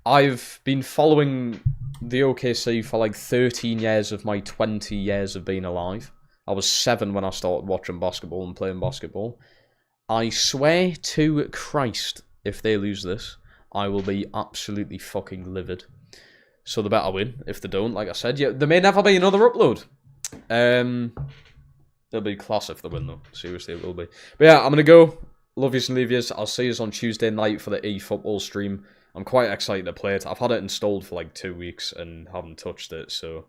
I've been following the OKC for like 13 years of my 20 years of being alive. I was 7 when I started watching basketball and playing basketball. I swear to Christ, if they lose this, I will be absolutely fucking livid. So they better win. If they don't, like I said, yeah, there may never be another upload. It'll be class if they win, though. Seriously, it will be. But yeah, I'm going to go. Love yous and leave yous. I'll see yous on Tuesday night for the eFootball stream. I'm quite excited to play it. I've had it installed for like 2 weeks and haven't touched it, so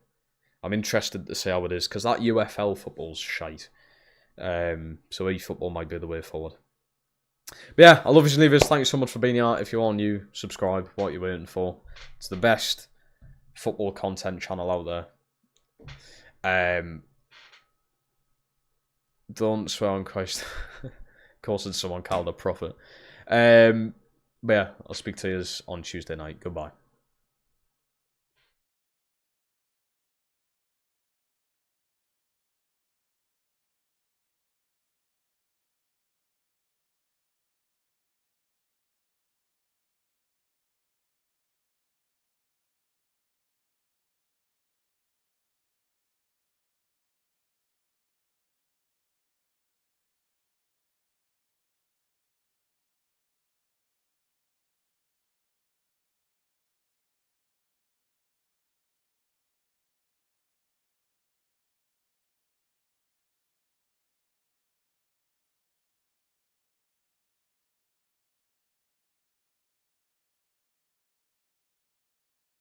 I'm interested to see how it is, because that UFL football's shite. So eFootball might be the way forward. But yeah, I love yous and leave yous. Thank you so much for being here. If you are new, subscribe. What are you waiting for? It's the best football content channel out there. Don't swear on Christ. Of course, it's someone called a prophet. But yeah, I'll speak to you on Tuesday night. Goodbye.